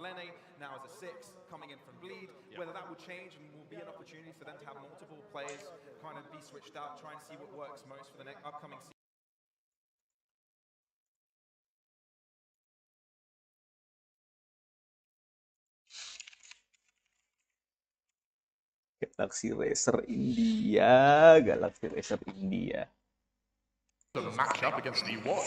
Lene, now as a 6, coming in from Bleed. Whether that will change and will be an opportunity for them to have multiple players kind of be switched out, try and see what works most for the next upcoming season. Galaxy Racer India, Galaxy Racer India. The matchup against the what?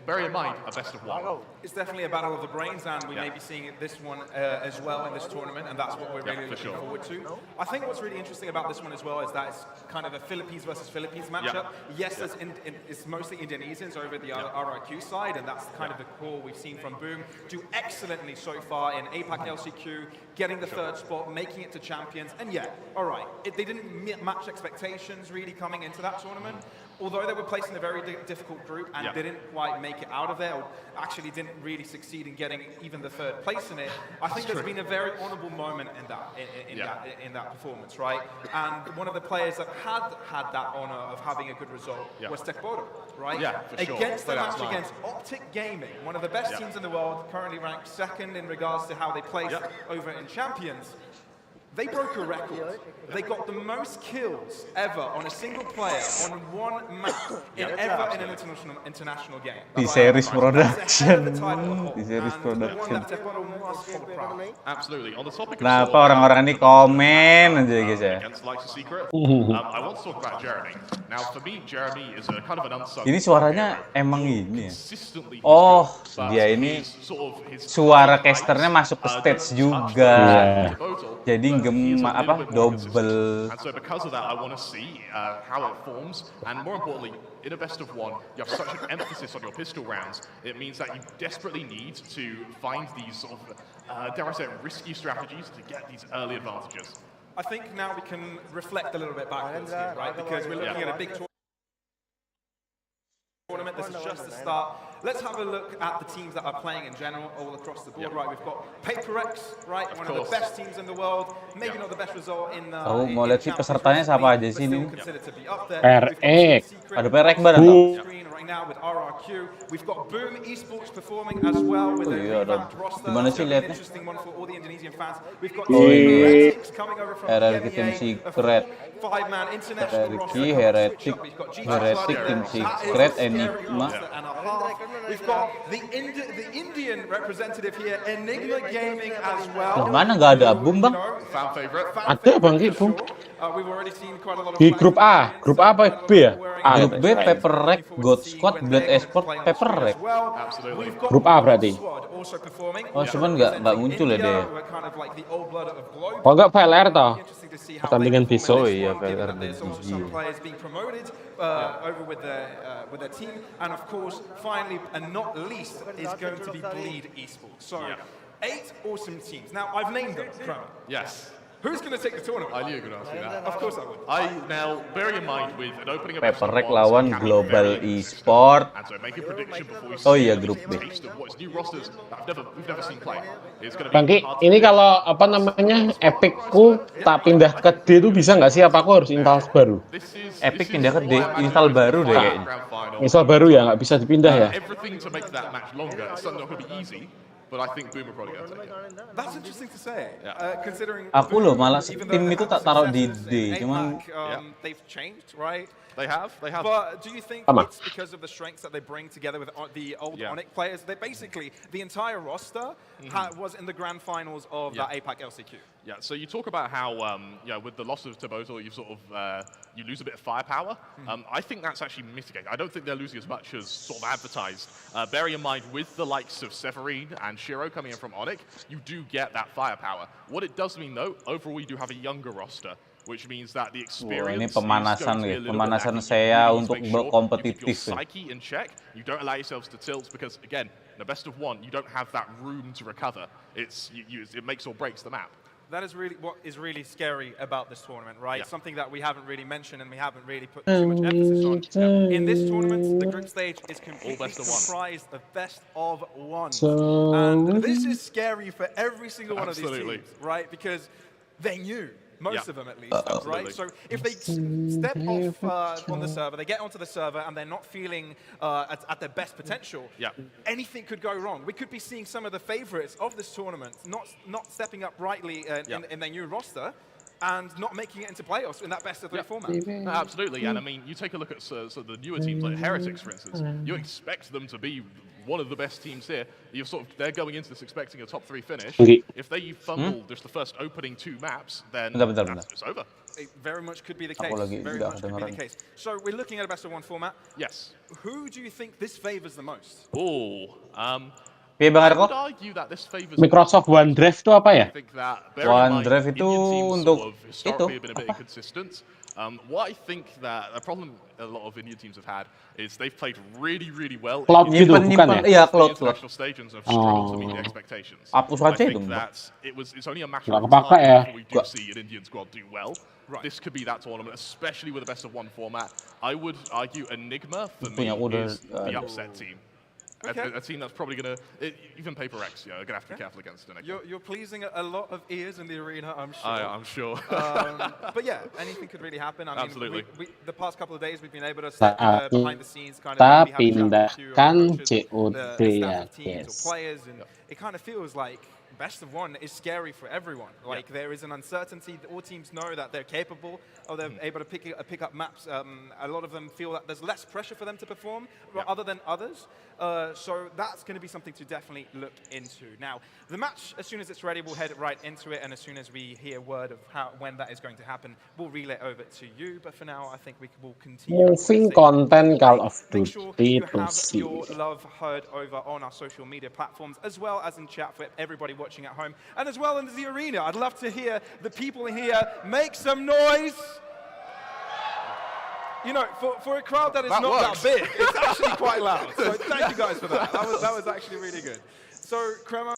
Bear in mind, a best of one. It's definitely a battle of the brains, and we may be seeing this one as well in this tournament, and that's what we're really looking forward to. I think what's really interesting about this one as well is that it's kind of a Philippines versus Philippines matchup. Yes, it's mostly Indonesians over the RRQ side, and that's kind of the core we've seen from Boom do excellently so far in APAC LCQ, getting the 3rd spot, making it to champions, and they didn't match expectations really coming into that tournament. Although they were placed in a very difficult group and didn't quite make it out of there, or actually didn't really succeed in getting even the 3rd place in it, I think there's been a very honourable moment in that performance, right? And one of the players that had that honour of having a good result was Tekbodo, right? Yeah, for sure. Against the match against Optic Gaming, one of the best teams in the world, currently ranked 2nd in regards to how they place over in Champions. They broke a record. They got the most kills ever on a single player on one map ever in an international game. Di series production. Di series production. Absolutely. On the topic of Kenapa orang-orang ini komen aja guys ya? I want to talk about Jeremy. Now, for me, Jeremy is a kind of an unsung. Ini suaranya emang ini ya? Oh, dia ini suara casternya masuk ke stage juga. Jadi double. And so because of that, I want to see how it forms, and more importantly, in a best of one, you have such an emphasis on your pistol rounds. It means that you desperately need to find these sort of, dare I say, risky strategies to get these early advantages. I think now we can reflect a little bit backwards here, right? Because we're looking at a big tournament. This is just the start. Let's have a look at the teams that are playing in general all across the board, right? We've got PaperX, right? One of the best teams in the world. Maybe not the best result in the mau lihat sih pesertanya siapa aja sih ini? PRX. Ada PRX bareng tuh. Now with RRQ, we've got Boom Esports performing as well with a revamped roster. Gimana sih lihatnya? Interesting one for all the Indonesian fans. We've got Heretics coming over from Heretic Team Secret. 5-man international roster. Heretic Team Secret, Enigma. We've got the Indian representative here, Enigma Gaming as well. Mana nggak ada Boom bang? Fan favorite. Ada bang Boom. We've already seen quite a lot of Di grup A apa B ya? Grup B, PaperX, God Squad, Blade Esport, PaperX. Grup A berarti. Oh, cuman nggak muncul ya dia. Oh nggak VLR toh? Pertandingan besok. Oh iya, VLR dan GG. Over with their team, and of course, finally and not least, is going to be Bleed Esports. So, 8 awesome teams. Now, I've named them, Kramer. Yes. Who's going to take the tournament? I knew you were going to ask me that. Of course I would. Now, bearing in mind with an opening of PaperX lawan Global Esport. And so make a prediction before we Oh iya, grup B. What's new rosters we've never seen play. It's going to be Bangki, ini kalau apa namanya Epicku tak pindah ke D itu bisa nggak sih? Apa aku harus install baru? Epic pindah ke D, install baru deh kayaknya. Install baru ya, nggak bisa dipindah ya? Everything to make that match longer. It's not going to be easy. But I think Boom are probably going to take it. That's interesting to say. Considering Aku loh malah tim itu tak taruh di D, cuman they've changed, right? They have. But do you think it's because of the strengths that they bring together with the old Onyx players? They basically, the entire roster was in the grand finals of that APAC LCQ. Yeah, so you talk about how, with the loss of Taboto, you sort of, you lose a bit of firepower. I think that's actually mitigated. I don't think they're losing as much as sort of advertised. Bearing in mind, with the likes of Severine and Shiro coming in from Onyx, you do get that firepower. What it does mean, though, overall, you do have a younger roster. Which means that the experience ini pemanasan saya untuk berkompetitif. Psyche in check. You don't allow yourselves to tilt because again, in the best of one, you don't have that room to recover. It makes or breaks the map. That is really what is really scary about this tournament, right? Something that we haven't really mentioned and we haven't really put too much emphasis on. In this tournament, the group stage is completely comprised of best of one. And this is scary for every single one of these teams, right? Because they knew Most of them, at least, right? So if they step off on the server, they get onto the server, and they're not feeling at their best potential, anything could go wrong. We could be seeing some of the favorites of this tournament not stepping up rightly in their new roster, and not making it into playoffs in that best-of-3 format. No, absolutely, and I mean, you take a look at the newer teams like Heretics, for instance. You expect them to be one of the best teams here. They're going into this expecting a top 3 finish. If they fumble just the first opening 2 maps, then it's over. It very much could be the case. Very much could be the case. So we're looking at a best-of-1 format. Yes. Who do you think this favors the most? Piye Bang I would Arko? argue that this favors Microsoft OneDrive itu apa ya? I think that OneDrive itu untuk historically have been a bit apa? inconsistent. What I think that the problem a lot of Indian teams have had is they've played really, really well Cloud in gitu, the bukan ya? Iya, cloud. international stage and have struggled to meet the expectations. Hapus I aja think itu, Mbak. that it's only a matter Nggak of time kepake ya. before we do see an Indian squad do well. This could be that tournament, especially with a best-of-1 format. I would argue Enigma, for me, is the upset team. Okay. A team that's probably going to, even Paper X, going to have to be careful against Enigma. You're pleasing a lot of ears in the arena, I'm sure. I'm sure. But yeah, anything could really happen. I mean, Absolutely. The past couple of days, we've been able to set behind the scenes, kind of Tapi maybe have a chat with a few coaches, COD the ya, staff of teams guys. or players, and it kind of feels like best-of-1 is scary for everyone. Like there is an uncertainty. All teams know that they're capable, or they're able to pick up maps. A lot of them feel that there's less pressure for them to perform, other than others. So that's going to be something to definitely look into. Now, the match, as soon as it's ready, we'll head right into it, and as soon as we hear word of when that is going to happen, we'll relay over to you. But for now, I think we will continue. Moving content Call of Make sure Duty you to have see. your love heard over on our social media platforms, as well as in chat for everybody watching at home, and as well in the arena. I'd love to hear the people in here make some noise. You know, for a crowd that is not that big, it's actually quite loud. So thank you guys for that. That was actually really good. So, Crema,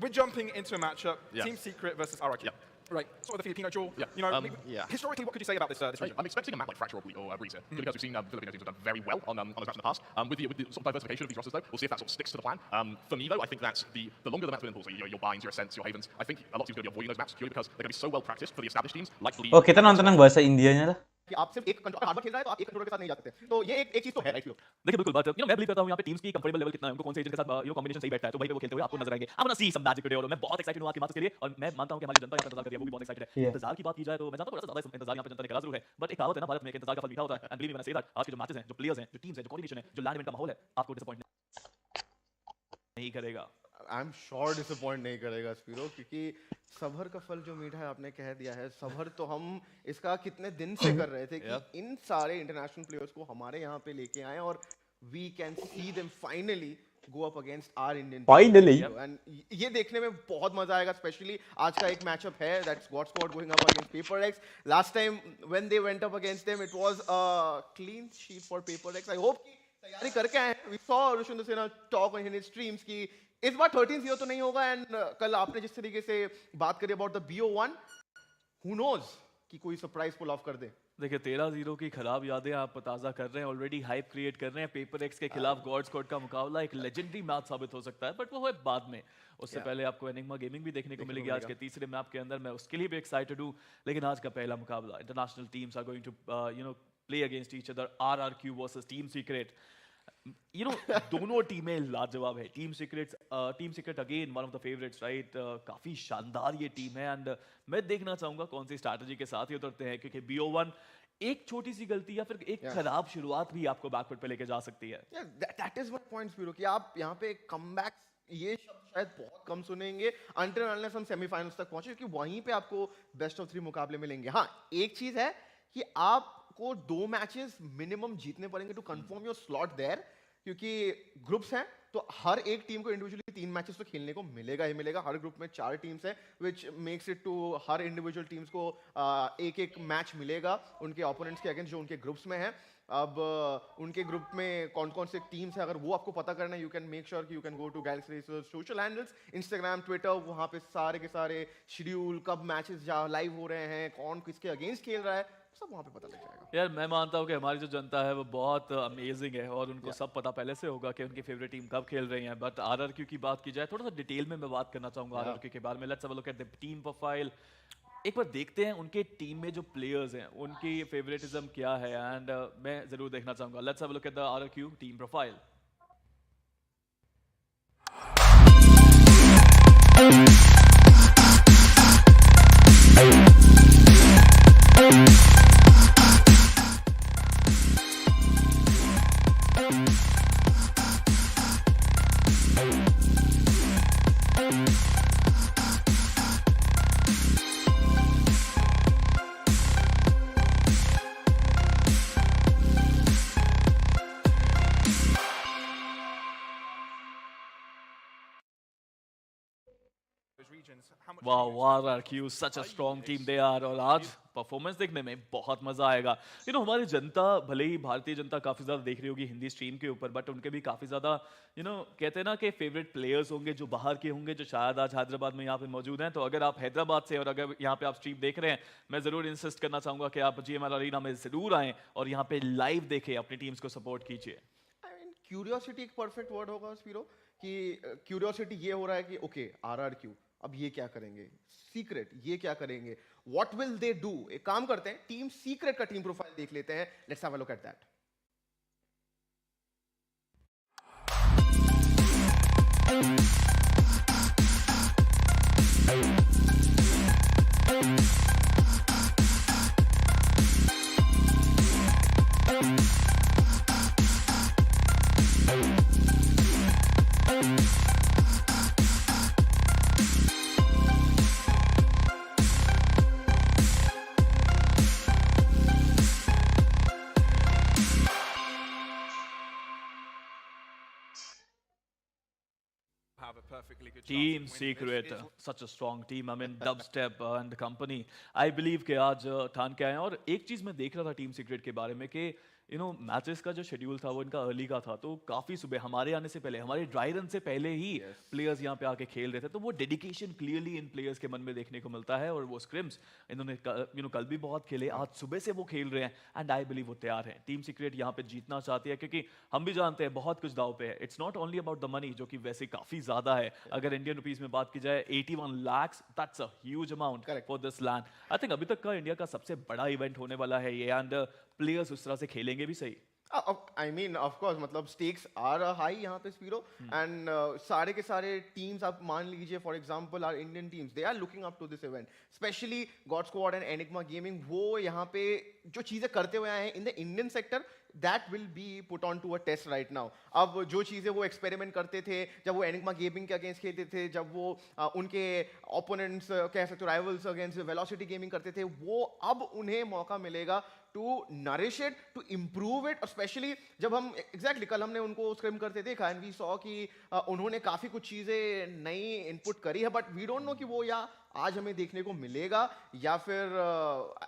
we're jumping into a matchup, Team Secret versus RRQ. Right, sort of the Filipino duel. You know, historically, what could you say about this region? I'm expecting a map like Fracture or Breeze here, because we've seen Filipino teams have done very well on those maps in the past. With the sort of diversification of these rosters, though, we'll see if that sort of sticks to the plan. For me, though, I think that's the longer the maps within pools, so your Binds, your Ascents, your Havens, I think a lot of teams are going to be avoiding those maps purely because they're going to be so well practiced for the established teams, like Bleed. Oh, kita nonton yang bahasa Indianya lah. कि आप सिर्फ एक कंट्रोल हार्डवर खेल रहा है तो आप एक कंट्रोलर के साथ नहीं जा सकते तो ये एक चीज तो है राइट। देखिए बिल्कुल बात मैं बिलीव करता हूं यहाँ पे टीम्स की कंफर्टेबल लेवल कितना है उनको कौन से एजेंट के साथ कॉम्बिनेशन सही बैठता है तो वहीं पे वो खेलते हुए आपको नजर आएंगे। I want to see some magic today और मैं बहुत एक्साइटेड हूं आज के मैच के लिए और मैं मानता हूं कि हमारी जनता यहाँ पे इंतजार कर रही है वो भी बहुत एक्साइटेड है। इंतजार की बात की जाए तो मैं जानता हूं थोड़ा सा ज्यादा इंतजार यहाँ पे जनता ने करा जरूर है बट एक कहावत है ना भारत में कि इंतजार का फल मीठा होता है and believe me when I say that आज के जो मैचेस हैं जो प्लेयर्स हैं जो टीम्स हैं जो कोऑर्डिनेशन है जो लैंड इवेंट का माहौल है आपको डिसअपॉइंट नहीं करेगा। आई एम श्योर डिसअपॉइंट नहीं करेगा स्पीरो क्योंकि सबर का फल जो मीठा है आपने कह दिया है। सबर तो हम इसका कितने दिन से कर रहे थे कि इन सारे इंटरनेशनल प्लेयर्स को हमारे यहाँ पे लेके आए और we can see them finally go up against our Indian finally and ये देखने में बहुत मजा आएगा। स्पेशली आज का एक मैचअप है that's God squad going up against paper x. Last time when they went up against them it was a clean sheet for paper x. I hope कि तैयारी करके आए। वी सॉ ऋषुंदर Sinha talk on his streams की इस बार 13-0 तो नहीं होगा एंड कल आपने जिस तरीके से बात करी about the BO1 who knows कि कोई सरप्राइज पुल ऑफ कर दे। देखिए 13-0 की खराब यादें आप ताज़ा कर रहे हैं, ऑलरेडी हाइप क्रिएट कर रहे हैं। पेपर एक्स के खिलाफ गॉड स्क्वाड का मुकाबला एक लेजेंडरी मैच साबित हो सकता है बट वो है बाद में। उससे पहले आपको एनिग्मा गेमिंग भी देखने को मिलेगी आज के तीसरे मैप के अंदर। मैं उसके लिए भी एक्साइटेड हूँ लेकिन आज का पहला मुकाबला international teams are going to play against each other. RRQ versus team secret. दोनों टीमें लाजवाब है। Team secret again one of the favourites right. काफी शानदार ये टीम है एंड मैं देखना चाहूंगा कौन सी स्ट्रैटेजी के साथ ये उतरते हैं क्योंकि BO1 एक छोटी सी गलती या फिर एक खराब शुरुआत भी आपको बैकफुट पे लेके जा सकती है। That is my point Spiro कि आप यहाँ पे कमबैक ये शब्द शायद बहुत कम सुनेंगे अंटिल अनलेस हम सेमीफाइनल्स तक पहुंचे क्योंकि वहीं पे आपको बेस्ट ऑफ 3 मुकाबले मिलेंगे। हाँ एक चीज है कि आपको 2 मैचेस मिनिमम जीतने पड़ेंगे to confirm your slot there क्योंकि ग्रुप्स हैं तो हर एक टीम को इंडिविजुअली 3 मैचेस तो खेलने को मिलेगा ही मिलेगा। हर ग्रुप में 4 टीम्स हैं विच मेक्स इट टू हर इंडिविजुअल टीम्स को एक मैच मिलेगा उनके ओपोनेंट्स के अगेंस्ट जो उनके ग्रुप्स में है। अब उनके ग्रुप में कौन कौन से टीम्स है अगर वो आपको पता करना है यू कैन मेक श्योर कि you can go to Galaxy Racers social handles Instagram Twitter. वहाँ पे सारे के सारे शेड्यूल कब मैचेस लाइव हो रहे हैं कौन किसके अगेंस्ट खेल रहा है सब वहाँ पे पता लग जाएगा। यार मैं मानता हूँ कि हमारी जो जनता है वो बहुत अमेजिंग है और उनको सब पता पहले से होगा कि उनकी फेवरेट टीम कब खेल रही है। बट आरआरक्यू की बात की जाए, थोड़ा सा डिटेल में मैं बात करना चाहूंगा आरआरक्यू के बारे में। Let's have a look at the team profile. एक बार देखते हैं उनके टीम में जो प्लेयर्स हैं उनकी फेवरेटिज्म क्या है, एंड मैं जरूर देखना चाहूंगा। Let's have a look at the RRQ team profile. वाह, RRQ such a strong team they are, और आज परफॉर्मेंस देखने में बहुत मजा आएगा। हमारी जनता भले ही भारतीय जनता काफी ज्यादा देख रही होगी हिंदी स्ट्रीम के ऊपर, बट उनके भी काफी ज्यादा कहते हैं ना कि फेवरेट प्लेयर्स होंगे जो बाहर के होंगे, जो शायद आज हैदराबाद में यहाँ पे मौजूद हैं। तो अगर आप हैदराबाद से और अगर यहाँ पे आप स्ट्रीम देख रहे हैं, मैं जरूर इंसिस्ट करना चाहूंगा कि आप जीएमआर अरीना में जरूर आएं और यहाँ पे लाइव देखें, अपनी टीम्स को सपोर्ट कीजिए। क्यूरियोसिटी एक परफेक्ट वर्ड होगा स्पीरो, कि क्यूरियोसिटी ये हो रहा है कि ओके आरआरक्यू अब ये क्या करेंगे, सीक्रेट ये क्या करेंगे, व्हाट विल दे डू। एक काम करते हैं, टीम सीक्रेट का टीम प्रोफाइल देख लेते हैं। Let's have a look at that. Team Secret, such a strong team. I mean, dubstep and company. I believe कि आज ठान के आए हैं। और एक चीज मैं देख रहा था टीम सीक्रेट के बारे में कि मैचेस का जो शेड्यूल था वो इनका अर्ली का था, तो काफी सुबह हमारे आने से पहले, हमारे ड्राई रन से पहले ही प्लेयर्स यहाँ पे आके खेल रहे थे। तो वो डेडिकेशन क्लियरली इन प्लेयर्स के मन में देखने को मिलता है। और वो स्क्रिम्स इन्होंने कल भी बहुत खेले, आज सुबह से वो खेल रहे हैं, एंड आई बिलीव वो तैयार है। टीम सीक्रेट यहाँ पे जीतना चाहती है, क्योंकि हम भी जानते हैं बहुत कुछ दाव पे है। It's not only about the money, जो कि वैसे काफी ज्यादा है। अगर इंडियन रुपीज में बात की जाए, 81 lakhs, that's a huge amount for this land. I think अभी तक का इंडिया का सबसे बड़ा इवेंट होने वाला है ये, एंड प्लेयर्स उस तरह से खेलेंगे भी सही। I mean, of course, मतलब stakes are high यहाँ पे स्पीरो, and सारे के सारे teams आप मान लीजिए, for example, our Indian teams, they are looking up to this event, especially God Squad and Enigma Gaming। वो यहाँ पे जो चीजें करते हुए आए हैं in the Indian sector, that will be put on to a test right now। अब जो चीजें वो एक्सपेरिमेंट करते थे जब वो एनिग्मा गेमिंग के अगेंस्ट खेलते थे, जब वो उनके ओपोनेंट्स कह सकते हो राइवल्स अगेंस्ट वेलोसिटी गेमिंग करते थे, वो अब उन्हें मौका मिलेगा to nourish it, to improve it. और स्पेशली जब हम एग्जैक्टली कल हमने उनको स्क्रिम करते देखा, एंड वी सॉ कि उन्होंने काफी कुछ चीजें नई इनपुट करी है, बट वी डोंट नो कि वो या आज हमें देखने को मिलेगा या फिर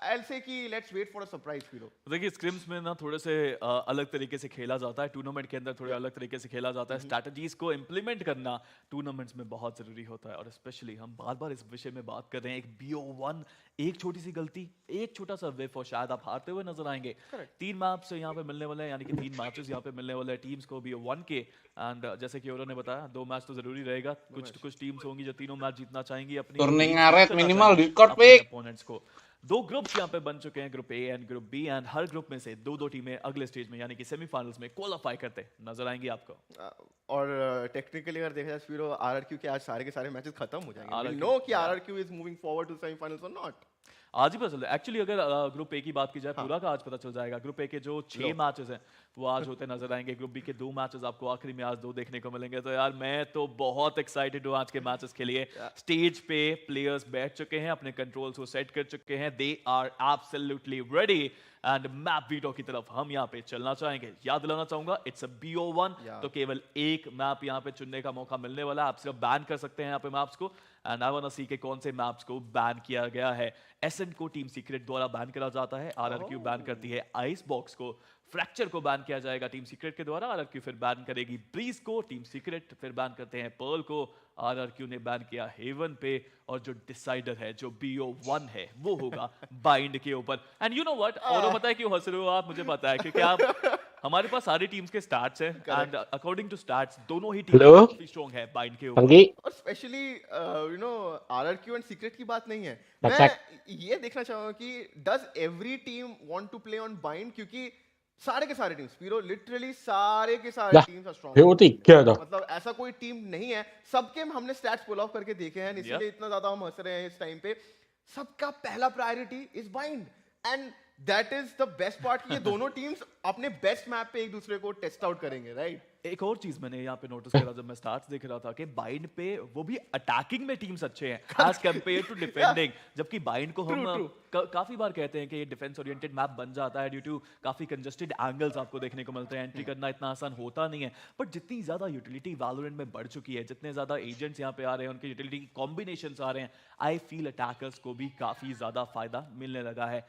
आई से कि let's wait for a surprise फीलो। देखिए स्क्रिम्स में ना थोड़े से अलग तरीके से खेला जाता है, टूर्नामेंट के अंदर थोड़े अलग तरीके से खेला जाता है। स्ट्रैटेजीज को इंप्लीमेंट करना टूर्नामेंट्स में बहुत जरूरी होता है, और स्पेशली हम बार बार इस विषय में बात कर रहे हैं। एक BO1, एक छोटी सी गलती, एक छोटा सा विफ, और शायद आप हारते हुए नजर आएंगे। 3 मैप्स यहाँ पे मिलने वाले हैं, यानी कि 3 मैचेस यहाँ पे मिलने वाले हैं टीम्स को BO1 के। एंड जैसे कि उन्होंने बताया 2 मैच तो जरूरी रहेगा। कुछ टीम्स होंगी जो तीनों मैच जीतना चाहेंगी अपनी ngaret minimal Discord pick। Opponents को। 2 ग्रुप्स यहाँ पे बन चुके हैं, group A and group B, and हर ग्रुप में से 2-2 टीमें अगले स्टेज में यानी कि सेमीफाइनल्स में क्वालिफाई करते नजर आएंगी आपको। और टेक्निकली अगर देखा जाए स्पीरो, आरआरक्यू के आज सारे के सारे मैचेस खत्म हो जाएंगे। वी नो कि RRQ is moving forward to semifinals और नॉट। आज ही पता चल रहा है एक्चुअली। अगर ग्रुप ए की बात की जाए, पूरा का आज पता चल जाएगा। ग्रुप ए के जो 6 मैचेस हैं वो आज होते नजर आएंगे। ग्रुप बी के 2 मैचेस आपको आखिरी में आज 2 देखने को मिलेंगे। तो यार मैं तो बहुत एक्साइटेड हूँ आज के मैचेस के लिए। स्टेज पे प्लेयर्स बैठ चुके हैं, अपने कंट्रोल्स को सेट कर चुके हैं। They are absolutely ready, and map veto की तरफ हम यहाँ पे चलना चाहेंगे। याद दिलाना चाहूंगा इट्स अ BO1, तो केवल एक मैप यहाँ पे चुनने का मौका मिलने वाला है। आप सिर्फ बैन कर सकते हैं यहाँ पे मैप्स को, एंड आई वांट सी के कौन से मैप्स को बैन किया गया है। एसएन को टीम सीक्रेट द्वारा बैन करा जाता है, RRQ बैन करती है आइस बॉक्स को, फ्रैक्चर को बैन किया जाएगा टीम सीक्रेट के द्वारा, RRQ फिर बैन करेगी ब्रीज को, टीम सीक्रेट फिर बैन करते हैं पर्ल को, RRQ ने बैन किया हेवन पे, और जो डिसाइडर है जो BO1 है वो होगा बाइंड के ऊपर। एंड यू नो व्हाट, और पता है क्यों हंस रहे हो आप, मुझे पता है क्योंकि आप हमारे पास सारी टीम्स के स्टार्ट्स हैं, एंड अकॉर्डिंग टू स्टार्ट्स दोनों ही टीम काफी स्ट्रांग है बाइंड के ऊपर। और specially you know RRQ and secret की बात नहीं है, अच्छा। मैं ये देखना चाहूंगा कि does every team want to play on Bind, क्योंकि सारे के सारे टीम्स स्पीरो लिटरली सारे के सारे टीम्स आर स्ट्रांग। वो तो क्या था, मतलब ऐसा कोई टीम नहीं है, सबके हमने स्टैट्स पुल ऑफ करके देखे हैं, इसलिए इतना ज्यादा हम हंस रहे हैं इस टाइम पे। सबका पहला priority is bind, and that is the best part कि ये दोनों टीम्स अपने बेस्ट मैप पे एक दूसरे को टेस्ट आउट करेंगे, राइट? एक और चीज मैंने यहाँ पे नोटिस करा जब मैं स्टार्ट्स देख रहा था कि बाइंड पे वो भी अटैकिंग में टीम्स अच्छे हैं एज कंपेयर टू डिफेंडिंग, जबकि बाइंड को हम काफी बार कहते हैं कि ये डिफेंस ओरिएंटेड मैप बन जाता है ड्यू टू काफी कंजेस्टेड एंगल्स आपको देखने को मिलते हैं, एंट्री करना इतना आसान होता नहीं है। बट जितनी ज्यादा यूटिलिटी वैलोरेंट में बढ़ चुकी है, जितने ज्यादा एजेंट्स यहाँ पे आ रहे हैं, उनके यूटिलिटी कॉम्बिनेशंस आ रहे हैं, आई फील अटैकर्स को भी काफी ज्यादा फायदा मिलने लगा है।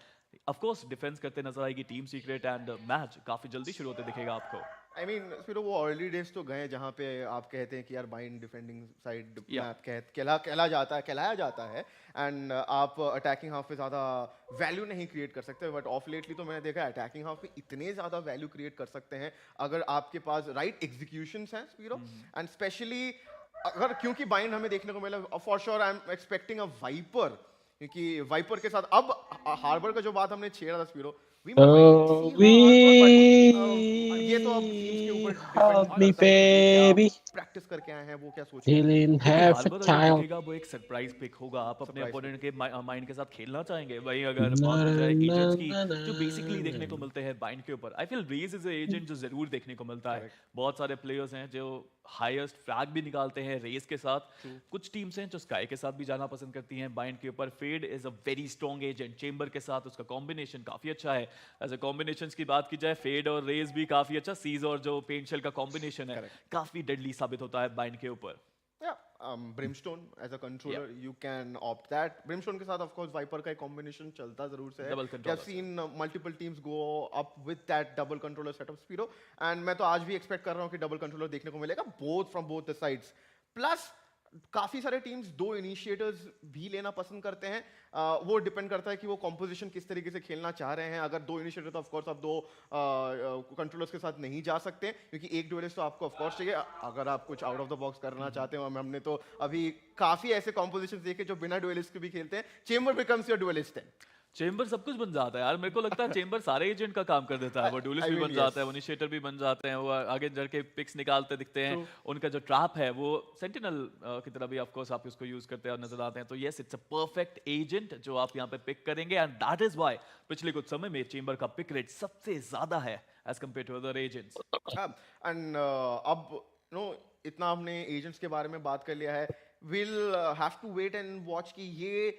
ऑफ कोर्स डिफेंस करते नजर आएगी टीम सीक्रेट, एंड मैच काफी जल्दी शुरू होते दिखेगा आपको। आई मीन फिर वो अर्ली डेज तो गए जहाँ पे आप कहते हैं कि यार बाइंड डिफेंडिंग साइड मैप कहलाया जाता है, एंड आप अटैकिंग हाफ पे ज़्यादा वैल्यू नहीं क्रिएट कर सकते। बट ऑफ लेटली तो मैंने देखा है अटैकिंग हाफ पे इतने ज़्यादा वैल्यू क्रिएट कर सकते हैं अगर आपके पास राइट एग्जीक्यूशंस हैं स्पीरो, एंड स्पेशली अगर, क्योंकि बाइंड हमें देखने को मिला for sure I am expecting a Viper, क्योंकि वाइपर के साथ अब हार्बर का जो बात हमने छेड़ा था स्पीरो, ये तो अब टीम्स के ऊपर प्रैक्टिस करके आए हैं, वो क्या सोच रहे हैं। हार्बर अगर दिखेगा वो एक सरप्राइज पिक होगा, आप अपने अपोनेंट के माइंड के साथ खेलना चाहेंगे। वहीं अगर बात हो जाए एजेंट्स की जो बेसिकली देखने को मिलते हैं बाइंड के ऊपर, I feel Raze is a agent जो जरूर देखने को मिलता है। बहुत सारे प्लेयर्स हैं जो हाईएस्ट फ्रैग भी निकालते हैं रेस के साथ, कुछ टीम्स हैं जो स्काई के साथ भी जाना पसंद करती हैं बाइंड के ऊपर। Fade is a very strong agent, Chamber के साथ उसका कॉम्बिनेशन काफी अच्छा है। एज अ कॉम्बिनेशंस की बात की जाए, फेड और रेस भी काफी अच्छा, सीज और जो पेंट शेल का कॉम्बिनेशन है काफी डेडली साबित होता है बाइंड के ऊपर। Brimstone as a controller you can opt that. Brimstone के साथ ऑफ कोर्स वाइपर का एक कॉम्बिनेशन चलता जरूर से है। I have seen multiple teams go up with that double controller setup Spiro, and मैं तो आज भी एक्सपेक्ट कर रहा हूं कि डबल कंट्रोलर देखने को मिलेगा both from both the sides. Plus काफी सारे टीम्स दो इनिशिएटर्स भी लेना पसंद करते हैं, वो डिपेंड करता है कि वो कॉम्पोजिशन किस तरीके से खेलना चाह रहे हैं। अगर दो इनिशिएटर तो ऑफ कोर्स आप दो कंट्रोलर्स के साथ नहीं जा सकते, क्योंकि एक डुएलिस्ट तो आपको ऑफ कोर्स चाहिए अगर आप कुछ आउट ऑफ द बॉक्स करना चाहते हो। हमने तो अभी काफी ऐसे कॉम्पोजिशन देखे जो बिना डुएलिस्ट के भी खेलते हैं। Chamber becomes your duelist then. Chamber सब कुछ बन जाता है यार, मेरे को लगता है चेंबर सारे एजेंट का काम कर देता है। वो डुएलिस्ट भी बन जाता है, वो इनिशिएटर भी बन जाते हैं, वो आगे जड़ के पिक्स निकालते दिखते हैं। उनका जो ट्रैप है वो सेंटिनल की तरह भी ऑफ कोर्स आप उसको यूज करते हैं और नजर आते हैं। तो yes, it's a perfect agent जो आप यहाँ पे पिक करेंगे, एंड दैट इज व्हाई पिछले कुछ समय में चेंबर का पिक रेट सबसे ज्यादा है as compare to other agents. And अब नो इतना हमने एजेंट्स के बारे में बात कर लिया है, will have to wait and watch कि ये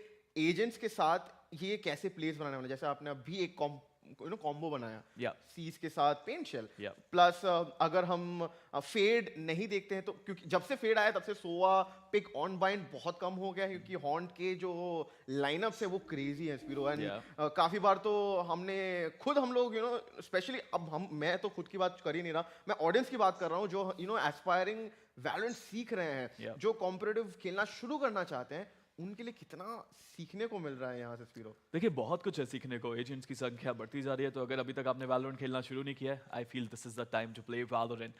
एजेंट्स के साथ ये कैसे प्लेस बनाने वाले। जैसे आपने अभी एक कॉम्बो बनाया सीज के साथ पेंट शेल, प्लस अगर हम फेड नहीं देखते हैं तो, क्योंकि जब से फेड आया तब से सोवा पिक ऑन बाइंड बहुत कम हो गया है, क्योंकि हॉन्ट के जो लाइनअप्स है वो क्रेजी है स्पीरो। एंड काफी बार तो हम लोग स्पेशली अब मैं तो खुद की बात कर ही नहीं रहा, मैं ऑडियंस की बात कर रहा हूँ जो एस्पायरिंग वैलोरेंट सीख रहे हैं, जो कॉम्पिटिटिव खेलना शुरू करना चाहते हैं, उनके लिए कितना सीखने को मिल रहा है यहाँ से स्पीरो। देखिए बहुत कुछ है सीखने को, एजेंट्स की संख्या बढ़ती जा रही है। तो अगर अभी तक आपने वैलोरेंट खेलना शुरू नहीं किया है, I feel this is the time to play Valorant.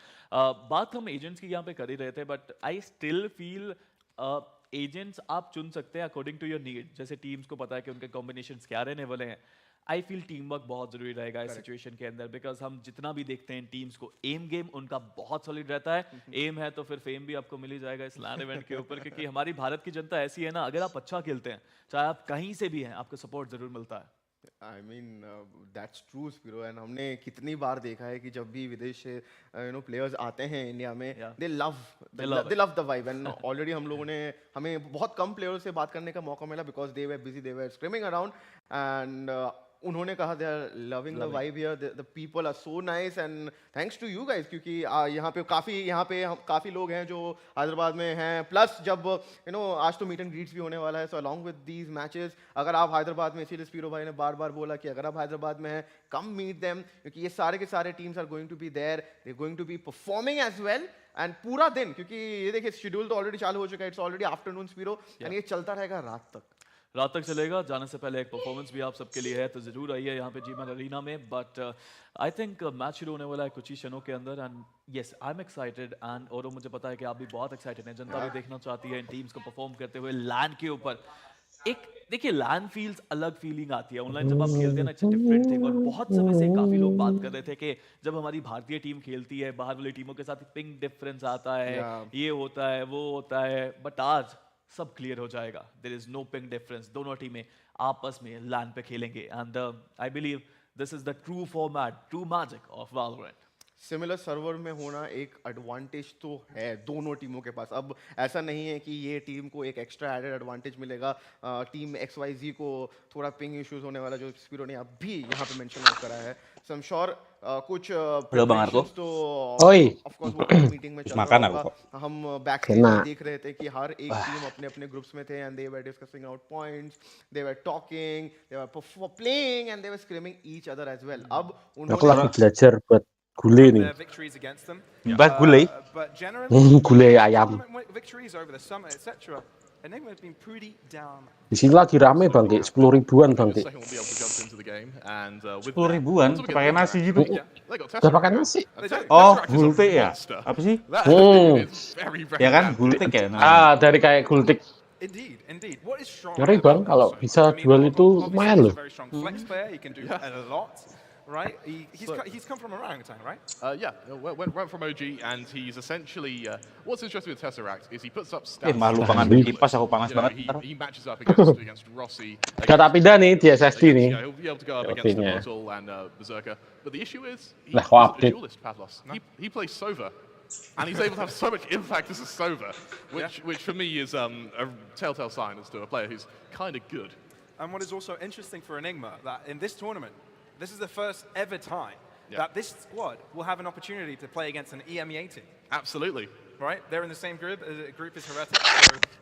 बात हम एजेंट्स की यहाँ पे कर ही रहे थे, but I still feel agents आप चुन सकते हैं अकॉर्डिंग टू योर नीड। जैसे टीम्स को पता है कि उनके कॉम्बिनेशंस क्या रहने वाले हैं। आई फील टीम वर्क बहुत जरूरी रहेगा इस सिचुएशन के अंदर, बिकॉज हम जितना भी देखते हैं टीम्स को एम गेम उनका बहुत सॉलिड रहता है। एम है तो फिर फेम भी आपको मिल ही जाएगा इस लैंड इवेंट के ऊपर, क्योंकि हमारी भारत की जनता ऐसी है ना, अगर आप अच्छा खेलते हैं चाहे आप कहीं से भी हैं, आपको सपोर्ट जरूर मिलता है। I mean that's true Spiro, and हमने कितनी बार देखा है कि जब भी विदेश से प्लेयर्स आते हैं इंडिया में, दे love the vibe. And already हमें बहुत कम प्लेयर्स से बात करने का मौका मिला, बिकॉज दे वर बिजी, they were screaming around, and उन्होंने कहा they are loving the vibe here, the people are so nice and thanks to you guys क्योंकि यहाँ पे हम काफ़ी लोग हैं जो हैदराबाद में हैं, प्लस जब आज तो मीट एंड ग्रीट्स भी होने वाला है, so along with these matches अगर आप हैदराबाद में, इसीलिए स्पीरो भाई ने बार बार बोला कि अगर आप हैदराबाद में हैं come meet them क्योंकि ये सारे के सारे teams are going to be there, they're going to be performing as well and पूरा दिन, क्योंकि ये देखिए शेड्यूल तो ऑलरेडी चालू हो चुका है, it's already afternoon Spiro and ये चलता रहेगा रात तक चलेगा। जाने से पहले एक परफॉर्मेंस भी आप सबके लिए है, तो जरूर आइए यहाँ पे जीमन अरीना में। बट आई थिंक मैच शुरू होने वाला है कुछ ही क्षणों के अंदर and yes I am excited and और मुझे पता है कि आप भी बहुत एक्साइटेड हैं, जनता भी देखना चाहती है इन टीम्स को परफॉर्म करते हुए लैंड के ऊपर। एक देखिए लैंड फील्स अलग फीलिंग आती है, ऑनलाइन जब आप खेलते हैं ना इट्स अ डिफरेंट थिंग। और बहुत समय से काफी लोग बात कर रहे थे कि जब हमारी भारतीय टीम खेलती है बाहर वाली टीमों के साथ पिंग डिफरेंस आता है, ये होता है वो होता है, बट आज सब क्लियर हो जाएगा। There is no ping difference, दोनों टीमें आपस में लैंड पे खेलेंगे and I believe this is the true format, true magic of Valorant. Similar server में होना एक एडवांटेज तो है दोनों टीमों के पास। अब ऐसा नहीं है कि ये टीम को एक एक्स्ट्रा एडेड एडवांटेज मिलेगा, टीम XYZ को थोड़ा पिंग इश्यूज होने वाला जो स्पीरो ने अभी यहाँ पे मेंशन करा है। सो आई एम श्योर कुछ preparations तो ऑफ कोर्स वो मीटिंग में चल रहा होगा। हम बैक देख रहे थे कि हर एक टीम अपने अपने ग्रुप्स में थे and they were discussing out points, they were talking, they were playing and they were screaming each other as well. अब Aku lagi belajar buat gulai nih. Mbah gulai. Gulai ayam. Di sini lagi rame Bang Ki, 10 ribuan Bang Ki. 10 ribuan pakai nasi gitu. Udah pakai nasi. Oh, gultik ya? Apa sih? Ya kan gultik ya? Dari kayak gultik. Ngeri Bang, kalau bisa jual itu lumayan loh. Right? He's come from orangutan, right? Went from OG, and he's essentially. What's interesting with Tesseract is he puts up stats. Malu pengambil kipas, aku panas banget. He matches up against Rossi. Udah tak pindah nih di SSD nih. He'll be able to go up against Immortal and Berserker. But the issue is he's kok a duelist, Pavlos. He plays Sova. And he's able to have so much impact as a Sova, which for me is a telltale sign as to a player who's kind of good. And what is also interesting for Enigma, that in this tournament, this is the first ever time that this squad will have an opportunity to play against an EMEA team. Absolutely. Right? They're in the same group as Heretic, so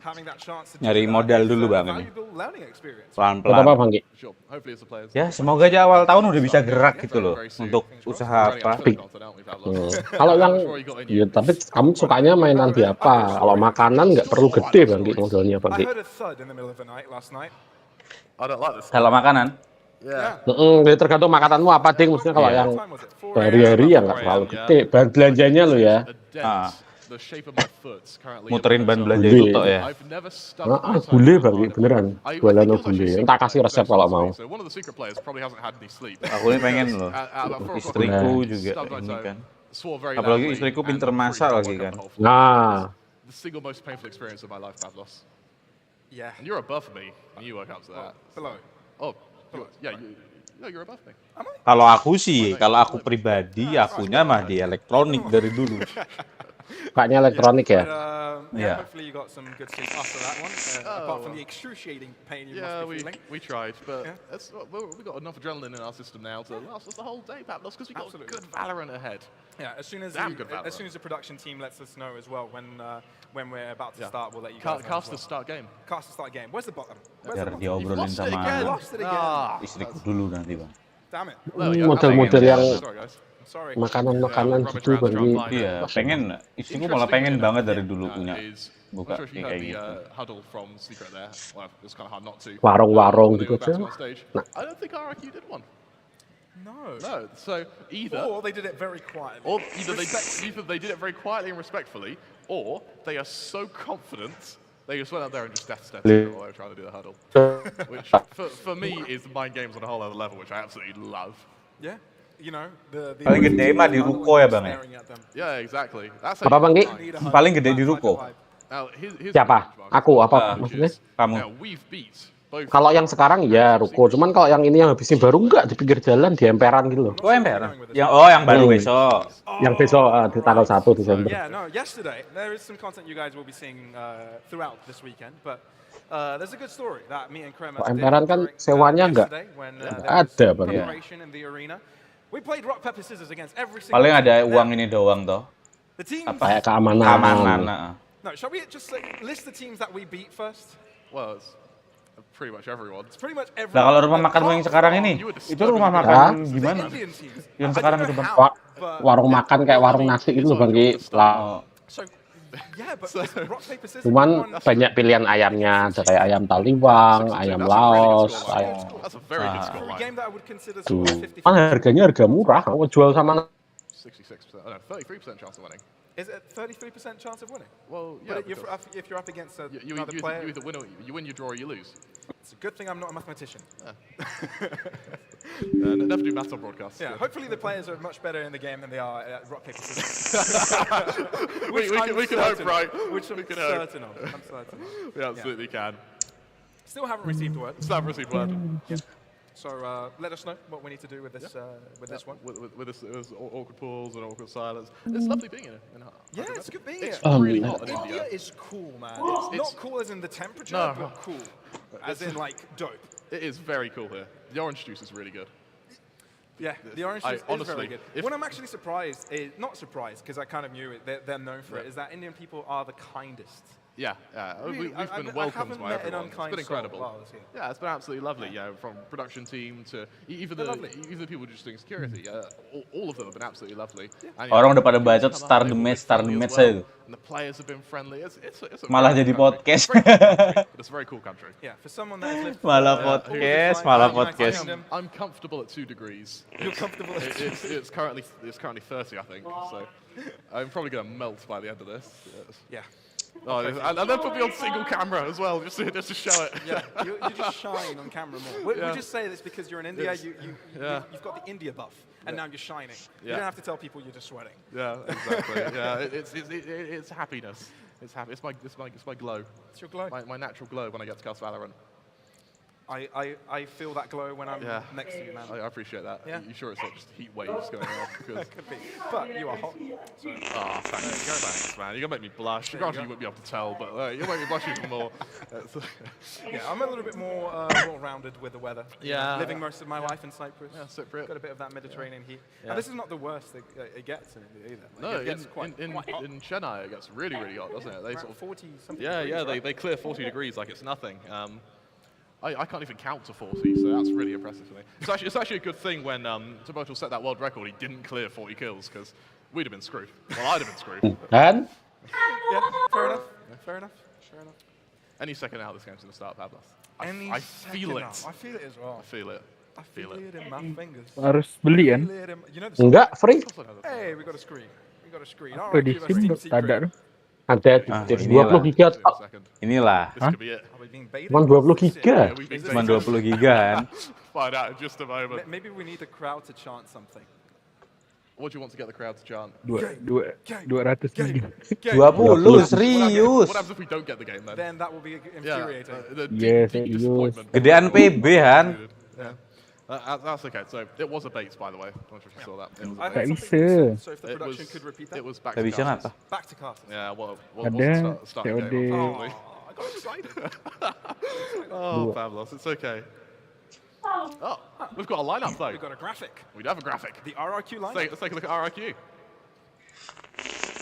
having that chance to Nyari modal dulu Bang. valuable learning experience. Apa Bang Ki? Sure. Hopefully it's the players. Ya, semoga aja awal tahun udah bisa gerak gitu loh untuk usaha apa. Kalau yang ya tapi kamu sukanya mainan di apa? Kalau makanan nggak perlu gede Bang Ki modalnya Bang I Ki. heard a thud in the middle of the night last night. I don't like this. Kalau makanan, Jadi tergantung makananmu apa ding, maksudnya kalau yang hari-hari ya nggak terlalu gede. Bahan belanjanya lo ya. muterin ban belanja itu tok ya. Gule Bang Ki, beneran. Jualan gule. Entah kasih resep kalau mau. Aku ini pengen loh. Istriku juga ini kan. Apalagi istriku pinter masak lagi kan. Nah. The single most painful experience of my life, Pavlos. Yeah. And you're above me, and you work up to that. Below. Oh, yeah, you're above me. Kalau aku sih, kalau aku pribadi, akunya mah di elektronik dari dulu. Sukanya elektronik ya? Yeah, hopefully you got some good sleep after that one, apart from the excruciating pain you must be feeling. We tried, but we got enough adrenaline in our system now to last us the whole day, Pavlos, because we got good Valorant ahead. Yeah, as soon as the production team lets us know as well when we're about to start, we'll let you guys know. Cast the start game. Cast the start game. Where's the bottom? Biar diobrolin sama istriku dulu nanti Bang. Damn it. Model-model yang makanan-makanan gitu Bang Ki. Iya, istriku malah pengen banget dari dulu punya buka kayak gitu. Warung-warung gitu aja. I don't think RRQ did one. No. So or they did it very quietly. Or either they did it very quietly and respectfully, or they are so confident they just went out there and just death stepped while they were trying to do the huddle. Which for me is mind games on a whole other level, which I absolutely love. Yeah. You know, the paling gede mah di ruko ya Bang ya. Yeah, exactly. That's Apa Bang Ki? Paling gede di ruko. Now, Siapa? Aku apa maksudnya? Kamu. Now, we've beat Kalau yang sekarang ya Ruko, cuman kalau yang ini yang habis ini baru enggak di pinggir jalan di emperan gitu loh. Oh, emperan. Yang baru besok. Yang besok di tanggal 1 Desember. Yeah, no, yesterday there is some content you guys will be seeing throughout this weekend, but there's a good story that me and Kremer Kalau emperan kan sewanya enggak ada Bang. in the arena. We played rock paper scissors against every single Paling ada team. uang ini doang toh. The teams. Kayak keamanan. Keamanan. No, shall we just list the teams that we beat first? Well, it's pretty much everyone. It's pretty much everyone. Nah, kalau rumah makanmu yang sekarang ini, itu rumah makan gimana? Indian teams. Yang sekarang itu Bang. Warung makan kayak warung nasi itu loh Bang Ki. So, yeah, but rock paper scissors. Cuman banyak pilihan ayamnya, ada kayak ayam taliwang, ayam laos, That's a very good score line. Game that I would consider tuh. sort of 50-50. Kan harganya harga murah, aku jual sama 66%, no, 33% chance of winning. Is it 33% chance of winning? Well, yeah. But if you're up against You another player, either win, or you win, you draw, or you lose. it's a good thing I'm not a mathematician. Never do maths on broadcast. Yeah, hopefully the players are much better in the game than they are at rock paper scissors. we can hope, right? Which I'm certain of. I'm certain of. We absolutely can. Still haven't received word. Still haven't received word. So let us know what we need to do with this one. With this awkward pause and awkward silence. It's lovely being in Yeah, it's good being It's here. really hot in India India. is cool, man. It's not cool as in the temperature, No. but cool. As in like dope. It is very cool here. The orange juice is really good. Yeah, the orange juice is honestly, very good. What I'm actually surprised is, not surprised, because I kind of knew it, they're known for it, is that Indian people are the kindest. Yeah, Really, we've been I welcomed haven't by met an everyone. It's unkind been incredible. soul while I was here. Yeah, it's been absolutely lovely. Yeah, from production team to even the people just doing security. All of them have been absolutely lovely. And, Orang udah pada bacot start the match aja. And the players have been friendly. It's a Malah very jadi cool country. podcast. It's a very cool country, but it's a very cool country. Yeah, for someone that has lived Malah all the podcast, time malah in the United podcast. Kingdom, I'm comfortable at 2 degrees. You're comfortable. It's currently 30, I think. So I'm probably going to melt by the end of this. Yeah. Oh, and then put me on single camera as well, just to show it. Yeah, you just shine on camera more. We just say this because you're in India. You've got the India buff, and now you're shining. You don't have to tell people you're just sweating. Yeah, exactly. Yeah, it's happiness. It's happy. It's my glow. It's your glow. My natural glow when I get to cast Valorant. I feel that glow when I'm next to you, man. I appreciate that. Yeah. You sure it's not just heat waves going on? Because Could be, but you are hot. So. thanks, man. You're gonna make me blush. Granted, you wouldn't be able to tell, but you'll make me blush even more. Yeah, I'm a little bit more rounded with the weather. Yeah. Living most of my life in Cyprus. Yeah, Cypriot. Got a bit of that Mediterranean heat. Yeah. And this is not the worst it gets in India either. No, It gets quite hot. in Chennai it gets really hot, doesn't it? They Around sort of 40 something. yeah, degrees, right? they clear 40 degrees like it's nothing. I can't even count to 40, so that's really impressive to me. It's actually a good thing when Toboto set that world record, he didn't clear 40 kills, because we'd have been screwed. Well, I'd have been screwed. Dan Yeah, fair enough. Fair enough. Fair enough. Any second now this game's going to start, Pablos. Any I feel second it. now. I feel it as well. I feel it. I feel it in my fingers. Harus beli kan? Feel it in- You know the song? enggak free, Hey, we got a screen. We got a screen. Apa di Steam nggak ada tuh? ada di inilah. 20 giga In a tok, second. Inilah, This could be it. Are we being baited? cuman 20 giga. We've been cuma 20 giga kan. find out in just a moment. Maybe we need the crowd to chant something. What do you want to get the crowd to chant? 200 giga. 20, serius. What happens if we don't get the game then? Then that will be Yeah, infuriating. the Yes, deep yes. disappointment. Gedean PB Han. Yeah. That's okay. So it was a bait, by the way. I'm not sure if you saw that. It was a I bait. heard Bisa. something recent, so if the It production was, could repeat that. it was back Gak to bisa casters. ngapa? Back to casters. Yeah, well, Ada start the game. COD. Probably. I got excited. Oh, Pavlos, it's okay. Oh, we've got a lineup though. We've got a graphic. We do have a graphic. The RRQ line. Let's take a look at RRQ.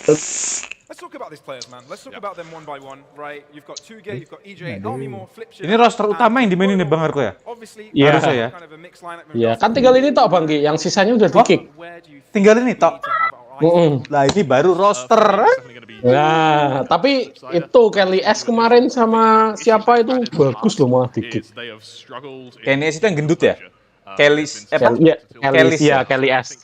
Let's talk about these players, man. Let's talk about them one by one, right? You've got Tuge, you've got EJ, Almimo, Flipshit. Ini roster utama yang dimainin nih Bang Arko ya? Obviously, Iya. Harusnya ya. kind of a mixed lineup. Ya kan tinggal ini tok Bang Ki, yang sisanya udah di kick. Where do you think Tinggal ini we tok. need to have our eyes? Lah ini baru roster. Definitely going to be. Nah, tapi itu Kelly S kemarin sama siapa itu bagus loh malah di kick. They have struggled. Kenny S itu yang gendut ya? Kelly apa? Ya, Kelly Kelly, ya, Kelly S.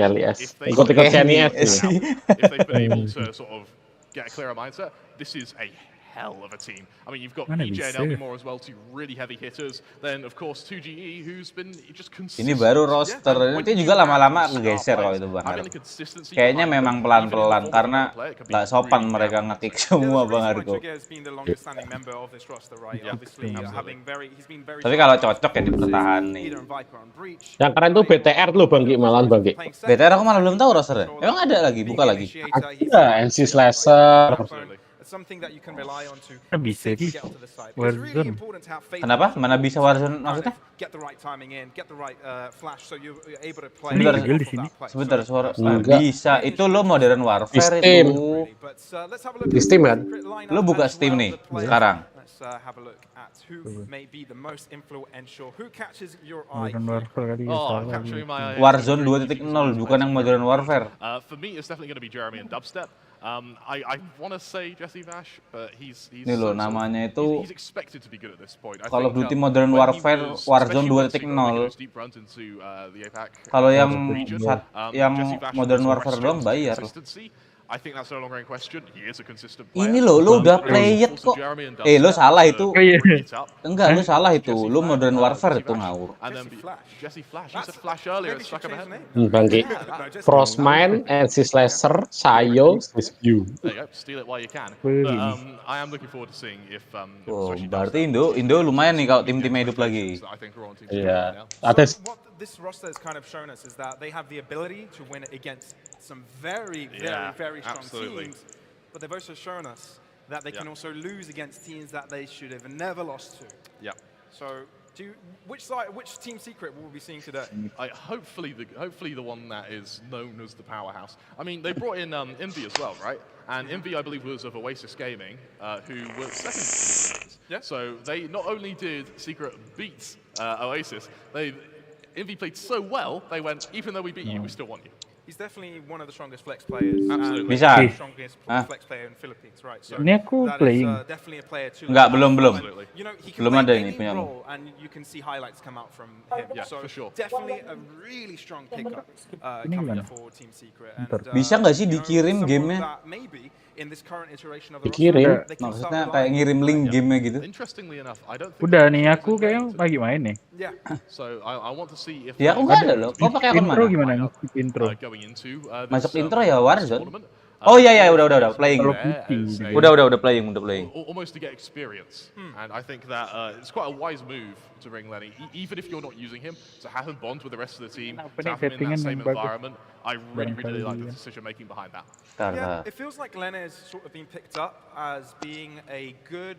Kelly S. Ikut-ikut Kenny S. If they've been able to sort of get a clearer mindset, this is a hell of a team. I mean, you've got Mana PJ and bisa? Elmore as well, two really heavy hitters. Then, of course, 2GE, who's been just consistent. Ini baru roster, nanti juga lama-lama kegeser kalau itu Bang Argo. Kayaknya memang pelan-pelan karena nggak sopan mereka nge-kick semua Bang Argo. Tapi kalau cocok ya dipertahanin. Yang keren tuh BTR tuh Bang Ki, malahan Bang Ki. BTR aku malah belum tahu rosternya. Emang ada lagi, buka lagi. Ada NC Slasher. Bisa di Warzone. Kenapa? Mana bisa Warzone maksudnya? Sebentar, di sini. Sebentar, suara Enggak. bisa. Itu lo Modern Warfare Steam. itu. Di Steam kan? Lo buka Steam nih sekarang. Modern Warfare kali ya. Oh, salah I'm capturing gitu. my Warzone 2.0 bukan yang Modern Warfare. For me, it's definitely going to be Jeremy and Dubstep. I want to say Jesse Vash, but he's Ini loh, namanya itu he's expected to be good at this point. I Call of think, Duty Modern when he Warfare was- Warzone especially once he 2.0. got those deep runs into, the APAC, Kalau yang region, yang Jesse Vash Modern was Warfare doang questioned bayar. consistency. I think that's no longer in question. He is a consistent player. Ini lo udah play it kok. Lo salah itu. Enggak, lo salah itu. Lo Modern Warfare itu ngawur. And then Jesse Flash. He said Flash earlier. It struck him ahead. Bang Ki. Frostmine, NC Slasher, Sayo, Swiss-View. There you go. Steal it while you can. Wih. But, I am looking forward to seeing if Oh, especially berarti Dubstep Indo lumayan nih kalau tim-timnya hidup lagi. that I think are on Team Iya. Secret right now. Ada What this roster has kind of shown us is that they have the ability to win against some very Yeah, strong absolutely. teams, but they've also shown us that they can Yeah. also lose against teams that they should have never lost to. Yeah. So, which team secret will we be seeing today? Hopefully the one that is known as the powerhouse. I mean, they brought in Envy as well, right? And Envy, I believe, was of Oasis Gaming, who were second. Yeah. So they not only did Secret beat Oasis, Envy played so well, they went, even though we beat you, we still want you. He's definitely one of the strongest flex players. Absolutely. Bisa. The strongest Ah. flex player in Philippines, right? So Ini aku that is, playing. Definitely a player to Enggak, look belum. out for. You know, he can Belum play ada ini any punya lo. role and you can see highlights come out from him. Yeah, so for sure. definitely a really strong pickup Ini coming gimana? for Team Secret. And, Ntar. Bisa nggak sih you know, dikirim someone gamenya? that maybe in this current iteration of the Dikirim? roster, they can Maksudnya start kayak relying ngirim on. link gamenya gitu. Interestingly enough, I don't think Udah Oasis nih, is aku going kayaknya to- lagi main nih. Yeah. So I want to see if Ya aku nggak ada loh. Kau pakai akun Intro mana? gimana? Skip intro. going into Masuk this, intro ya Warzone. tournament. Oh iya udah playing. Kalau There putih. as a- Udah playing. almost to get experience. And I think that it's quite a wise move to bring Lenny, even if you're not using him, to have him bond with the rest of the team, Apa to nih have him in settingan that yang same bagus? environment. I really Barangkali like ya. the decision making behind that. Karena Yeah, it feels like Lena has sort of been picked up as being a good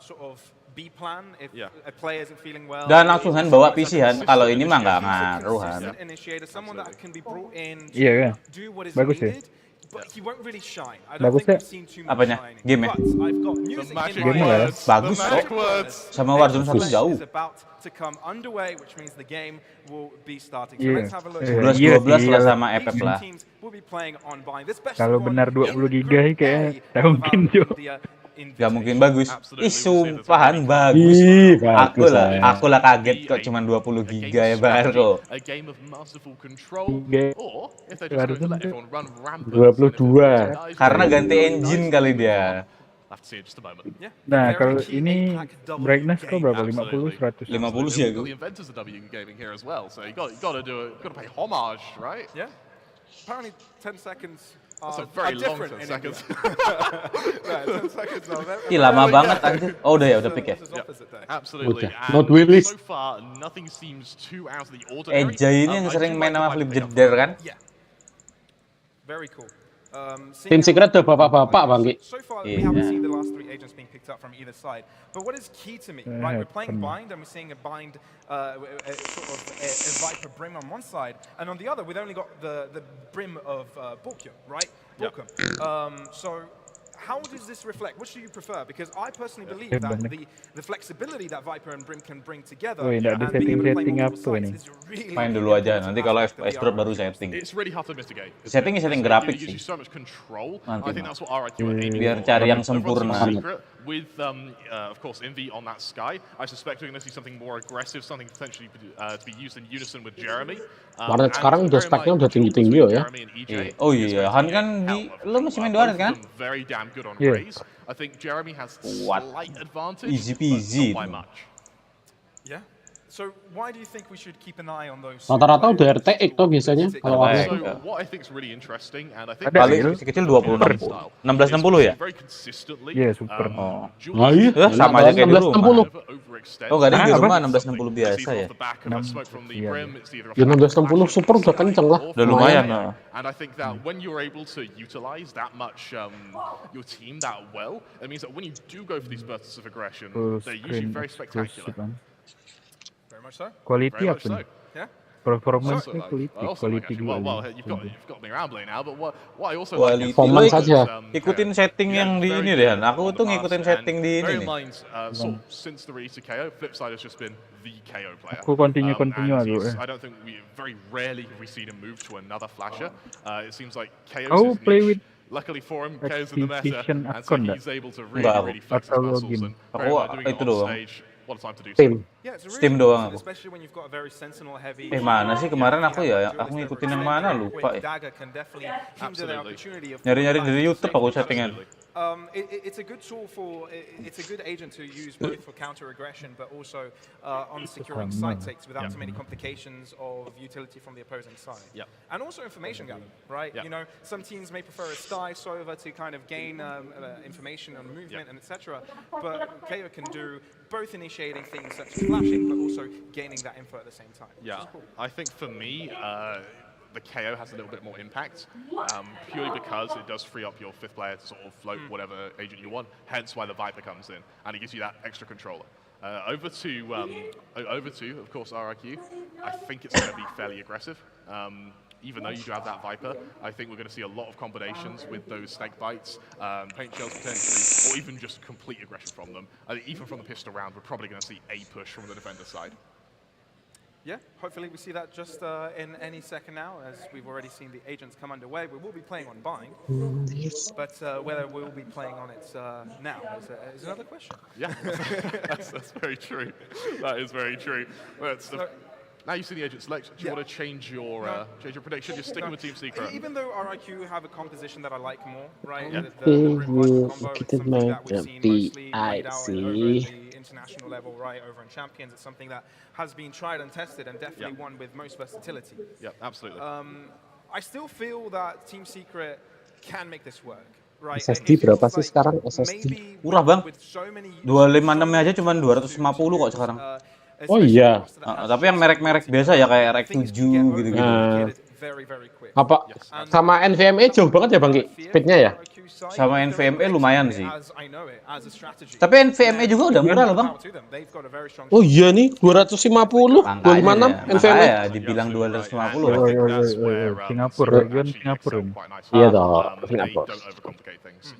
sort of B plan if Yeah. a player isn't feeling well. dan langsung Han bawa PC Han. Kalau ini mah nggak ngaruh Han. Consistent initiator, someone that can be brought in to Iya kan? do what is Bagus ya? needed. But he won't really shine. I don't Bagus think ya? we've seen too much Apanya? shining. Game ya? But I've got The music magic in my Game ya? words. Bagus the magic kok. words. Sama Warzone 1 Next jauh. is about to come underway, which means the game will be starting. So Iya. let's have a look. 11-12 Iya lah sih, sama These FF two lah. teams will be playing on buying. This best Kalau of one benar in 20 Group giga kayak A tak of mungkin, Valorant Jo. India Gak mungkin Invitational. bagus. Ih sumpahan bagus. Ih, bagus Aku lah kaget kok cuman 20 giga ya baru. A game of masterful control, Giga. or if they're just going to let everyone run rampant. 22. Karena ganti engine kali dia. Have to see in just a moment. Yeah, Nah, very kalau key ini impact double brightness kok game. berapa? 50, 100? 50 sih Well, aku. the inventors of W gaming here as well, so you got to pay homage, right? Yeah. Apparently 10 seconds That's are, a very are long different 10 in seconds. India. Right, 10 seconds are very, Ih lama banget anjir. Oh udah ya, udah pick ya. This is opposite day. Absolutely. Udah. Not Willis. So far, nothing seems too out of the ordinary. Eja ini yang I sering do main like sama the Flip fact that they Jeder have- kan? Yeah. Very cool. Tim Secret udah bapak-bapak Bang Ki. So far, Yeah. we haven't seen the last 3 agents being picked up from either side. But what is key to me, right? We're playing pernah. Bind, and we're seeing a Bind, sort of a Viper Brim on one side, and on the other, we've only got the Brim of Borkyo, right? Yeah. Borkum. So, how does this reflect? Which do you prefer? Because I personally believe Yeah, that banyak. the flexibility that Viper and Brim can bring together Oh, nggak ada and being able to play setting-setting multiple apa sides ini? is really Main dulu aja. Nanti kalau fantastic FPS that we drop are baru able to setting. It's really hard to mitigate. Settingnya setting It grafik gives you sih. so much control. Nanti I think mah. that's what RIQ are aiming Biar for. cari yang Everyone's sempurna. secret, with, of course, Envy on that Sky, I suspect we're going to see something more aggressive, something potentially to be used in unison with Jeremy. Warnet sekarang udah speknya udah tinggi-tinggi ya. Oh iya, Han kan lo masih main Warnet kan? Very damn good on Yeah. Raze. I think Jeremy has What? slight advantage, Easy but peasy. not by much. Yeah. So why do you think we should keep an eye on those? Rata-rata udah RTX tuh biasanya kalau Baik. Warnet. So what I think is really interesting, and I think Ada Paling skill. kecil 1660 ya? very consistently. Iya, super. Oh. Ah, iya. Sama aja kayak di rumah. 1660. Oh, nggak ada di Apa? rumah 1660 biasa ya? Ya 1660 super udah kenceng lah. Udah lumayan lah. And I think that when you're able to utilize that much your team that well, it means that when you do go for these bursts of aggression, they're usually very spectacular. Very much so. Quality Very much apa so. nih? Yeah. Performance-nya quality, Also, like, quality actually, dua. you've got me rambling now, but what I also Quality. like Performance is, aja. Ikutin setting yang di ini deh, Han. Aku tuh ngikutin setting di ini nih. Since the release of KO, Flipside has just been the KO player. Aku continue And aku. I don't think very rarely we seen him move to another flasher. It seems like KO's Aku his play niche. with Luckily for him, KO's in the meta, Activision and so account he's able to really, Enggak, really flex his atau muscles. login. And Aku bearing in mind doing it itu on doang. stage, what a time to do so. Tim. Yeah, it's a Steam really doang good, aku. especially when you've got a very sentinel heavy. Mana sih kemarin aku ya? Aku ngikutin yang mana lupa ya. Dagger can definitely hinder the Absolutely. opportunity of Nyari-nyari dari YouTube aku settingan. It's a good tool for, it's a good agent to use both for counter aggression, but also on securing side takes without too many complications of utility from the opposing side. Yeah. And also information gathering, right? Yeah. You know, some teams may prefer a Sty Sova to kind of gain information on movement and etc. But KO can do both initiating things such as flashing, but also gaining that info at the same time. which Yeah, is cool. I think for me, the KO has a little bit more impact, purely because it does free up your fifth player to sort of float whatever agent you want. Hence why the Viper comes in, and it gives you that extra controller. Over to, of course, RIQ. I think it's going to be fairly aggressive. Even though you do have that Viper, I think we're going to see a lot of combinations with those snake bites, paint shells potentially, or even just complete aggression from them. I think even from the pistol round, we're probably going to see a push from the defender side. Yeah, hopefully we see that just in any second now, as we've already seen the agents come underway. We will be playing on bind, but whether we will be playing on it now is another question. Yeah, that's very true. That is very true. Now you've seen the agent selection. Do you want to change your prediction? You're sticking with Team Secret. Even though RIQ have a composition that I like more, right? Yeah. The Rim Viper combo is something that we've seen mostly played out over the international level, right? Over in Champions, it's something that has been tried and tested and definitely one with most versatility. Yeah, absolutely. I still feel that Team Secret can make this work. Right. SSD berapa sih sekarang SSD? Murah bang, 256 aja cuma 250 kok sekarang. Oh iya. Tapi yang merek-merek biasa ya kayak RX7 gitu-gitu. Apa sama NVMe jauh banget ya Bang Ki? Speednya ya? Sama NVMe lumayan sih. Tapi NVMe juga udah murah loh Bang. Oh iya nih 250, 256 NVMe. Ya dibilang 250. Singapura kan Singapura. Iya dong, Singapura.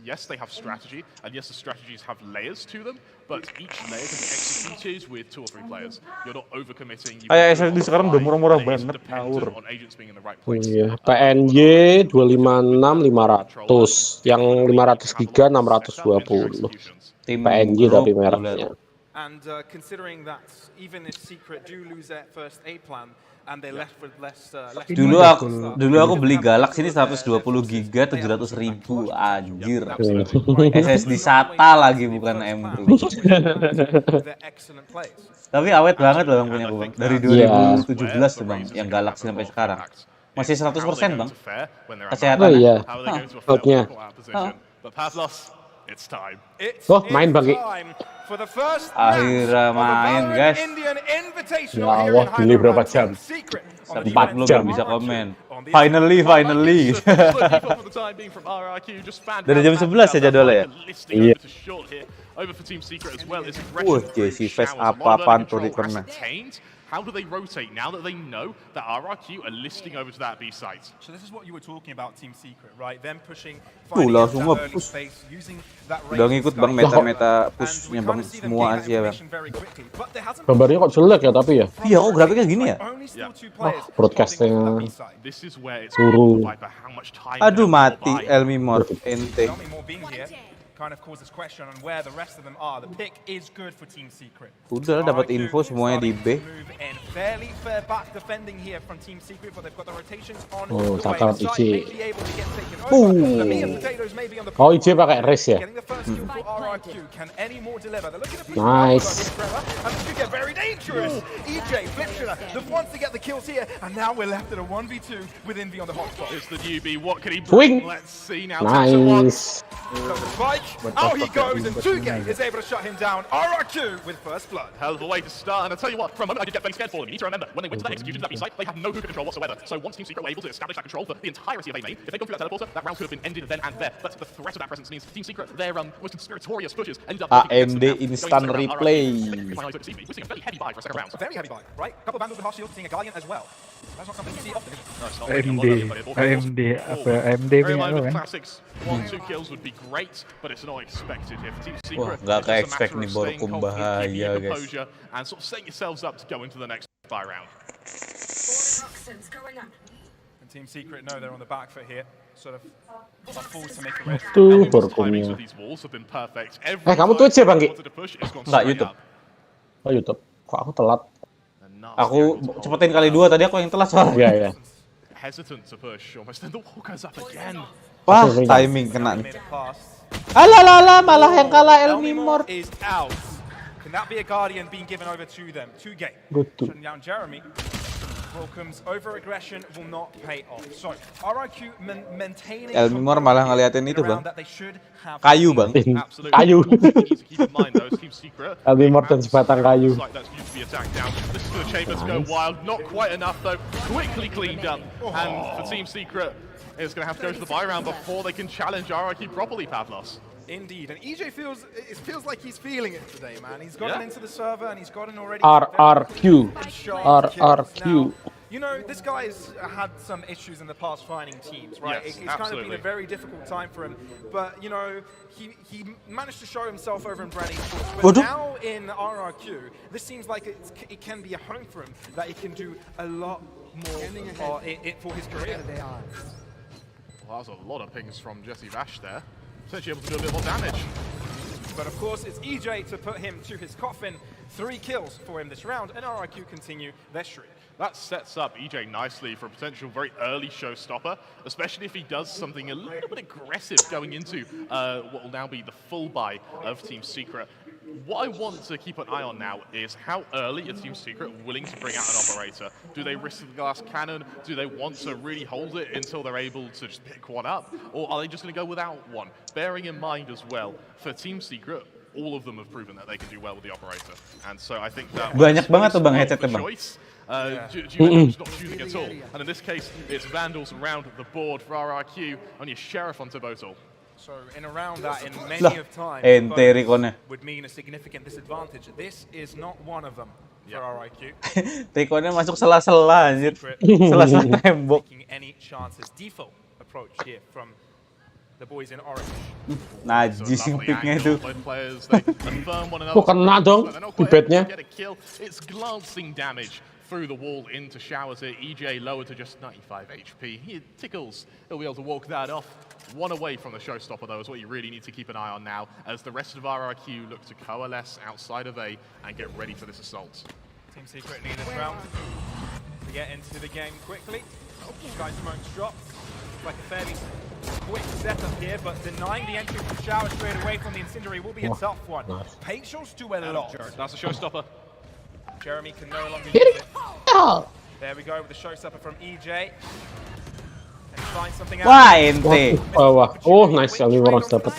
Yes, they have strategy, and yes, the strategies have layers to them, but each layer can be executed with 2 or 3 players. You're not overcommitting. SSD sekarang udah murah-murah banget. Ngawur. Iya, PNY 256 500, yang 500 giga 620. PNY tapi mereknya. And considering that even if Secret do lose their first A plan and they left with less Dulu aku beli Galaxy ini 120 giga 700.000 anjir. SSD SATA lagi bukan M2. Tapi awet banget loh Bang punya aku Bang. Dari 2017 tuh Bang yang Galaxy sampai sekarang. Masih 100% Bang. Kesehatan. Oh iya. Cloudnya. Oh, main Bang Ki. Akhirnya main guys. Ya Allah, delay berapa jam? 4 jam bisa komen. Finally. Dari jam 11 ya jadwalnya ya? Iya. Jesse Face apa-apaan tuh return-nya. How do they rotate now that they know that RRQ are listing over to that B site? So this is what you were talking about Team Secret, right? Them pushing, langsung nge-push. Udah ngikut Bang meta-meta pushnya Bang semua Asia Bang. Gambarnya kok jelek ya tapi ya? Iya kok grafiknya gini ya? Broadcastnya turun. Aduh mati Elmi Mor ente. kind of causes question on where the rest of them are. The pick is good for Team Secret. Udah dapat info semuanya di B. Fairly fair back defending here from Team Secret, but they've got the rotations on Oh, the way. cakap The site IC. may be able to get taken over. The meat and potatoes may be on the Oh, IC pakai res ya? Getting the first kill for RRQ. Can any more deliver? They're looking at Nice. and this could get very dangerous. EJ, Flipshooter, the ones to get the kills here, and now we're left at a 1v2 with Envy on the hotspot. It's the newbie. What can he Swing. bring? Let's see now. Nice. Nice. So the spike, out he goes, and Tugay is able to shut him down. RRQ with first blood. Hell of a way to start, and I'll tell you what, for a moment I did get very scared for them. You need to remember, when they went to that execution to that B site, they had no hookah control whatsoever. So once Team Secret were able to establish that control for the entirety of A main, if they go through that teleporter, that round could have been ended then and there. But the threat of that presence means Team Secret, their most conspiratorious pushes, ended up AMD instant replay. We're seeing a very heavy buy for a second round. A very heavy buy, right? A couple of vandals with harsh shields, seeing a Guardian as well. That's not something you see often. AMD punya lo kan. Classics, 1-2 kills would be great, but it's not expected here. For Team Secret, Wah, gak it's just a expect matter nih of staying Borkum cold, bahaya, keeping your guys. composure, and sort of setting yourselves up to go into the next buy round. And Team Secret know they're on the back foot here. Sort of a fool to make a risk. Tuh, Timings Borkumnya. of these walls have been perfect. Kamu Twitch ya, Bang Ki? Nggak, YouTube. Oh, YouTube. Kok aku telat? Aku cepetin kali 2 tadi aku yang telat soalnya. Iya, iya. Hesitant to push, almost then the wall goes up again. Wah, timing kena nih. Made a pass. Alalala, malah yang kalah Elmimor. Is out. Can that be a Guardian being given over to them? Tugay. Good. Shutting down Jeremy. Volcom's over-aggression will not pay off. So, RRQ maintaining Elmimor malah ngeliatin itu, Bang. that they should have Kayu, Bang. Absolutely. Kayu. You need to keep in mind, though, Team Secret. Elmimor dan sebatang kayu. Like that's used to be attacked down. This is for the Chambers to go wild. Not quite enough, though. Quickly cleaned up. And for Team Secret, it's going to have to go to the buy round before they can challenge RRQ properly, Pavlos. Indeed, and EJ feels like he's feeling it today, man. He's gotten into the server and he's gotten already RRQ. sharp kills. RRQ. Now, you know, this guy's had some issues in the past finding teams, right? Yes, It's kind of been a very difficult time for him. But, you know, he managed to show himself over in Branny. But now in RRQ, this seems like it can be a home for him, that he can do a lot more for his career. Well, that was a lot of pings from Jesse Vash there. Potentially able to do a bit more damage. But of course, it's EJ to put him to his coffin. 3 kills for him this round, and RRQ continue their streak. That sets up EJ nicely for a potential very early showstopper, especially if he does something a little bit aggressive going into what will now be the full buy of Team Secret. What I want to keep an eye on now is how early is Team Secret willing to bring out an operator? Do they risk the glass cannon? Do they want to really hold it until they're able to just pick one up? Or are they just going to go without one? Bearing in mind as well, for Team Secret, all of them have proven that they can do well with the operator. And so I think that banyak banget tuh Bang headsetnya, Bang. Juventus not choosing at all. And in this case, it's Vandals around the board for RRQ, only a Sheriff on Tobotel. So in a round that in many Lah, of time ente Rikonnya. would mean a significant disadvantage. This is not one of them for RIQ. Rikonnya masuk sela-sela anjir. Sela-sela tembok. Taking any chances. Default approach here from the boys in Orange. Najis picknya itu. Oh, kena dong di bednya. It's glancing damage through the wall into showers here. EJ lowered to just 95 HP. He tickles. He'll be able to walk that off. One away from the showstopper, though, is what you really need to keep an eye on now, as the rest of RRQ look to coalesce outside of A and get ready for this assault. Team Secret need this round to get into the game quickly. Sky Smoke's dropped. Like a fairly quick setup here, but denying the entry from Shower straight away from the Incendiary will be a tough one. Patience to a lot. That's a showstopper. Jeremy can no longer use it. There we go with the showstopper from EJ. And find something out. Wah, ente. Wah. Oh, nice. Elmimor dapat.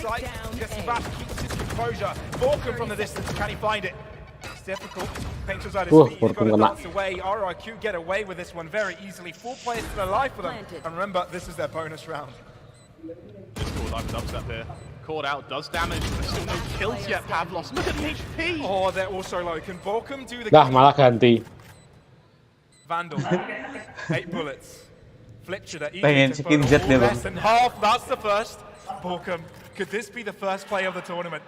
Jesse Bass keeps his composure. Borkum from the distance. Can he find it? It's difficult. Painter's at his feet. He's got to dance away. RRQ get away with this one very easily. 4 players to their life for them. And remember, this is their bonus round. Just caught live dubstep here. Caught out, does damage, but still no kills yet, Pavlos. Look at the HP! Oh, they're also low. Can Borkum do the... Dah, malah ganti. Vandal. 8 bullets. Flipshooter. Pengen skin jet deh, Bang. Less than half. That's the first. Borkum. Could this be the first play of the tournament?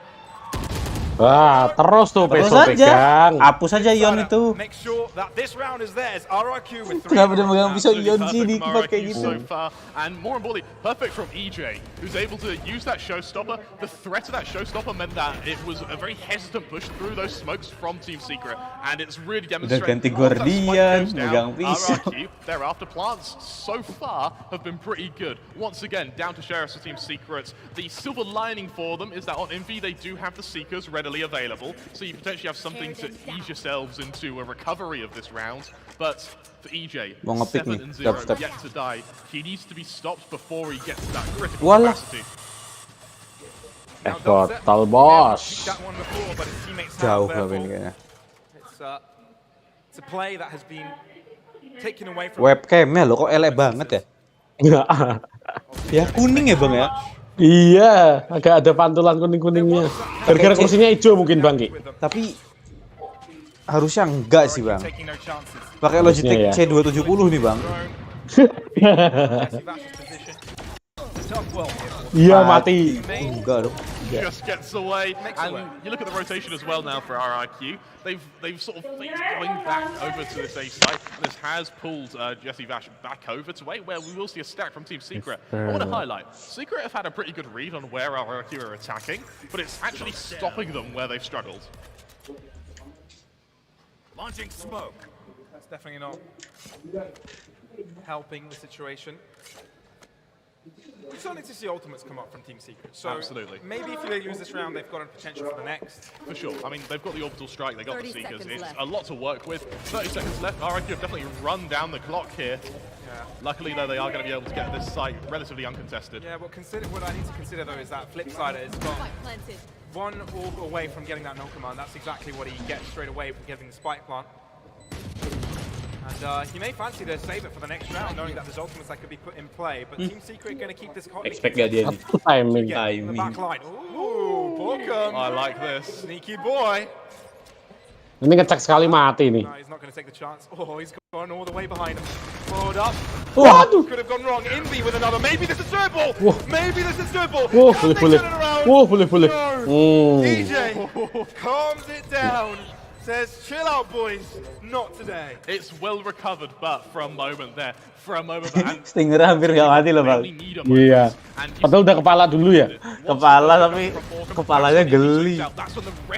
Wah, terus tuh Terus Peso aja, pegang. hapus aja Ion itu. Make sure that this round is theirs. RRQ with 3. Kenapa dia megang pisau Absolutely Ion sih perfect di from tempat kayak RRQ gitu? so far, and more importantly, perfect from EJ, who's able to use that showstopper. The threat of that showstopper meant that it was a very hesitant push through those smokes from Team Secret, and it's really demonstrated. ganti Guardian, megang pisau. RRQ, their after plants so far have been pretty good. Once again, down to Sheriffs for Team Secret. The silver lining for them is that on Envy they do have the Seekers readily available, so you potentially have something to ease yourselves into a recovery of this round. But for EJ, Mau ngepick nih, 7-0 dubstep. yet to die. He needs to be stopped before he gets to that critical Walah. capacity. Botol bos. That one before, but his teammates Jauh have, lah ini therefore. kayaknya. It's a play that has been taken away from Webcamnya loh kok elek banget ya? Ya kuning ya bang ya? Iya, agak ada pantulan kuning-kuningnya. Gara-gara kursinya hijau mungkin Bang Ki. Tapi harusnya enggak sih bang. taking no chances. Pakai Logitech Harusnya ya. C270 nih bang. Iya mati. Enggak dong. Just gets away, and you look at the rotation as well now for RRQ. They've sort of going back over to this A site, and this has pulled Jesse Vash back over to A, where we will see a stack from Team Secret. I want to highlight, Secret have had a pretty good read on where RRQ are attacking, but it's actually stopping them where they've struggled. Launching smoke. That's definitely not helping the situation. We still need to see ultimates come up from Team Secret. So Absolutely. maybe if they lose this round, they've got a potential for the next. For sure. I mean, they've got the orbital strike, they got the 30 Seekers. seconds It's left. a lot to work with. 30 seconds left. RRQ have definitely run down the clock here. Yeah. Luckily, though, they are going to be able to get this site relatively uncontested. Yeah, what I need to consider though is that flip side is got Spike planted. one orb away from getting that null command. That's exactly what he gets straight away from getting the spike plant. And he may fancy to save it for the next round, knowing that there's ultimates that could be put in play. But Team Secret going to keep this hot. Expect gak dia nih? Timing. In the back line. Ooh, Borkum. I like this. Sneaky boy. Ini ngecek sekali mati nih. No, he's not going to take the chance. Oh, he's gone all the way behind him. Followed up. Waduh. Could have gone wrong. Envy with another. Maybe this is dribble. Wah. Maybe this is dribble. Wah, Can they boleh. turn it around? Wah, boleh. No. DJ calms it down. Says, chill out, boys. Not today. It's well recovered, but for a moment there, and Stinger hampir gak mati loh bang. Iya. Padahal udah kepala dulu ya. Kepala tapi kepalanya geli.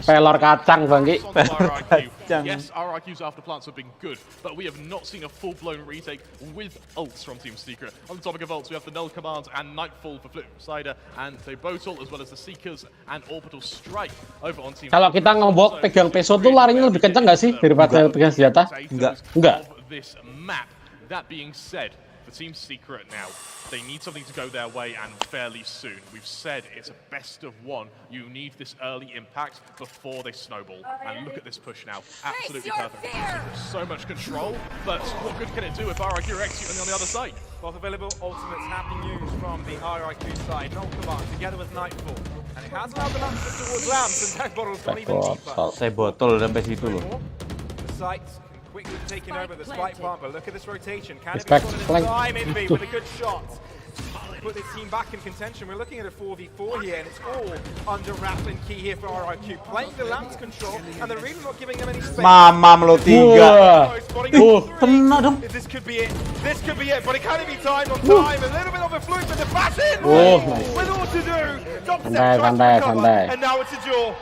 Pelor kacang Bang Ki. Kacang. Yes, RRQ's after plants have been good, but we have not seen a full-blown retake with ults from Team Secret. On the topic of ults, we have the Null Command and Nightfall for Flipsider, and they both ult, as well as the Seekers and Orbital Strike over on Team Kalau kita ngebok pegang peso tuh larinya lebih kencang nggak sih daripada pegang senjata? Enggak. Of this map. That being said, for Team Secret now, they need something to go their way and fairly soon. We've said it's a best of one. You need this early impact before they snowball. And look at this push now. Absolutely perfect. So much control, but what good can it do if RRQ are executing on the other side? Both available ultimates have been used from the RRQ side. Null command together with Nightfall. And it has allowed the Lance towards Lamps, and Tag Bottle's gone even deeper. Saya botol sampai situ loh. The site quickly taking over the spike plant, but look at this rotation. Can it be Spike sorted in flank. time? Envy with a good shot. Put this team back in contention. We're looking at a 4v4 here, and it's all under wrap and key here for RRQ. Playing the Lamps control, and they're really not giving them any space. Mamam lo 3. Wah. Spotting all three. Kena dong. This could be it. This could be it, but it can't be timed on time. A little bit of a fluke, but the pass in with all to do. Santai. And now it's a duel.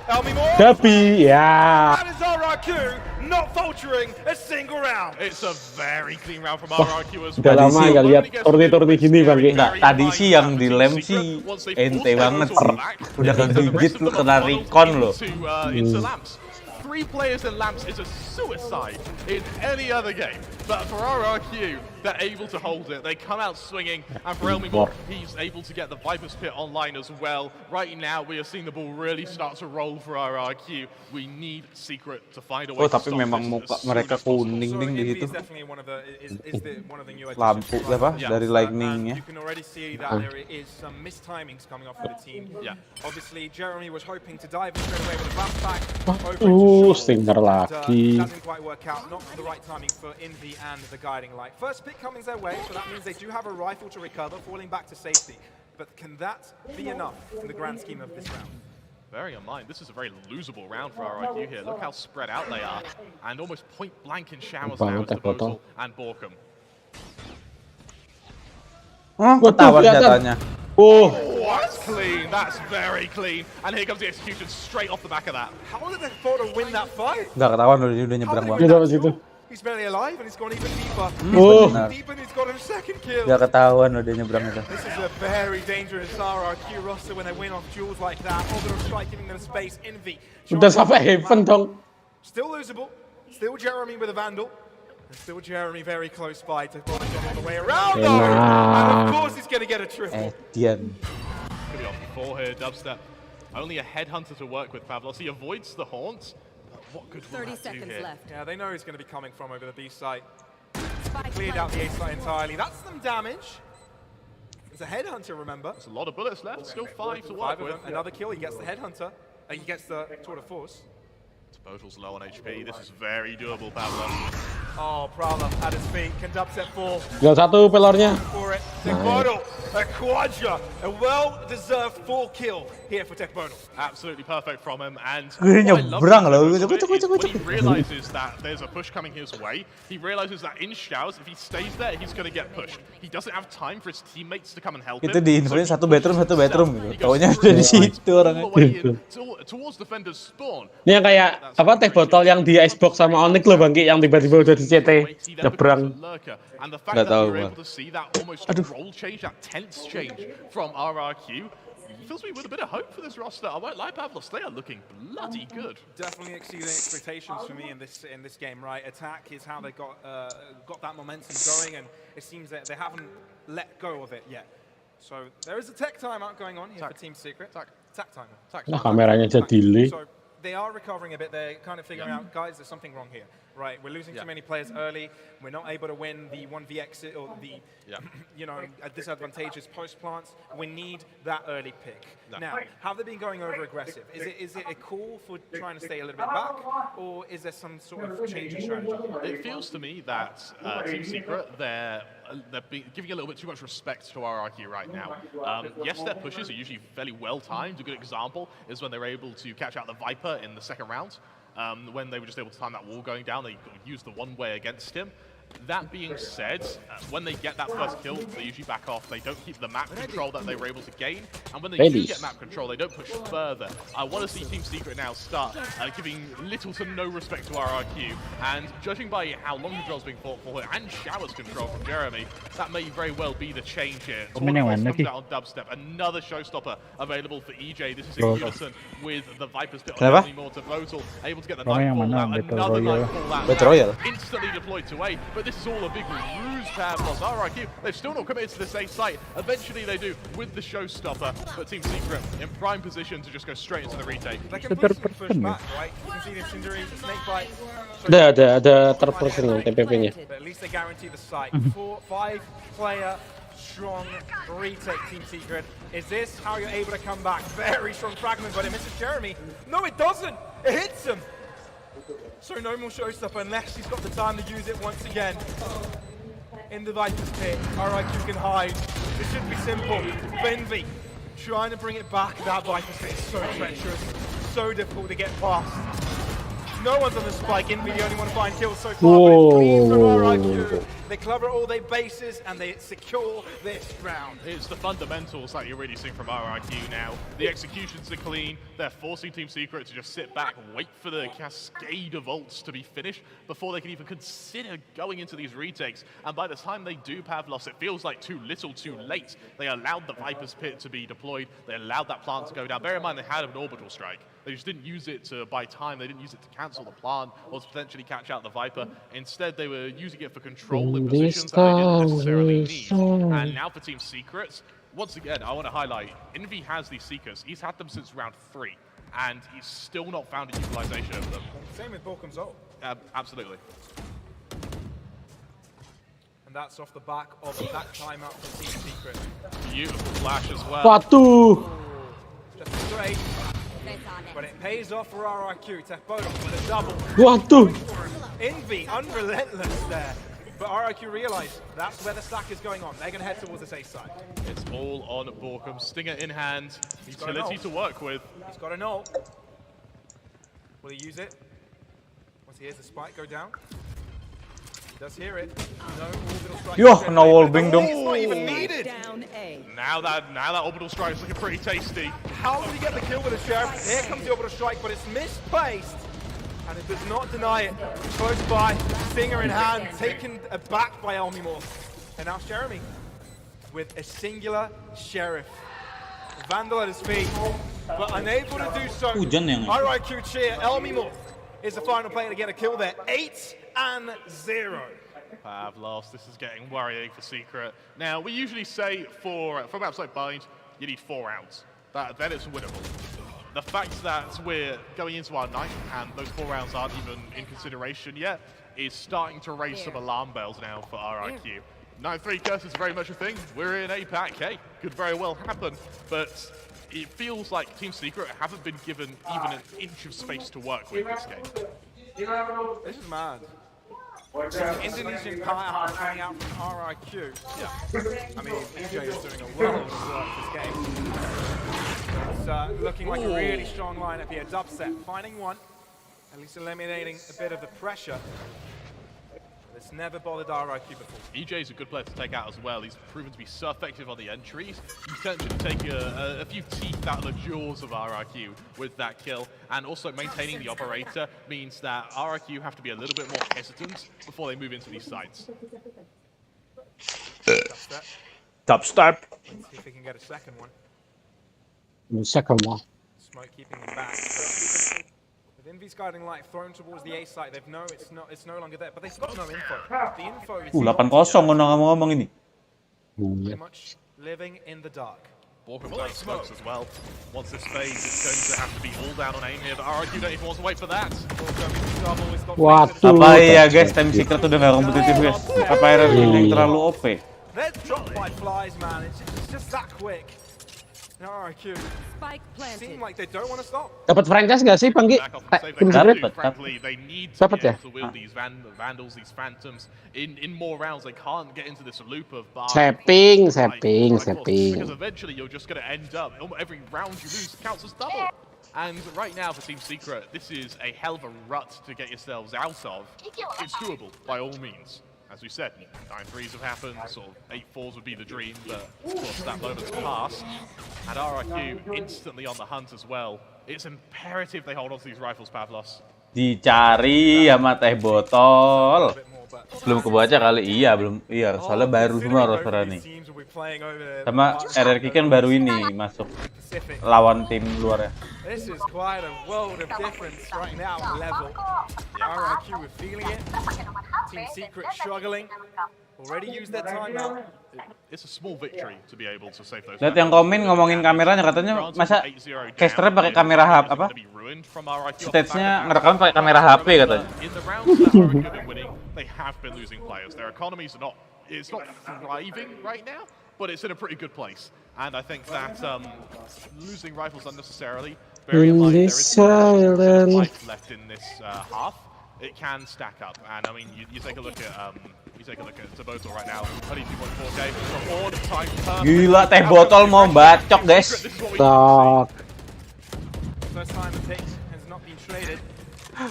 Elmi Moore. Tapi ya. That is RRQ not faltering a single round. It's a very clean round from RRQ as Udah well. lama nggak lihat torti gini Bang Ki. Nggak, tadi sih yang dilem sih ente banget. Udah kegigit lu kena recon loh. Into Lamps. 3 players in Lamps is a suicide in any other game. But for RRQ, they're able to hold it. They come out swinging. And for Elmi Moore, he's able to get the Viper's Pit online as well. Right now, we are seeing the ball really start to roll for RRQ. We need Secret to find a way Oh, to tapi stop memang this muka as soon mereka as possible. kuning ding di situ. One of the new Lampu apa dari lightningnya. You can already see that there is some mistimings coming off for the team. Yeah. Obviously, Jeremy was hoping to dive in straight away with a bounce back. Stinger lagi. Doesn't quite work out. Not the right timing for Envy and the guiding light. First pick coming their way, so that means they do have a rifle to recover, falling back to safety. But can that be enough in the grand scheme of this round? bearing in mind, this is a very losable round for RIQ here. Look how spread out they are. And almost point blank in showers now is Bozal and Borkum. Ketahuan jatuhnya. Oh, that's clean. That's very clean. And here comes the execution straight off the back of that. How did they afford to win that fight? Nggak ketahuan loh, dia udah nyebrang How banget. did he win that duel? He's barely alive and he's gone even deeper. Benar. Deep and he's got a second kill. Nggak ketahuan loh dia nyebrang itu. This is a very dangerous RRQ roster when they win off duels like that. Orbital Strike giving them space. Envy. Udah sampai heaven dong. Still losable. Still Jeremy with a Vandal. And still Jeremy very close by to Donasi on the way around though. And of course he's going to get a triple. Dian. Could be off before here, Dubstep. Only a headhunter to work with, Pavlos. He avoids the haunts. But what good will 30 that do seconds here? left. Yeah, they know he's going to be coming from over the B site. Spike Cleared out the A planted. site entirely. That's some damage. There's a headhunter, remember? There's a lot of bullets left. Still 5 to Five work of with. them. Another kill. He gets the headhunter. He gets the tour de force. Botal's low on HP. This is very doable, Pavlos. Oh, Prowler at his feet. Can Dubstep fall Tinggal satu pelornya. for it? Tekbodal, a quadra, a well-deserved 4 kill here for Tekbodal. Absolutely perfect from him. And Dia what I love nyebrang about loh. Botal is when he realizes that there's a push coming his way, he realizes that in showers, if he stays there, he's going to get pushed. He doesn't have time for his teammates to come and help him. Itu di infonya satu bedroom gitu. He goes Taunya udah through di the lights, situ all orangnya. the way in towards defender's spawn. Ini yang kayak apa teh botol yang di Xbox sama Onyx loh Bang Ki, yang tiba-tiba udah di CT nyebrang. And the fact Nggak that tahu, we were Bang. able to see that almost role change, that tense change from RRQ, fills me with a bit of hope for this roster. I won't lie, Pavlos, they are looking bloody good. Definitely exceeding expectations for me in this game, right? Attack is how they got that momentum going, and it seems that they haven't let go of it yet. So there is a tech timeout going on here for Team Secret. Tech timeout. Nah, kameranya aja delay. So they are recovering a bit. They're kind of figuring out, guys, there's something wrong here, right? We're losing too many players early. We're not able to win the 1v exit or the, disadvantageous post plants. We need that early pick. Now, have they been going over aggressive? Is it a call for trying to stay a little bit back, or is there some sort of change in strategy? It feels to me that Team Secret, they're giving a little bit too much respect to RRQ right now. Yes, their pushes are usually fairly well timed. A good example is when they were able to catch out the Viper in the second round. When they were just able to time that wall going down, they used the one-way against him. That being said, when they get that first kill, they usually back off. They don't keep the map control that they were able to gain. And when they do get map control, they don't push further. I want to see Team Secret now start giving little to no respect to RRQ. And judging by how long control's being fought for here, and showers control from Jeremy, that may very well be the change here. Comes out on Dubstep. Another showstopper available for EJ. This is in unison with the Viper's pit on more to Bozal. Able to get the Nightfall out. Another Nightfall out. Battle Royale. Instantly deployed to A. But this is all a big ruse, Pavlos. RRQ, they've still not committed to this A site. Eventually they do with the showstopper, but Team Secret in prime position to just go straight into the retake. They can push back, right? You can see the Cindery, Snakebite. Ada third person TPP-nya. But at least they guarantee the site. 5-player strong retake, Team Secret. Is this how you're able to come back? Very strong fragment, but it misses Jeremy. No, it doesn't. It hits him. So no more showstopper unless he's got the time to use it once again. In the Viper's pit, RIQ can hide. This should be simple. Envy trying to bring it back. That Viper's pit is so treacherous, so difficult to get past. No one's on the spike. Envy the only one to find kills so far, but it's clean from RIQ. They cover all their bases and they secure this round. It's the fundamentals that you're really seeing from RIQ now. The executions are clean. They're forcing Team Secret to just sit back, wait for the cascade of ults to be finished before they can even consider going into these retakes. And by the time they do, Pavlos, it feels like too little, too late. They allowed the Viper's pit to be deployed. They allowed that plant to go down. Bear in mind, they had an orbital strike. They just didn't use it to buy time. They didn't use it to cancel the plant or to potentially catch out the Viper. Instead, they were using it for control in positions that they didn't necessarily need. And now for Team Secrets, once again, I want to highlight, Envy has these Seekers. He's had them since round 3, and he's still not found a utilization of them. Same with Borkum's ult. Absolutely. And that's off the back of that timeout for Team Secret. Beautiful flash as well. Waduh. Just straight. But it pays off for RRQ. Tekbodal with a double. Waduh. Envy, unrelentless there. But RIQ realize that's where the stack is going on. They're going to head towards this A side. It's all on Borkum. Stinger in hand. Utility to work with. He's got an ult. Will he use it? Once he hears the spike go down. He does hear it. No orbital strike. Yo, kena wallbang dong. It's not even needed. Now that orbital strike is looking pretty tasty. How did he get the kill with a sheriff? Here comes the orbital strike, but it's misplaced. And it does not deny it. Close by, Stinger in hand, taken aback by Elmimore. And now Jeremy with a singular sheriff. Vandal at his feet, but unable to do so. RIQ cheer, Elmimore is the final player to get a kill there. 8-0. Pavlos, this is getting worrying for Secret. Now, we usually say from outside bind, you need 4 rounds. Then it's winnable. The fact that we're going into our 9th and those 4 rounds aren't even in consideration yet is starting to raise some alarm bells now for RIQ. 9-3 curse is very much a thing. We're in APAC, hey, could very well happen, but it feels like Team Secret haven't been given even an inch of space to work with this game. This is mad. Indonesian power coming out from RIQ. Yeah. I mean, EJ is doing a lot of work this game. It's looking like a really strong lineup here. Dubstep finding one, at least eliminating a bit of the pressure. It's never bothered RIQ before. EJ is a good player to take out as well. He's proven to be so effective on the entries. He's tempted to take a few teeth out of the jaws of RIQ with that kill. And also maintaining the operator means that RIQ have to be a little bit more hesitant before they move into these sites. Dubstep. Let's see if he can get a second one. Second one. Smoke keeping him back. With Envy's guiding light thrown towards the A site, they've know it's no longer there, but they've got no info. The info is 8-0 ano ngomong ini. pretty much living in the dark. Borkum down smokes as well. Once this phase, it's going to have to be all down on aim here, but RIQ don't even want to wait for that. Waduh. Apa iya guys, Time Secret udah gak kompetitif guys. Apa RRQ yang terlalu OP? They're dropped by flies, man. It's just that quick. RIQ seem like they don't want to stop. Dapat franchise gak sih, Panggi? Tim Secret? Frankly, they need to Dapat be ya? able to wield these vandals, these phantoms in more rounds. They can't get into this loop of bar. Sapping. Because eventually you're just going to end up, every round you lose counts as double. And right now for Team Secret, this is a hell of a rut to get yourselves out of. It's doable by all means. As we said, 9-3s have happened, sort of 8-4s would be the dream, but of course that moment's passed. And RIQ instantly on the hunt as well. It's imperative they hold on to these rifles, Pavlos. Dicari sama teh botol. Belum kebaca kali, iya, soalnya baru semua roster nih. Sama RRQ kan baru ini masuk lawan tim luar ya. This is quite a world of difference right now level. RIQ were feeling it. Team Secret struggling. Already used their timeout. It's a small victory to be able to save those. Lihat yang komen ngomongin kameranya, katanya masa casternya pakai kamera HP apa? Stage-nya ngerekam pakai kamera HP katanya. In the rounds that RIQ have been winning, they have been losing players. Their economies are not thriving right now, but it's in a pretty good place. And I think that losing rifles unnecessarily, bearing in mind there is life left in this half, it can stack up. And I mean, you take a look at Taboto right now, only 2.4k, so all the time. Gila, teh botol mau bacok guys. Tak. First time the pick has not been traded.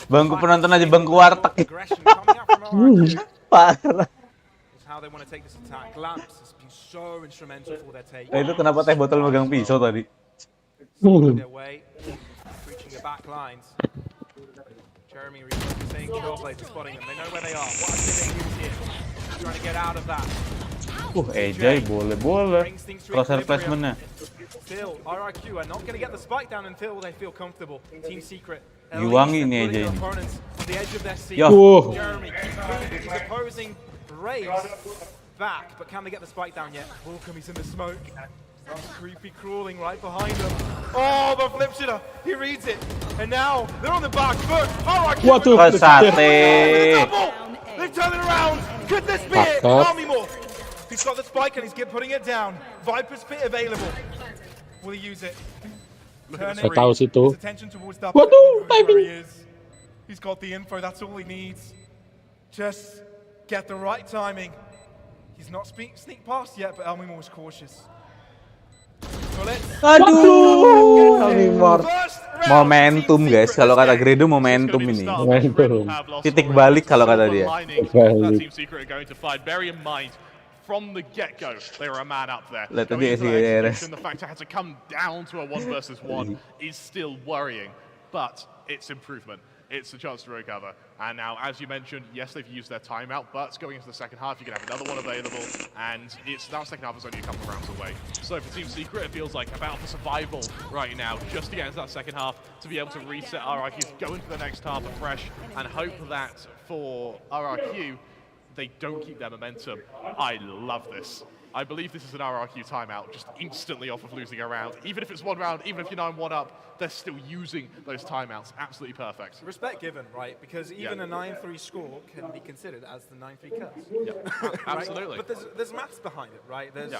Bangku penonton aja bangku warteg. Aggression coming out from RIQ. Parah. Is how they want to take this attack. Lamps has been so instrumental for their take. Itu kenapa teh botol megang pisau tadi? Their way, reaching the back lines. Jeremy saying Trailblaze is spotting them. They know where they are. What are they use here? Trying to get out of that. EJ boleh. Crosshair placement-nya. Still, RIQ are not going to get the spike down until they feel comfortable. Team Secret. Diwangi nih EJ ini. On the edge of their seat. Yo. Jeremy keeps moving. He's opposing Raze back, but can they get the spike down yet? Borkum, he's in the smoke. Creepy crawling right behind him. Oh, the flip shitter. He reads it. And now they're on the back foot. Waduh. Sate. They've turned it around. Could this be it? Elmimore. He's got the spike and he's putting it down. Viper's pit available. Will he use it? Saya tahu situ. Attention towards Waduh, timing. He's got the info. That's all he needs. Just get the right timing. He's not sneak past yet, but Elmimo was cautious. Aduh, momentum guys, kalau kata Gredo momentum ini. Titik balik kalau kata dia. From the get-go, they were a man up there. Lihat Going tadi into sih that RS. execution, the fact it had to come down to a 1 versus 1 is still worrying, but it's improvement. It's a chance to recover. And now, as you mentioned, yes, they've used their timeout, but going into the second half, you can have another one available, and that second half is only a couple of rounds away. So for Team Secret, it feels like about for survival right now, just to get into that second half, to be able to reset RRQs, go into the next half afresh, and hope that for RRQ, they don't keep their momentum. I love this. I believe this is an RRQ timeout, just instantly off of losing a round. Even if it's 1 round, even if you're 9-1 up, they're still using those timeouts. Absolutely perfect. Respect given, right? Because even a 9-3 score can be considered as the 9-3 curse. Yeah, absolutely. Right? But there's maths behind it, right? There's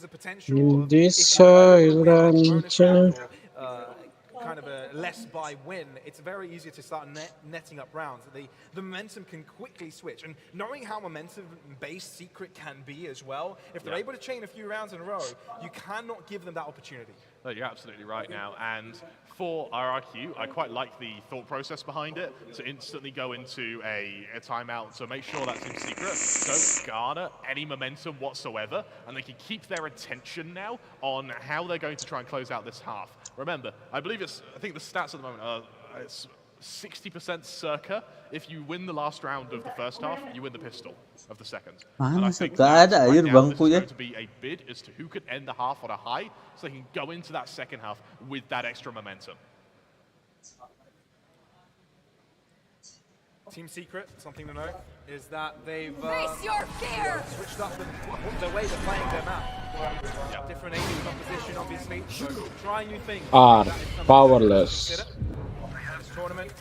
a potential In of, this if you have a bonus round silence. or, kind of a less by win, it's very easy to start netting up rounds. The momentum can quickly switch, and knowing how momentum-based Secret can be as well, if they're able to chain a few rounds in a row, you cannot give them that opportunity. No, you're absolutely right now, and for RRQ, I quite like the thought process behind it, to instantly go into a timeout, so make sure that Team Secret don't garner any momentum whatsoever, and they can keep their attention now on how they're going to try and close out this half. Remember, I think the stats at the moment are, it's 60% circa. If you win the last round of the first half, you win the pistol of the second. And I think Gak ada right air now, this is bangkunya. going to be a bid as to who could end the half on a high, so they can go into that second half with that extra momentum. Team Secret, something to note, is that they've Face your fear! switched up the way they're playing their map. Different aiming composition, obviously. So trying new things. Are That is something powerless. to consider. This tournament,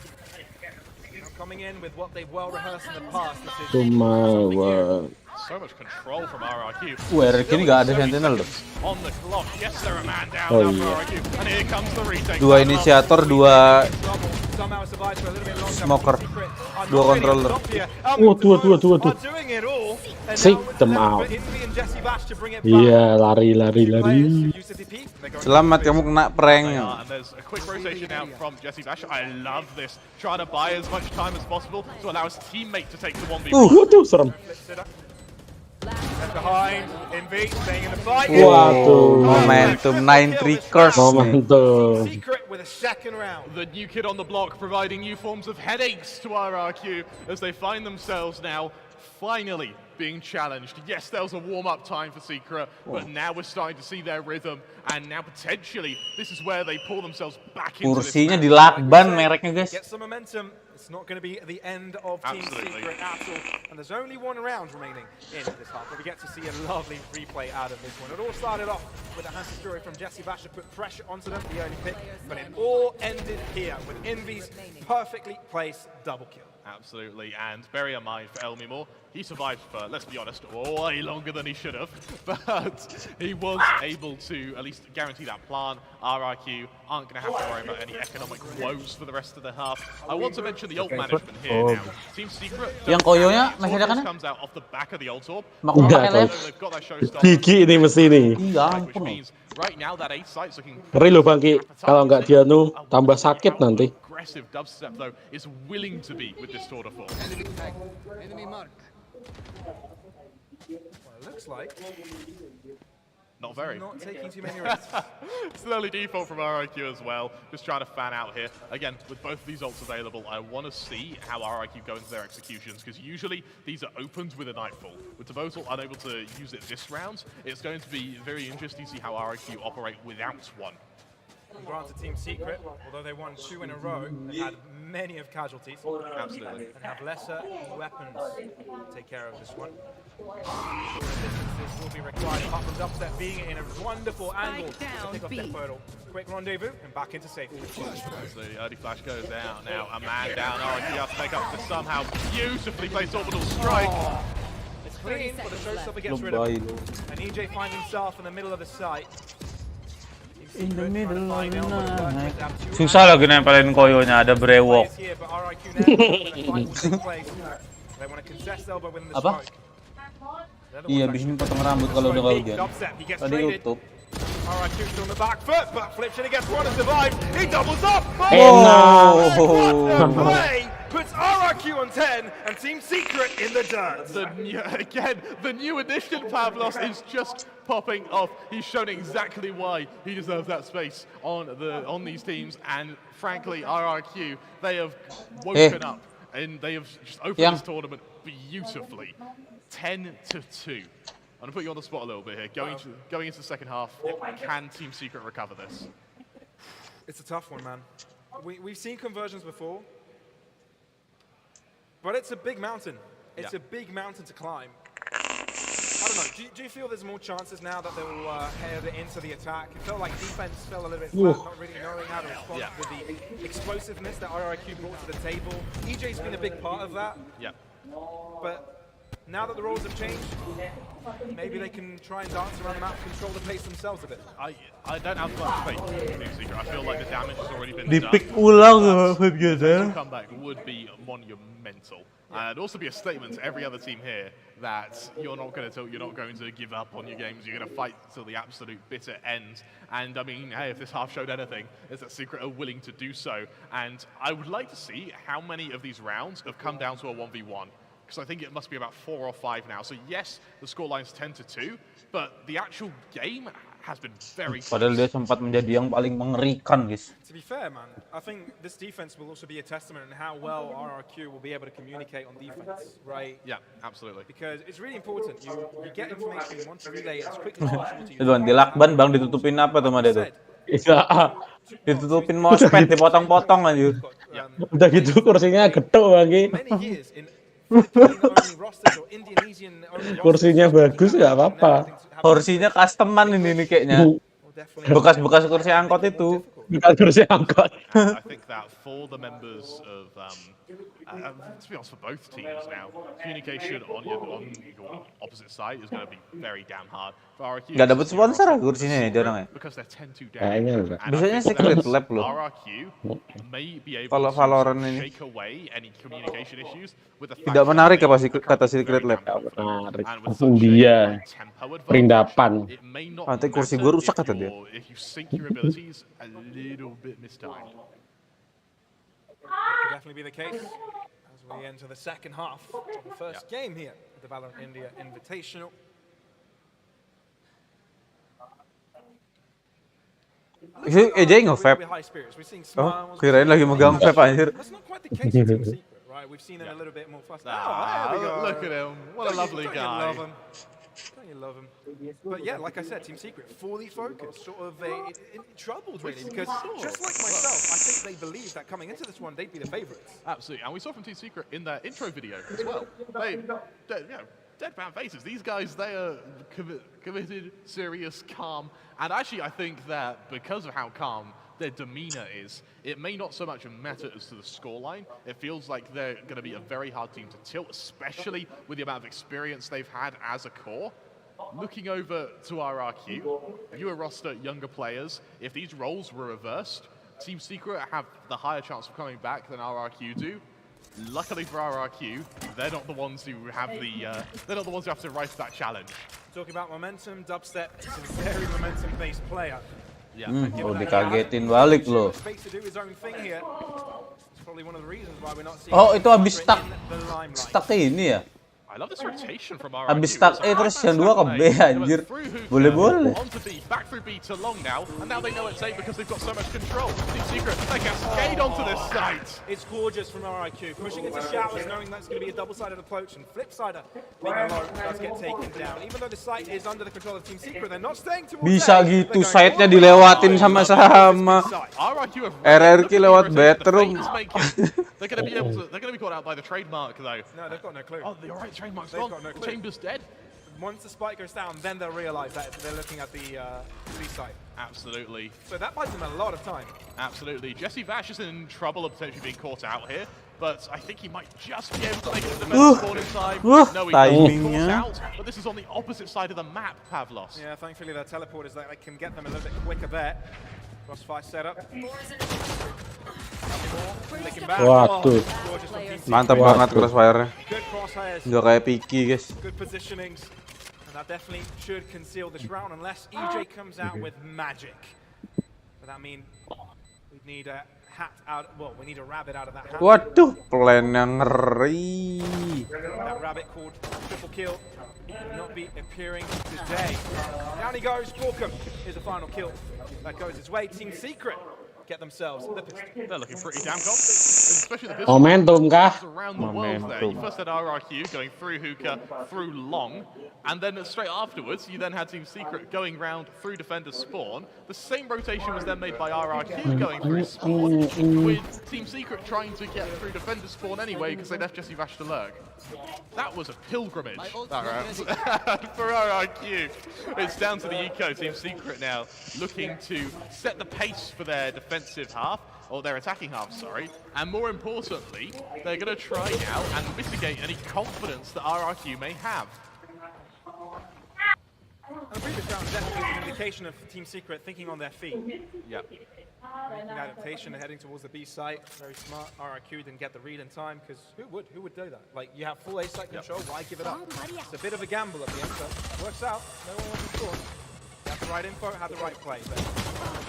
coming in with what they've well rehearsed in the past. This is To my something new. word. So much control from RRQ. RRQ ini gak ada sentinel loh. On the clock. Yes, they're a man down Oh, now yeah. for RRQ. And here comes the retake. Dua inisiator, dua Somehow survived for a little bit longer. smoker, Secret are dua not really controller. up here. Tuh. Are doing it all. And Take now with them the left out. for Invi and Jesse Bash to bring it back. Iya, lari. Selamat kamu kena prank. And there's a quick rotation now from Jesse Bash. I love this. Trying to buy as much time as possible to allow his teammate to take the 1v1. Waduh, serem. Left behind, Invi staying in the fight. Waduh. Momentum 9-3 curse nih. Momentum. Secret with a second round. The new kid on the block providing new forms of headaches to RRQ as they find themselves now finally being challenged. Yes, there was a warm-up time for Secret, but now we're starting to see their rhythm, and now potentially this is where they pull themselves back into this Kursinya match. dilakban mereknya guys. Get some momentum. It's not going to be the end of Team Absolutely. Secret at all. And there's only 1 round remaining in this half, but we get to see a lovely replay out of this one. It all started off with a handsome story from Jesse Bash to put pressure onto them, the early pick, but it all ended here with Invi's perfectly placed double kill. Absolutely, and bear in mind for Elmimo, he survived for, let's be honest, way longer than he should have, but he was able to at least guarantee that plan. RRQ aren't going to have to worry about any economic woes for the rest of the half. I want to mention the ult management here now. Team Secret, Yang koyonya masih ada kan? comes out off the back of the ult orb. Makro Udah, pakai Coy. lab. They've got that showstopper. Gigi ini mesti nih. Iya Which ampun. means right now that 8 sites looking Ngeri loh Bang Ki. Kalau nggak dia tambah sakit nanti. aggressive dubstep though is willing to be with this tour de force. Well, it looks like Not very. not taking too many risks. Slowly default from RIQ as well. Just trying to fan out here. Again, with both of these ults available, I want to see how RIQ go into their executions, because usually these are opened with a Nightfall. With Devotal unable to use it this round, it's going to be very interesting to see how RIQ operate without one. Granted, Team Secret, although they won 2 in a row, they had many of casualties. Absolutely. And have lesser weapons to take care of this one. Distances will be required, apart from Dubstep being in a wonderful angle to pick up their portal. Quick rendezvous and back into safety. Absolutely. Early flash goes down. Now a man down. RIQ has to make up for somehow beautifully placed orbital strike. It's clean, but the showstopper gets rid of it. And EJ finds himself in the middle of the site. In the middle of the night. Susah lagi nempelin koyonya, ada brewok. They want to contest elbow within the Apa? smoke. Iya, bisa potong rambut kalau udah hujan. Tadi YouTube. RIQ still on the back foot, but flips it against one and survives. He doubles up. Enak. Play puts RIQ on 10 and Team Secret in the dirt. The new addition, Pavlos, is just popping off. He's shown exactly why he deserves that space on these teams, and frankly, RRQ, they have woken up and they have just opened this tournament beautifully. 10-2. I'm gonna put you on the spot a little bit here. Going into the second half, can Team Secret recover this? It's a tough one, man. We've seen conversions before, but it's a big mountain. It's a big mountain to climb. I don't know. Do you feel there's more chances now that they will head into the attack? It felt like defense fell a little bit flat, not really knowing how to respond with the explosiveness that RRQ brought to the table. EJ's been a big part of that. Yeah. But now that the roles have changed, maybe they can try and dance around the map, control the pace themselves a bit. I don't have much faith in Team Secret. I feel like the damage has already been Di-pick done. ulang Fabio. Comeback would be monumental. And also be a statement to every other team here that you're not going to give up on your games. You're going to fight till the absolute bitter end. And I mean, hey, if this half showed anything, it's that Secret are willing to do so. And I would like to see how many of these rounds have come down to a 1v1. Because I think it must be about 4 or 5 now. So yes, the scoreline's 10-2, but the actual game has been very close. Padahal dia sempat menjadi yang paling mengerikan, guys. To be fair, man, I think this defense will also be a testament in how well RRQ will be able to communicate on defense, right? Yeah, absolutely. Because it's really important. You get information, you want to relay it as quickly as possible to you. Itu di lakban, Bang, ditutupin apa tuh sama dia tuh? Ditutupin mousepad, dipotong-potong aja. Udah gitu kursinya getuk lagi. Kursinya bagus nggak apa-apa. Kursinya customan ini kayaknya. Bekas-bekas kursi angkot itu. Bekas kursi angkot. I think that for the members of, to be honest, for both teams now, communication on your opposite side is going to be very damn hard. Nggak dapat sponsor kursinya ya, jarang ya? Because they're 10-2 down. Kayaknya enggak. Biasanya Secret Lab loh. RRQ may be able Kalau to Valorant ini shake away any communication issues with the tidak menarik apa sih kata Secret Lab? Menarik. Dia perindapan. Nanti kursi gue rusak kata dia. If you sync your abilities a little bit mistimed. Could definitely be the case as we enter the second half of the first game here at the Valorant India Invitational. EJ nge-vape. Kirain lagi megang vape anjir. That's not quite the case with Team Secret, right? We've seen them a little bit more fast. Look at him. What a lovely guy. Don't you love him? But yeah, like I said, Team Secret, fully focused, sort of troubled really, because just like myself, I think they believe that coming into this one, they'd be the favorites. Absolutely, and we saw from Team Secret in their intro video as well. Deadpan faces. These guys, they are committed, serious, calm, and actually I think that because of how calm their demeanor is, it may not so much matter as to the scoreline. It feels like they're going to be a very hard team to tilt, especially with the amount of experience they've had as a core. Looking over to RRQ, if you were roster younger players, if these roles were reversed, Team Secret have the higher chance of coming back than RRQ do. Luckily for RRQ, they're not the ones who have to rise to that challenge. Talking about momentum, Dubstep is a very momentum-based player. Oh, dikagetin balik loh. Oh, itu habis stuck ini ya? I love this rotation from RRQ. Habis stuck terus yang dua ke B anjir. Boleh-boleh. Back through B to long now, and now they know it's A because they've got so much control. Team Secret, they cascade onto this site. It's gorgeous from RIQ, pushing into showers, knowing that's going to be a double-sided approach, and flip-sider being alone does get taken down. Even though the site is under the control of Team Secret, they're not staying towards Bisa gitu, site-nya dilewatin sama-sama. RRQ lewat bedroom. They're going to be caught out by the trademark though. No, they've got no clue. Oh, you're right, trademark's gone. No Chamber's dead. Once the spike goes down, then they'll realize that they're looking at the B site. Absolutely. So that buys them a lot of time. Absolutely. Jesse Vash is in trouble of potentially being caught out here, but I think he might just be able to make it to the middle corner time. No, he doesn't caught out, but this is on the opposite side of the map, Pavlos. Yeah, thankfully their teleport is that they can get them a little bit quicker there. Crossfire setup. Waduh. Mantap banget crossfire-nya. Good crosshairs. Nggak kayak Piki, guys. Good positionings. And that definitely should conceal this round unless EJ comes out with magic. But that means we need a hat out. Well, we need a rabbit out of that hat. Waduh, plan yang ngeri. That rabbit called triple kill will not be appearing today. Down he goes. Borkum is the final kill. That goes his way. Team Secret get themselves the pistol. They're looking pretty damn confident, especially the Momentum kah? around the world there. You first had RRQ going through hookah, through long, and then straight afterwards, you then had Team Secret going round through defender spawn. The same rotation was then made by RRQ going through spawn, with Team Secret trying to get through defender spawn anyway because they left Jesse Vash to lurk. That was a pilgrimage, that round, for RRQ. It's down to the eco. Team Secret now looking to set the pace for their defensive half, or their attacking half, sorry, and more importantly, they're going to try now and mitigate any confidence that RRQ may have. And the previous round is definitely an indication of Team Secret thinking on their feet. Yep. Making adaptation and heading towards the B site. Very smart. RRQ didn't get the read in time because who would do that? Like, you have full A site control, why give it up? It's a bit of a gamble at the end, but it works out. No one wants to score. You have the right info, have the right play. But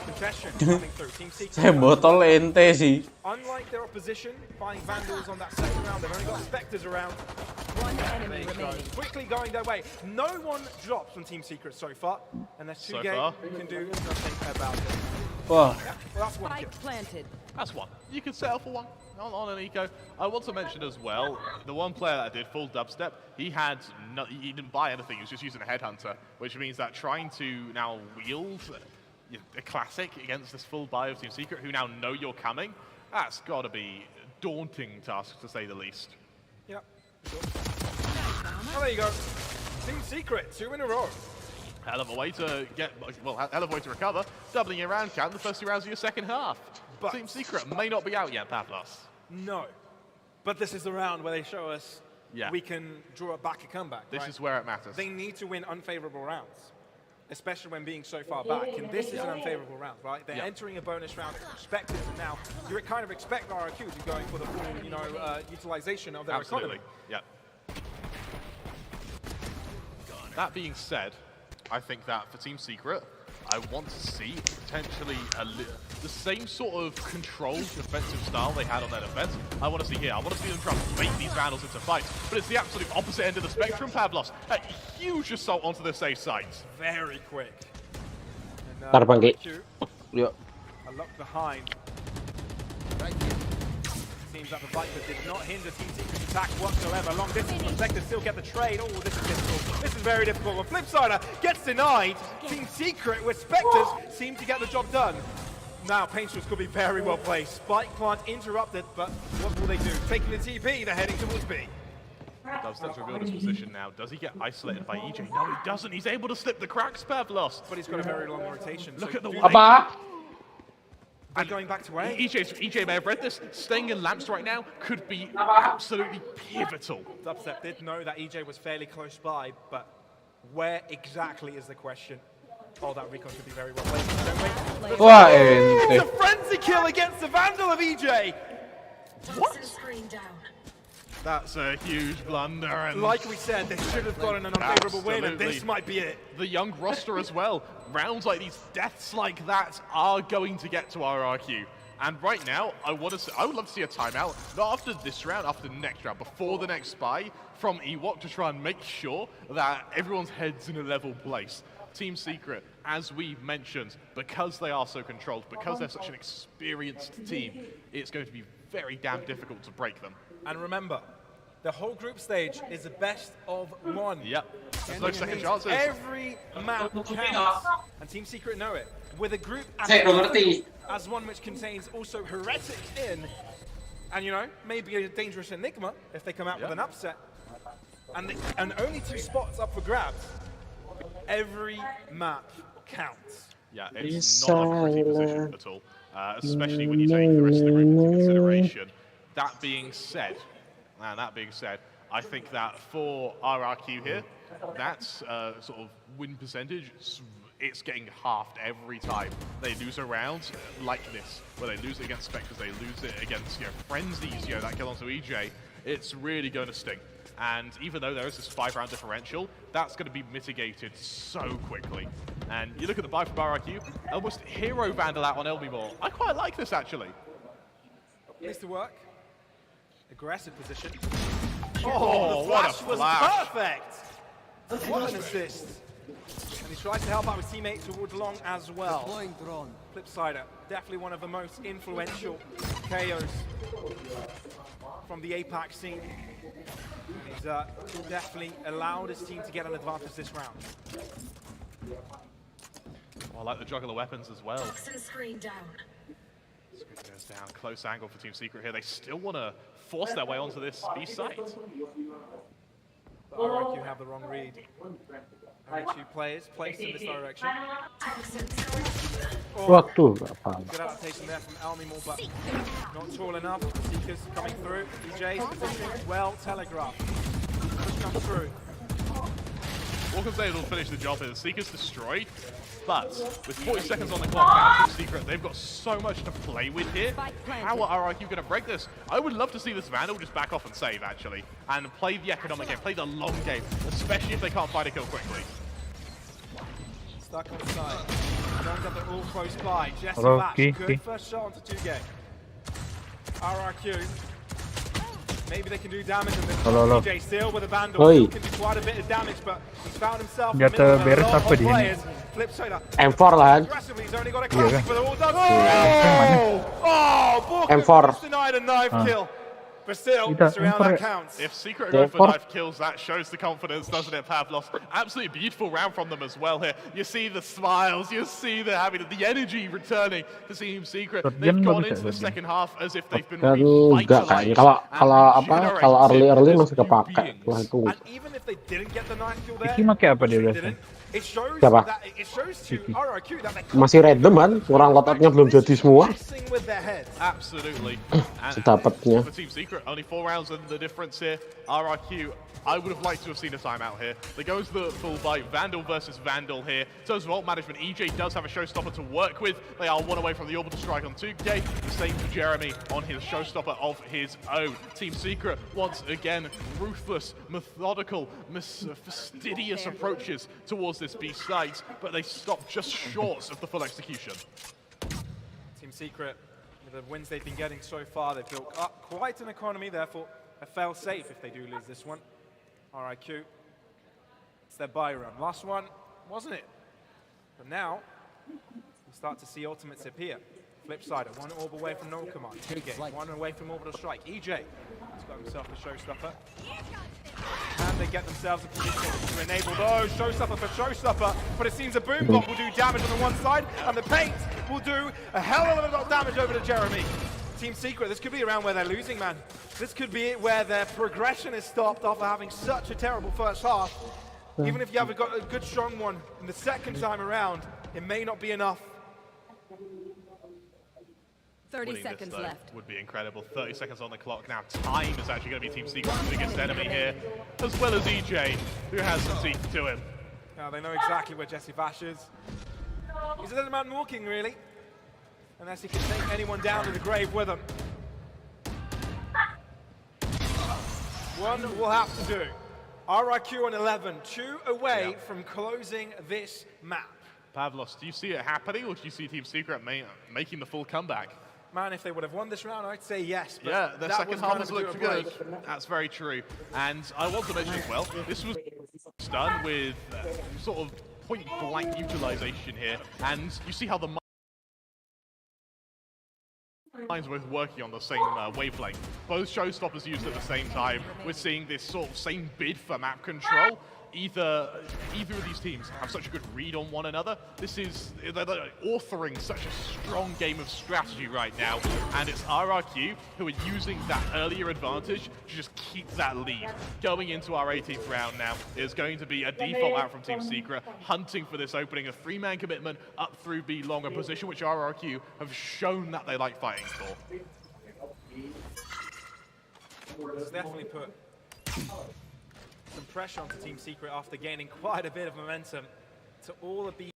confession coming through. Team Secret. Saya botol ente sih. Unlike their opposition, finding Vandals on that second round, they've only got Spectres around. One enemy remaining. Quickly going their way. No one drops from Team Secret so far, and there's two games who can do nothing about it. Wah, Yeah, well, that's one kill. Spike planted. That's one. You can settle for one on an eco. I want to mention as well, the one player that did full dubstep, he didn't buy anything, he was just using a headhunter, which means that trying to now wield a classic against this full buy of Team Secret, who now know you're coming, that's got to be a daunting task, to say the least. Yep. Sure. Oh, there you go. Team Secret, 2 in a row. Hell of a way to get, well, hell of a way to recover. Doubling your round count the first 2 rounds of your second half. But Team Secret may not be out yet, Pavlos. No. But this is the round where they show us Yeah. we can draw back a comeback. This right? is where it matters. They need to win unfavorable rounds, especially when being so far back. And this is an unfavorable round, right? They're entering a bonus round expected, and now you kind of expect RRQ to be going for the full, utilization of their Absolutely. economy. Yeah. That being said, I think that for Team Secret, I want to see potentially the same sort of controlled defensive style they had on their defense. I want to see here. I want to see them try to bait these Vandals into fights, but it's the absolute opposite end of the spectrum, Pavlos. A huge assault onto the safe sites. Very quick. And, Ntar, Bang Ki. RRQ yuk. are locked behind. Seems like the Viper did not hinder Team Secret's attack whatsoever. Long distance perspective, still get the trade. Oh, this is difficult. This is very difficult. The Flipsider gets denied. Team Secret with Spectres seem to get the job done. Now, Painstress could be very well placed. Spike plant interrupted, but what will they do? Taking the TP, they're heading towards B. Dubstep's revealed his position now. Does he get isolated by EJ? No, he doesn't. He's able to slip the cracks, Pavlos. But he's got a very long rotation. Look so at the do way. Apa? they're going back to A. EJ may have read this. Staying in lamps right now could be absolutely pivotal. Dubstep did know that EJ was fairly close by, but where exactly is the question? Oh, that recon could be very well played. Wah, It's a ente. frenzy kill against the Vandal of EJ! What? That's a huge blunder. And Like we said, they should have gotten an unfavorable win, and this Absolutely. might be it. the young roster as well. Rounds like these, deaths like that are going to get to RRQ. And right now, I would love to see a timeout, not after this round, after the next round, before the next spy from Ewok to try and make sure that everyone's head's in a level place. Team Secret, as we mentioned, because they are so controlled, because they're such an experienced team, it's going to be very damn difficult to break them. And remember, the whole group stage is the best of one. Yep, there's And no it second means chances. every map counts, and Team Secret know it. With a group as one which contains also Heretic in, and maybe a dangerous Enigma if they come out with an upset, and only 2 spots up for grabs. Every map counts. Yeah, it's not a pretty position at all, especially when you take the rest of the group into consideration. That being said, I think that for RRQ here, that's sort of win percentage, it's getting halved every time they lose a round like this, where they lose it against Spectres, they lose it against Frenzies, that kill onto EJ. it's really going to sting. And even though there is this 5-round differential, that's going to be mitigated so quickly. And you look at the buy from RRQ, almost hero vandal out on LB ball. I quite like this, actually. Needs to work. Aggressive position. Oh, the what a flash was flash. perfect. What an assist. And he tries to help out his teammate towards long as well. Flipsider, definitely one of the most influential KOs from the APAC scene. He's definitely allowed his team to get an advantage this round. Oh, I like the juggler weapons as well. Screen down. Screen goes down, close angle for Team Secret here. They still want to force their way onto this B site. But RRQ have the wrong read. Only 2 players placed in this direction. Waduh, nggak apa. Good adaptation there from Elmimore, but not tall enough. Seekers coming through. DJ's position well telegraphed. Push comes through. What can say it'll finish the job here. The Seeker's destroyed, but with 40 seconds on the clock now, Team Secret, they've got so much to play with here. How are RRQ going to break this? I would love to see this Vandal just back off and save, actually, and play the economic game, play the long game, especially if they can't find a kill quickly. Stuck on side. Don't get the all close by. Jesse Hello, Lash, Key, good Key. first shot onto 2 game. RRQ. Maybe they can do damage on this. Hello. DJ still with a Vandal. Oi. Still can do quite a bit of damage, but he's found himself in Dia the middle of a beres lot apa of dia ni? players. Flipsider. M4 lah kan. Aggressively, he's only got a Iya classic, kan? but they're all done. Yang Oh, Borkum M4. just denied a knife kill. But still, Tidak, this round M4 that ya. counts. If Secret go for knife kills, that shows the confidence, doesn't it, Pavlos? Absolutely beautiful round from them as well here. You see the smiles, you see the having the energy returning to Team Secret. They've Shotgun gone bagus into the ya, second half as if they've been Dan enggak kayaknya. Kalau early masih kepake. Setelah itu And even if they didn't get the knife kill there, Iki pakai apa dia which they biasanya? didn't, it shows Siapa? that it shows to RRQ that they masih random kan. Kurang loadoutnya belum jadi semua. messing with their heads. Absolutely. Sedapatnya. For Team Secret, only 4 rounds in the difference here. RRQ, I would have liked to have seen a timeout here. They go into the full fight, Vandal versus Vandal here. In terms of ult management, EJ does have a showstopper to work with. They are 1 away from the orbital strike on 2K. The same for Jeremy on his showstopper of his own. Team Secret, once again, ruthless, methodical, fastidious approaches towards this B site, but they stop just short of the full execution. Team Secret, with the wins they've been getting so far, they've built up quite an economy, therefore a fail safe if they do lose this one. RIQ, it's their buy run. Last one, wasn't it? But now, we start to see ultimates appear. Flipsider, 1 orb away from null command. 2 game, 1 away from orbital strike. EJ has got himself a showstopper. And they get themselves a position to enable those. Showstopper for showstopper, but it seems a boom block will do damage on the one side, and the paint will do a hell of a lot of damage over to Jeremy. Team Secret, this could be around where they're losing, man. This could be it where their progression is stopped after having such a terrible first half. Even if you have got a good strong one in the second time around, it may not be enough. 30 seconds left. Would be incredible. 30 seconds on the clock now. Time is actually going to be Team Secret's biggest enemy here, as well as EJ, who has some teeth to him. Now they know exactly where Jesse Vash is. He's a little man walking, really, unless he can take anyone down to the grave with him. One will have to do. RIQ on 11, 2 away from closing this map. Pavlos, do you see it happening, or do you see Team Secret making the full comeback? Man, if they would have won this round, I'd say yes. But Yeah, their that second was half kind has of a looked do or good. break. That's very true. And I want to mention as well, this was done with sort of point-blank utilization here. And you see how the minds were working on the same wavelength. Both showstoppers used at the same time. We're seeing this sort of same bid for map control. Either of these teams have such a good read on one another. They're authoring such a strong game of strategy right now, and it's RRQ who are using that earlier advantage to just keep that lead. Going into our 18th round now is going to be a default out from Team Secret, hunting for this opening, a 3-man commitment up through B long, a position which RRQ have shown that they like fighting for. It's definitely put some pressure onto Team Secret after gaining quite a bit of momentum to all the B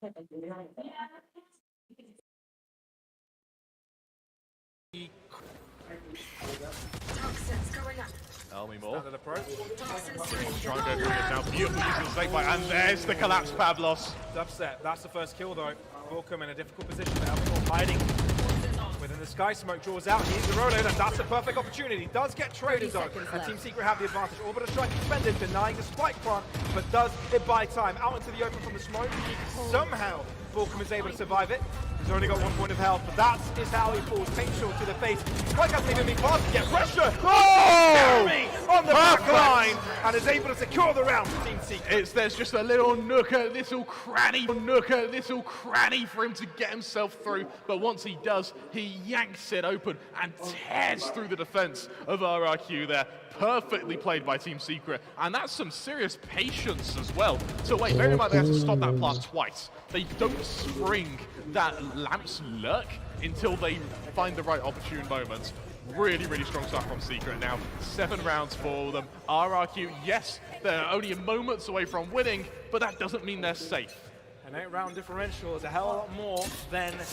Toxins going up. Tell me more. Standard approach. Trying to go through it now. Beautiful use of the snake bite, and there's the collapse, Pavlos. Dubstep, that's the first kill though. Volcom in a difficult position now, hiding within the sky smoke, draws out, he needs the reload, and that's the perfect opportunity. Does get traded though, and Team Secret have the advantage. Orbital strike expended, denying the spike plant, but does it buy time? Out into the open from the smoke, somehow Volcom is able to survive it. He's only got 1 point of health, but that is how he falls. Paint shot to the face. Spike hasn't even been passed yet. Pressure! Jeremy on the back line, and is able to secure the round for Team Secret. There's just a little nook, a little cranny for him to get himself through. But once he does, he yanks it open and tears through the defense of RRQ there. Perfectly played by Team Secret, and that's some serious patience as well. So wait, bear in mind they have to stop that plant twice. They don't spring that Lamp's lurk until they find the right opportune moments. Really, really strong start from Secret now. 7 rounds for them. RRQ, yes, they're only moments away from winning, but that doesn't mean they're safe. An 8-round differential is a hell of a lot more than a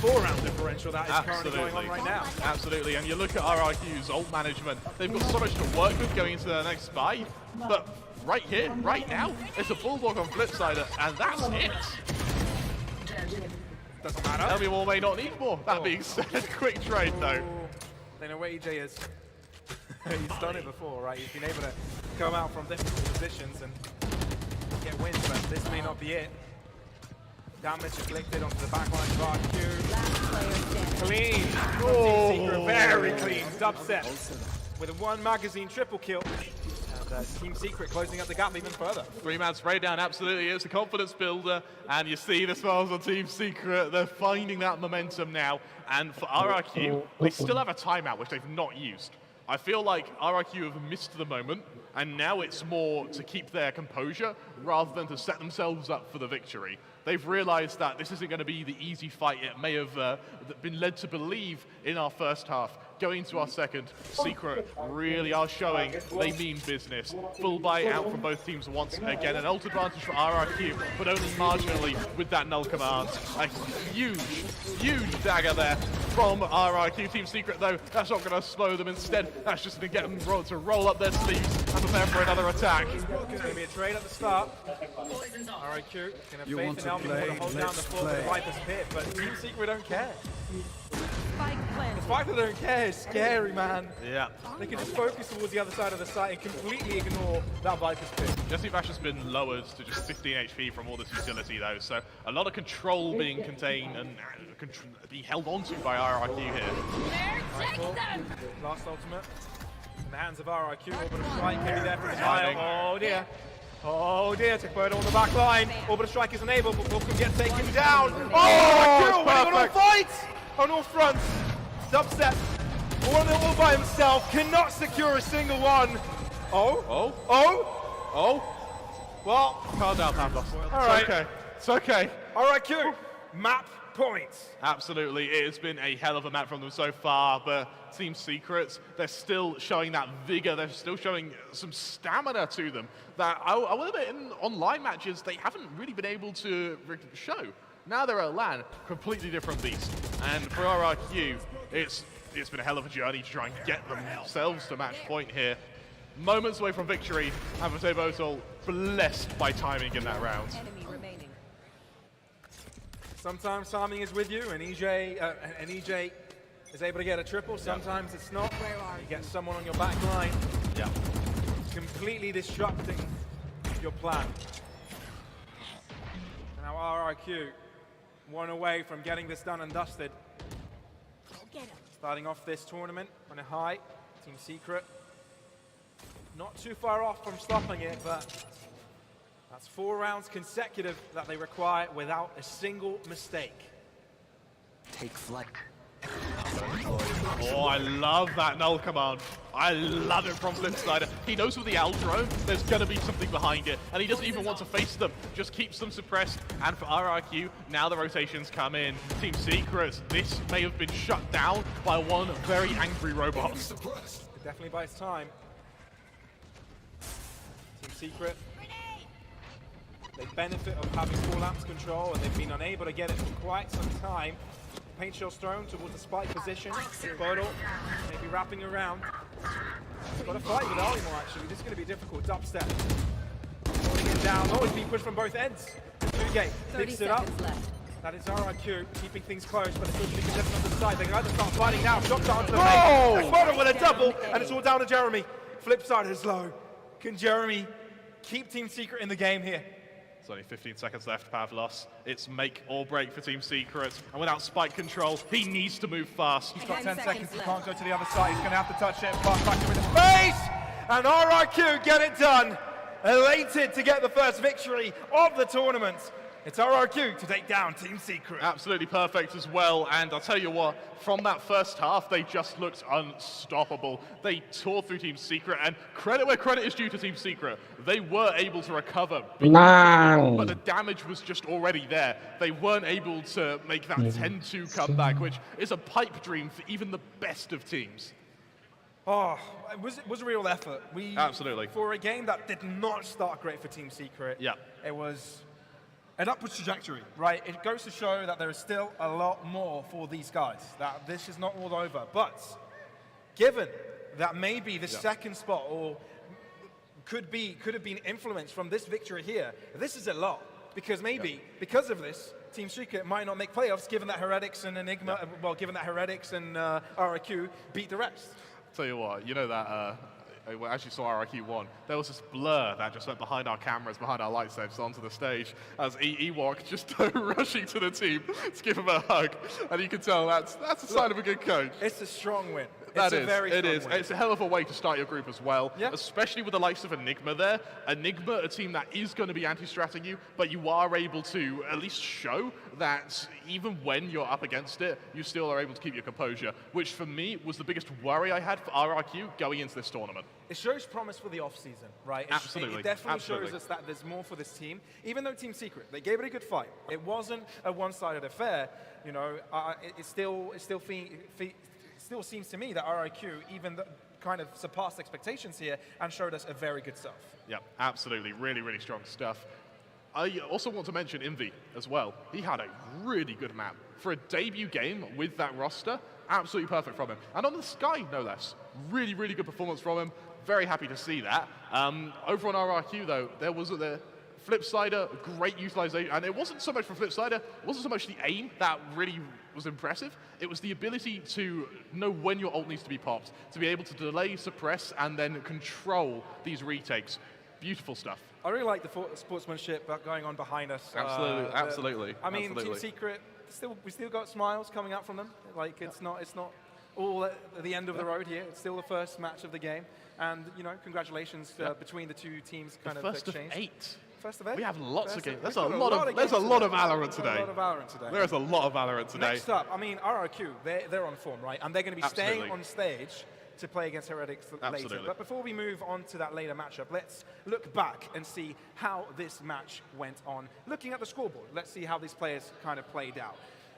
4-round differential that is currently going on right now. Absolutely, and you look at RRQ's ult management, they've got so much to work with going into the next buy, but right here, right now, it's a bulldog on flipside, and that's it. Doesn't matter. LB may not need more. That being said, quick trade though. They know where EJ is. He's done it before, right? He's been able to come out from different positions and get wins, but this may not be it. Damage inflicted onto the back line of RQ. Clean. Team Secret, very clean. Dubstep with a 1 magazine triple kill. And Team Secret closing up the gap even further. 3-man spray down absolutely is a confidence builder, and you see the smiles on Team Secret. They're finding that momentum now, and for RRQ, they still have a timeout which they've not used. I feel like RRQ have missed the moment, and now it's more to keep their composure rather than to set themselves up for the victory. They've realized that this isn't going to be the easy fight it may have been led to believe in our first half. Going to our second, Secret really are showing they mean business. Full buy out from both teams once again. An ult advantage for RRQ, but only marginally with that null command. A huge, huge dagger there from RRQ. Team Secret, though, that's not going to slow them. Instead, that's just going to get them to roll up their sleeves and prepare for another attack. It's going to be a trade at the start. RRQ going to faith in LB to hold down the floor for the Viper's Pit, but Team Secret don't care. The fact that they don't care is scary, man. Yeah. They can just focus towards the other side of the site and completely ignore that Viper's Pit. Jesse Bash has been lowered to just 15 HP from all this utility, though, so a lot of control being contained and being held onto by RRQ here. Last ultimate in the hands of RRQ. Orbital strike can be there for a while. Oh dear. Oh dear, Tikboda on the back line. Orbital strike isn't able, but Volcom gets taken down. Oh, winning on all fights! On all fronts. Dubstep, all by himself, cannot secure a single one. Well, Calm down, Pavlos. all right. It's okay. It's okay. RRQ, map points. Absolutely, it has been a hell of a map from them so far, but Team Secrets, they're still showing that vigor, they're still showing some stamina to them that I will admit in online matches they haven't really been able to show. Now they're at LAN, completely different beast. And for RRQ, it's been a hell of a journey to try and get themselves to match point here. Moments away from victory, and Botal blessed by timing in that round. Sometimes timing is with you, and EJ is able to get a triple. Sometimes it's not. You get someone on your back line, completely disrupting your plan. Now RRQ, 1 away from getting this done and dusted. Starting off this tournament on a high. Team Secret, not too far off from stopping it, but that's 4 rounds consecutive that they require without a single mistake. Take flight. Oh, I love that null command. I love it from Flipside. He knows with the L drone, there's going to be something behind it, and he doesn't even want to face them, just keeps them suppressed. And for RRQ, now the rotations come in. Team Secrets, this may have been shut down by one very angry robot. It definitely buys time. Team Secret They benefit of having full lamps control, and they've been unable to get it for quite some time. Paint shell's thrown towards the spike position. Bottle maybe wrapping around. Got a fight with Alimo actually. This is going to be difficult. Dubstep. Holding it down. Oh, it's being pushed from both ends. Tugay 30 picks it up. seconds left. That is RRQ keeping things close, but it's still being contested on the side. They can either start fighting now. Shot onto the face. Bottle with a double, and it's all down to Jeremy. Flip side is low. Can Jeremy keep Team Secret in the game here? There's only 15 seconds left, Pavlos. It's make or break for Team Secret. And without spike control, he needs to move fast. He's got 10 10 seconds. He left. can't go to the other side. He's going to have to touch it. Pass back to him in the face. And RRQ get it done. Elated to get the first victory of the tournament. It's RRQ to take down Team Secret. Absolutely perfect as well. And I'll tell you what, from that first half, they just looked unstoppable. They tore through Team Secret, and credit where credit is due to Team Secret. They were able to recover, but the damage was just already there. They weren't able to make that 10-2 comeback, which is a pipe dream for even the best of teams. Oh, it was a real effort. Absolutely. For a game that did not start great for Team Secret, Yeah. it was an upwards trajectory, right? It goes to show that there is still a lot more for these guys, that this is not all over. But given that maybe the second spot or could have been influenced from this victory here, this is a lot. Because maybe, because of this, Team Secret might not make playoffs, given that Heretics and Enigma, well, given that Heretics and RRQ beat the rest. Tell you what, you know that as you saw RRQ 1, there was this blur that just went behind our cameras, behind our lights edge onto the stage as Ewok just rushing to the team to give him a hug. And you can tell that's a sign of a good coach. It's a strong win. It It's is. It's a hell of a way to start your group as well, Yeah. especially with the likes of Enigma there. Enigma, a team that is going to be anti-stratting you, but you are able to at least show that even when you're up against it, you still are able to keep your composure, which for me was the biggest worry I had for RRQ going into this tournament. It shows promise for the off-season, right? Absolutely. It definitely Absolutely. shows us that there's more for this team. Even though Team Secret, they gave it a good fight. It wasn't a one-sided affair. You know, it still seems to me that RIQ even kind of surpassed expectations here and showed us a very good stuff. Yeah, absolutely. Really, really strong stuff. I also want to mention Envy as well. He had a really good map. For a debut game with that roster, absolutely perfect from him. And on the Sky, no less. Really, really good performance from him. Very happy to see that. Over on RRQ, though, there was the Flipsider, great utilization. And it wasn't so much for Flipsider, it wasn't so much the aim that really was impressive. It was the ability to know when your ult needs to be popped, to be able to delay, suppress, and then control these retakes. Beautiful stuff. I really like the sportsmanship going on behind us. Absolutely, absolutely. I mean, absolutely. Team Secret, we still got smiles coming out from them. Like it's not all at the end of the road here. It's still the first match of the game, and you know, congratulations between the two teams. Kind of First exchange. of 8. First of 8. We have lots of games. There's a We've got lot of games Valorant There's today. a lot of Valorant today. There's a lot of Valorant today. Next up, I mean, RRQ, they're on form, right? And they're going to be Absolutely. staying on stage to play against Heretics later. Absolutely. But before we move on to that later matchup, let's look back and see how this match went on. Looking at the scoreboard, let's see how these players kind of played out.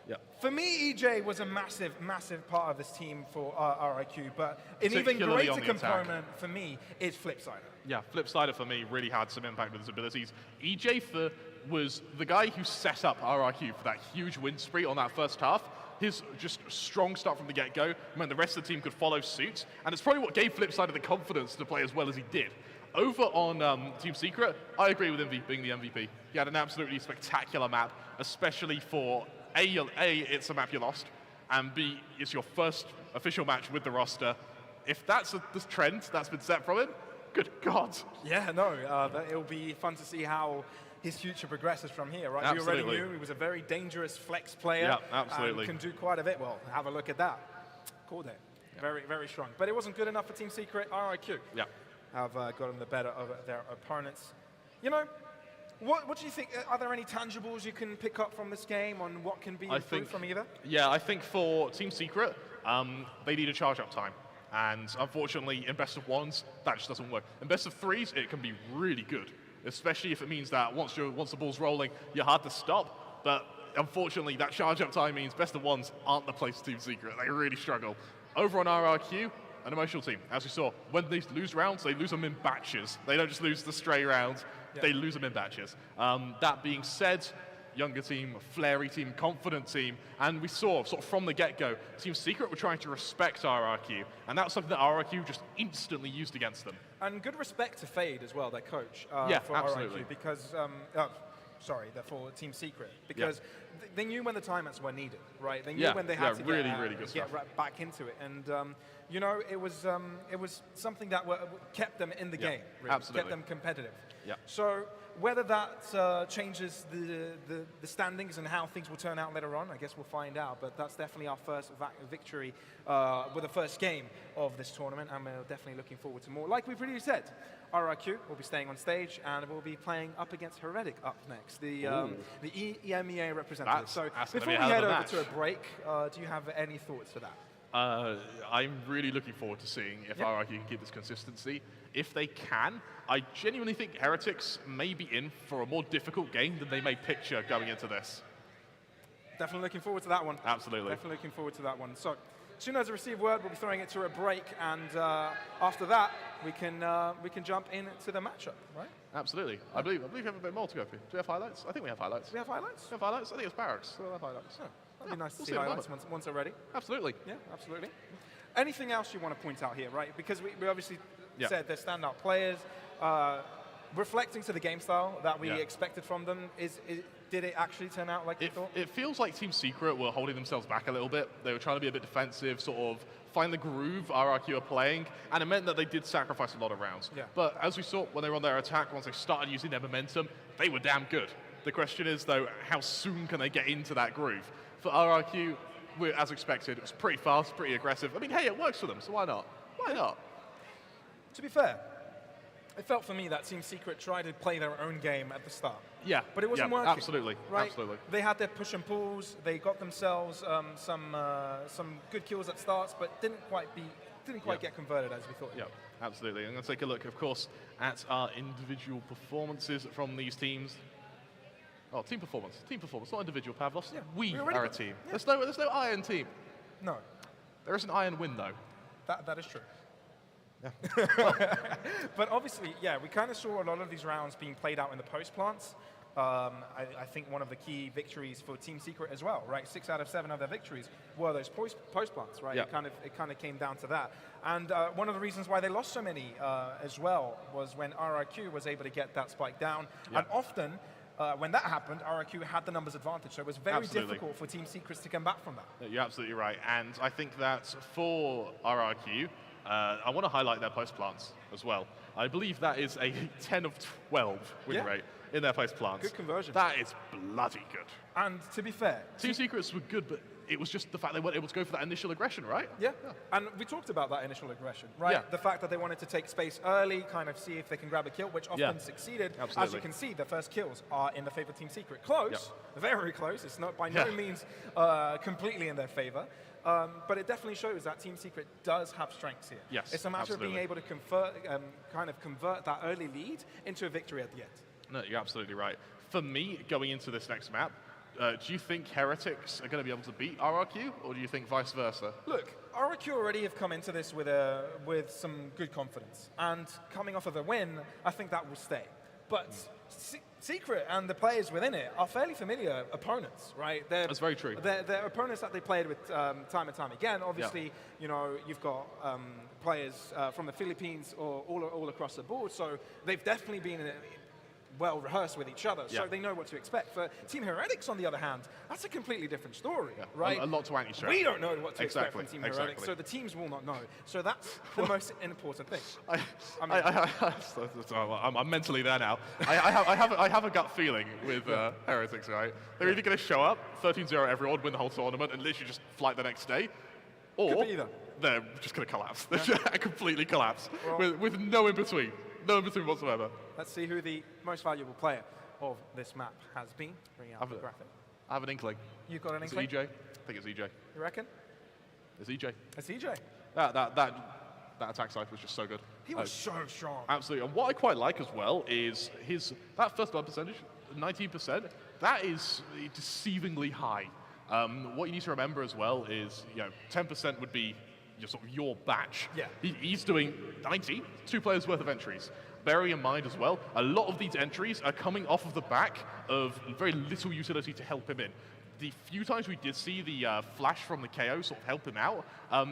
Yep. For me, EJ was a massive, massive part of this team for RIQ, but an even Particularly greater on the attack. component for me is Flipsider. Yeah, Flipsider for me really had some impact with his abilities. EJ was the guy who set up RRQ for that huge win spree on that first half. His just strong start from the get-go meant the rest of the team could follow suit, and it's probably what gave Flipsider the confidence to play as well as he did. Over on Team Secret, I agree with Envy being the MVP. He had an absolutely spectacular map, especially for A, it's a map you lost, and B, it's your first official match with the roster. If that's the trend that's been set from him, good God. Yeah, no, it'll be fun to see how his future progresses from here, right? Absolutely. We already knew he was a very dangerous flex player. Yeah, absolutely. And can do quite a bit. Well, have a look at that. Called it. Yeah. Very, very strong. But it wasn't good enough for Team Secret. RIQ have gotten the better of their opponents. You know, what do you think? Are there any tangibles you can pick up from this game on what can be improved from either? Yeah, I think for Team Secret, they need a charge-up time. And unfortunately, in best of ones, that just doesn't work. In best of threes, it can be really good, especially if it means that once the ball's rolling, you're hard to stop. But unfortunately, that charge-up time means best of ones aren't the place for Team Secret. They really struggle. Over on RRQ, an emotional team. As we saw, when they lose rounds, they lose them in batches. They don't just lose the stray rounds. They lose them in batches. That being said, younger team, flary team, confident team, and we saw sort of from the get-go, Team Secret were trying to respect RRQ, and that was something that RRQ just instantly used against them. And good respect to Fade as well, their coach, for absolutely. RRQ, because, for Team Secret, because they knew when the timeouts were needed, right? They knew when they had to really good get stuff. back into it, and you know, it was something that kept them in the game, really, absolutely. kept them competitive. Yeah. So whether that changes the standings and how things will turn out later on, I guess we'll find out. But that's definitely our first victory with the first game of this tournament, and we're definitely looking forward to more. Like we've already said, RRQ will be staying on stage, and we'll be playing up against Heretic up next, the EMEA representative. So before we head over to a break, do you have any thoughts for that? I'm really looking forward to seeing if RRQ can keep this consistency. If they can, I genuinely think Heretics may be in for a more difficult game than they may picture going into this. Definitely looking forward to that one. Absolutely. Definitely looking forward to that one. So, as soon as I receive word, we'll be throwing it to a break, and after that, we can jump into the matchup, right? Absolutely. I believe we have a bit more to go through. Do we have highlights? I think we have highlights. We have highlights? We have highlights? I think it's Barracks. So we'll have highlights. Oh, that'd be nice to we'll see see highlights once already. Absolutely. Yeah, absolutely. Anything else you want to point out here, right? Because we obviously said they're standout players. Reflecting to the game style that we expected from them, did it actually turn out like you thought? It feels like Team Secret were holding themselves back a little bit. They were trying to be a bit defensive, sort of find the groove RRQ are playing, and it meant that they did sacrifice a lot of rounds. Yeah. But as we saw when they were on their attack, once they started using their momentum, they were damn good. The question is, though, how soon can they get into that groove? For RRQ, as expected, it was pretty fast, pretty aggressive. I mean, hey, it works for them, so why not? Why not? To be fair, it felt for me that Team Secret tried to play their own game at the start. Yeah. But it wasn't working. Absolutely. Right? Absolutely. They had their push and pulls. They got themselves some good kills at starts, but didn't quite get converted as we thought. Yeah, absolutely. I'm going to take a look, of course, at our individual performances from these teams. Oh, team performance, not individual, Pavlos. Yeah. We are a team. Yeah. There's no iron team. No. There is an iron win, though. That is true. Yeah. But obviously, we kind of saw a lot of these rounds being played out in the post plants. I think one of the key victories for Team Secret as well, right? 6 out of 7 of their victories were those post plants, right? Yeah. It kind of came down to that. And one of the reasons why they lost so many as well was when RRQ was able to get that spike down. Yeah. And often, when that happened, RRQ had the numbers advantage, so it was very difficult for Team Secrets to come back from that. You're absolutely right, and I think that for RRQ, I want to highlight their post plants as well. I believe that is a 10 of 12 win rate in their post plants. Good conversion. That is bloody good. And to be fair, Team Secrets were good, but it was just the fact they weren't able to go for that initial aggression, right? Yeah. And we talked about that initial aggression, right? Yeah. The fact that they wanted to take space early, kind of see if they can grab a kill, which often succeeded. Absolutely. As you can see, the first kills are in the favor of Team Secret. Close, very close. It's not by no means completely in their favor. But it definitely shows that Team Secret does have strengths here. Yes, it's a matter of being able to convert that early lead into a victory at the end. No, you're absolutely right. For me, going into this next map, do you think Heretics are going to be able to beat RRQ, or do you think vice versa? Look, RRQ already have come into this with some good confidence, and coming off of a win, I think that will stay. But Secret and the players within it are fairly familiar opponents, right? That's very true. They're opponents that they played with time and time again. Obviously, you know, you've got players from the Philippines or all across the board, so they've definitely been well rehearsed with each other, so they know what to expect. For Team Heretics, on the other hand, that's a completely different story, right? A lot to anti-strap. We don't know what to expect from Team Heretics, so the teams will not know. So that's the most important thing. I'm mentally there now. I have a gut feeling with Heretics, right? They're either going to show up, 13-0 everyone, win the whole tournament, and literally just flight the next day, or they're just going to collapse. They're just completely collapse, with no in-between. No in-between whatsoever. Let's see who the most valuable player of this map has been. Bring out the graphic. I have an inkling. You've got an inkling? It's EJ. I think it's EJ. You reckon? It's EJ. It's EJ. That attack side was just so good. He was so strong. Absolutely. And what I quite like as well is that first blood percentage, 19%. That is deceivingly high. What you need to remember as well is, 10% would be your batch. Yeah. He's doing 90, 2 players worth of entries. Bearing in mind as well, a lot of these entries are coming off of the back of very little utility to help him in. The few times we did see the flash from the KO sort of help him out,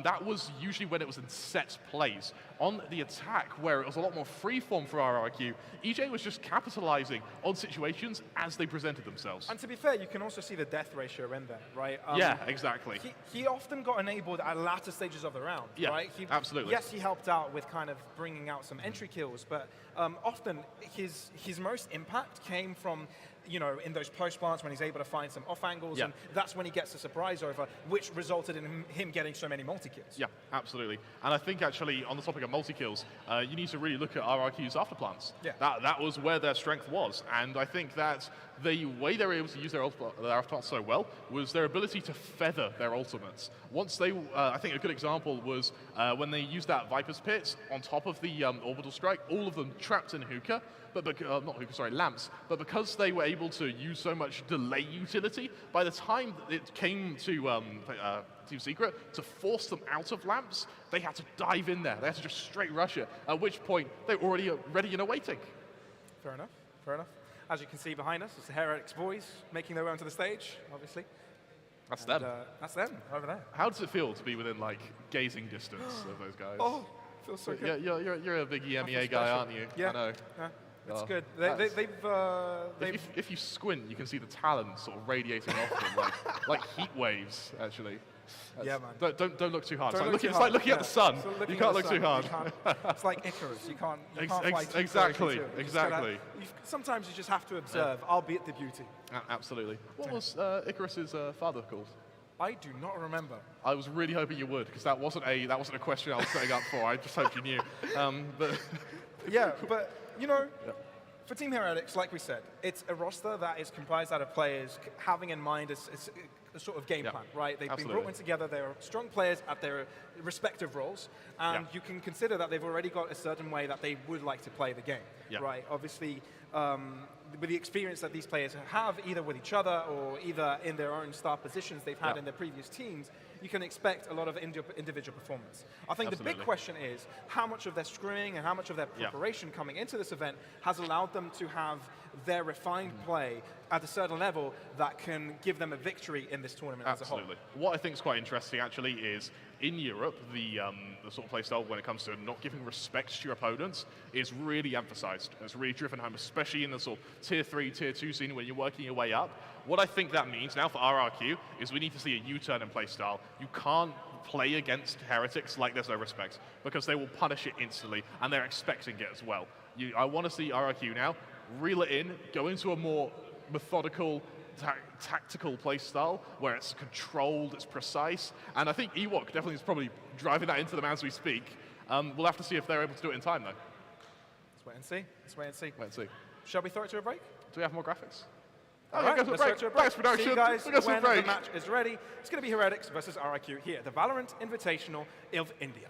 that was usually when it was in set plays. On the attack, where it was a lot more freeform for RRQ, EJ was just capitalizing on situations as they presented themselves. And to be fair, you can also see the death ratio in there, right? Yeah, exactly. He often got enabled at latter stages of the round, Yeah, right? absolutely. Yes, he helped out with kind of bringing out some entry kills, but often his most impact came from, you know, in those post plants when he's able to find some off angles, Yeah. and that's when he gets a surprise over, which resulted in him getting so many multi-kills. Yeah, absolutely. And I think actually on the topic of multi-kills, you need to really look at RRQ's afterplants. Yeah. That was where their strength was. And I think that the way they were able to use their afterplants so well was their ability to feather their ultimates. Once they, I think a good example was when they used that Viper's Pit on top of the orbital strike, all of them trapped in hookah, but not hookah, sorry, lamps. But because they were able to use so much delay utility, by the time it came to Team Secret to force them out of lamps, they had to dive in there. They had to just straight rush it, at which point they were already ready and awaiting. Fair enough, fair enough. As you can see behind us, it's the Heretics boys making their way onto the stage, obviously. That's And, them. that's them, over there. How does it feel to be within like gazing distance of those guys? Oh, feels so good. Yeah, you're a big EMEA feel guy, special. aren't you? Yeah. I know. Yeah, it's Oh, good. that's- They've If you squint, you can see the talent sort of radiating off them, like heat waves, actually. Yeah, man. Don't look too hard. Don't look too It's like hard, looking at the sun. So looking You at can't the look too sun, hard. you can't- It's like Icarus. You can't fly too Exactly, close, you just exactly. sometimes you just have to observe, albeit the beauty. Absolutely. What was Icarus's father called? I do not remember. I was really hoping you would, because that wasn't a question I was setting up for. I just hoped you knew. But Yeah, but, you know, for Team Heretics, like we said, it's a roster that is comprised out of players having in mind a sort of game Yeah, plan, right? They've absolutely. been brought in together, they're strong players at their respective roles, and Yeah. you can consider that they've already got a certain way that they would like to play the game, Yeah. right? Obviously, with the experience that these players have, either with each other or either in their own star positions they've had Yeah. in their previous teams, you can expect a lot of individual performance. I think the big Absolutely. question is how much of their screwing and how much of their Yeah. preparation coming into this event has allowed them to have their refined play at a certain level that can give them a victory in this tournament as a Absolutely. What I think is quite interesting, actually, is in Europe, the sort of play style when it comes to not giving respect to your opponents is really emphasized. It's really driven home, especially in the sort of tier 3, tier 2 scene when you're working your way up. What I think that means now for RRQ is we need to see a U-turn in play style. You can't play against Heretics like there's no respect, because they will punish it instantly, and they're expecting it as well. I want to see RRQ now reel it in, go into a more methodical, tactical play style where it's controlled, it's precise, and I think Ewok definitely is probably driving that into them as we speak. We'll have to see if they're able to do it in time, though. Let's wait and see. Let's wait and see. Let's see. Shall we throw it to a break? Do we have more graphics? All right, let's let's throw it to a break. Thanks, production. See you guys We got some when break. the match is ready. It's going to be Heretics versus RIQ here at the Valorant Invitational of India.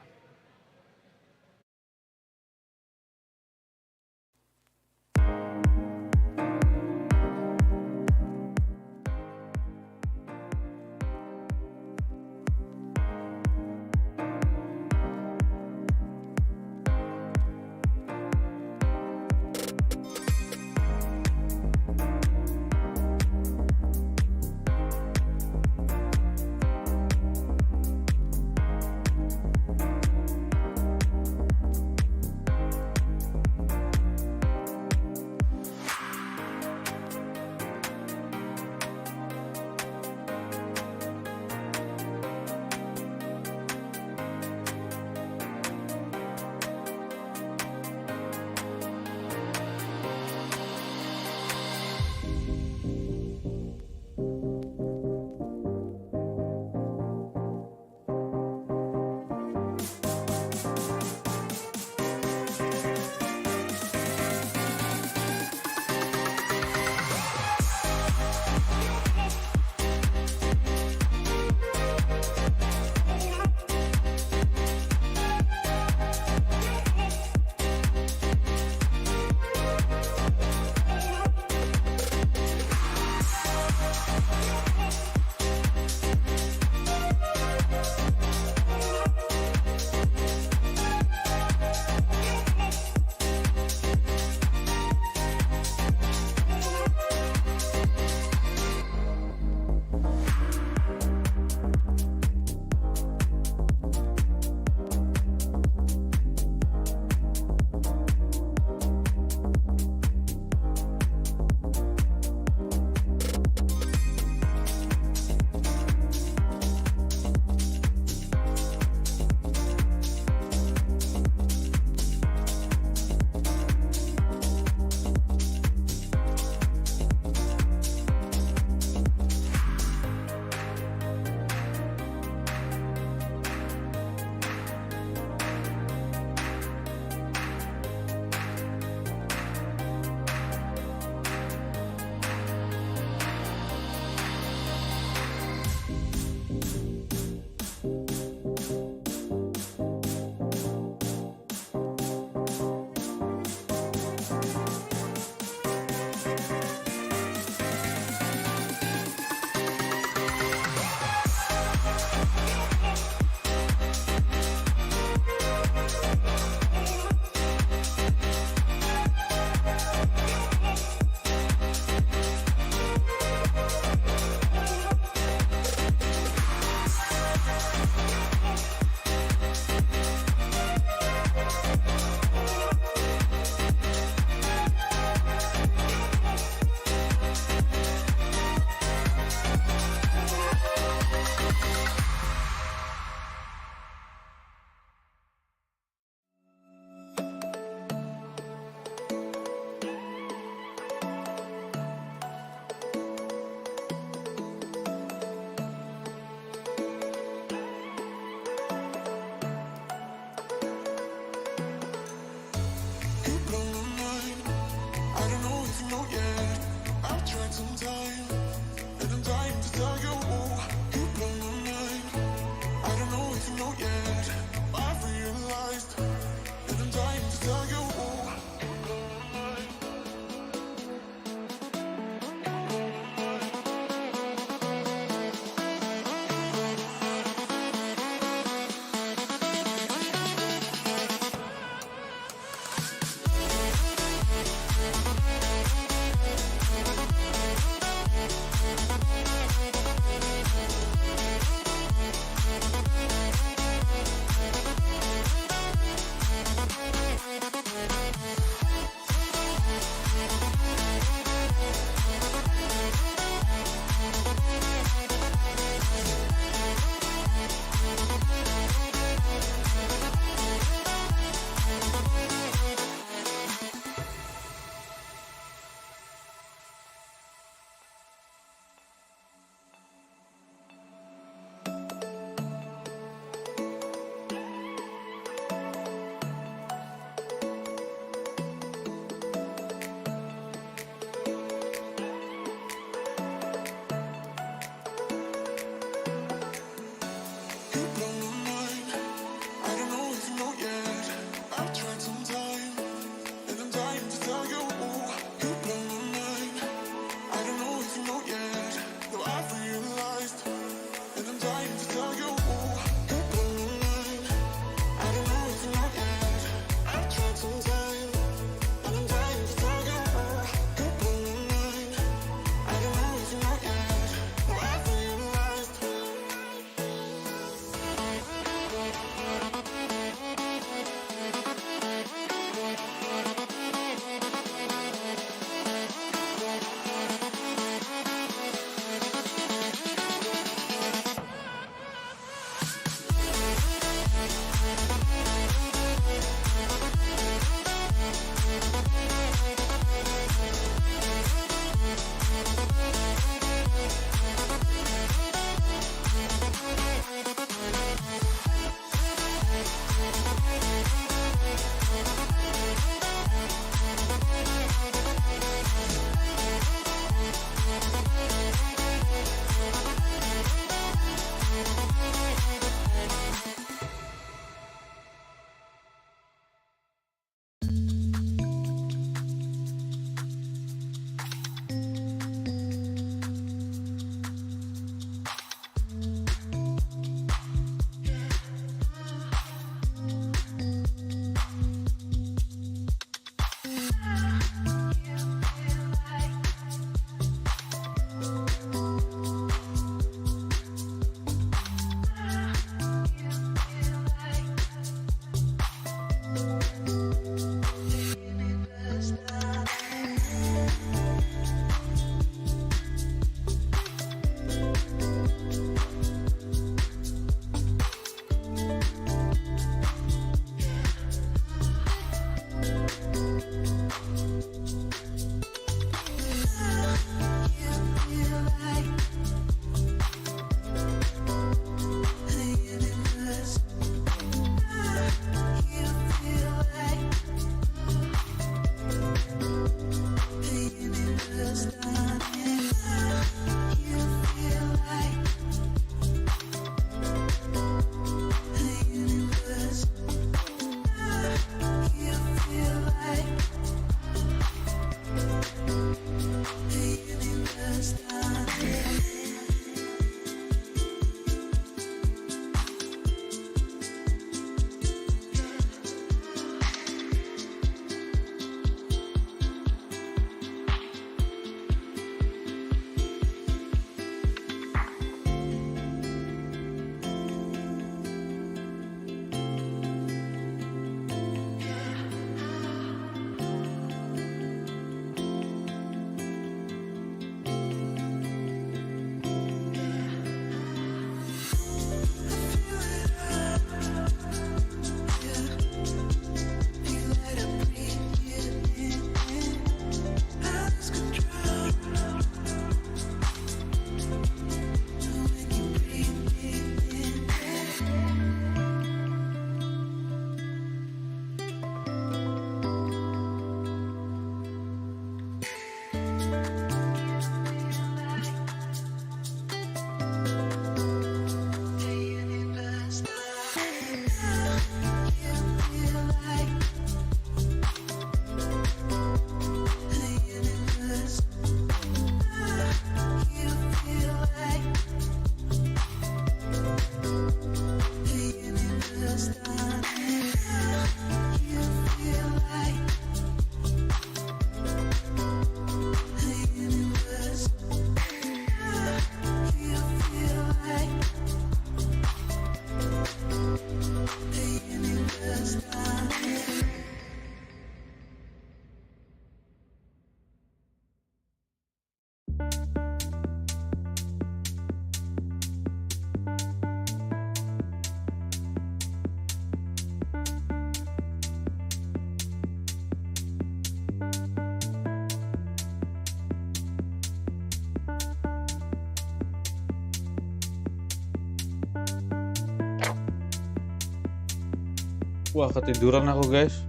Wah, ketiduran aku, guys.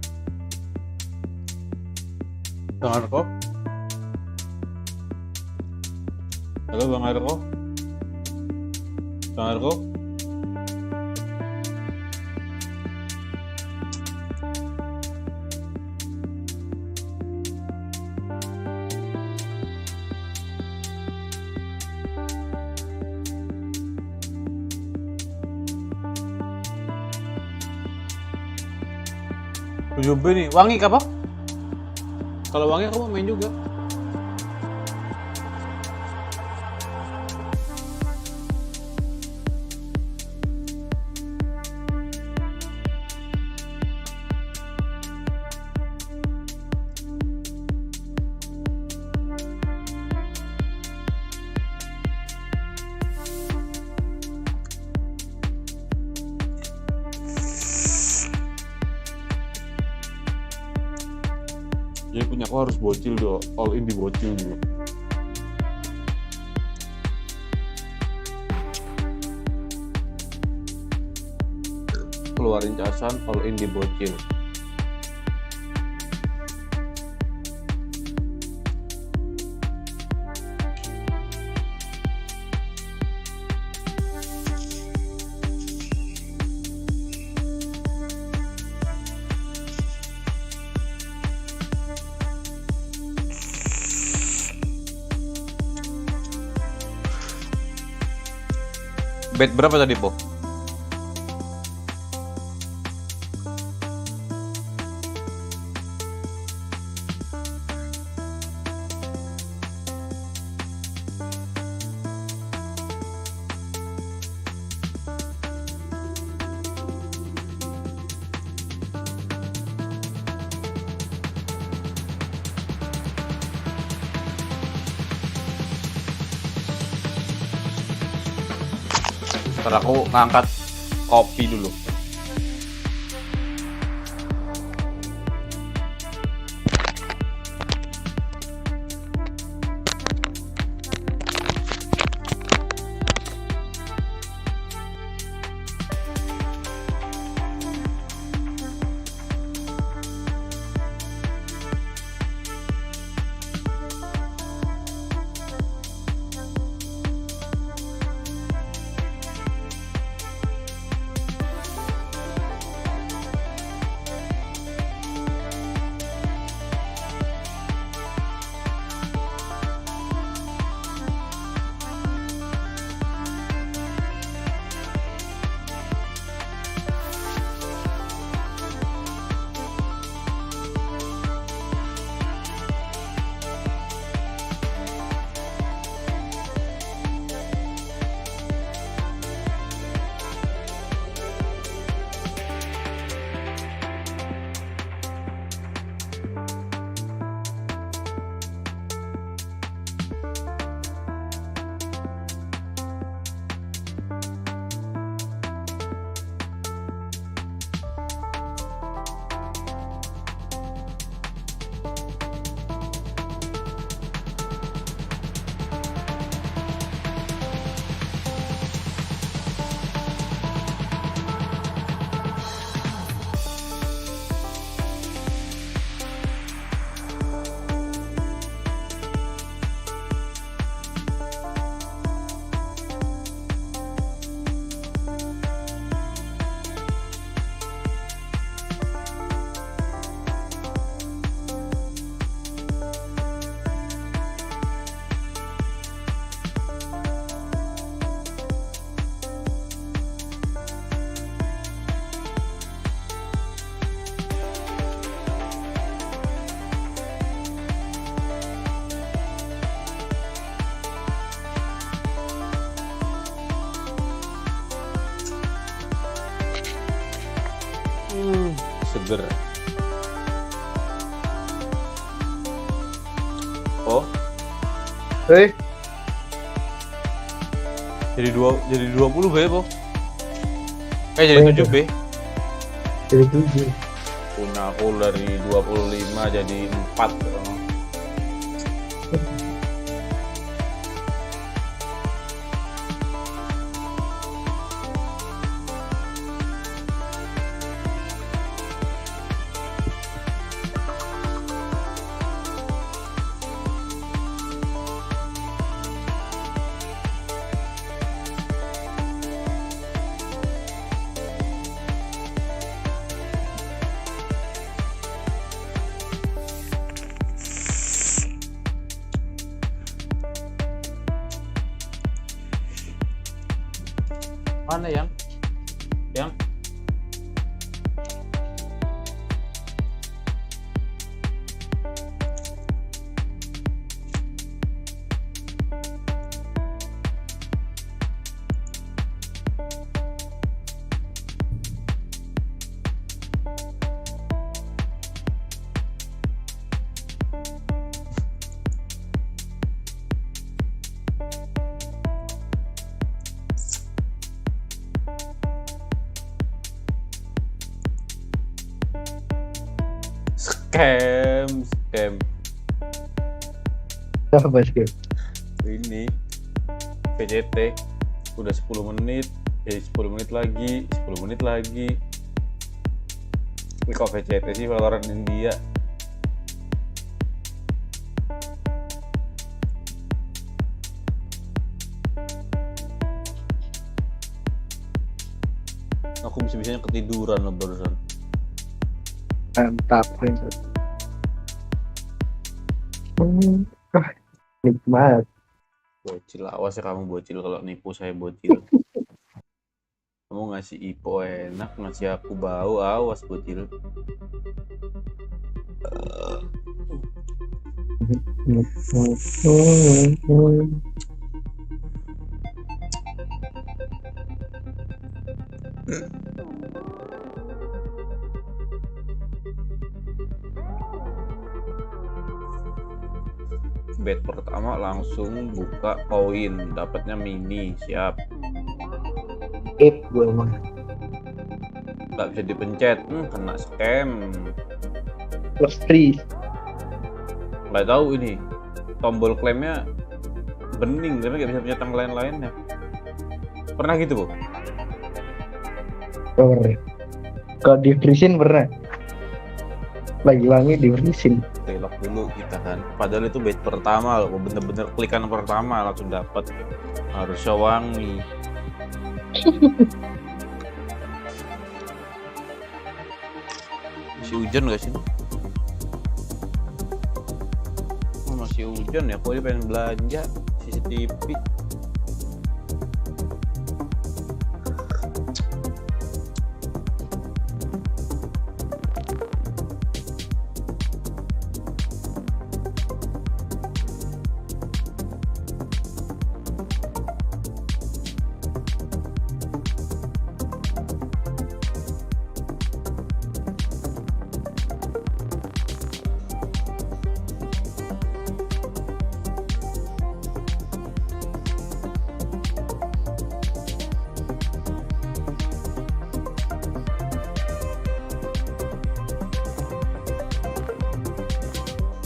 Bang Arko? Halo, Bang Arko? Bang Arko? Coba nih, wangi apa? Kalau wangi aku mau main juga. Jadi punya aku harus bocil dong, all in di bocil dulu. Keluarin casan, all in di bocil. Bet berapa tadi, Po? Ntar aku ngangkat kopi dulu. Sugar. Oh, jadi 20 B, Po. Jadi 7 B. Jadi 7. Punya aku dari 25 jadi 4. Mana yang? Scam. Apa sih? Ini PCT udah 10 menit, 10 menit lagi. Ini kok PCT sih, Valorant India. Aku bisa-bisanya ketiduran loh barusan. Mantap, Princess. Nikmat. Bocil, awas ya kamu bocil, kalau nipu saya bocil. Kamu ngasih Ipo enak, ngasih aku bau, awas bocil. Bet pertama langsung buka koin, dapatnya mini, siap. Gue emang. Nggak bisa dipencet, kena scam. Plus free. Nggak tahu ini, tombol klaimnya bening, tapi nggak bisa pencet yang lain-lainnya. Pernah gitu, Bu? Pernah. Kalau di freezing pernah. Lagi-lagi di freezing. Relock dulu kita kan. Padahal itu bet pertama loh, bener-bener klikan pertama langsung dapat. Harusnya wangi. Masih hujan gak sih? Oh, masih hujan ya, aku dia pengen belanja CCTV.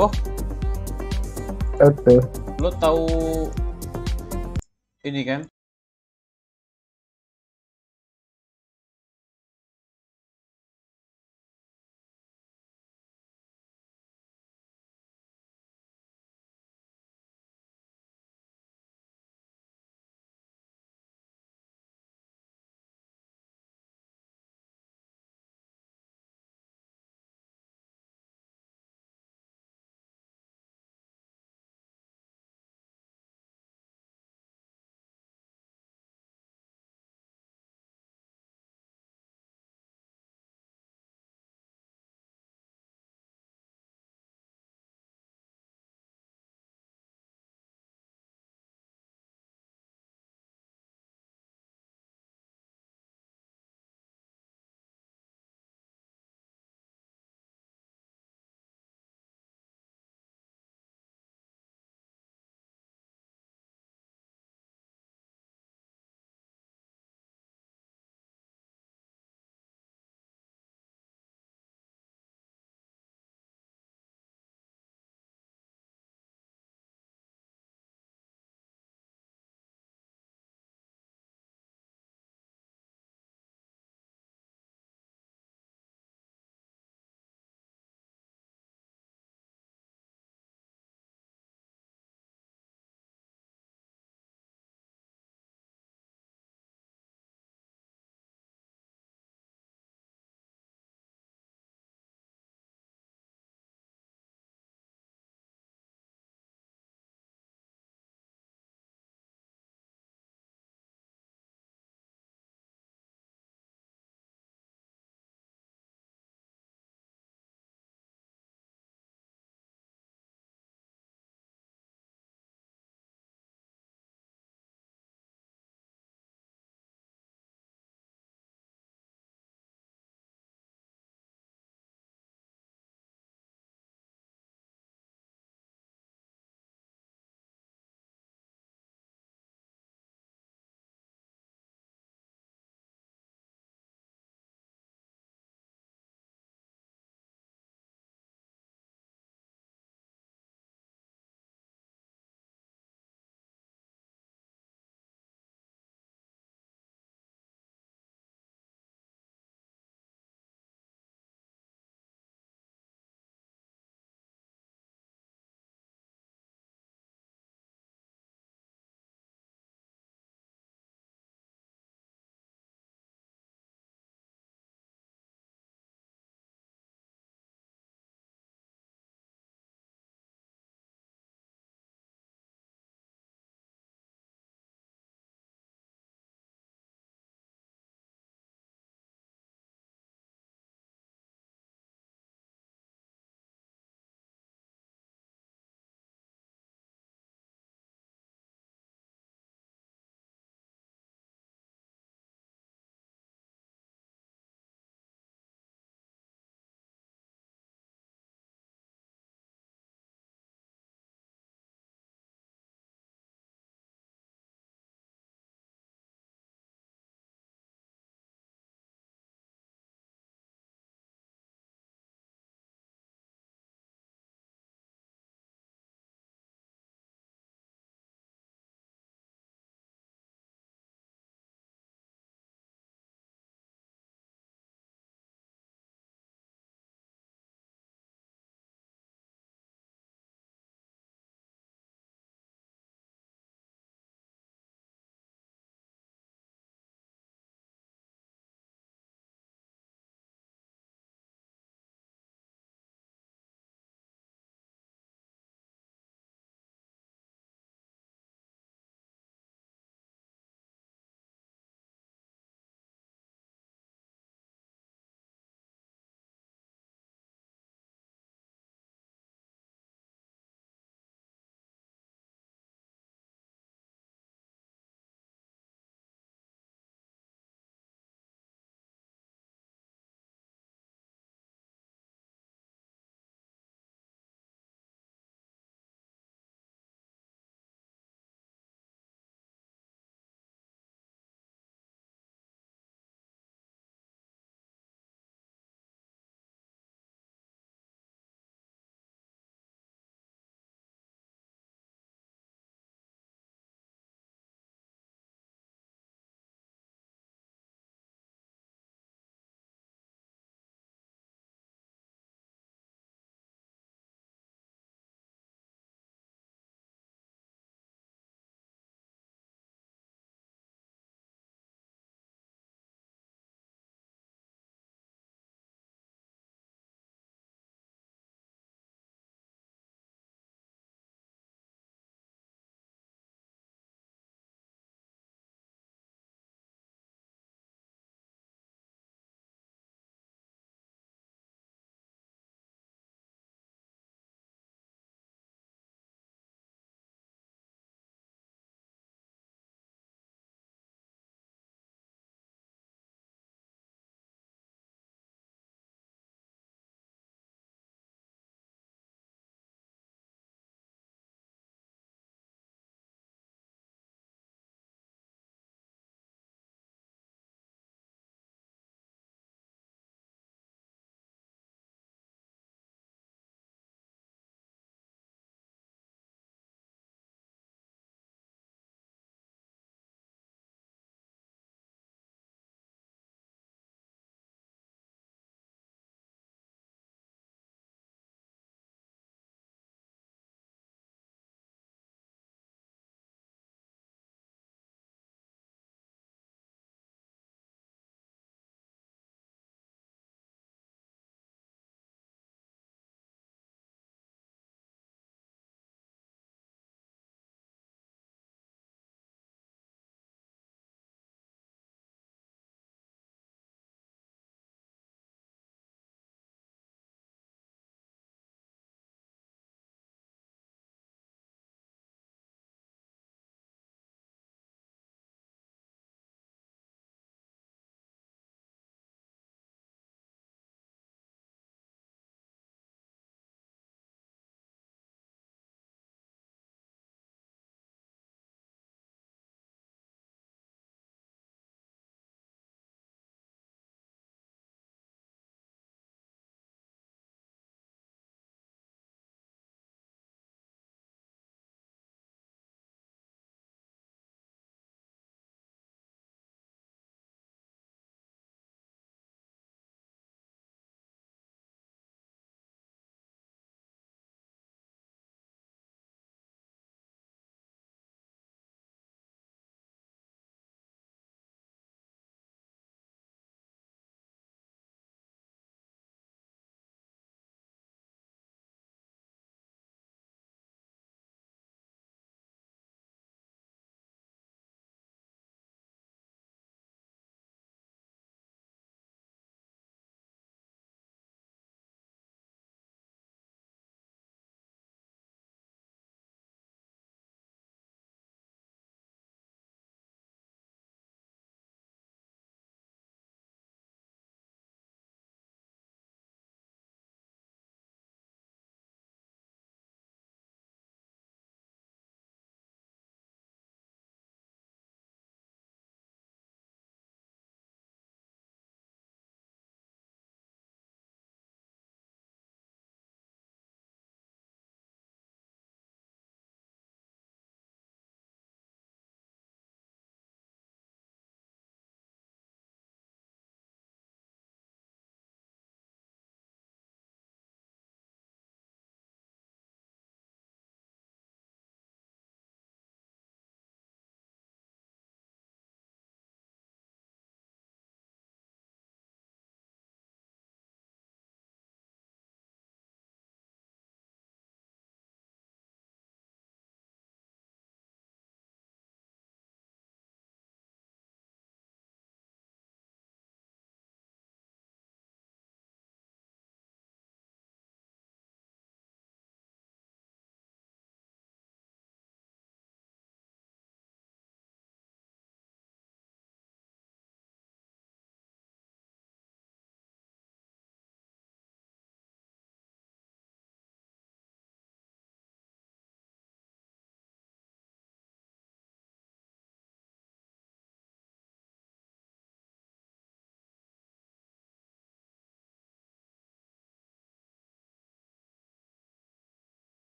Oh, lo tahu ini kan?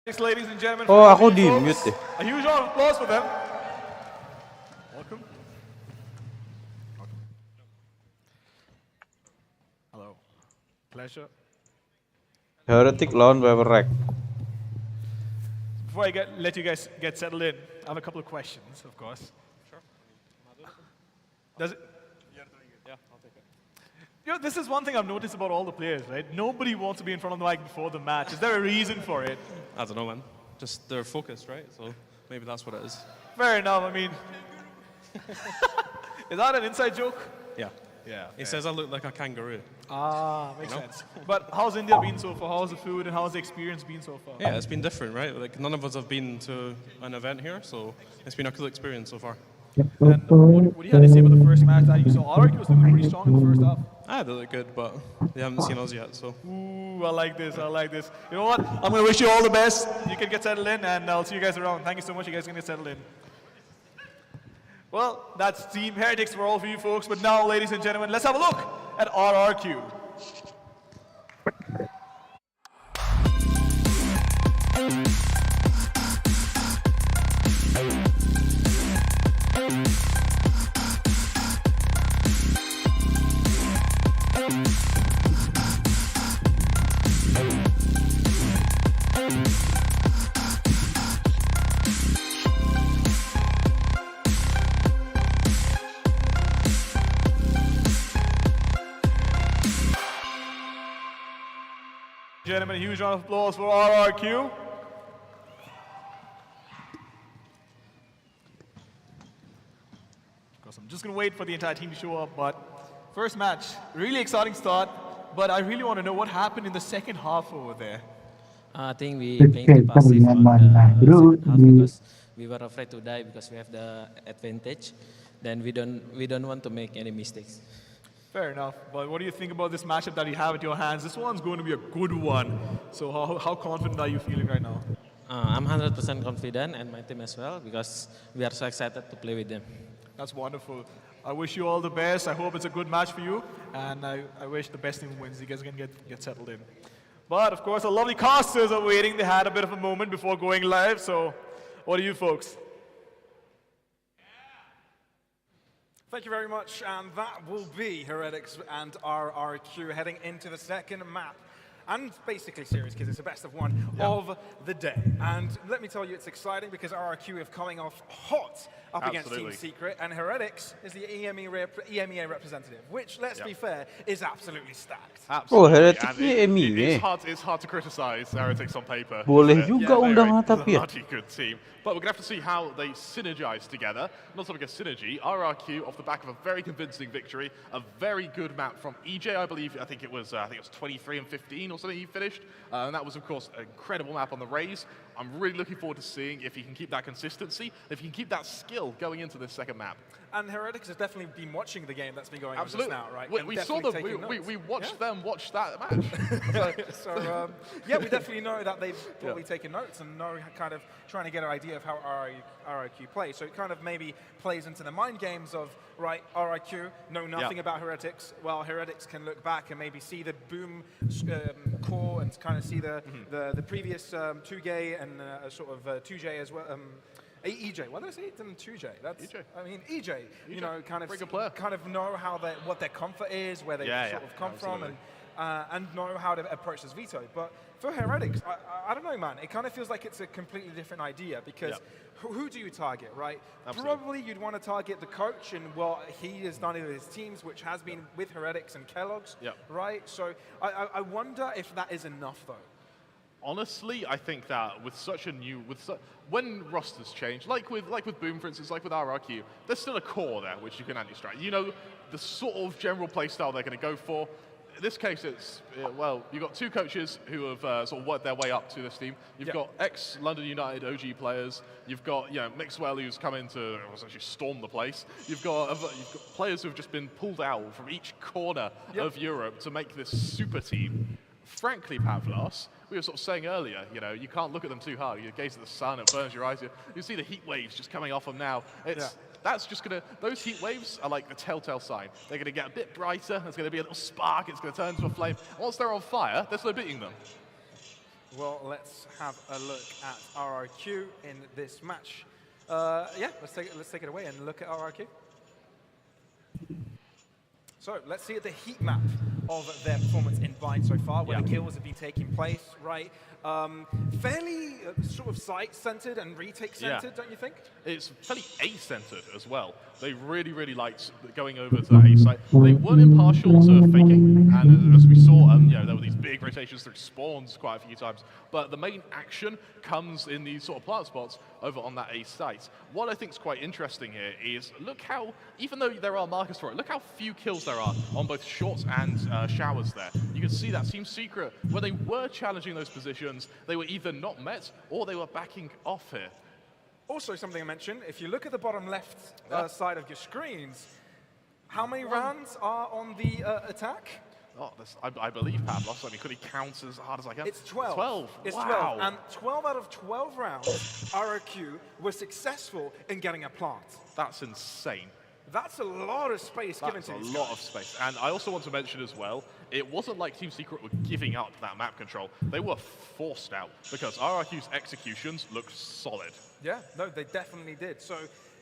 Ladies and gentlemen, Oh, aku di mute deh. a huge round of applause for them. Welcome. Hello. Pleasure. Heretic lawan Waverrack. Before I let you guys get settled in, I have a couple of questions, of course. Sure. Does it? Yeah, I'll take it. You know, this is one thing I've noticed about all the players, right? Nobody wants to be in front of the mic before the match. Is there a reason for it? I don't know, man. Just they're focused, right? So maybe that's what it is. Fair enough. I mean, is that an inside joke? Yeah. Yeah. He says I look like a kangaroo. Ah, makes sense. But how's India been so far? How's the food and how's the experience been so far? Yeah, it's been different, right? Like none of us have been to an event here, so it's been a cool experience so far. And what do you have to say about the first match that you saw? RRQ was looking pretty strong in the first half. They look good, but they haven't seen us yet, so. Ooh, I like this. I like this. You know what? I'm going to wish you all the best. You can get settled in, and I'll see you guys around. Thank you so much. You guys can get settled in. Well, that's Team Heretics for all of you folks. But now, ladies and gentlemen, let's have a look at RRQ. Gentlemen, a huge round of applause for RRQ. Of course, I'm just going to wait for the entire team to show up, but first match, really exciting start, but I really want to know what happened in the second half over there. I think we playing too passive on the second half because we were afraid to die because we have the advantage. Then we don't want to make any mistakes. Fair enough. But what do you think about this matchup that you have at your hands? This one's going to be a good one. So how confident are you feeling right now? I'm 100% confident and my team as well because we are so excited to play with them. That's wonderful. I wish you all the best. I hope it's a good match for you. And I wish the best team wins. You guys can get settled in. But of course, our lovely casters are waiting. They had a bit of a moment before going live. So what do you folks? Thank you very much, and that will be Heretics and RRQ heading into the second map. And basically series, because it's the best of one of the day. And let me tell you, it's exciting because RRQ is coming off hot up against Team Secret, and Heretics is the EMEA representative, which, let's be fair, is absolutely stacked. Absolutely. Oh, Heretics EMEA. It's hard to criticize Heretics on paper. Boleh juga undangan tapi ya. Bloody good team. But we're going to have to see how they synergize together. Not something a synergy. RRQ off the back of a very convincing victory, a very good map from EJ, I believe. I think it was 23 and 15 or something he finished. And that was, of course, an incredible map on the Rays. I'm really looking forward to seeing if he can keep that consistency, if he can keep that skill going into this second map. And Heretics has definitely been watching the game that's been going on just now, right? We saw them. We watched them watch that match. So yeah, we definitely know that they've probably taken notes and know kind of trying to get an idea of how RRQ plays. So it kind of maybe plays into the mind games of, right, RRQ know nothing about Heretics. Well, Heretics can look back and maybe see the boom core and kind of see the previous 2J and sort of 2J as well. EJ, why did I say it in 2J? That's EJ. I mean EJ. You know, kind of know how what their comfort is, where they sort of come from, and know how to approach this veto. But for Heretics, I don't know, man. It kind of feels like it's a completely different idea because who do you target, right? Absolutely. Probably you'd want to target the coach and what he has done in his teams, which has been with Heretics and Kellogg's, right? So I wonder if that is enough, though. Honestly, I think that with such a new, when rosters change, like with Boom, for instance, like with RRQ, there's still a core there which you can anti-strike. You know the sort of general playstyle they're going to go for. In this case, it's, well, you've got two coaches who have sort of worked their way up to this team. You've got ex-London United OG players. You've got, Mixwell, who's come in to essentially storm the place. You've got players who have just been pulled out from each corner of Europe to make this super team. Frankly, Pavlos, we were sort of saying earlier, you can't look at them too hard. You gaze at the sun, it burns your eyes. You see the heat waves just coming off them now. That's just going to, those heat waves are like the telltale sign. They're going to get a bit brighter, there's going to be a little spark, it's going to turn into a flame. Once they're on fire, there's no beating them. Well, let's have a look at RRQ in this match. Yeah, let's take it away and look at RRQ. So let's see at the heat map of their performance in Bind so far, where the kills have been taking place, right? Fairly sort of site-centered and retake-centered, don't you think? It's fairly A-centered as well. They really, really liked going over to that A site. They weren't impartial to faking, and as we saw, there were these big rotations through spawns quite a few times. But the main action comes in these sort of plant spots over on that A site. What I think is quite interesting here is look how, even though there are markers for it, look how few kills there are on both shorts and showers there. You can see that Team Secret, when they were challenging those positions, they were either not met or they were backing off here. Also, something I mentioned, if you look at the bottom left side of your screens, how many rounds are on the attack? Oh, I believe Pavlos, I mean, could he count as hard as I can? It's 12. 12. It's wow. 12. And 12 out of 12 rounds, RRQ were successful in getting a plant. That's insane. That's a lot of space given to That's a lot of space. And I also want to mention as well, it wasn't like Team Secret were giving up that map control. They were forced out because RRQ's executions looked solid. Yeah, no, they definitely did. So,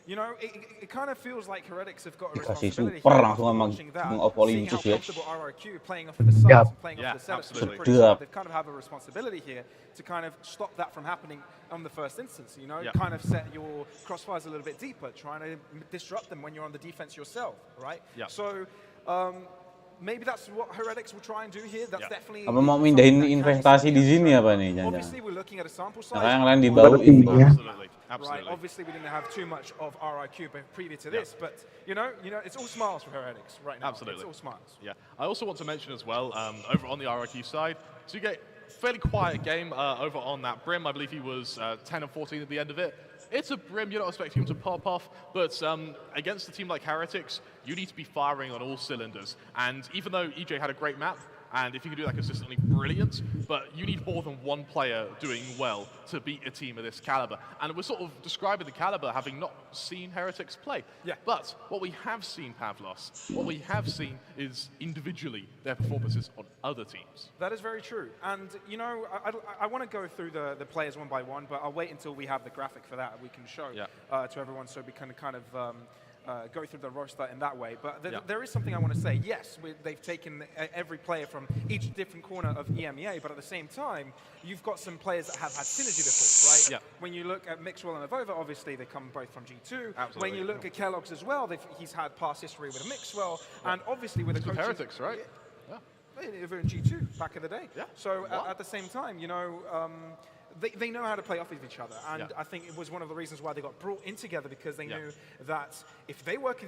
you know, it kind of feels like Heretics have got a responsibility super here langsung after emang watching that, mengopolin seeing how itu sih. comfortable RRQ playing off of the sides and playing off the setup. Absolutely. They kind of have a responsibility here to kind of stop that from happening on the first instance, you know, Yeah. kind of set your crossfires a little bit deeper, trying to disrupt them when you're on the defense yourself, right? Yeah. So, maybe that's what Heretics will try and do here. That's definitely. Apa mau mindahin investasi di sini apa nih, jangan-jangan? Obviously, we're looking at a sample size. Nah, yang lain di bawah ini. Absolutely. Right. Obviously, we didn't have too much of RRQ previous to this, but you know, it's all smiles for Heretics right now. Absolutely. It's all smiles. Yeah. I also want to mention as well, over on the RRQ side, so you get fairly quiet game over on that Brim. I believe he was 10 and 14 at the end of it. It's a Brim, you're not expecting him to pop off, but against a team like Heretics, you need to be firing on all cylinders. And even though EJ had a great map, and if you can do that consistently, brilliant, but you need more than one player doing well to beat a team of this caliber. And we're sort of describing the caliber having not seen Heretics play. Yeah. But what we have seen, Pavlos, what we have seen is individually their performances on other teams. That is very true. And, you know, I want to go through the players one by one, but I'll wait until we have the graphic for that we can show to everyone so we can kind of go through the roster in that way. But there is something I want to say. Yes, they've taken every player from each different corner of EMEA, but at the same time, you've got some players that have had synergy before, right? Yeah. When you look at Mixwell and Avova, obviously they come both from G2. Absolutely. When you look at Kellogg's as well, he's had past history with Mixwell, and obviously with the coaching. Heretics, right? Yeah. They were in G2 back in the day. Yeah. So at the same time, you know, they know how to play off with each other, and I think it was one of the reasons why they got brought in together, because they knew that if they worked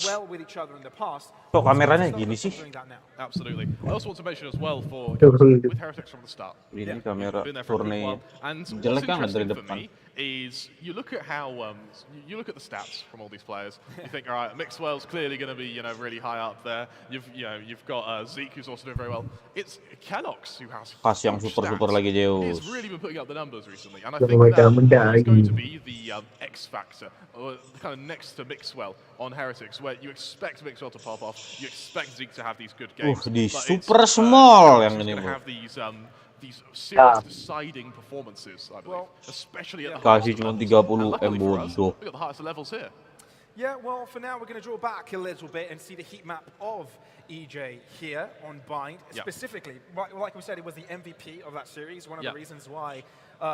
well with each other in the past, Kok kameranya gini sih? doing that now. Absolutely. I also want to mention as well with Heretics from the start. Ini kamera Been there for a good turne while. And what's jelek banget dari interesting for depan. me is you look at how you look at the stats from all these players. You think, all right, Mixwell's clearly going to be really high up there. You've got Zeke, who's also doing very well. It's Kellogg's who has Pas yang super lagi jauh. He's really been putting up the numbers recently, and I think that is going to be the X factor, kind of next to Mixwell on Heretics, where you expect Mixwell to pop off, you expect Zeke to have these good games. Di super small yang ini. Going to have these serious deciding performances, I believe, especially at the Kasih highest cuma levels. 30 bodoh. We've got the highest levels here. Yeah, well, for now, we're going to draw back a little bit and see the heat map of EJ here on Bind. Specifically, like we said, it was the MVP of that series, one of the reasons why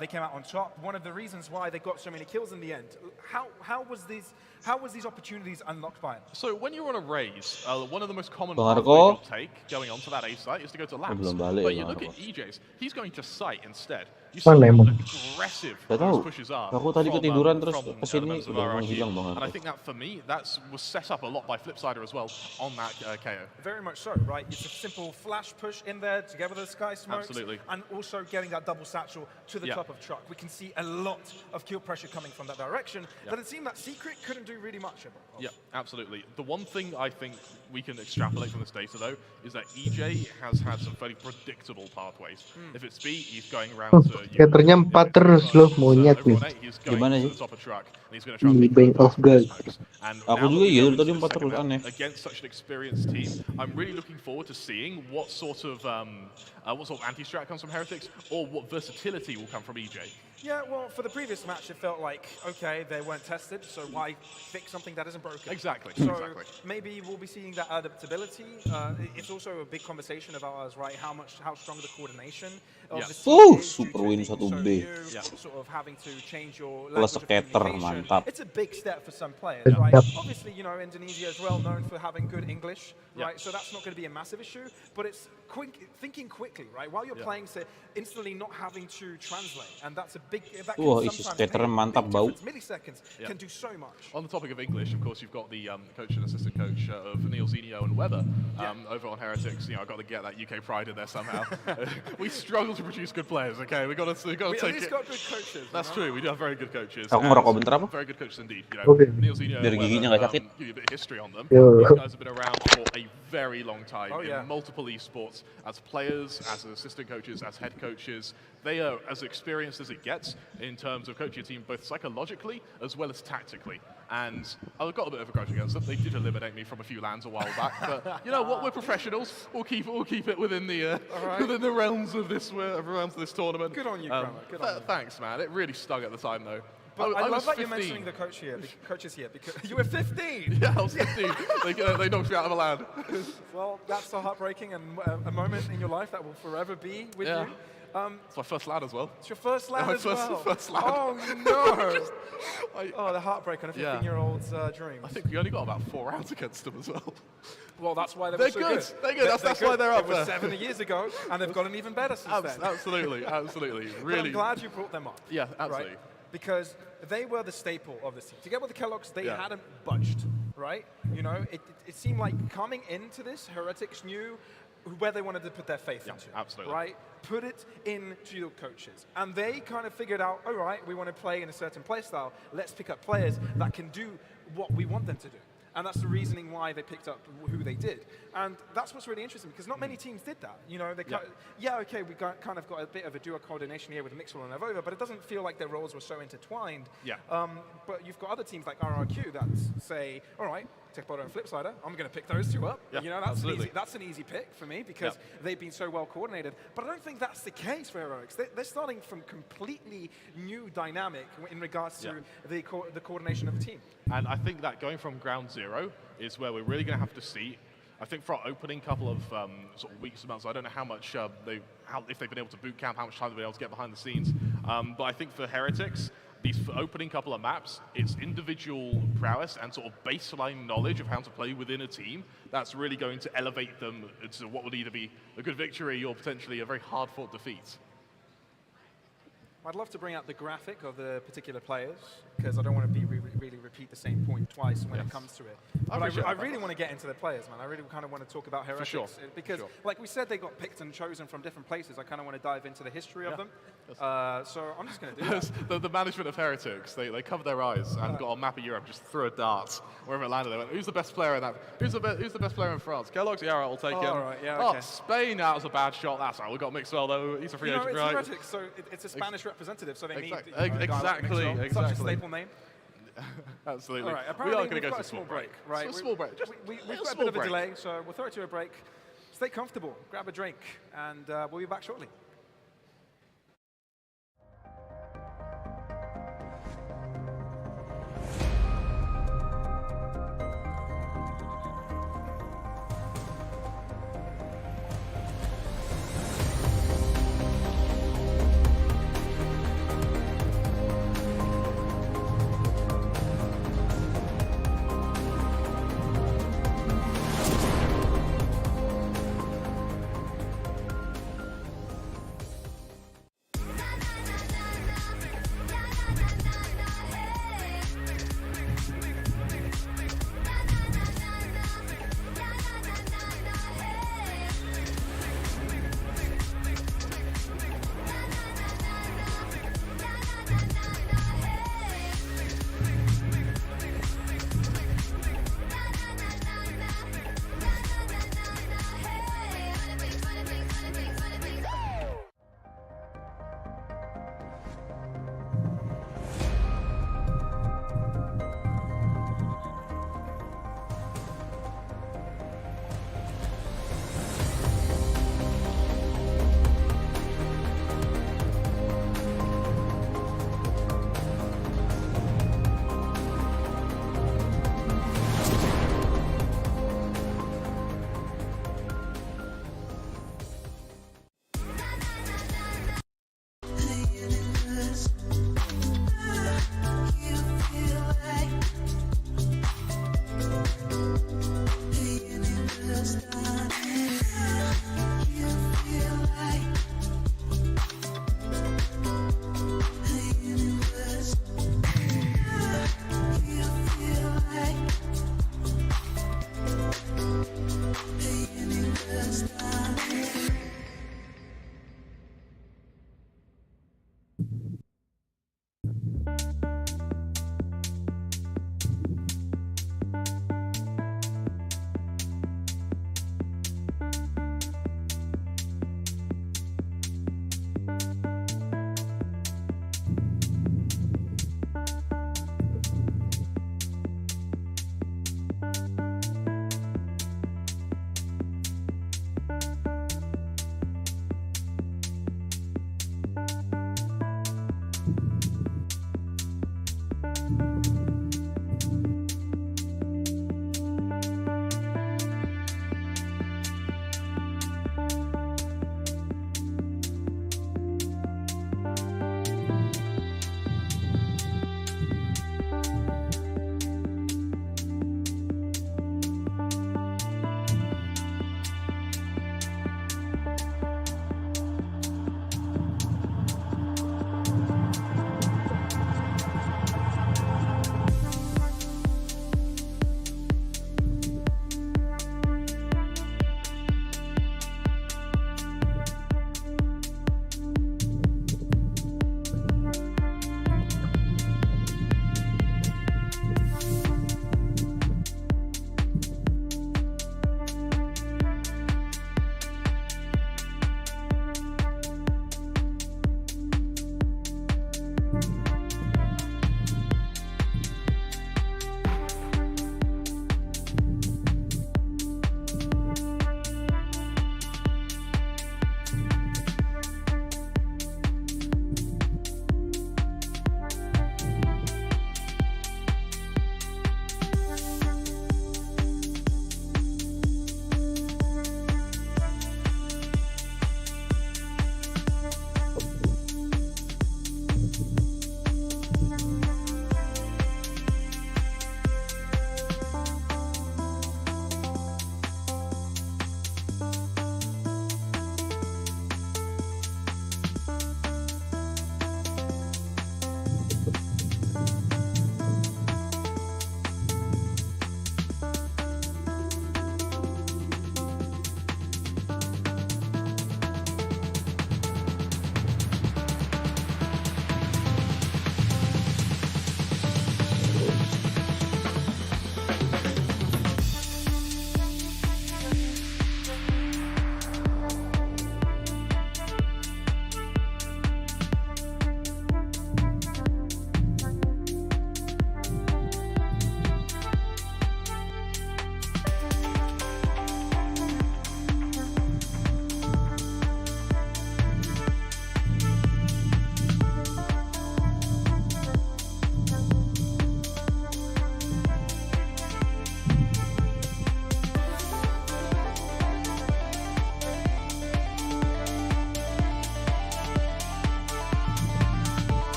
they came out on top, one of the reasons why they got so many kills in the end. How was these opportunities unlocked by him? So when you're on a raise, one of the most common pathways you'll take going onto that A site is to go to labs. But you look at EJ's, he's going to site instead. You see how aggressive those pushes are Aku tadi ketiduran terus from kesini members of udah RRQ. menghilang banget. And I think that for me, that was set up a lot by Flipsider as well on that KO. Very much so, right? It's a simple flash push in there together with the Sky Smokes. Absolutely. And also getting that double satchel to the top of truck. We can see a lot of kill pressure coming from that direction. But it seemed that Secret couldn't do really much of it. Yeah, absolutely. The one thing I think we can extrapolate from this data, though, is that EJ has had some very predictable pathways. If it's B, he's going around to... Skaternya 4 terus loh, monyet nih. he's going Gimana to sih? the top of truck, and he's going to try and Di pick Bay both of God. smokes. And Aku now that juga we iya go dari tadi into the 4 terus second aneh. map against such an experienced team, I'm really looking forward to seeing what sort of anti-strat comes from Heretics, or what versatility will come from EJ. Yeah, well, for the previous match, it felt like, okay, they weren't tested, so why fix something that isn't broken? Exactly, So exactly. maybe we'll be seeing that adaptability. It's also a big conversation of ours, right? How strong the coordination of the team is due super to win being 1B. so new, sort of having to change your Plus language of skater, communication. mantap. It's a big step for some players, right? Obviously, you know, Indonesia is well known for having good English, right? So that's not going to be a massive issue, but it's thinking quickly, right? While you're playing, so instantly not having to translate, and that's a big. That can isi sometimes skaternya make a mantap big bau. difference. Milliseconds can do so much. On the topic of English, of course, you've got the coach and assistant coach of Neil Zenio and Weber over on Heretics. You know, I've got to get that UK pride in there somehow. We struggle to produce good players. Okay, we got to take At least it. got good coaches. That's true. We do have very good coaches. Aku ngerokok bentar apa? Very good coaches indeed. You know, Neil Zenio Biar and giginya Weber, nggak sakit. give you a bit of history on them. Yo. These guys have been around for a very long time in multiple esports as players, as assistant coaches, as head coaches. They are as experienced as it gets in terms of coaching a team, both psychologically as well as tactically. And I've got a bit of a grudge against them. They did eliminate me from a few lands a while back, but you know what? We're professionals. We'll keep it within the within the realms of this tournament. Good on you, Kramer. Good on you. Thanks, man. It really stung at the time, though. But I love was that you're 15. mentioning the coaches here, because you were 15. Yeah, I was 15. They knocked me out of a land. Well, that's so heartbreaking and a moment in your life that will forever be with you. It's my first LAN as well. It's your first LAN as well. First LAN. Oh no! The heartbreak on a 15-year-old's dreams. I think we only got about 4 rounds against them as well. Well, that's why They're so good. They're good. That's why they're up there. It was there. 7 years ago, and they've gotten even better since then. Absolutely. But Really. I'm glad you brought them up. Yeah, absolutely. Right? Because they were the staple of this team. Together with the Kellogg's, they hadn't budged, right? You know, it seemed like coming into this, Heretics knew where they wanted to put their faith into. Absolutely. Right? Put it into your coaches. And they kind of figured out, all right, we want to play in a certain play style. Let's pick up players that can do what we want them to do. And that's the reasoning why they picked up who they did. And that's what's really interesting, because not many teams did that. You know, they okay, we kind of got a bit of a duo coordination here with Mixwell and Avova, but it doesn't feel like their roles were so intertwined. Yeah. But you've got other teams like RRQ that say, all right, Techboto and Flipsider, I'm going to pick those two up. Yeah, you know, that's an easy pick for me, because they've been so well coordinated. But I don't think that's the case for Heroics. They're starting from completely new dynamic in regards to the coordination of the team. And I think that going from ground zero is where we're really going to have to see. I think for our opening couple of sort of weeks and months, I don't know how much if they've been able to boot camp, how much time they've been able to get behind the scenes. But I think for Heretics, these opening couple of maps, it's individual prowess and sort of baseline knowledge of how to play within a team that's really going to elevate them to what would either be a good victory or potentially a very hard-fought defeat. I'd love to bring out the graphic of the particular players, because I don't want to really repeat the same point twice when it comes to it. But I really want to get into the players, man. I really kind of want to talk about Heretics. For sure. Because, like we said, they got picked and chosen from different places. I kind of want to dive into the history of them. So I'm just going to do that. The management of Heretics, they covered their eyes and got on map of Europe, just threw a dart wherever it landed. They went, who's the best player in that? Who's the best player in France? Kellogg's? Yeah, all right, I'll take him. Right, yeah, okay. Spain, that was a bad shot. That's right, we got Mixwell though. He's a free agent, it's right? Heretics, so it's a Spanish representative, so they need exactly. Such a staple name. Absolutely. All right, We are apparently going to go got to a small break, right? A small break. We've got a bit of a delay, so we'll throw it to a break. Stay comfortable, grab a drink, and we'll be back shortly.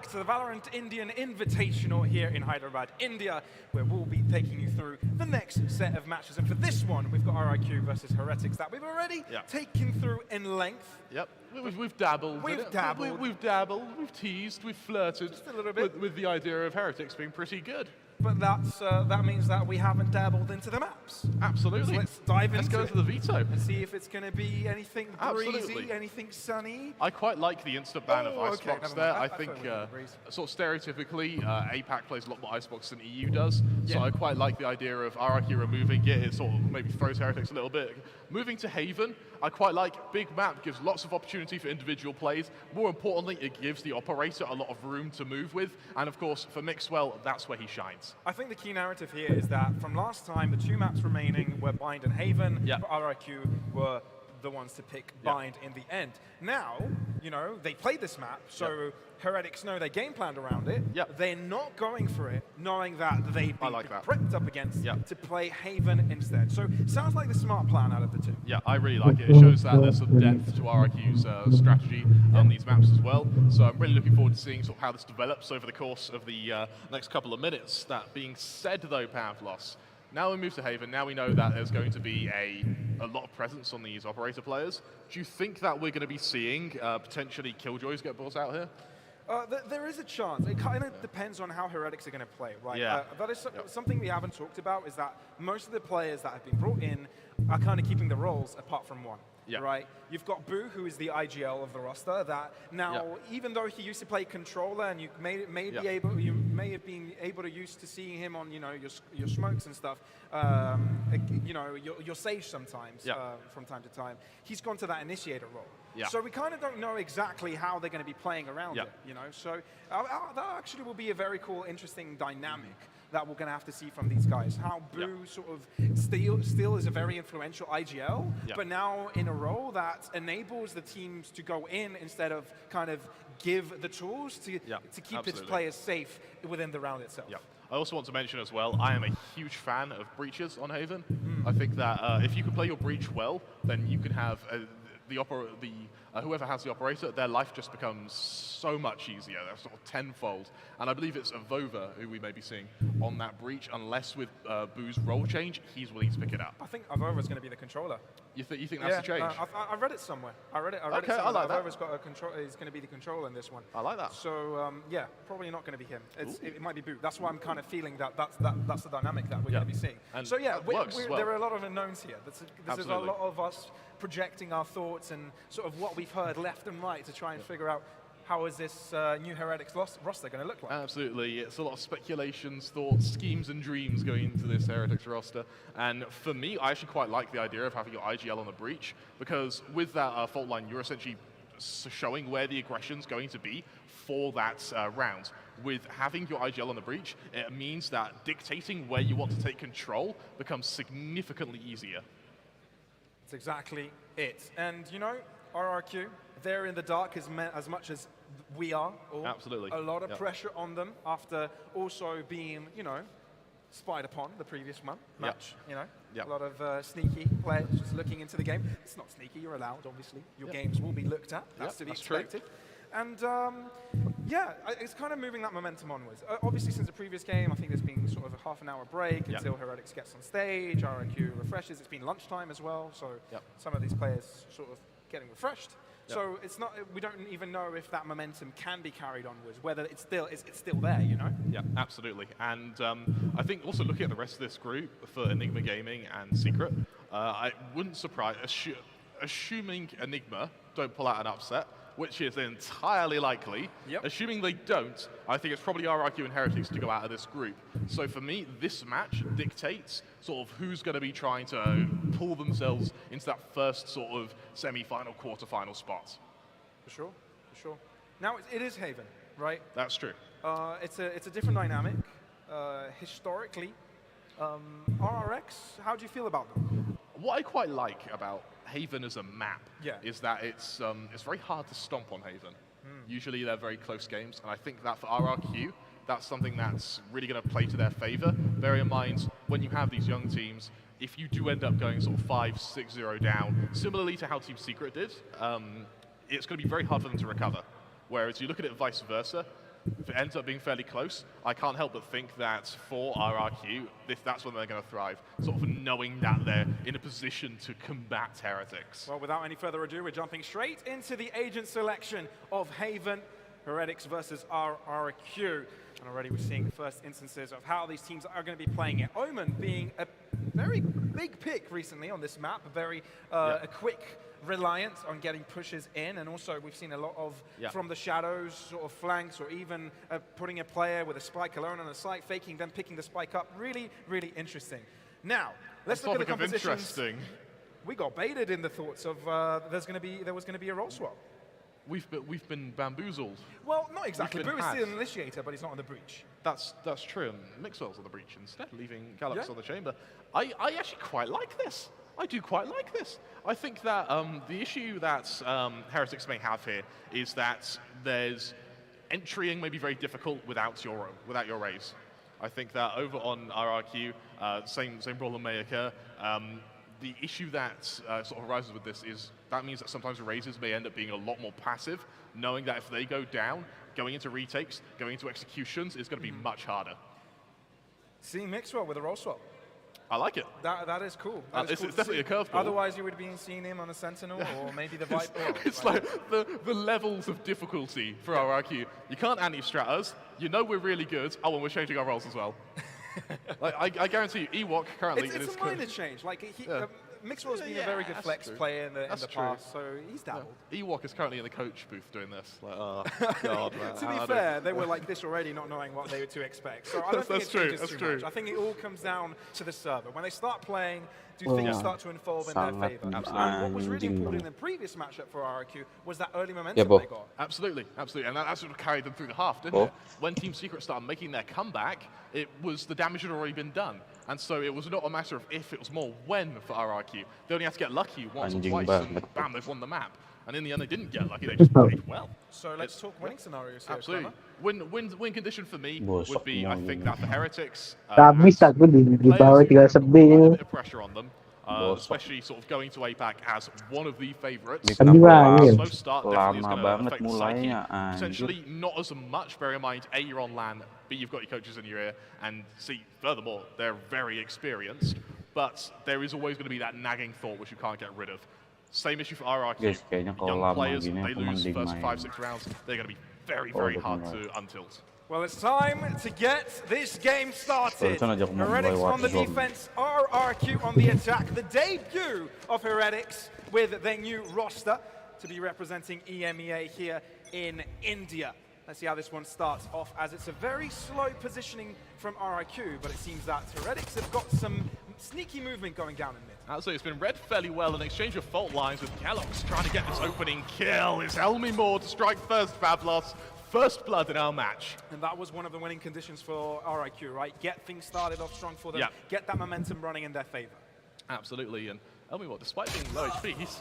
back to the Valorant Indian Invitational here in Hyderabad, India, where we'll be taking you through the next set of matches. And for this one, we've got RIQ versus Heretics that we've already taken through in length. Yep, we've dabbled. We've dabbled. We've dabbled, we've teased, we've flirted Just a little bit. with the idea of Heretics being pretty good. But that means that we haven't dabbled into the maps. Absolutely. So let's dive into Let's go to the veto. and see if it's going to be anything breezy, anything sunny. I quite like the instant ban of Icebox never there. mind. I I think thought it would be breeze. sort of stereotypically, APAC plays a lot more Icebox than EU does. So I quite like the idea of RRQ removing it. It sort of maybe throws Heretics a little bit. Moving to Haven, I quite like big map, gives lots of opportunity for individual plays. More importantly, it gives the operator a lot of room to move with. And of course, for Mixwell, that's where he shines. I think the key narrative here is that from last time, the two maps remaining were Bind and Haven. But RIQ were the ones to pick Bind in the end. Now, you know, they played this map, so Heretics know they game planned around it. They're not going for it, knowing that they've been prepped up against to play Haven instead. So sounds like the smart plan out of the two. Yeah, I really like it. It shows that there's some depth to RIQ's strategy on these maps as well. So I'm really looking forward to seeing sort of how this develops over the course of the next couple of minutes. That being said, though, Pavlos, now we move to Haven. Now we know that there's going to be a lot of presence on these operator players. Do you think that we're going to be seeing potentially Killjoys get brought out here? There is a chance. It kind of depends on how Heretics are going to play, right? That is something we haven't talked about, is that most of the players that have been brought in are kind of keeping the roles apart from one. Right? You've got Boo, who is the IGL of the roster, that now, even though he used to play controller, and you may have been able to used to seeing him on, you know, your smokes and stuff, you know, your Sage sometimes, from time to time, he's gone to that initiator role. So we kind of don't know exactly how they're going to be playing around it, you know. So that actually will be a very cool, interesting dynamic that we're going to have to see from these guys. How Boo sort of still is a very influential IGL, but now in a role that enables the teams to go in instead of kind of give the tools to keep its players safe within the round itself. I also want to mention as well, I am a huge fan of breaches on Haven. I think that if you can play your breach well, then you can have whoever has the operator, their life just becomes so much easier. They're sort of tenfold. And I believe it's Avova who we may be seeing on that breach, unless with Boo's role change, he's willing to pick it up. I think Avova's going to be the controller. You think that's the change? I read it somewhere. I read it Okay, somewhere. I like that. Avova's got a control. Is going to be the controller in this one. I like that. So yeah, probably not going to be him. It might be Boo. That's why I'm kind of feeling that's the dynamic that we're going to be seeing. And so yeah, well. there are a lot of unknowns here. This is a lot of us projecting our thoughts and sort of what we've heard left and right to try and figure out how is this new Heretics roster going to look like. Absolutely. It's a lot of speculations, thoughts, schemes and dreams going into this Heretics roster. And for me, I actually quite like the idea of having your IGL on the breach, because with that fault line, you're essentially showing where the aggression's going to be for that round. With having your IGL on the breach, it means that dictating where you want to take control becomes significantly easier. That's exactly it. And, you know, RRQ, they're in the dark as much as we are. Absolutely. A lot of pressure on them after also being, you know, spied upon the previous match. You know, a lot of sneaky players just looking into the game. It's not sneaky, you're allowed, obviously. Your games will be looked at. That's to be expected. True. And yeah, it's kind of moving that momentum onwards. Obviously, since the previous game, I think there's been sort of a half-an-hour break until Heretics gets on stage, RNQ refreshes. It's been lunchtime as well, so some of these players sort of getting refreshed. So it's not. We don't even know if that momentum can be carried onwards. Whether it's still there, you know. Yeah, absolutely. And I think also looking at the rest of this group for Enigma Gaming and Secret, I wouldn't surprise, assuming Enigma don't pull out an upset, which is entirely likely. Assuming they don't, I think it's probably RRQ and Heretics to go out of this group. So for me, this match dictates sort of who's going to be trying to pull themselves into that first sort of semi-final, quarter-final spot. For sure. Now, it is Haven, right? That's true. It's a different dynamic. Historically, RRX, how do you feel about them? What I quite like about Haven as a map is that it's very hard to stomp on Haven. Usually they're very close games, and I think that for RRQ, that's something that's really going to play to their favor. Bear in mind, when you have these young teams, if you do end up going sort of 5-6-0 down, similarly to how Team Secret did, it's going to be very hard for them to recover. Whereas you look at it vice versa, if it ends up being fairly close, I can't help but think that for RRQ, that's when they're going to thrive, sort of knowing that they're in a position to combat Heretics. Well, without any further ado, we're jumping straight into the agent selection of Haven, Heretics versus RRQ. And already we're seeing the first instances of how these teams are going to be playing it. Omen being a very big pick recently on this map, a quick reliance on getting pushes in, and also we've seen a lot of from the shadows sort of flanks, or even putting a player with a spike alone on the site, faking, then picking the spike up. Really, really interesting. Now, let's look at the compositions. We got baited in the thoughts of there was going to be a role swap. We've been bamboozled. Well, not exactly. Brew is still an initiator, but he's not on the breach. That's true. And Mixwell's on the breach instead, leaving Galax on the chamber. I actually quite like this. I do quite like this. I think that the issue that Heretics may have here is that there's entrying may be very difficult without your raise. I think that over on RRQ, same problem may occur. The issue that sort of arises with this is that means that sometimes raises may end up being a lot more passive, knowing that if they go down, going into retakes, going into executions is going to be much harder. Seeing Mixwell with a role swap. I like it. That is cool. It's definitely a curveball. Otherwise, you would have been seeing him on a Sentinel or maybe the Viper. It's like the levels of difficulty for RRQ. You can't anti-strat us. You know we're really good. Oh, and we're changing our roles as well. Like, I guarantee you, Ewok currently... It's a minor change. Like, Mixwell's been a very good flex player in the past, so he's dabbled. Ewok is currently in the coach booth doing this. Like, oh, God, man. To be fair, they were like this already, not knowing what they were to expect. So I don't think it changes too much. I think it all comes down to the server. When they start playing, do things start to unfold in their favor? And what was really important in the previous matchup for RRQ was that early momentum they got. Absolutely. And that sort of carried them through the half, didn't it? When Team Secret started making their comeback, it was the damage had already been done. And so it was not a matter of if, it was more when for RRQ. They only had to get lucky once or twice, and bam, they've won the map. And in the end, they didn't get lucky, they just played well. So let's talk winning scenarios here. Absolutely. Win condition for me would be, I think, that the Heretics Habis aku di bawah 3 sebing. Pressure on them. Especially sort of going to APAC as one of the favourites. Lama start banget mulainya, potentially not as much. Bear in mind, A, you're on LAN, B, you've got your coaches in your ear, and C, furthermore, they're very experienced. But there is always going to be that nagging thought which you can't get rid of. Same issue for RRQ. Young players, they lose first 5-6 rounds, they're going to be very, very hard to untilt. Well, it's time to get this game started. Heretics on the defense, RRQ on the attack. The debut of Heretics with their new roster to be representing EMEA here in India. Let's see how this one starts off, as it's a very slow positioning from RRQ, but it seems that Heretics have got some sneaky movement going down in mid. Absolutely, it's been read fairly well, an exchange of fault lines with Galox trying to get this opening kill. It's Elmi Moore to strike first, Pavlos. First blood in our match. And that was one of the winning conditions for RIQ, right? Get things started off strong for them, get that momentum running in their favor. Absolutely, and Elmi Moore, despite being low HP, he's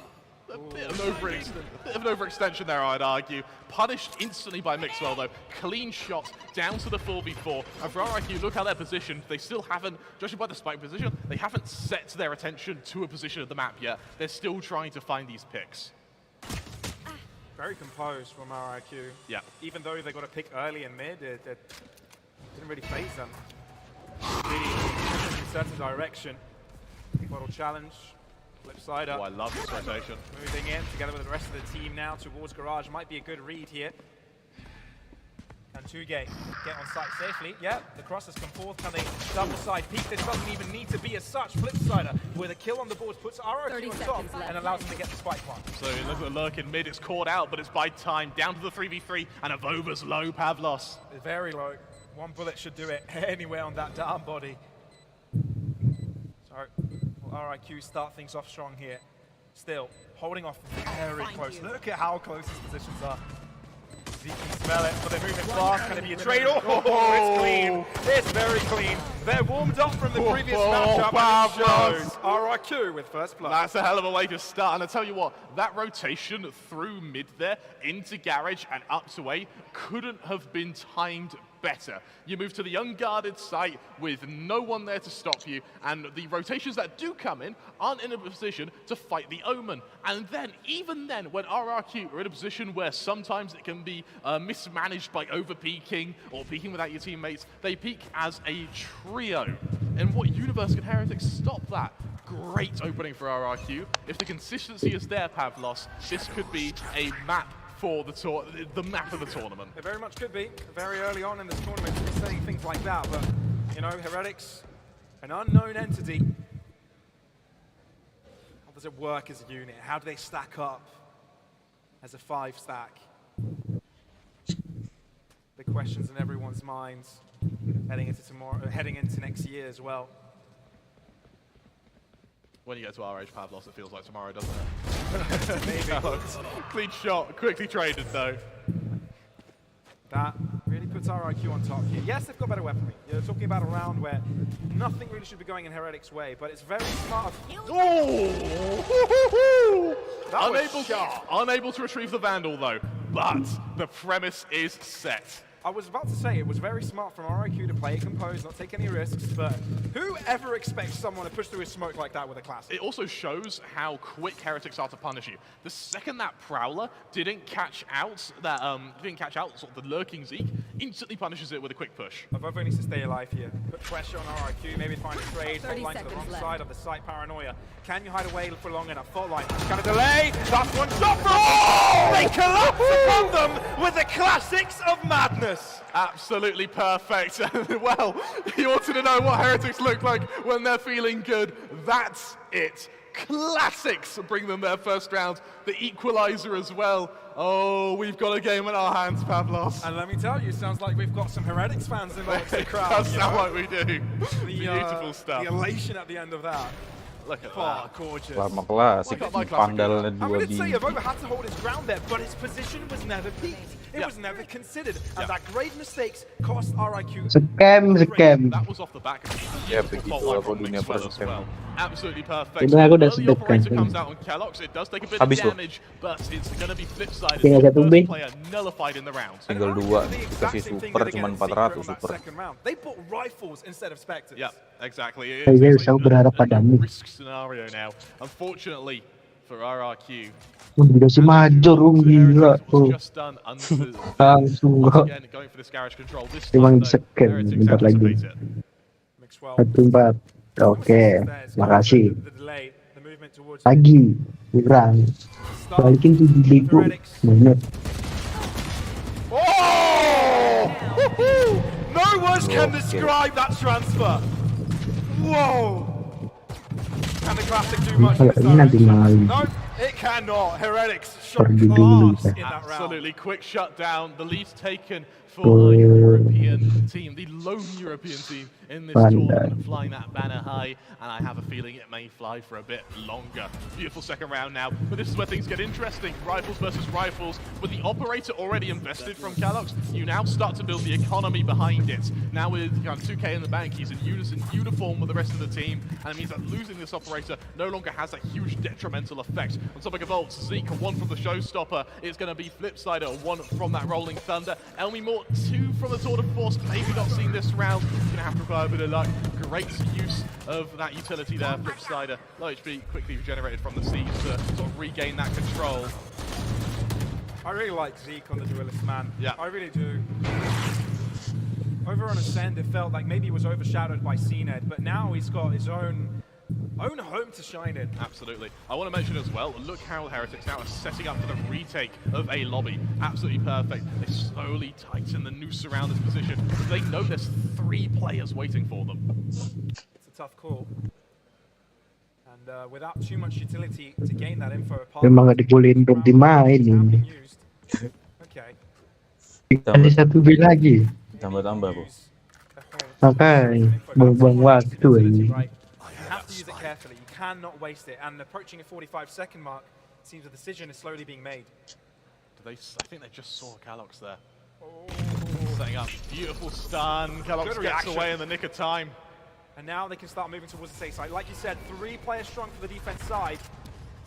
a bit of an overextension there, I'd argue. Punished instantly by Mixwell, though. Clean shot down to the 4v4. And for RIQ, look how they're positioned. They still haven't, judging by the spike position, they haven't set their attention to a position of the map yet. They're still trying to find these picks. Very composed from RIQ. Yeah. Even though they got a pick early in mid, it didn't really phase them. Really in a certain direction. Bottle challenge. Flip side up. Oh, I love this rotation. Moving in together with the rest of the team now towards Garage. Might be a good read here. Can Tuge get on site safely? Yeah, the cross has come forth. Can they double side peek? This doesn't even need to be as such. Flipsider with a kill on the board puts RRQ on top and allows them to get the spike one. So look at the lurk in mid. It's caught out, but it's by time. Down to the 3v3 and Avova's low, Pavlos. Very low. One bullet should do it anywhere on that down body. So will RIQ start things off strong here. Still holding off very close. Look at how close these positions are. You can smell it, but they're moving fast. Can it be a trade? Oh, it's clean. It's very clean. They're warmed up from the previous matchup, and it shows. RRQ with first blood. That's a hell of a way to start. And I tell you what, that rotation through mid there, into Garage and up to A, couldn't have been timed better. You move to the unguarded site with no one there to stop you, and the rotations that do come in aren't in a position to fight the Omen. And then, even then, when RRQ are in a position where sometimes it can be mismanaged by over-peaking or peaking without your teammates, they peak as a trio. In what universe can Heretics stop that? Great opening for RRQ. If the consistency is there, Pavlos, this could be a map for the map of the tournament. It very much could be. Very early on in this tournament to be saying things like that, but, you know, Heretics, an unknown entity. How does it work as a unit? How do they stack up as a 5-stack? Big questions in everyone's minds heading into tomorrow, heading into next year as well. When you get to RH Pavlos, it feels like tomorrow, doesn't it? Maybe. Clean shot, quickly traded though. That really puts RIQ on top here. Yes, they've got better weaponry. You're talking about a round where nothing really should be going in Heretics' way, but it's very smart. Unable to retrieve the Vandal though, but the premise is set. I was about to say, it was very smart from RIQ to play it composed, not take any risks, but who ever expects someone to push through his smoke like that with a classic? It also shows how quick Heretics are to punish you. The second that Prowler didn't catch out sort of the lurking Zeke, instantly punishes it with a quick push. Avovo needs to stay alive here. Put pressure on RIQ, maybe find a trade, fault line to the wrong side of the site, paranoia. Can you hide away for long enough? Fault line, kind of delay, that's one shot from They collapse upon them with the classics of madness. Absolutely perfect. Well, you want to know what Heretics look like when they're feeling good. That's it. Classics bring them their first round. The equalizer as well. Oh, we've got a game in our hands, Pavlos. And let me tell you, it sounds like we've got some Heretics fans involved in the crowd. It does sound like we do. Beautiful stuff. The elation at the end of that. Look at that. Gorgeous. Lama klasik, pandalnya I'm going dua to say, di. Avovo had to hold his ground there, but his position was never peaked. It was never considered, and that grave mistakes cost RIQ. Scam. That was off the back of Ya begitu aku dunia per scam. Absolutely perfect. Udah, aku udah The sedek kan. operator comes out on Kellogg's. It does take a bit of Habis tuh. damage, but it's going to be flip-sided. Tinggal The satu first B. player nullified in the round. Tinggal dua, dikasih super cuman 400 super. They bought rifles instead of Spectres. Yeah, exactly. Saya bisa berharap padamu. Risk scenario now. Unfortunately for RRQ, Dikasih major gila tuh. just done under Langsung kok. again going for this garage control. This Emang time, though, di-scan, Heretics bentar lagi. anticipate it. 1-4. Oke, makasih. Lagi, kurang. Balikin tuh diliku. Bener. Oh! No words can describe that transfer. Whoa! Can the classic do much in this direction? No, it cannot. Heretics show class in that round. Absolutely quick shutdown. The lead's taken for a European team, the lone European team in this tournament, flying that banner high, and I have a feeling it may fly for a bit longer. Beautiful second round now, but this is where things get interesting. Rifles versus rifles. With the operator already invested from Kellogg's, you now start to build the economy behind it. Now with 2K in the bank, he's in uniform with the rest of the team, and it means that losing this operator no longer has a huge detrimental effect. On top of Vaults, Zeke, one from the showstopper. It's going to be Flipsider, one from that Rolling Thunder. Elmi Mort, two from the Tour de Force. Maybe not seeing this round. Going to have to require a bit of luck. Great use of that utility there. Flipsider, low HP, quickly regenerated from the siege to sort of regain that control. I really like Zeke on the Duelist, man. Yeah. I really do. Over on Ascend, it felt like maybe he was overshadowed by CNED, but now he's got his own home to shine in. Absolutely. I want to mention as well, look how Heretics now are setting up for the retake of A lobby. Absolutely perfect. They slowly tighten the noose around this position. They know there's 3 players waiting for them. It's a tough call. And without too much utility to gain that info, Memang gak dibolehin untuk dimain ini. Okay. Ada satu B lagi. Tambah-tambah, Bu. Makanya, buang-buang waktu ini. You have to use it carefully. You cannot waste it. And approaching a 45-second mark, it seems a decision is slowly being made. I think they just saw Kellogg's there. Setting up beautiful stun. Kellogg's gets away in the nick of time. And now they can start moving towards the safe side. Like you said, 3 players strong for the defense side.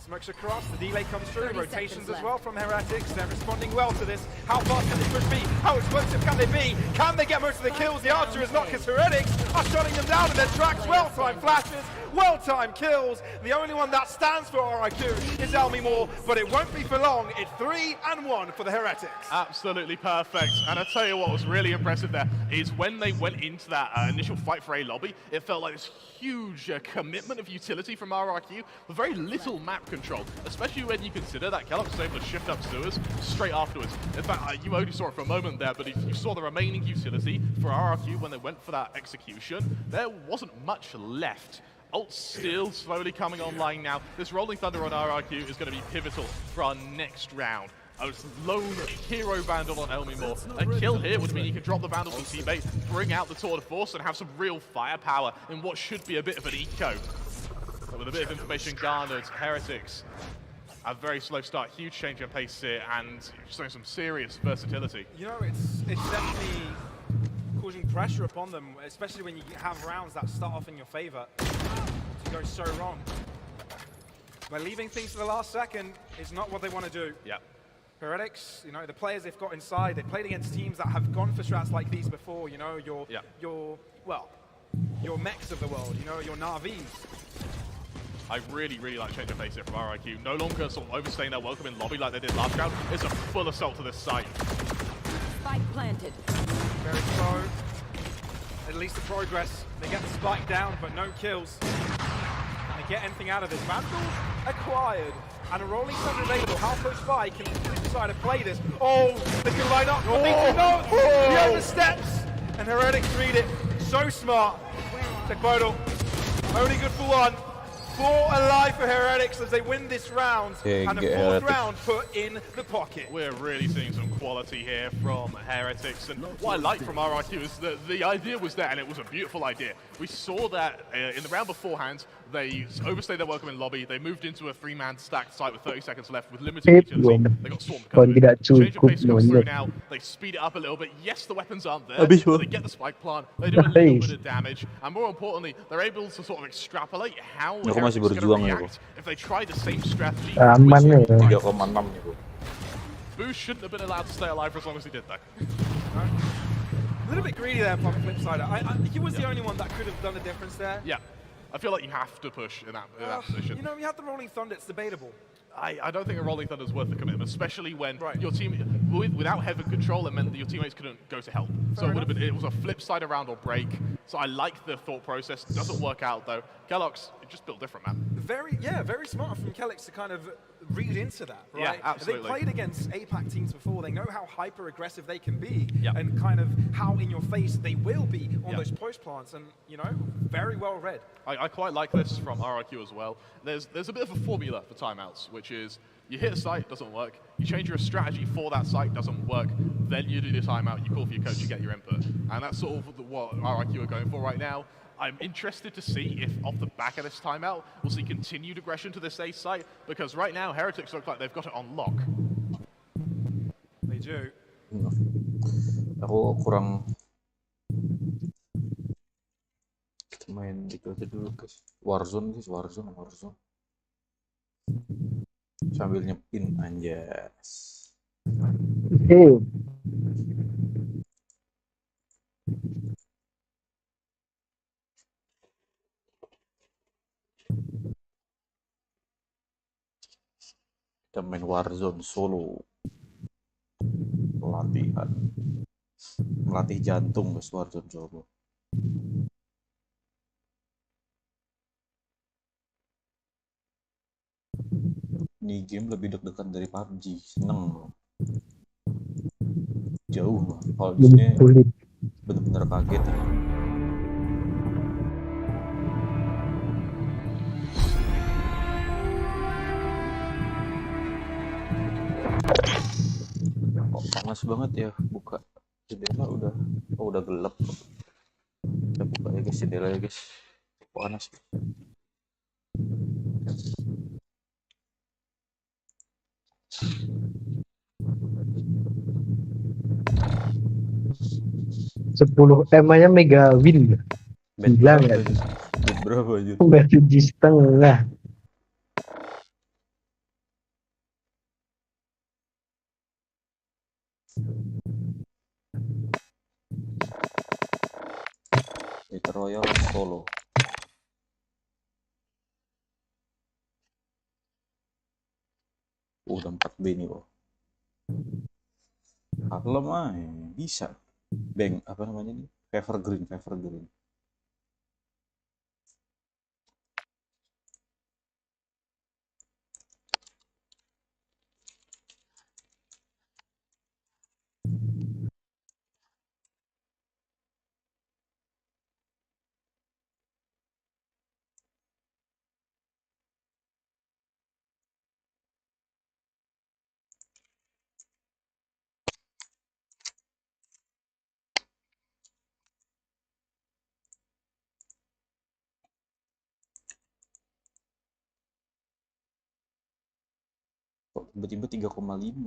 Smokes across, the delay comes through, 30 rotations seconds as well from Heretics. They're responding well to this. How fast can this push be? How explosive can they be? Can they get most of the kills? The answer is not, because Heretics are shutting them down in their tracks. Well-timed flashes, well-timed kills. The only one that stands for RIQ is Elmimore, but it won't be for long. It's 3-1 for the Heretics. Absolutely perfect. And I'll tell you what was really impressive there is when they went into that initial fight for A lobby, it felt like this huge commitment of utility from RRQ with very little map control, especially when you consider that Kellogg was able to shift up sewers straight afterwards. In fact, you only saw it for a moment there, but if you saw the remaining utility for RRQ when they went for that execution, there wasn't much left. Ult still slowly coming online now. This Rolling Thunder on RRQ is going to be pivotal for our next round. A lone hero Vandal on Elmimore. A kill here would mean he could drop the Vandal to teammate, bring out the Tour de Force, and have some real firepower in what should be a bit of an eco. But with a bit of information garnered, Heretics, a very slow start, huge change in pace here, and showing some serious versatility. You know, it's definitely causing pressure upon them, especially when you have rounds that start off in your favor to go so wrong. By leaving things to the last second is not what they want to do. Yeah. Heretics, you know, the players they've got inside, they played against teams that have gone for strats like these before, you know, your mechs of the world, you know, your Na'Vis. I really, really like change of pace here from RIQ. No longer sort of overstaying their welcome in lobby like they did last round. It's a full assault to this site. Spike planted. Very slow. At least the progress. They get the spike down, but no kills. Can they get anything out of this? Vandal acquired. And a Rolling Thunder available. How close by can they decide to play this? Oh, they can line up. Oh, he oversteps. And Heretics read it. So smart. Tekbodal. Only good for one. 4 alive for Heretics as they win this round. And the 4th round put in the pocket. We're really seeing some quality here from Heretics. And what I like from RRQ is that the idea was there, and it was a beautiful idea. We saw that in the round beforehand, they overstayed their welcome in lobby. They moved into a 3-man stacked site with 30 seconds left with limited utility. They got swarmed covered. Change of pace comes through now. They speed it up a little bit. Yes, the weapons aren't there, but they get the spike plant. They do a little bit of damage. And more importantly, they're able to sort of extrapolate how Heretics are going to react if they try the same strategy. Boost shouldn't have been allowed to stay alive for as long as he did, though. A little bit greedy there on the flip side. He was the only one that could have done the difference there. Yeah. I feel like you have to push in that position. You know, we had the Rolling Thunder, it's debatable. I don't think a Rolling Thunder is worth the commitment, especially when your team, without heavy control, it meant that your teammates couldn't go to help. So it was a flip side around or break. So I like the thought process. Doesn't work out though. Kellogg's just built different, man. Very smart from Kellogg's to kind of read into that, right? Yeah, absolutely. They played against APAC teams before. They know how hyper aggressive they can be and kind of how in your face they will be on those post plants, and you know, very well read. I quite like this from RRQ as well. There's a bit of a formula for timeouts, which is you hit a site, doesn't work. You change your strategy for that site, doesn't work. Then you do the timeout, you call for your coach, you get your input. And that's sort of what RRQ are going for right now. I'm interested to see if, off the back of this timeout, we'll see continued aggression to this A site, because right now, Heretics look like they've got it on lock. They do. Aku kurang main di aja dulu guys. Warzone guys, Warzone. Sambil nyepin anjas. Kita main Warzone solo. Pelatihan. Melatih jantung guys, Warzone solo. Ini game lebih deg-degan dari PUBG, seneng. Jauh, kalau di sini bener-bener kaget. Kok panas banget ya, buka jendela udah gelap. Kita buka ya guys jendela ya guys. Panas. M-nya Mega Win. Gila nggak? Berapa aja? Udah 7,5. Battle Royale solo. Udah 4B nih kok. Harlem bisa. Bank apa namanya nih? Evergreen. Kok tiba-tiba 3,5.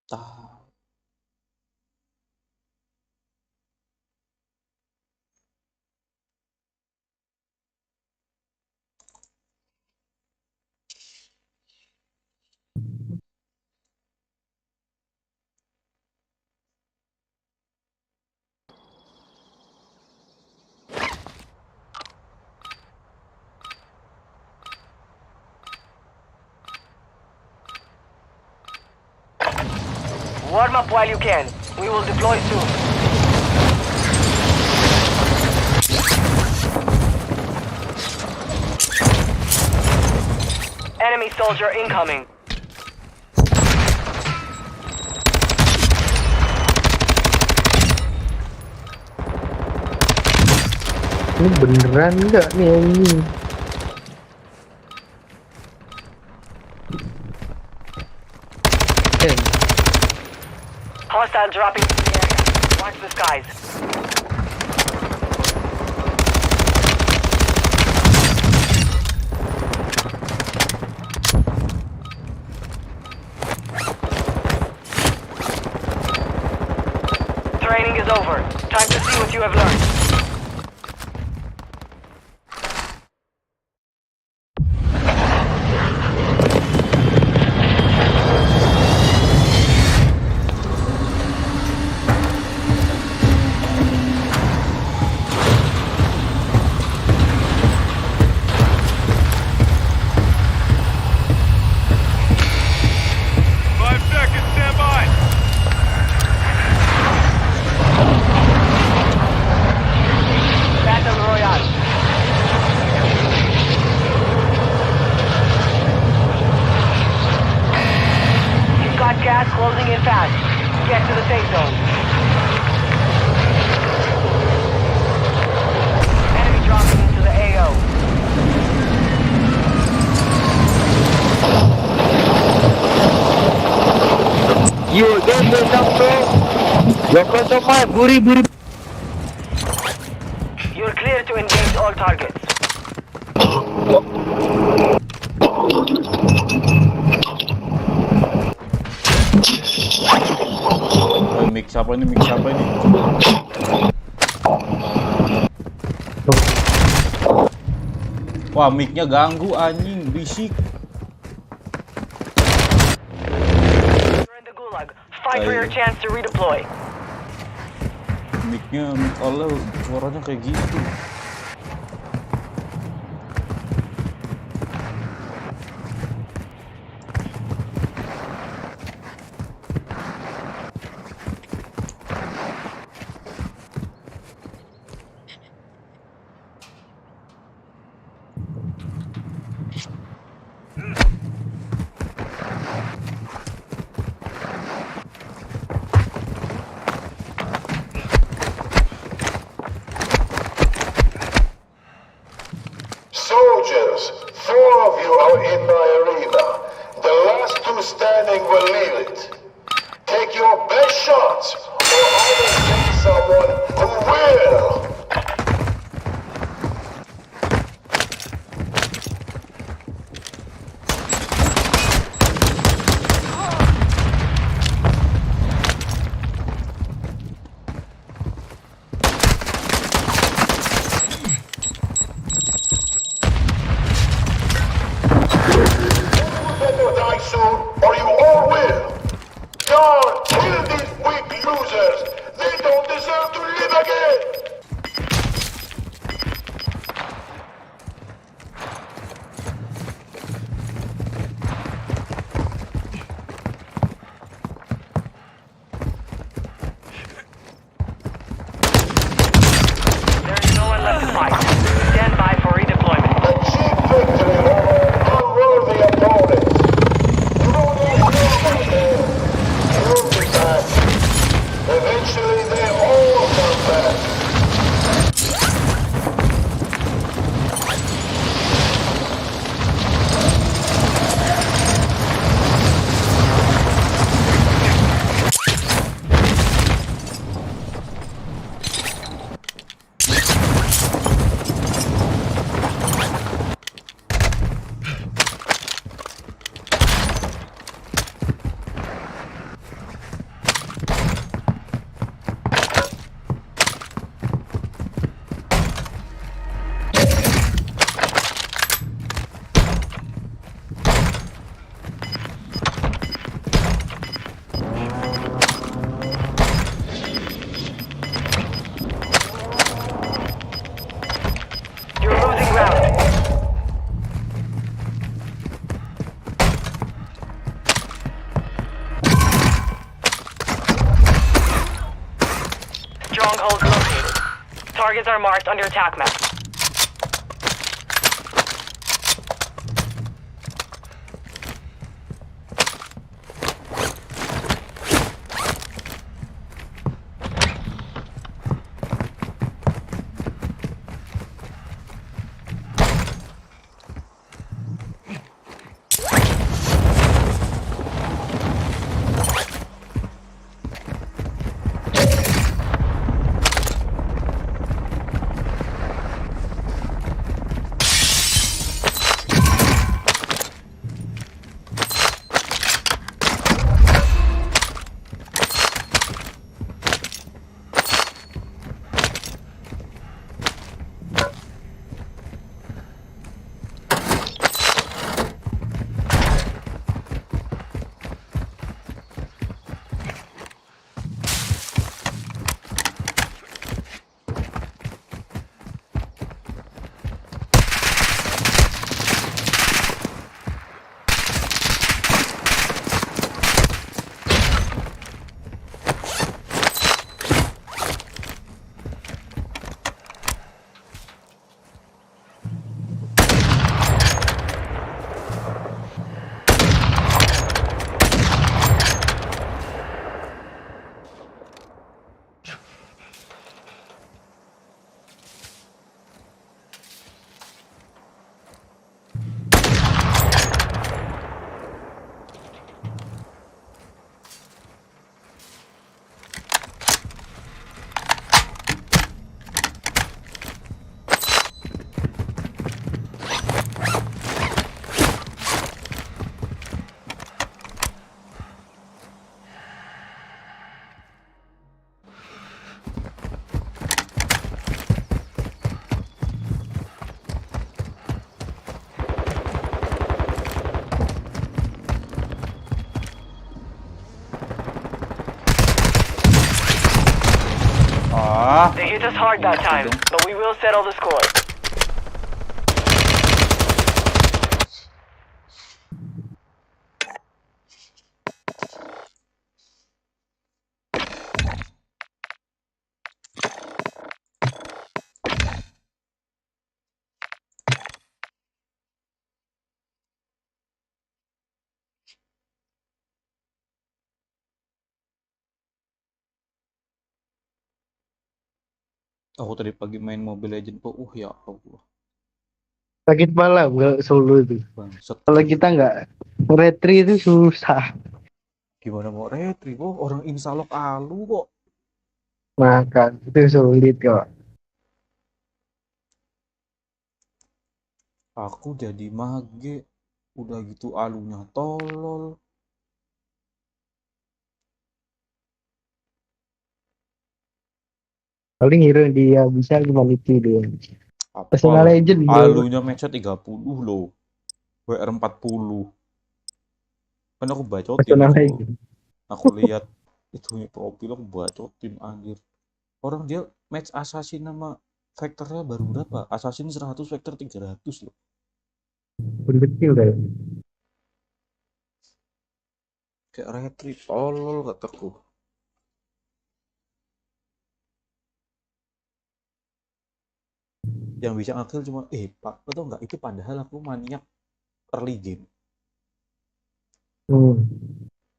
Tah. Warm up while you can. We will deploy soon. Enemy soldier incoming. Ini beneran nggak nih anjing? Hostile dropping into the area. Watch the skies. Training is over. Time to see what you have learned. Gas closing in fast. Get to the safe zone. Enemy dropping into the AO. You don't do something. You're clear to engage all targets. Mix apa ini? Wah, mic-nya ganggu anjing, berisik. You're in the gulag. Fight for your chance to redeploy. Mic-nya Allah suaranya kayak gitu. Soldiers, 4 of you are in my arena. The last two standing will leave it. Take your best shots, or I will take someone who will. Better die soon, or you all will. God, kill these weak losers. They don't deserve to live again. There is no one left to fight. Stand by for redeployment. A cheap victory over an unworthy opponent. You don't need to out there. You'll be back. Eventually, they all come back. You're losing ground. Stronghold located. Targets are marked on your attack map. They hit us hard that time, but we will settle the score. Aku tadi pagi main Mobile Legends po, ya Allah. Sakit malam kalau solo itu. Bangsat. Kalau kita nggak Retri itu susah. Gimana mau retri? Oh, orang insalok alu kok. Maka itu sulit kok. Aku jadi mage. Udah gitu alunya tolol. Paling hero yang dia bisa cuma itu dia. Apa Personal Legend bro. alunya match 30 loh. WR 40. Kan aku bacotin Personal itu. Legend. Aku lihat itu profil aku bacotin anjir. Orang dia match assassin sama vektornya baru berapa? Assassin 100, vektor 300 loh. Kecil deh. Kayak retri tolol kataku. Yang bisa ngekill cuma Pak, atau enggak itu padahal aku maniak early game.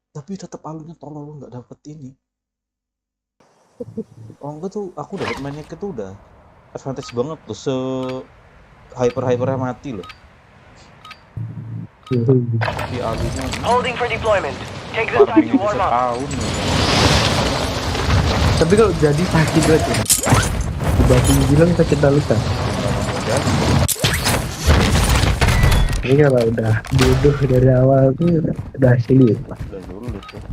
Tapi tetap alunya tolol nggak dapet ini. Oh enggak tuh aku dapat maniak itu udah advantage banget tuh, se hypernya mati loh. Tapi alunya Holding for deployment. Take the time to warm up. Tapi kalau jadi sakit banget ya. Dibanding bilang sakit luka. Ini kalau udah bodoh dari awal tuh udah sulit. Udah sulit tuh.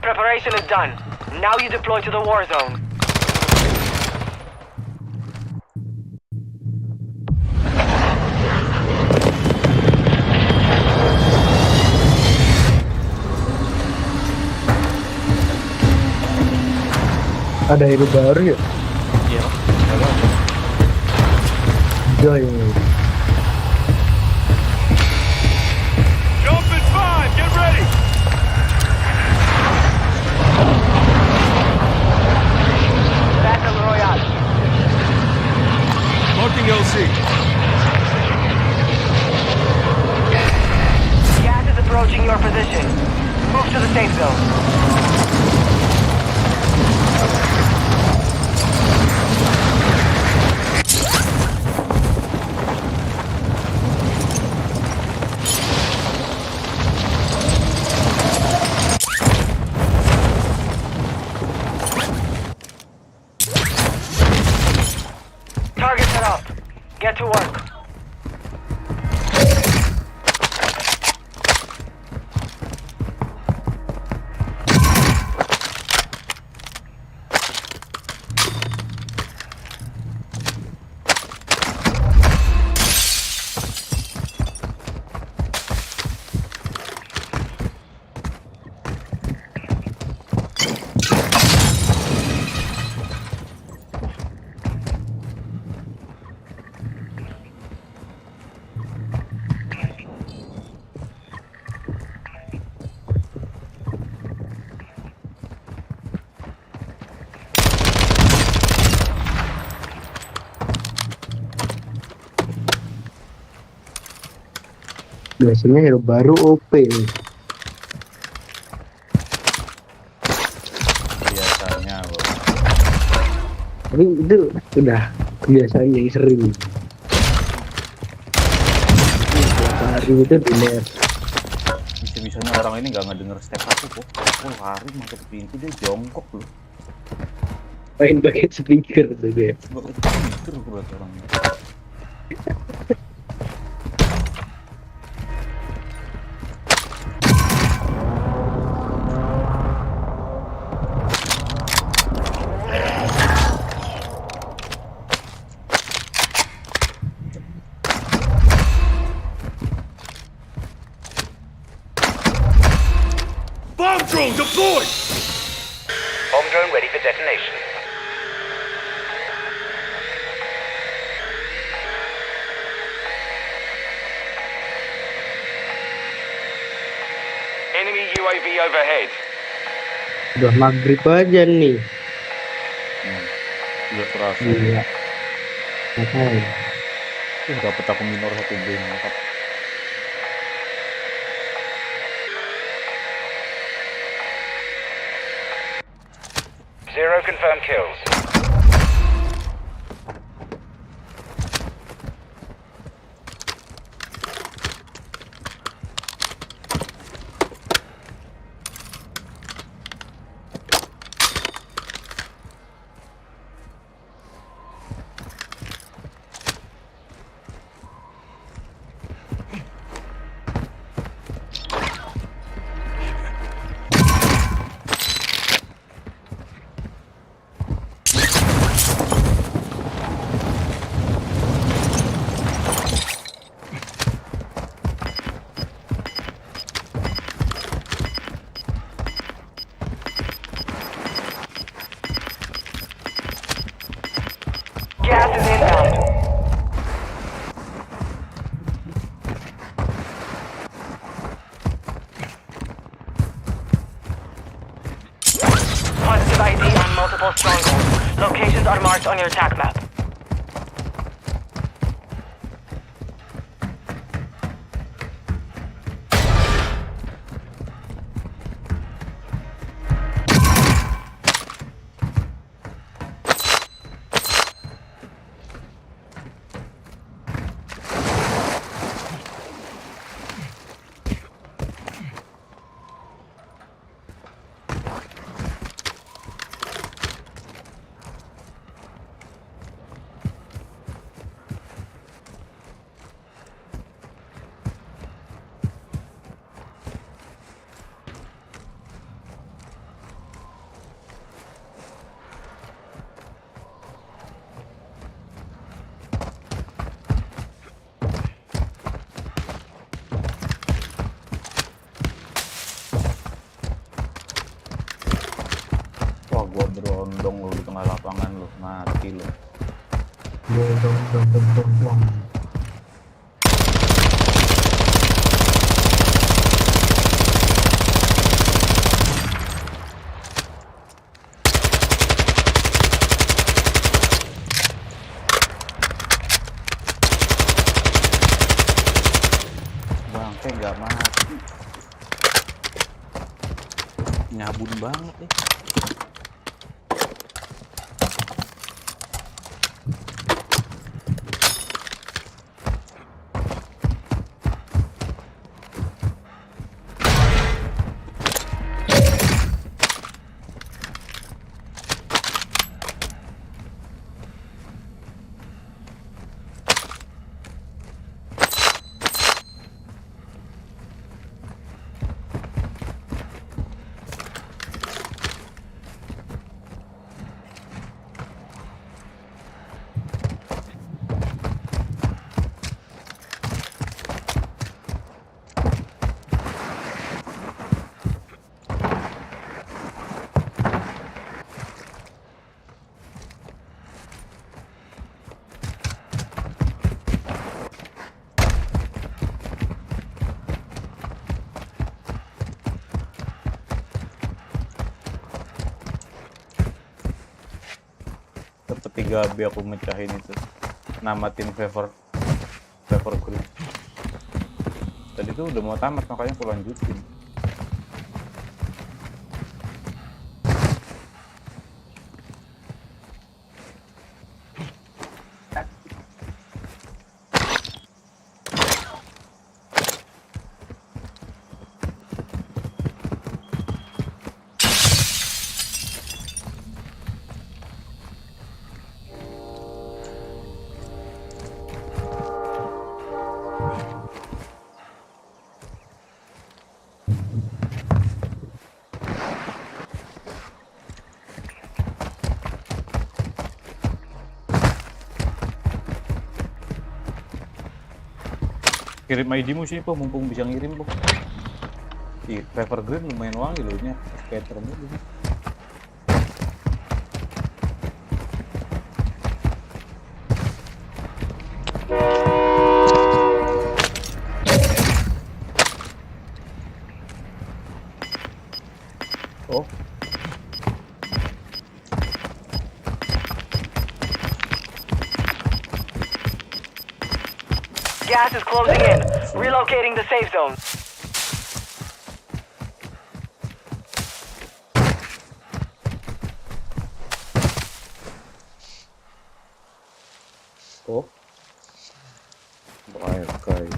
Preparation is done. Now you deploy to the war zone. Ada hero baru ya? Iya. Ada. Joy. Jump in 5, get ready! Battle Royale. Marking LC. Gas is approaching your position. Move to the safe zone. Target set up. Get to work. Biasanya hero baru OP. Biasanya loh. Tapi itu udah kebiasaan yang sering. Tiap hari itu di net. Bisa-bisanya orang ini nggak ngedenger step aku kok. Aku lari masuk pintu dia jongkok loh. Main pakai speaker tuh dia. Pakai speaker buat orangnya. Bomb drone deployed! Home drone ready for detonation. Enemy UAV overhead. Udah maghrib aja nih. Udah terasa. Iya. Makanya. Dapet aku minor 1 game, mantap. Zero confirmed kills. Gas is inbound. Positive ID on multiple strongholds. Locations are marked on your attack map. Wah, gua berondong lu di tengah lapangan lu, mati lu. Dong. Bangke nggak mati. Nyabun banget nih. Dapet 3 B aku mecahin itu. Namatin favor group. Tadi tuh udah mau tamat makanya aku lanjutin. Kirim ID-mu sih, Po, mumpung bisa ngirim, Po. Di Favor Green lumayan wangi loh, ini skater dulu. Gas is closing in. Relocating the safe zone. Oh. Okay.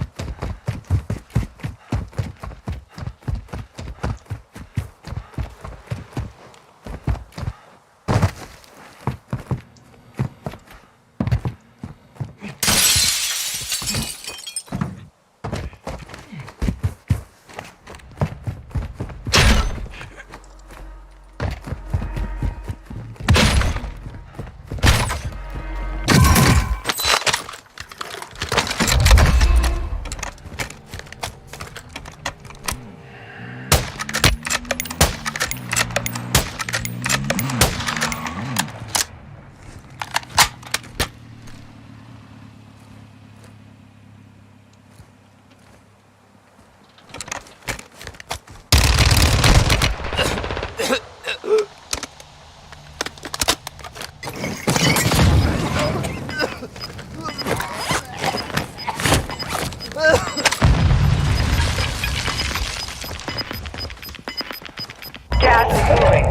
Gas is moving.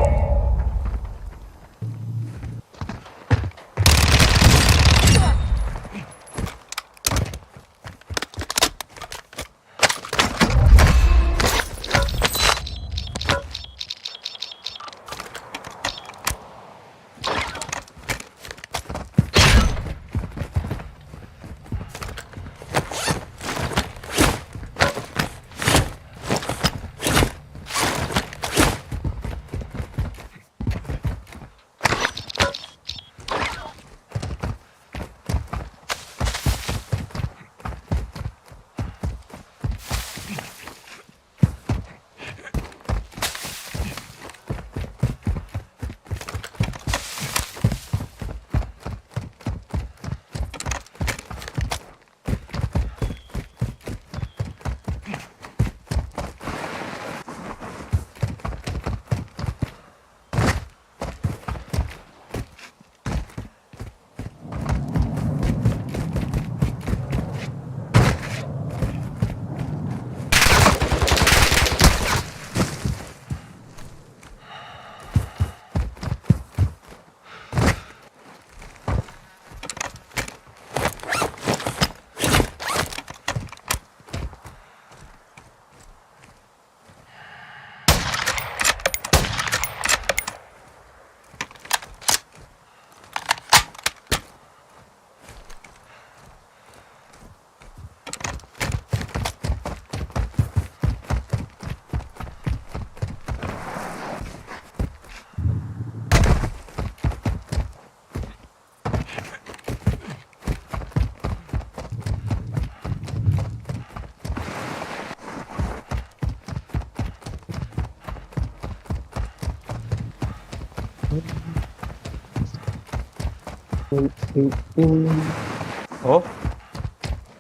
Oh,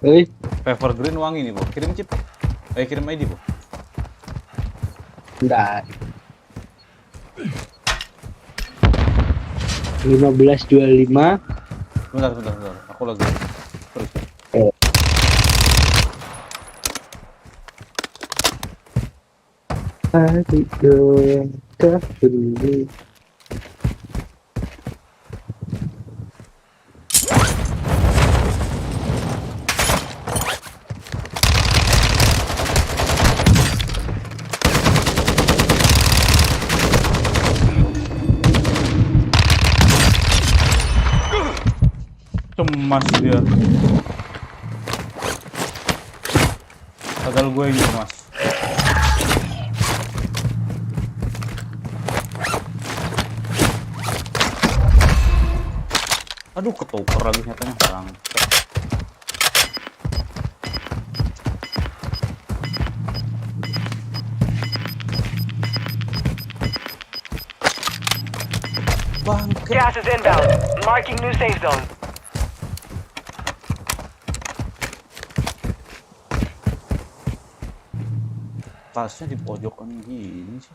Hei, Pepper Green wangi nih, Bu. Kirim chip. Kirim ID, Bu. bentar. 1525. Bentar. Aku lagi. Terus. Oh. Aduh, dulu. Cemas dia. Padahal gue yang cemas. Aduh, ketuker lagi nyatanya orang. Bangke. Gas is inbound. Marking new safe zone. Tasnya di pojokan gini sih.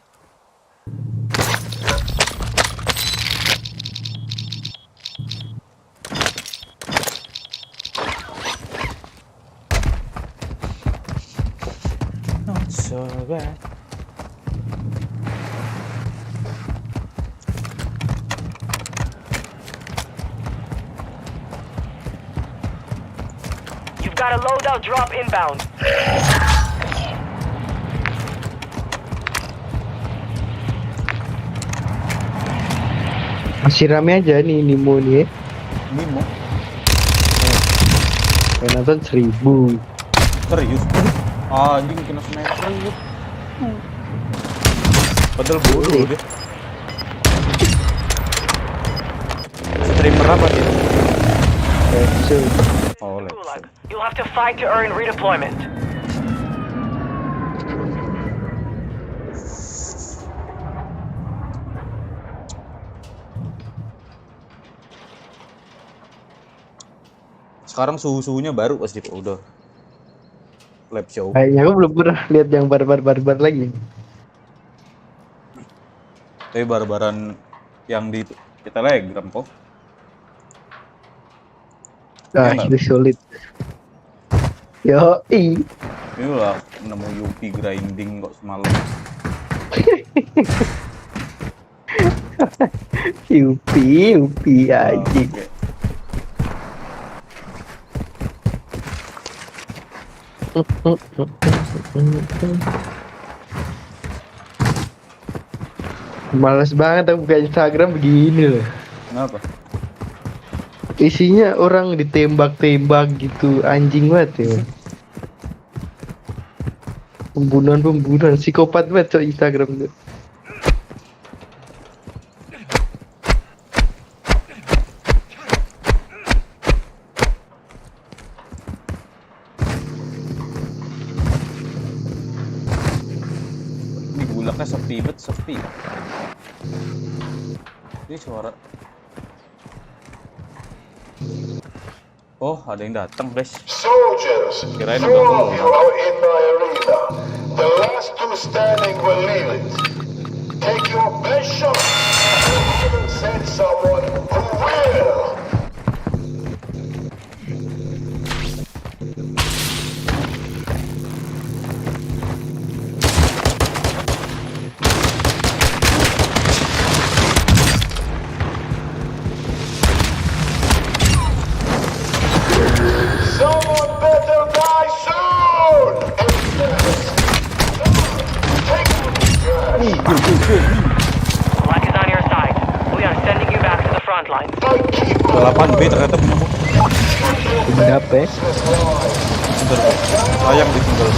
so bad. You've got a loadout drop inbound. Masih rame aja nih Nimo nih. Nimo. Yang nonton 1000. Serius? Anjing kena sniper yuk. Padahal bodoh deh. Streamer apa dia? Oh, Gulag. You'll have to fight to earn redeployment. Sekarang suhu-suhunya baru pasti kok udah lab show. Kayaknya aku belum pernah lihat yang barbar lagi. Tapi barbaran yang di Telegram kok. Ah, itu sulit. Yoi. Inilah nemu Yupi grinding kok semalam. Yupi aja. Males banget aku buka Instagram begini loh. Kenapa? Isinya orang ditembak-tembak gitu, anjing banget ya. Pembunuhan, psikopat banget coy Instagram tuh. Ini gulaknya sepi. Ini suara. Oh, ada yang datang, guys. Soldiers, Kirain two udah of you keluar. are in my arena. The last two standing will leave it. Take your best shot. I haven't sent someone who will. Someone better die soon! Black is on your side. We are sending you back to the front line. 8B ternyata punya aku. Berapa ya? Bentar, sayang ditinggal.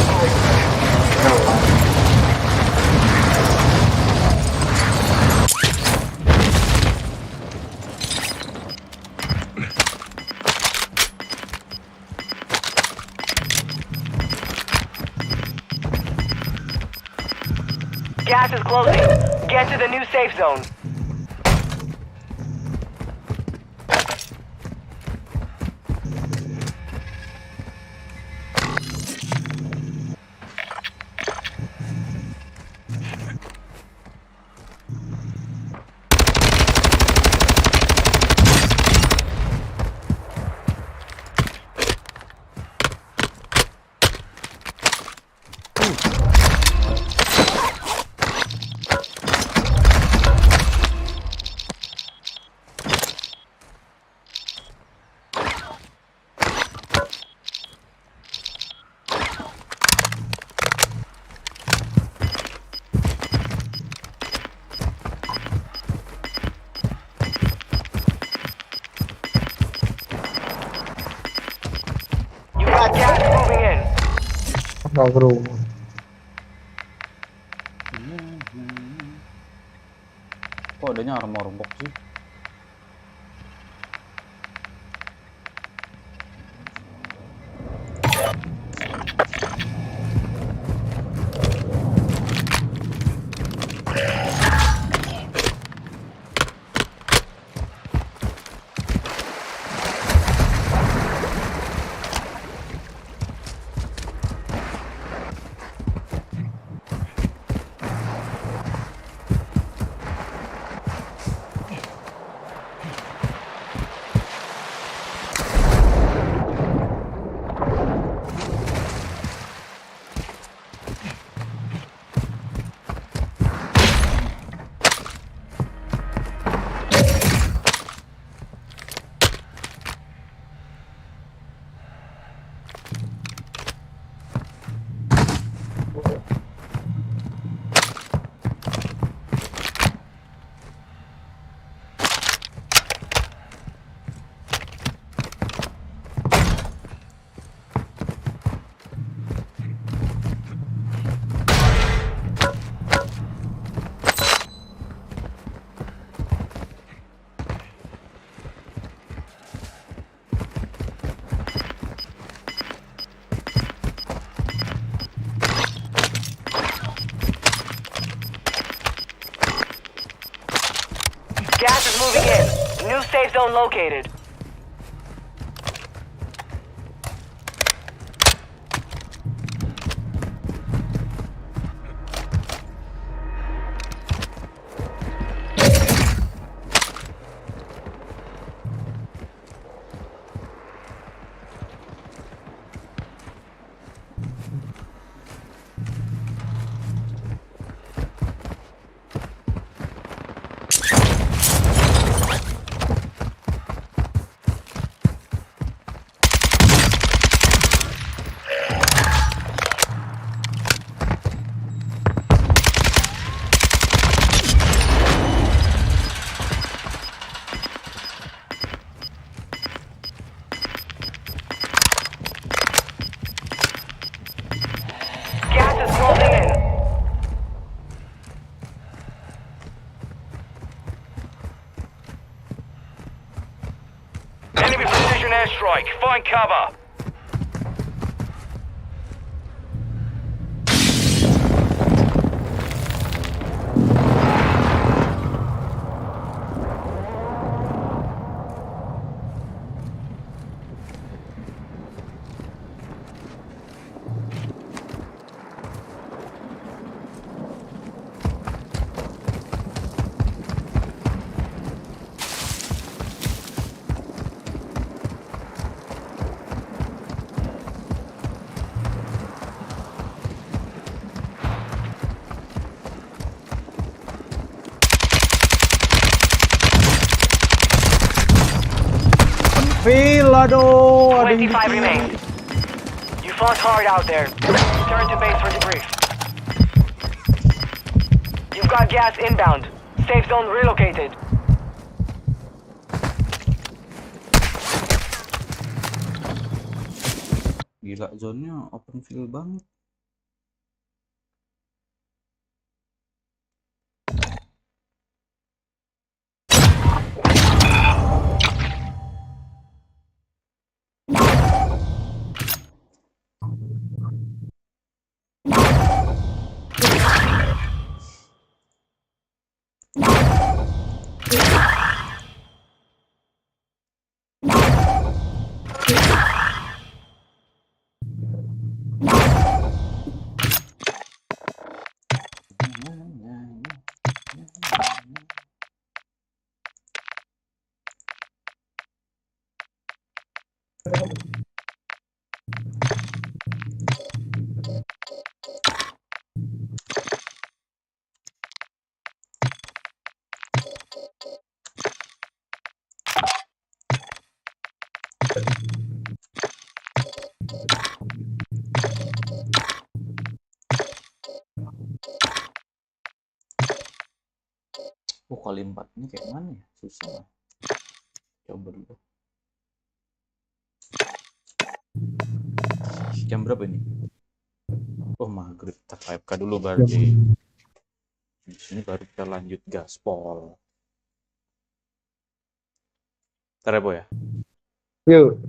Gas is closing. Get to the new safe zone. You got gas moving in. Apa bro? Kok adanya armor box sih? zone located. Gas is closing in. Enemy precision airstrike. Find cover. Feel, aduh, ada yang 25 remain. You fought hard out there. Return to base for debrief. You've got gas inbound. Safe zone relocated. Gila, zonnya open field banget. Kali 4 ini kayak mana ya? Susah lah. Coba dulu. Jam berapa ini? Oh, maghrib. Kita 5K dulu baru di sini baru kita lanjut gaspol. Ntar ya, Bo ya? Yuk.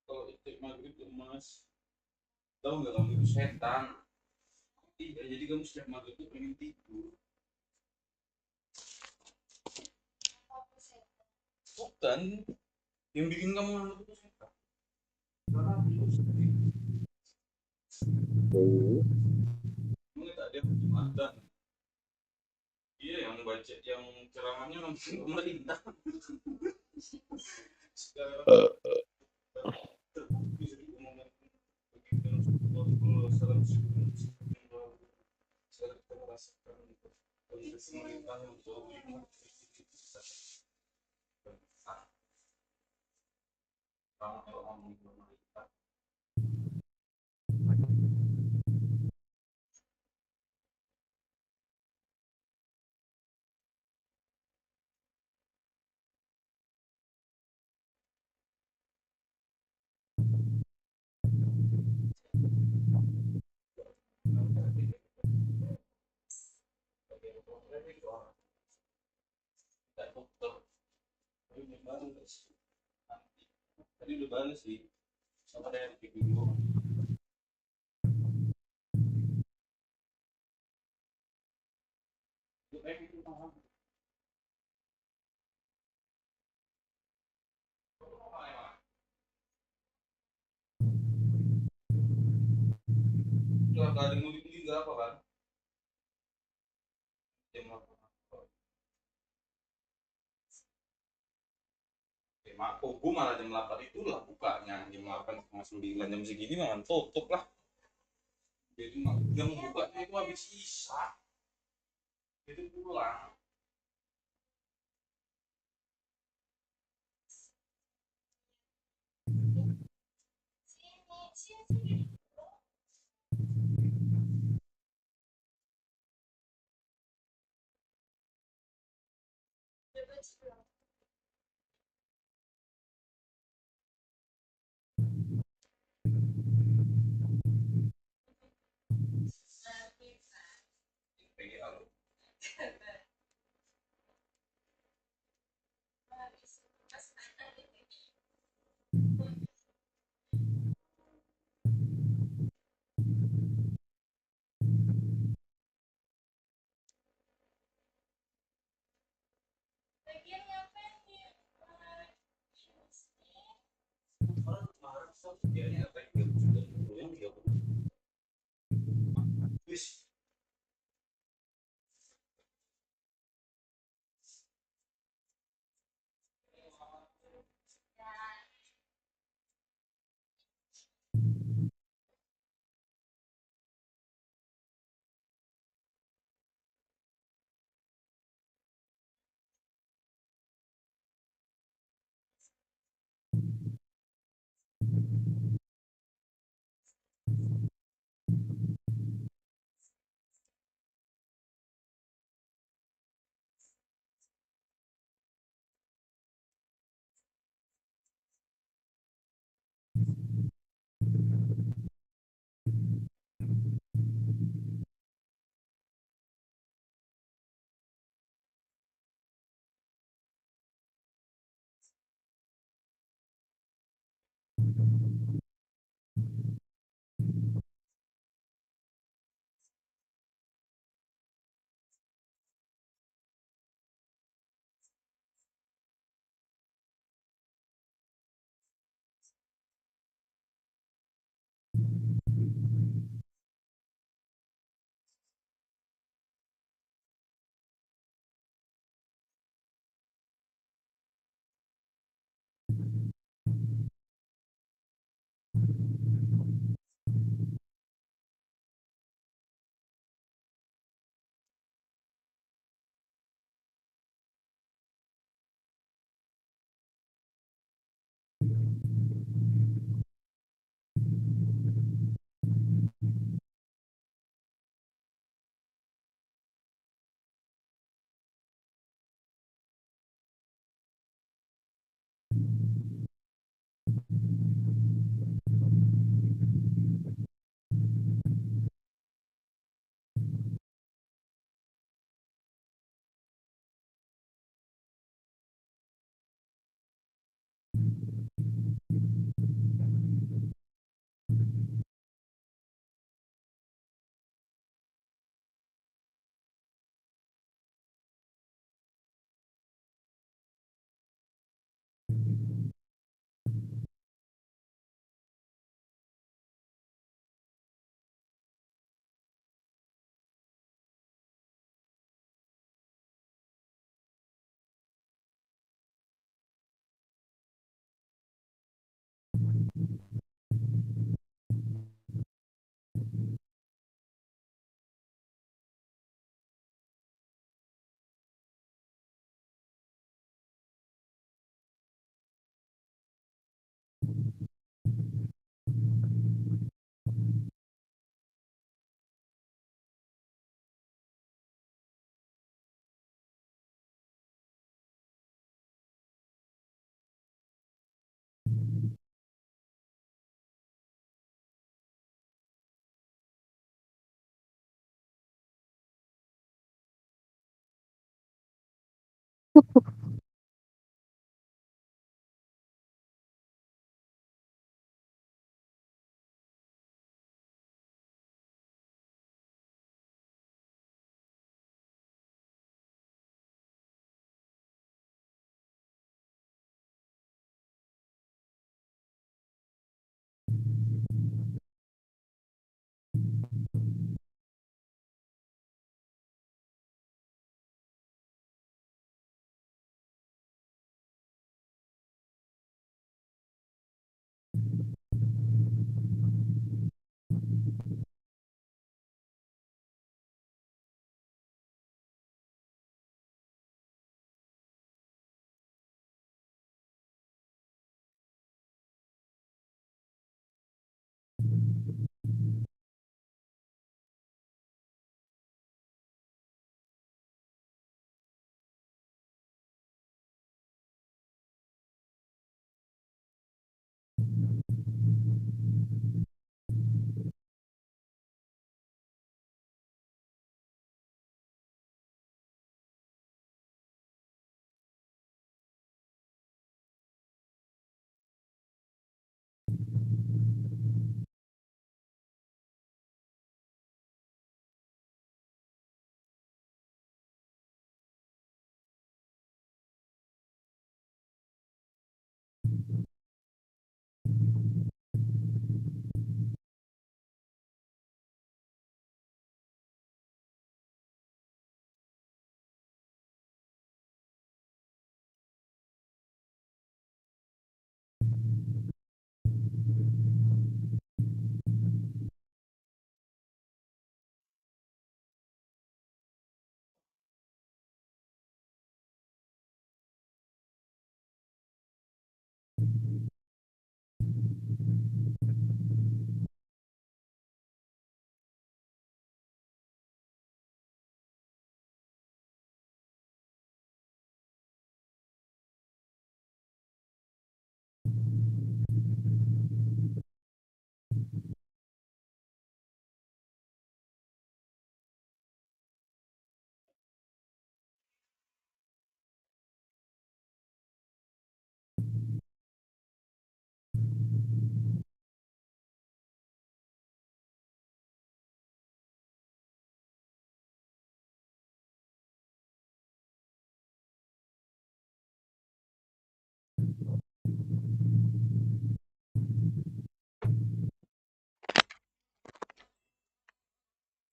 Kalau itu maghrib lemas, tahu nggak kamu itu setan? Iya, jadi kamu setiap maghrib tuh pengen tidur. Bukan, yang bikin kamu ngantuk itu setan. Kamu tak ada Jumatan. Iya, yang baca, yang ceramahnya langsung pemerintah. Sekarang terbukti jadi omongan salam syukur sekarang kita merasakan kondisi pemerintah untuk tadi udah balas sih sama ada yang video. Kalau ada mudik nggak apa kan? Jam 8. Aku malah jam 8 itulah bukanya, jam 8 setengah 9 jam segini malah tutup lah. Jadi jam bukanya itu habis sisa itu pulang.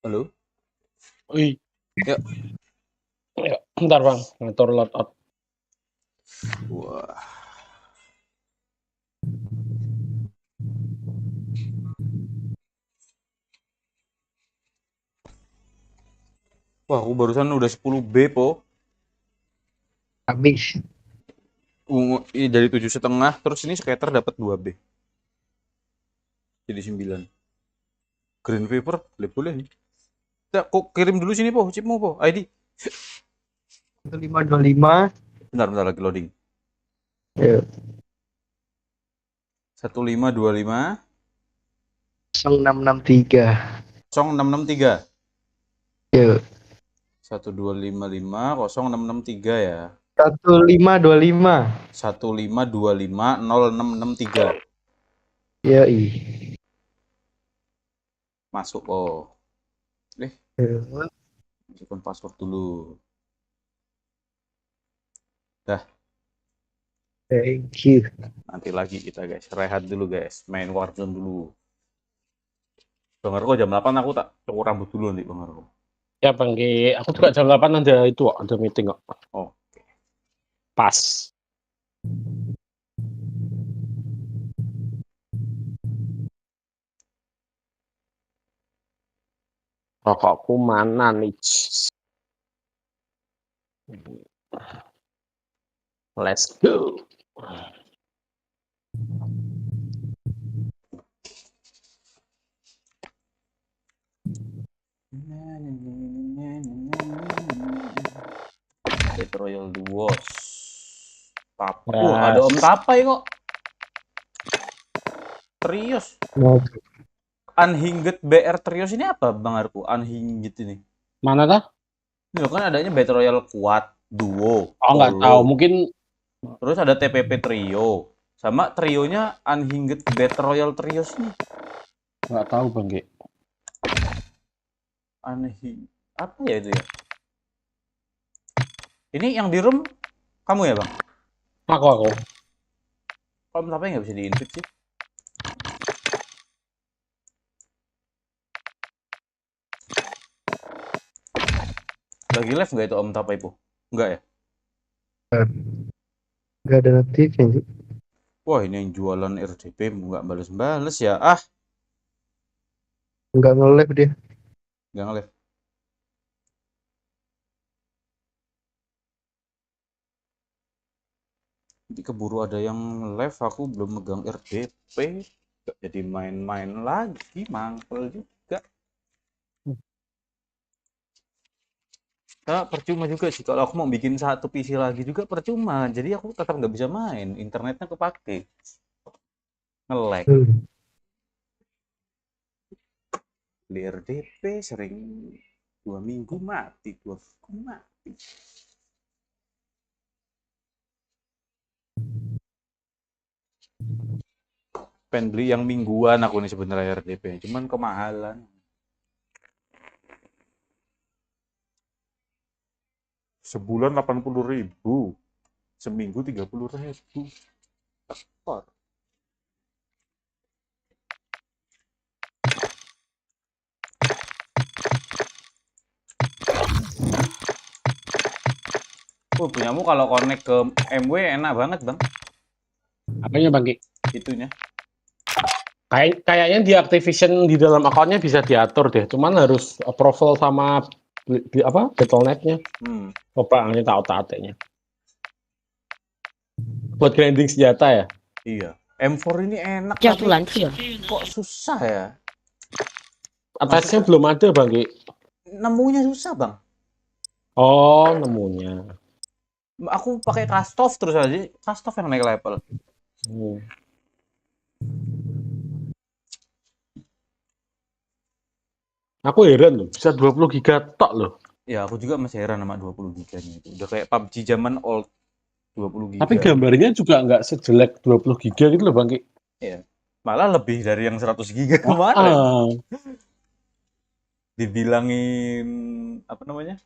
Halo? Wih, Yuk. ya, bentar bang, ngatur loadout. Wah. Wah, aku barusan udah 10B, po. Habis. Ini dari 7,5, terus ini scatter dapat 2B. Jadi 9. Green paper, boleh nih. Ya, kok kirim dulu sini, po, chipmu, po, ID. 1525. Bentar lagi loading. Yuk. 1525 0663. 0663. Yuk. 1255 0663 ya. 1525. 1525 0663. Yoi. Masuk, oh. Yuk. Masukkan password dulu. Dah. Thank you. Nanti lagi kita, guys. Rehat dulu, guys. Main Warzone dulu. Bang Arko jam 8 aku tak cukur rambut dulu nanti, Bang Arko. Ya bang, aku juga jam 8 ada itu kok, ada meeting kok. Oke. Pas. Rokokku mana nih? Let's go. Battle Royale Duos. Ada Om Tapai kok. Trios. Unhinged BR Trios ini apa, Bang Arku? Unhinged ini. Mana kah? Ini kan adanya Battle Royale kuat, duo. Oh nggak tahu, mungkin. Terus ada TPP trio, sama trionya Unhinged Battle Royale Trios nih. Nggak tahu Bang Ge. Apa ya itu ya? Ini yang di room kamu ya Bang? Aku. Kok tapi nggak bisa di-invite sih? Lagi live nggak itu Om Tapa Ibu? Nggak ya? Nggak ada notifnya sih. Wah ini yang jualan RDP nggak bales-bales ya? Ah, Nggak nge-live dia. nggak nge-live. Nanti keburu ada yang live, aku belum megang RDP, nggak jadi main-main lagi, mangkel juga. Nah, percuma juga sih kalau aku mau bikin satu PC lagi juga percuma, jadi aku tetap nggak bisa main, internetnya kepake, nge-lag. Di RDP sering 2 minggu mati, 2 minggu mati. Pengen beli yang mingguan aku nih sebenarnya RDP, cuman kemahalan. Sebulan 80.000, seminggu 30.000. Tekor. Punyamu kalau connect ke MW enak banget Bang. Apanya Bang Ge? Itunya. Kayaknya di Activision di dalam akunnya bisa diatur deh, cuman harus approval sama apa Battle.net-nya. Coba ini tahu-tahunya. Buat grinding senjata ya? Iya. M4 ini enak Ya, tapi kok susah ya? Atasnya belum ada Bang Ge. Nemunya susah Bang. Oh, nemunya. Aku pakai Kastov terus aja, Kastov yang naik level. Aku heran loh, bisa 20 giga tok loh. Ya, aku juga masih heran sama 20 giganya itu. Udah kayak PUBG zaman old 20 giga. Tapi gambarnya juga nggak sejelek 20 giga gitu loh Bang Ki. Iya. Malah lebih dari yang 100 giga kemarin. Dibilangin apa namanya?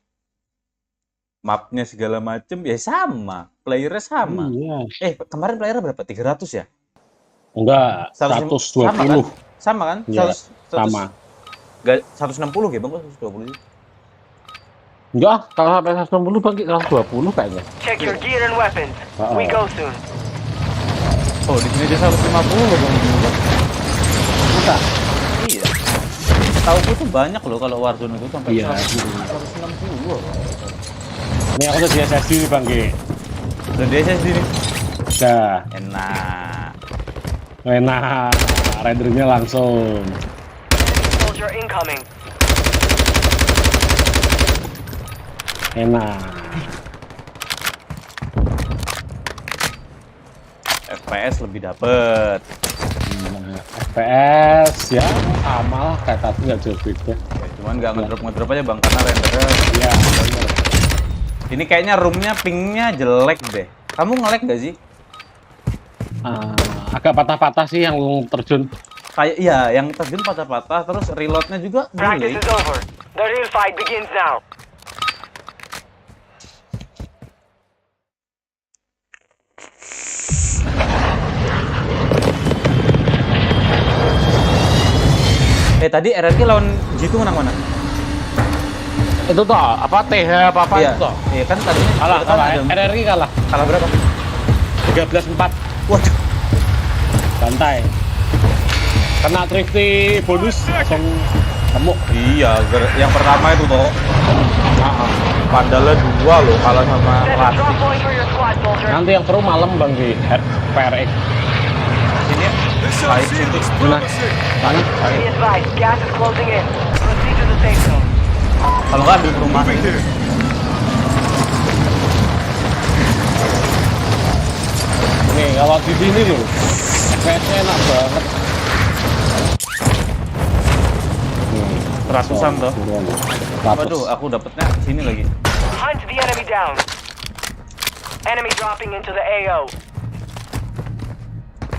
Mapnya segala macem ya sama, playernya sama. Iya. Kemarin playernya berapa? 300 ya? Enggak, 120. Sama kan? Ya, sama. Enggak 160 ya Bang, kok 120 sih? Enggak, kalau sampai 160 Bang, 120 kayaknya. Check your gear and weapons. We go soon. Oh, di sini aja 150 Bang. Bisa? Iya. Tahu tuh banyak loh kalau Warzone itu sampai 160. Ini aku udah di SSD nih Bang Ki. Udah di SSD nih? Udah. Enak. Rendernya langsung. Soldier incoming. Enak. FPS lebih dapet. FPS ya sama lah kayak tadi nggak jauh beda. Cuman nggak ngedrop aja Bang karena rendernya. Iya bener. Ini kayaknya roomnya pingnya jelek deh. Kamu nge-lag nggak sih? Agak patah-patah sih yang terjun. Kayak iya, yang terjun patah-patah, terus reloadnya juga Practice is over. The real fight begins now. Tadi RRQ lawan G2 menang mana? Itu toh apa TH apa iya. itu toh? Iya kan tadinya kalah. RRQ kalah. Kalah berapa? 13-4. Waduh. Santai. Kena thrifty bonus langsung temu. Iya, yang pertama itu toh. Pandalnya 2 loh kalah sama Rasi. Nanti yang seru malam Bang di PRX. Ini ya. Baik itu. Mana? Gas is closing in. Proceed to the safe zone. Kalau nggak ambil rumah. Nih kalau di sini loh, FPS-nya enak banget. Ratusan toh. Waduh, aku dapetnya sini lagi. Hunt the enemy down. Enemy dropping into the AO.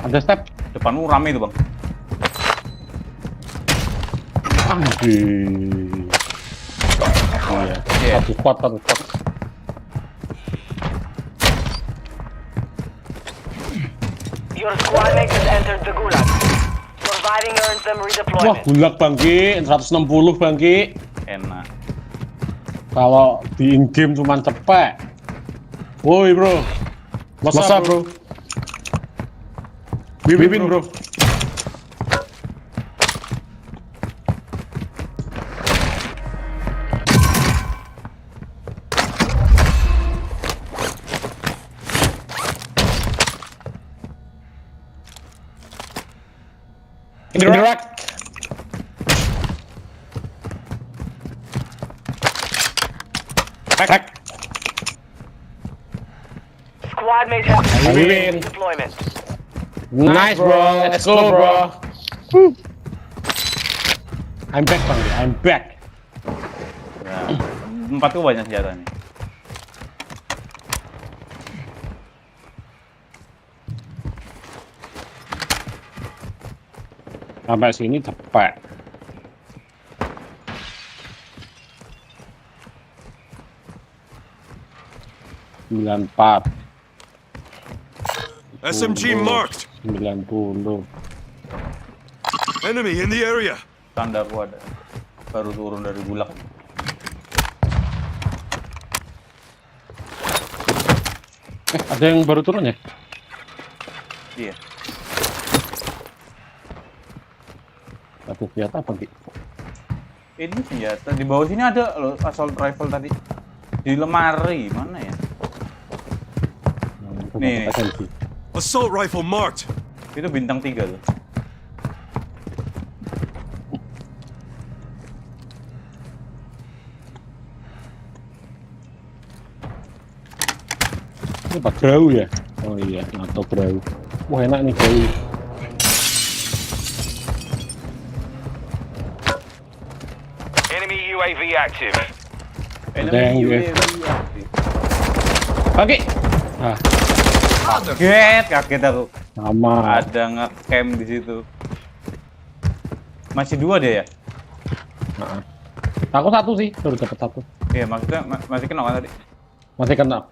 Ada step. Depanmu rame itu, Bang. Anjir. Iya. Satu squad. Your squad mate has entered the gulag. Surviving earns them Wah, redeployment. gulag Bangki, 160 Bangki. Enak. Kalau di in game cuman cepet. Woi bro. What's up bro? Win bro. Interact. Hack. Squad mates have Win. deployment. Nice bro. Let's go bro. I'm back Bang. I'm back. Nah, 4 tuh banyak senjata nih. Sampai sini cepet. SMG marked. 90. Enemy in the area. Tanda aku ada. Baru turun dari gulag. Ada yang baru turun ya? Iya. Satu senjata apa Ki? Ini senjata di bawah sini ada loh, assault rifle tadi. Di lemari mana ya? Nih. Assault rifle marked. Itu bintang 3 tuh. Ini Pak Grau ya? Oh iya, atau Grau. Wah enak nih Grau. Enemy UAV active. Enemy UAV aktif. Oke. Ah. Kaget aku. Sama. Ada nge-camp di situ. Masih 2 dia ya? Nah. Aku 1 sih, baru dapat 1. Iya, maksudnya masih kena kan tadi? Masih kena.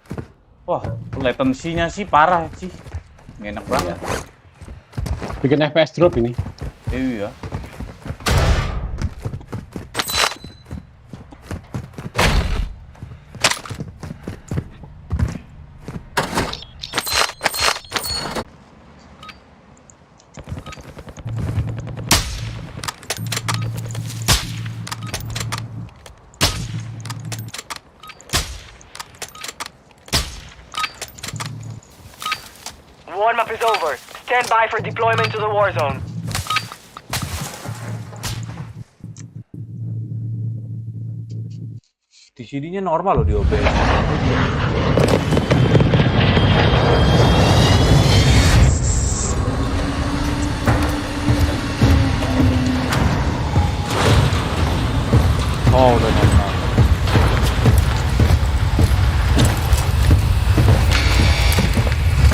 Wah, latency-nya sih parah sih. Nggak enak banget. Bikin FPS drop ini. Iya. Warm-up is over. Stand by for deployment to the Warzone. Di sininya normal loh di OBS. Oh, udah normal.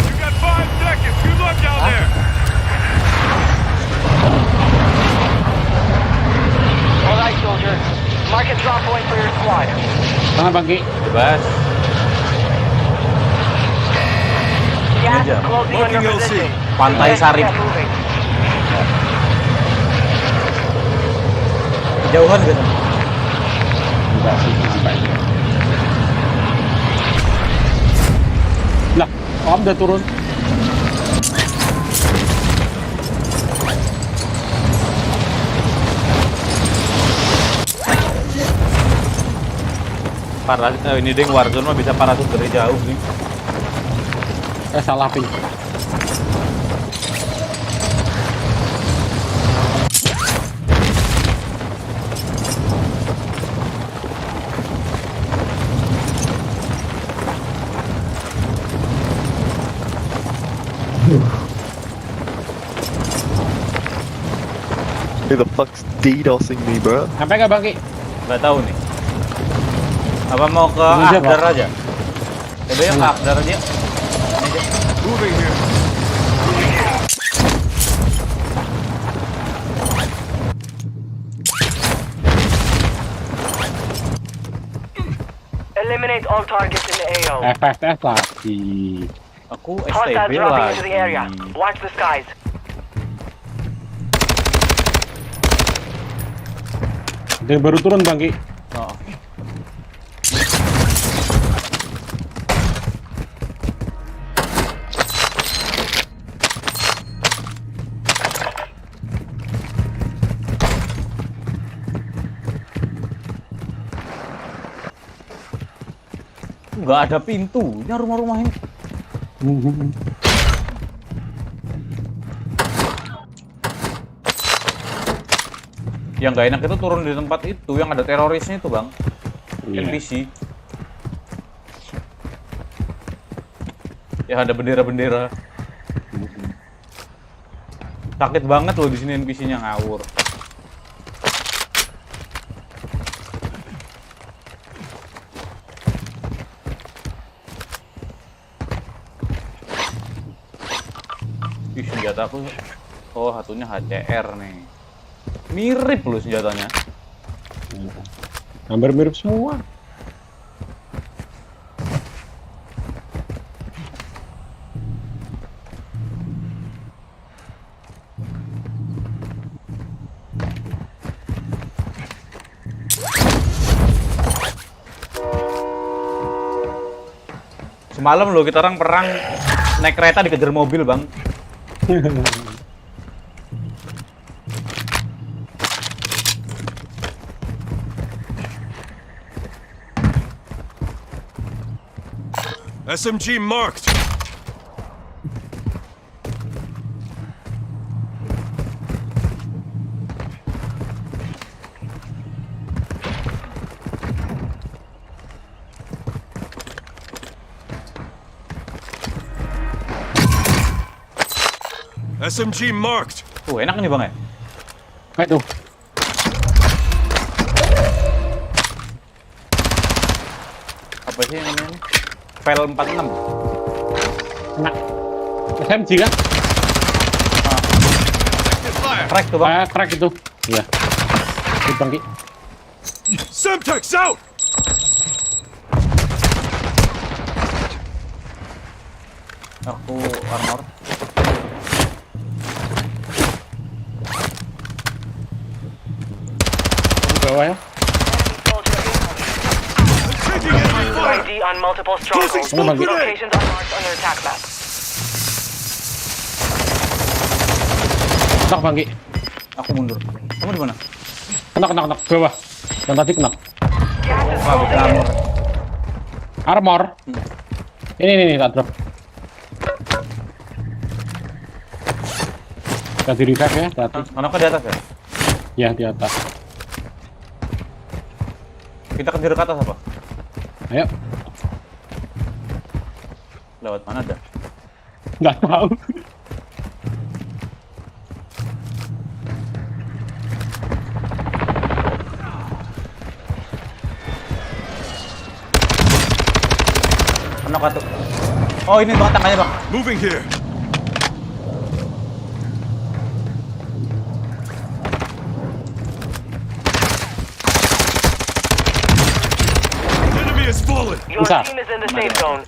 You got 5 seconds. Good luck down there. All right, soldier. Mark a drop point for your squad. Sana Bangki. Bebas. Gas is closing on your position. Pantai Sarip. Get moving. Jauhan gitu. Enggak sih, sampai. Lah, Om udah turun. Ini ding Warzone mah bisa parasut dari jauh sih. Salah ping. Who the fuck's DDoSing me, bro? Sampai nggak Bangki? Nggak tahu nih. Apa mau ke Adar aja? Coba ya Kak, darah dia. Moving here. Eliminate all targets in the AO. FFF lagi. Aku Hostile STB dropping into the area. lagi. Watch the skies. Ada yang baru turun Bang Ki. Oh. Nggak ada pintunya rumah-rumah ini. Yang nggak enak itu turun di tempat itu yang ada terorisnya itu Bang. NPC. Ya ada bendera-bendera. Sakit banget loh di sini NPC-nya ngawur. Ih, senjata aku. Oh, satunya HCR nih. Mirip loh senjatanya. Hampir mirip semua. Semalam loh kita orang perang naik kereta dikejar mobil Bang. SMG marked. SMG marked. Enak nih Bang ya? Kayak tuh. Apa sih yang namanya? File 46. Enak. SMG kan? Crack tuh Bang. Crack itu. Iya. Itu Bang Ki. Semtex out. Aku armor. Di bawah ya. ID on multiple strongholds. Locations are marked on your attack map. Knock Bang Ki. Aku mundur. Kamu di mana? Knock. Bawah. Yang tadi knock. Armor. Ini tak drop. Kita di revive ya, tadi. Anaknya di atas ya? Ya, di atas. Kita kejar ke atas apa? Ayo. Lewat mana dah? Nggak tahu. Anak tuh. Oh ini Bang tangannya Bang. Moving here. Enemy is fallen. Your team is in the safe zone.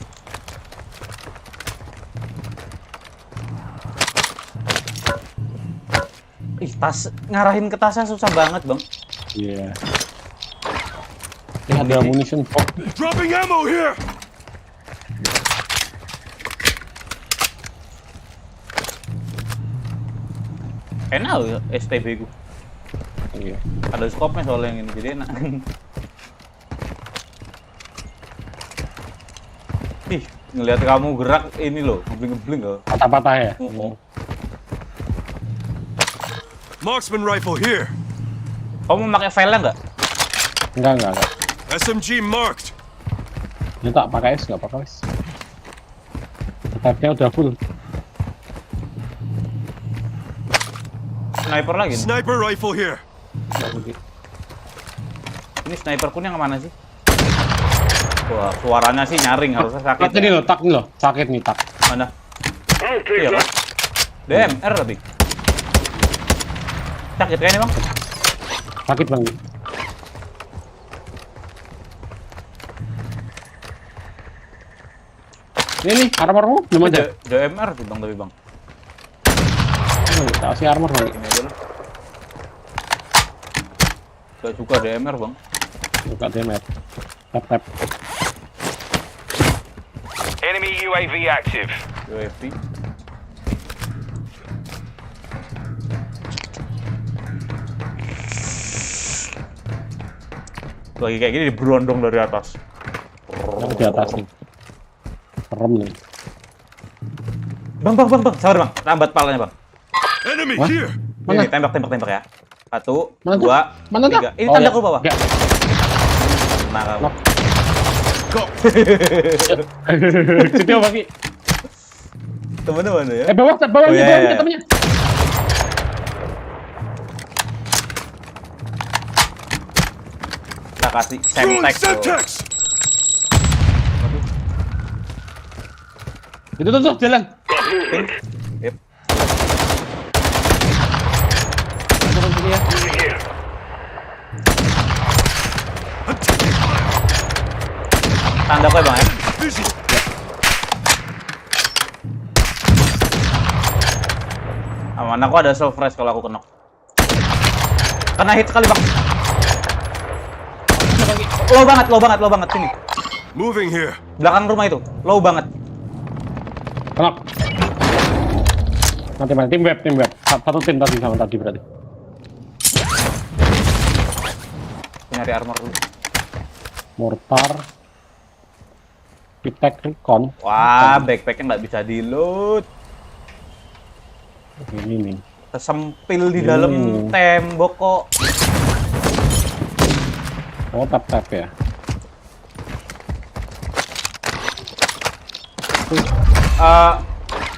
Ih, tas ngarahin ke tasnya susah banget, Bang. Iya. Ada munition box. Dropping ammo here. Enak loh STB ku. Iya. Ada skopnya soalnya yang ini, jadi enak. Ih, ngelihat kamu gerak ini loh, ngebling-ngebling loh. Patah-patah ya? Marksman rifle here. Kamu pakai file nggak? Enggak. SMG marked. Ini tak pakai es, nggak pakai es. Tetapnya udah full. Sniper lagi nih. Sniper rifle here. Ini sniper pun yang mana sih? Wah, suaranya sih nyaring, harusnya sakit. Tak ini loh, tak ini loh, sakit nih tak. Mana? Iya kan? DMR tapi. Sakit kayaknya bang. Sakit bang. Ini nih armormu belum ada. DMR sih bang tapi bang. Kasih armor bang. Ini aja lah. Gak suka DMR bang. Suka DMR. Tap. Enemy UAV active. UAV. Lagi kayak gini diberondong dari atas. Di atas nih. Serem nih. Bang, sabar bang, tambat palanya bang. Enemy Hah? here. Ini tembak ya. 1, 2, Mana 3. Ini oh, tanda ya. lu bawah. Ya. Nah, kamu. Go. Itu apa sih? Temennya mana ya? Bawahnya temennya. Kita kasih semtex. Itu tuh jalan. Yep. Turun sini ya. Tanda gue bang ya. Aman, aku ada self res kalau aku kena. Kena hit sekali bang. Low banget sini. Moving here. Belakang rumah itu, low banget. Kena. Nanti mana? Tim web. Satu tim tadi sama tadi berarti. Nyari armor dulu. Mortar. Pitek recon. Wah, backpacknya nggak bisa di loot. Ini nih. Kesempil di dalam tembok kok. Oh, tap ya.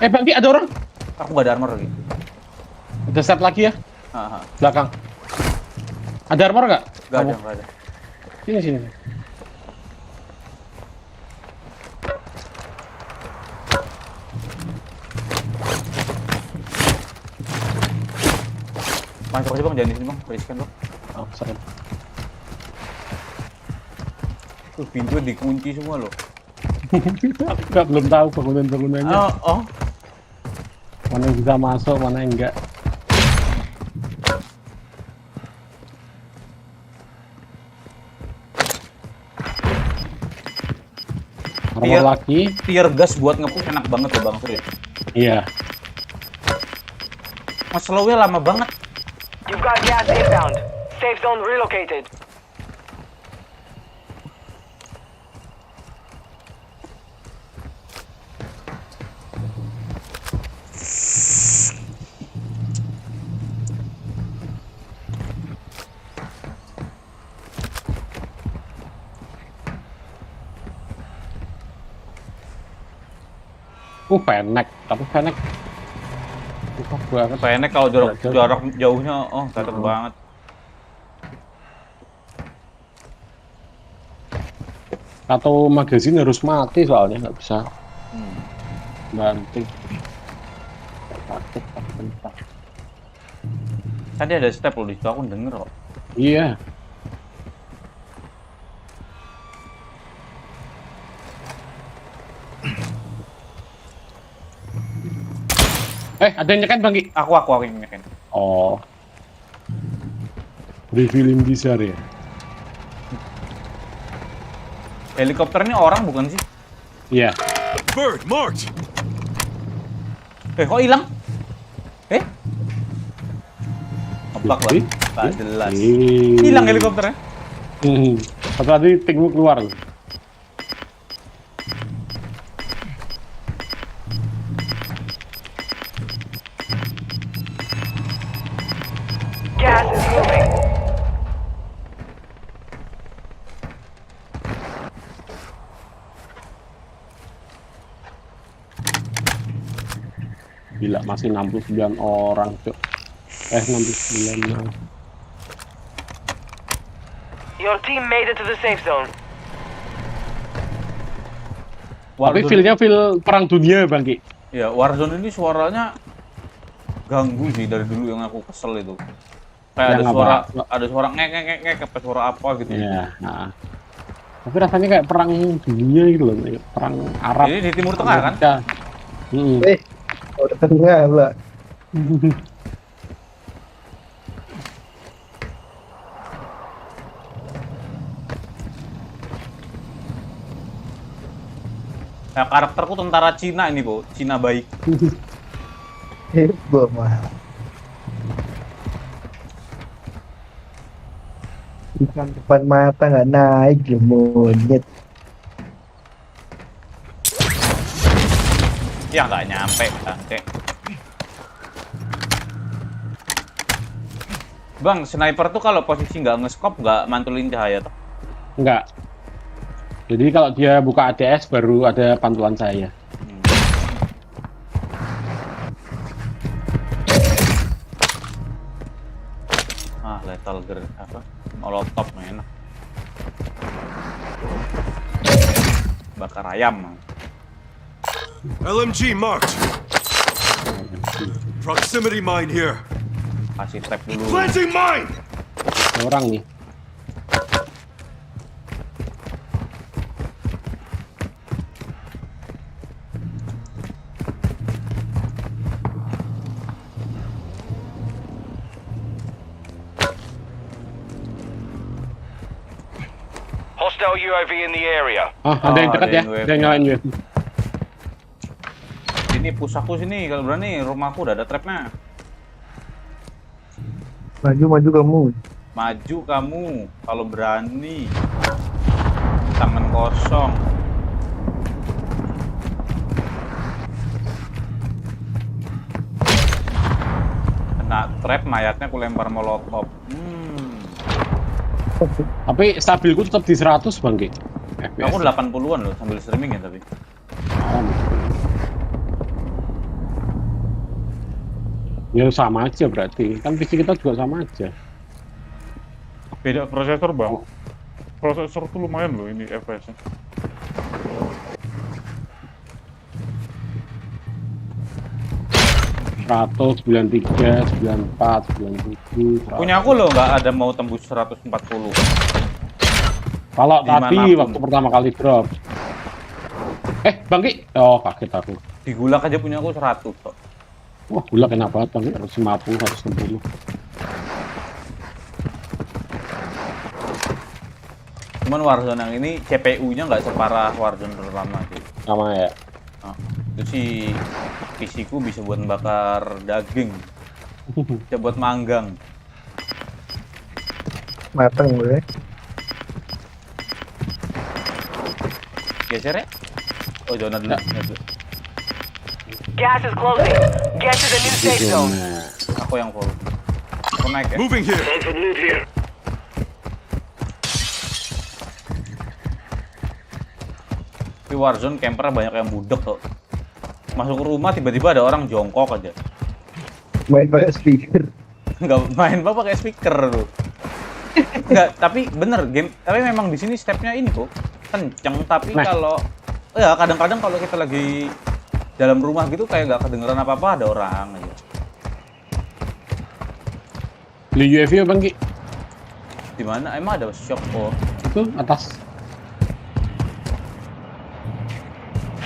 Bang, ada orang. Aku nggak ada armor lagi. Ada set lagi ya? Belakang. Ada armor nggak? Nggak ada. Sini. Masuk aja bang, jangan di sini bang, riskan bang. Oh, serem. Tuh pintu dikunci semua loh. Aku belum tahu bangunan-bangunannya. Oh. Mana yang bisa masuk, mana yang enggak. Armor lagi. Tier gas buat nge-push enak banget loh bang, serius. Iya. Mas slow-nya lama banget. You've got gas inbound. Safe zone relocated. Fenek, tapi Fenek susah banget. Fenek kalau jarak jauhnya, cakep banget. Atau magazine harus mati soalnya nggak bisa banting. Tadi ada step loh di situ, aku denger kok. Iya. Ada yang nyeken Bang Ki? Aku yang nyeken. Oh. Revealing bizar ya. Helikopter ini orang bukan sih? Iya. Bird marked. Kok hilang? Ngeblak lah. Gak jelas. Hilang helikopternya. Satu tadi tinggu keluar. Gas is moving. Gila, masih 69 orang, Cuk. 69. Your team made it to the safe zone. Tapi feel-nya feel perang dunia Bang Ki. Ya, Warzone ini suaranya ganggu sih dari dulu yang aku kesel itu. Kayak ada suara ngek apa suara apa gitu. Iya, nah. Tapi rasanya kayak perang dunia gitu loh, perang Arab. Ini di Timur Tengah kan? Udah tengah pula. Nah, karakterku tentara Cina ini, Bu. Cina baik. Heboh mah. Ikan depan mata nggak naik loh, monyet. Ya nggak nyampe, bangke. Bang, sniper tuh kalau posisi nggak nge-scope nggak mantulin cahaya tuh? Nggak. Jadi kalau dia buka ADS baru ada pantulan cahaya. Lethal apa? Molotov enak. Bakar ayam. LMG marked. Proximity mine here. Kasih trap dulu. Planting mine. Orang nih. Hostile UAV in the area. Ada yang dekat ya, ada yang nyalain UAV. Sini push aku sini, kalau berani rumahku udah ada trapnya. Maju kamu. Maju kamu, kalau berani. Tangan kosong. Kena trap, mayatnya aku lempar molotov. Tapi stabilku tetap di 100 Bang Ki. Aku 80-an loh sambil streaming ya tapi. Ya sama aja berarti. Kan PC kita juga sama aja. Beda prosesor Bang. Prosesor tuh lumayan loh ini FPS-nya. Ratus 93, 94, 97. Punya aku loh nggak ada mau tembus 140. Kalau tadi waktu pertama kali drop. Bang Ki. Oh, kaget aku. Di gulak aja punya aku 100 kok. Wah, gulak enak banget Bang Ki. 150, 160. Cuman Warzone yang ini CPU-nya nggak separah Warzone pertama sih. Sama ya. Nah, itu sih PC-ku bisa buat bakar daging. Bisa buat manggang. Mateng gue. Geser ya? Oh, zona dulu. Gas is closing. Get to the new safe zone. Aku yang full. Aku naik ya. Moving here. Loot here. Di Warzone camper banyak yang budek tuh. Masuk ke rumah tiba-tiba ada orang jongkok aja. Main pakai speaker. Nggak main pakai speaker tuh. Enggak, tapi bener game. Tapi memang di sini stepnya ini kok kenceng. Tapi kalau ya kadang-kadang kalau kita lagi dalam rumah gitu kayak nggak kedengeran apa-apa ada orang aja. Beli UAV ya Bang Ki? Di mana? Emang ada shop kok? Itu atas.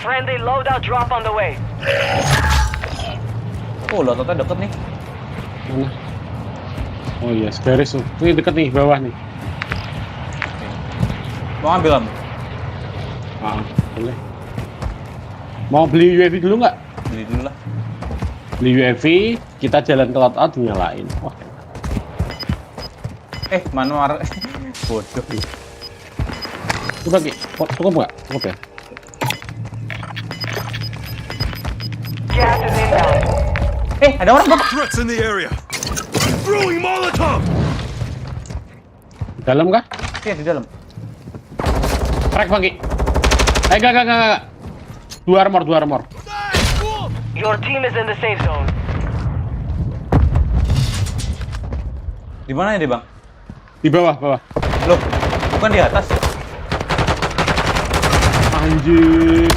Friendly loadout drop on the way. Oh, loadoutnya deket nih. Mana? Oh iya, segaris tuh. Ini deket nih, bawah nih. Mau ambil kamu? Boleh. Mau beli UAV dulu nggak? Beli dulu lah. Beli UAV, kita jalan ke loadout nyalain. Wah. Manual. Bodoh. Udah Ki, cukup nggak? Cukup ya? Gas is inbound. Ada orang Bang. Threats in the area. Throwing Molotov. Di dalam kah? Iya, di dalam. Crack Bang Ki. Enggak. Dua armor. Your team is in the safe zone. Di mana ini, Bang? Di bawah. Loh, bukan di atas. Anjir.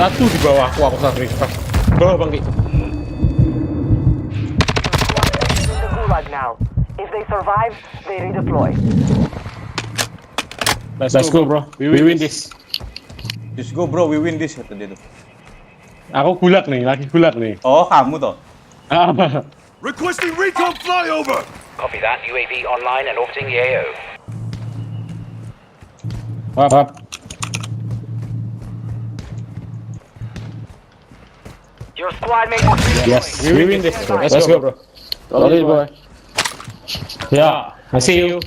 Satu di bawahku, aku sering pas. Bawah Bang Ki. In the gulag now. If they survive, they redeploy. Let's go bro, we win this. Just go bro, we win this kata dia tuh. Aku gulat nih, lagi gulat nih. Oh, kamu toh? Requesting recon flyover! Copy that. UAV online and orbiting the AO. Up. Your squad mate is redeploying. Yes, we win this. Let's go bro. Solid boy. Ya, I see you.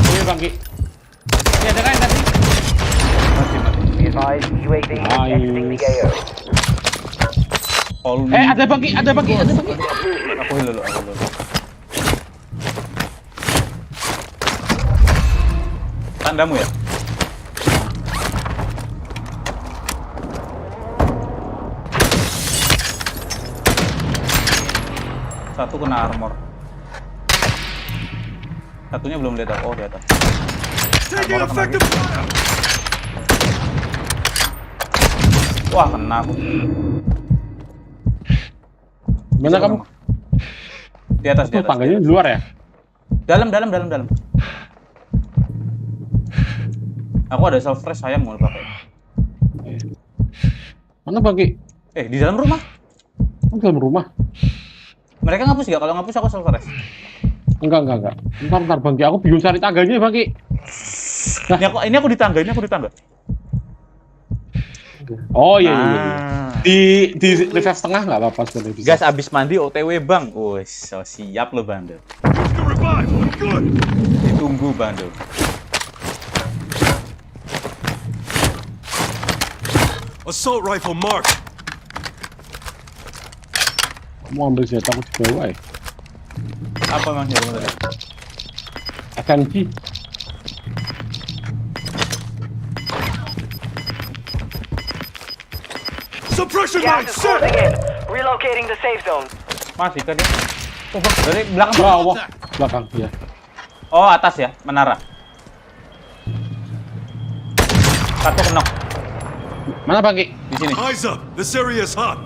See you Bang Ki. Ya, ada kan tadi? Be advised, UAV exiting the AO. Ada Bang Ki, ada Bang Ki. Aku dulu. Tandamu ya? Satu kena armor. Satunya belum lihat aku. Oh, di atas. Armor kena lagi. Wah, kena aku. Mana kamu? Di atas, di atas. Tangganya di luar ya? Dalam. Aku ada self fresh, sayang mau pakai. Mana Bang Ki? Di dalam rumah. Di dalam rumah. Mereka ngapus gak? Kalau ngapus aku self fresh. Enggak. Bentar Bang Ki, aku bingung cari tangganya Bang Ki. Nah, ini aku di tangga. Oh iya. Di reverse tengah nggak apa-apa sebenarnya. Gas abis mandi OTW Bang. Wih, so siap lo Bandel. Ditunggu Bandel. Assault rifle marked. Mau ambil senjata aku di bawah ya. Apa Bang ya tadi? SMG. Suppression Gas mine is closing set! in. Relocating the safe zone. Masih kan dia? Oh, Bang, dari belakang. Bawah. Belakang ya. Oh, atas ya, menara. Satu knock. Mana Bang Ki? Di sini. Eyes up, this area is hot.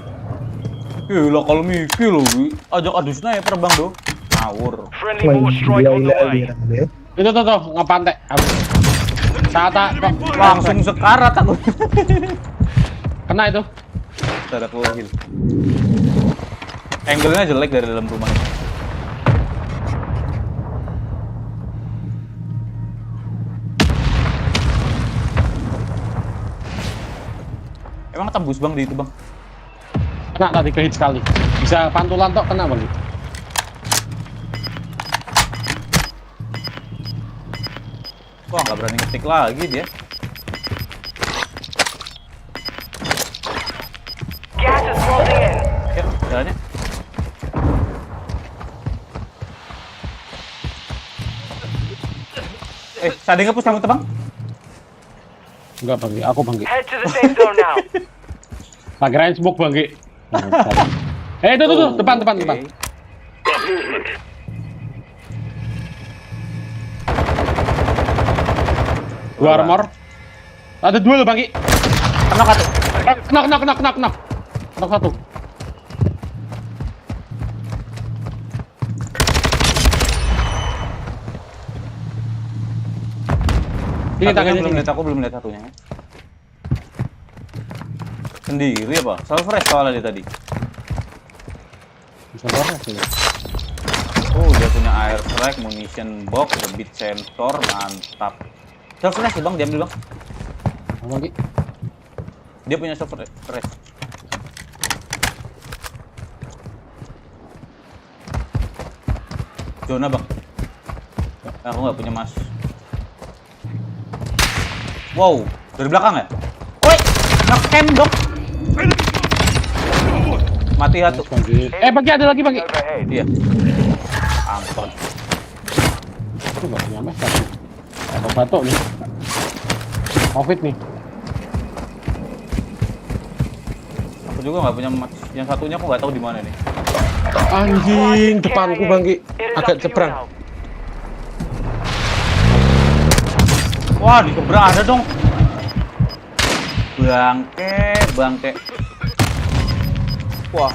Gila kalau Miki lo, ajak adu sniper Bang do. Ngawur. Friendly more strike on the way. Itu tuh ngepantek. Tata Langsung sekarat aku. Kena itu. Ada full heal. Angle-nya jelek dari dalam rumah. Emang tembus Bang di itu Bang? Kena tadi kehit sekali. Bisa pantulan tok kena Bang. Wah, nggak berani ngetik lagi dia. Gas is closing in. Ya, jalannya. Ada yang ngepus kamu Bang? Enggak Bang, aku Bang. Head to the safe zone now. Tak kirain smoke Bang. Itu tuh, depan. Dua armor. Ada dua loh Bang. Kena satu. Knock satu. Ini tangannya belum lihat, aku belum lihat satunya. Sendiri apa? Self fresh soalnya dia tadi. Bisa fresh ya. Oh, dia punya air strike, munition box, beat sensor, mantap. Self fresh sih Bang, diambil Bang. Apa lagi? Dia punya self fresh. Zona Bang. Aku nggak punya mas. Wow, dari belakang ya? Woi, nge-cam dong. Mati satu. Bagi ada lagi Bagi. Iya. Ampun. Itu nggak punya mas tapi. Ada batok nih. Covid nih. Aku juga nggak punya mas. Yang satunya aku nggak tahu di mana nih. Anjing, depanku Bangki. Agak ceprang. Wah, di seberang ada dong. Bangke. Wah.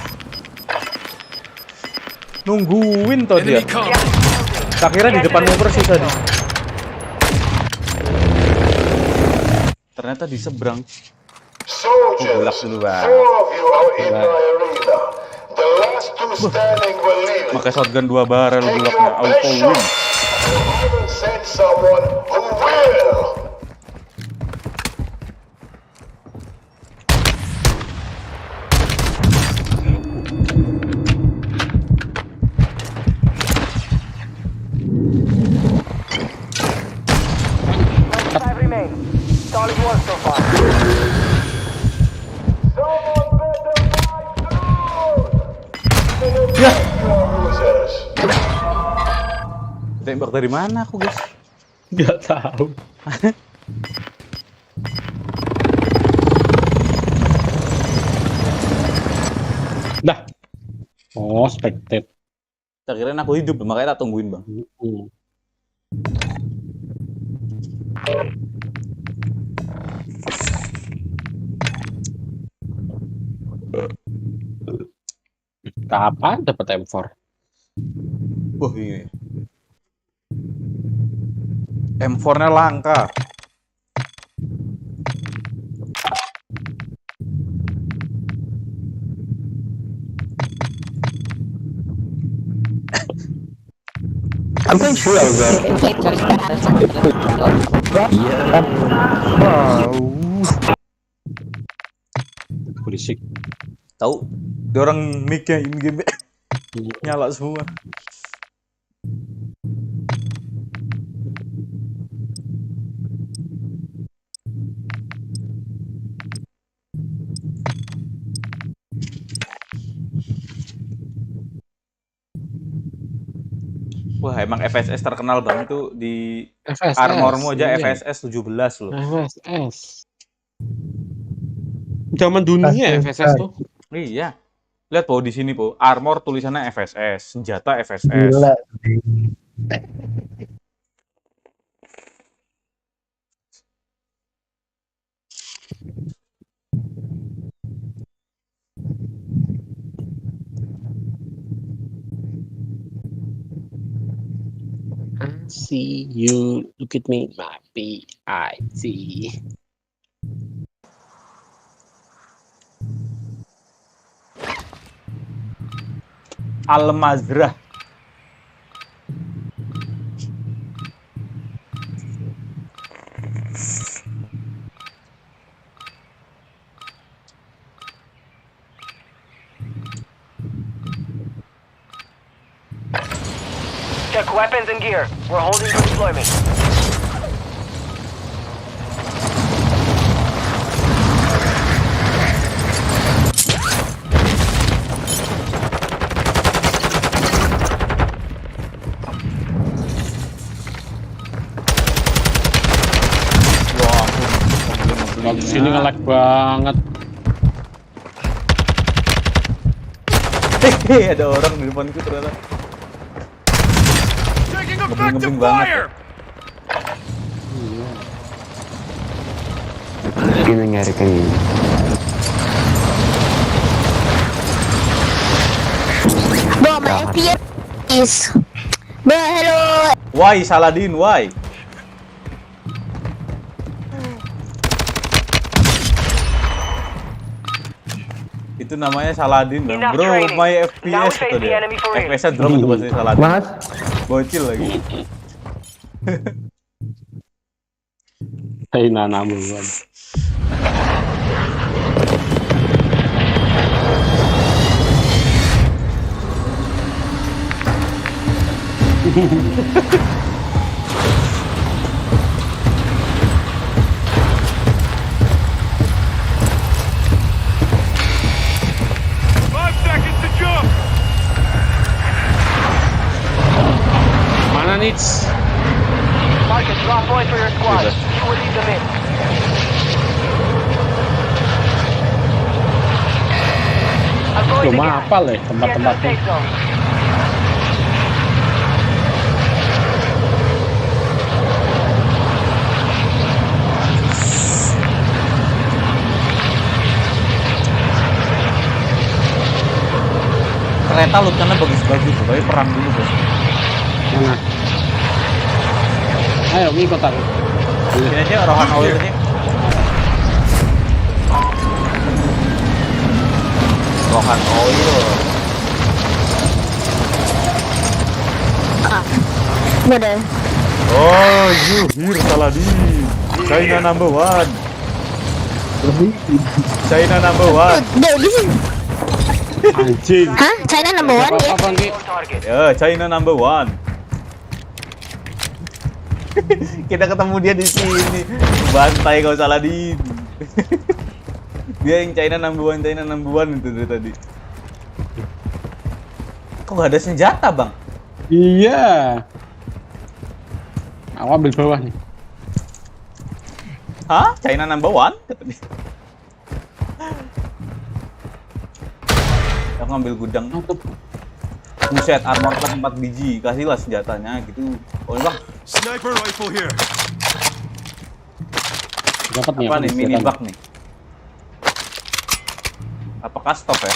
Nungguin toh dia. Tak kira di depanmu persis tadi. Ternyata di seberang. Gelap dulu, Bang. Pakai shotgun 2 barel gelapnya auto win. Solid work so far. Ya. Tembak dari mana aku, guys? Nggak tahu. Dah. Oh, spectate. Tak kirain aku hidup, makanya tak tungguin, Bang. Kapan dapat M4? Wah, iya. M4-nya langka. I'm pretty sure I was Berisik. Tahu, dia orang mic-nya in-game nyala semua. Wah, emang FSS terkenal banget tuh di FSS, armormu aja iya. FSS 17 loh. FSS. Zaman dunia FSS tuh. Iya. Lihat Po di sini Po, armor tulisannya FSS, senjata FSS. Gila. I see you, look at me, my PIC. Al-Mazrah. Check weapons and gear. We're holding for deployment. Kalau di sini nge-lag banget. Hehehe, ada orang di depanku ternyata. Ngebling banget. Gini nyari kayak Bro, my FPS is... Bro, hello. Why Saladin, why? Itu namanya Saladin, Bang. Bro, my FPS itu dia. FPS-nya drop itu pasti Saladin. Mas, bocil lagi. Hei, nanamu, Bang. Mana Nits? Mark a drop point for your squad. You will lead them in. Cuma apa lah tempat-tempatnya? kita loot karena bagus-bagus tuh, tapi perang dulu bos. Mana? Ayo ngikut aku. Sini aja rohan oil aja. Rohan oil. Bener. Oh, you here Saladin. China number 1. China number 1. Anjing. Hah? China number 1 ya? Ya, China number 1. Kita ketemu dia di sini. Bantai kau Saladin. Dia yang China number 1 itu dari tadi. Kok gak ada senjata, Bang? Iya. Aku ambil bawah nih. Hah? China number 1? Kata dia. Aku ngambil gudang. Buset, armor class 4 biji. Kasihlah senjatanya gitu. Oh, Bang. Sniper rifle here. Dapat nih. Apa nih? Mini bug nih. Apakah stop ya?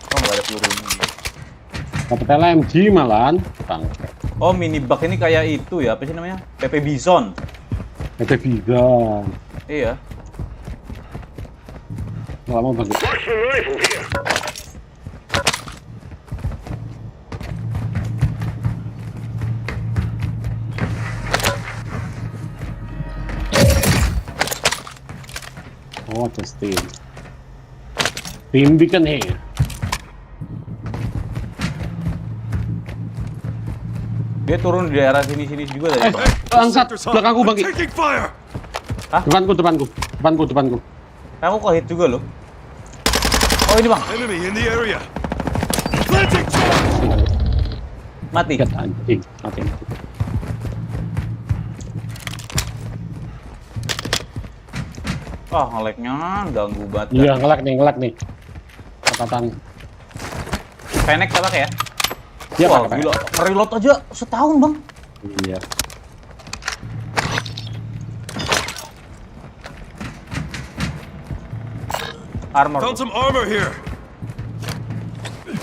Oh, nggak ada peluru ini. Dapat LMG malahan. Bang. Oh, mini bug ini kayak itu ya, apa sih namanya? PP Bison. PP Bison. Iya. Lama banget. Oh, ada steam. Steam beacon here. Dia turun di daerah sini-sini juga tadi. Angkat belakangku Bang Ki. Hah? Depanku. Aku kok hit juga loh. Oh, ini Bang. Enemy in the area. Planting charge. Mati. Anjing, mati. Oh, ngeleknya ganggu banget. Iya, ngelak nih. Catatan. Fennec apa kayak? Iya, wah, pakai. gila. Reload aja setahun, Bang. Iya. Armor. Found some armor here.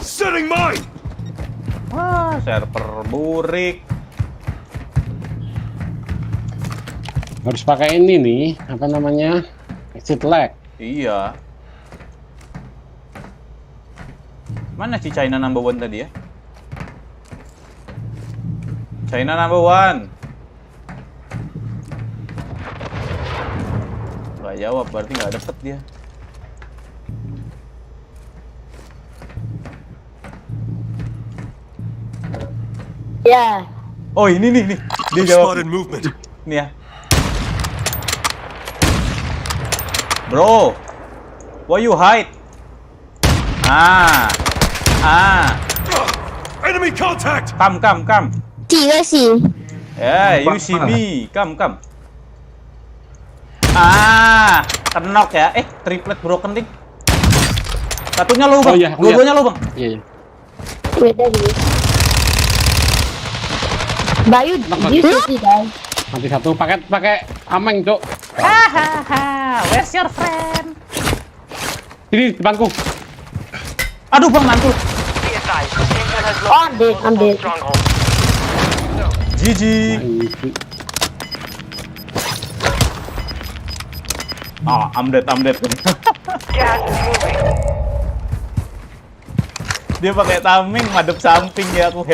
Setting mine. Wah, server burik. Harus pakai ini nih, apa namanya? Exit lag. Iya. Mana si China number 1 tadi ya? China number 1. Gak jawab, berarti gak dapet dia. Ya. Oh, ini nih. Dia jawab. Nih ya. Bro, why you hide? Enemy contact. Come. 3 sih. Yeah, you see me. Come. Kenok ya. Triplet broken ding. Satunya lo, Bang. Oh, iya, Dua-duanya lo, Bang. Iya. Beda gitu. Bayu gitu sih, guys. Mati satu, pakai ameng, Cuk. Hahaha, where's your friend? Sini depanku. Aduh, Bang, mantul. Oh, I'm dead. GG. I'm dead. Dia pakai tameng, madep samping ya aku.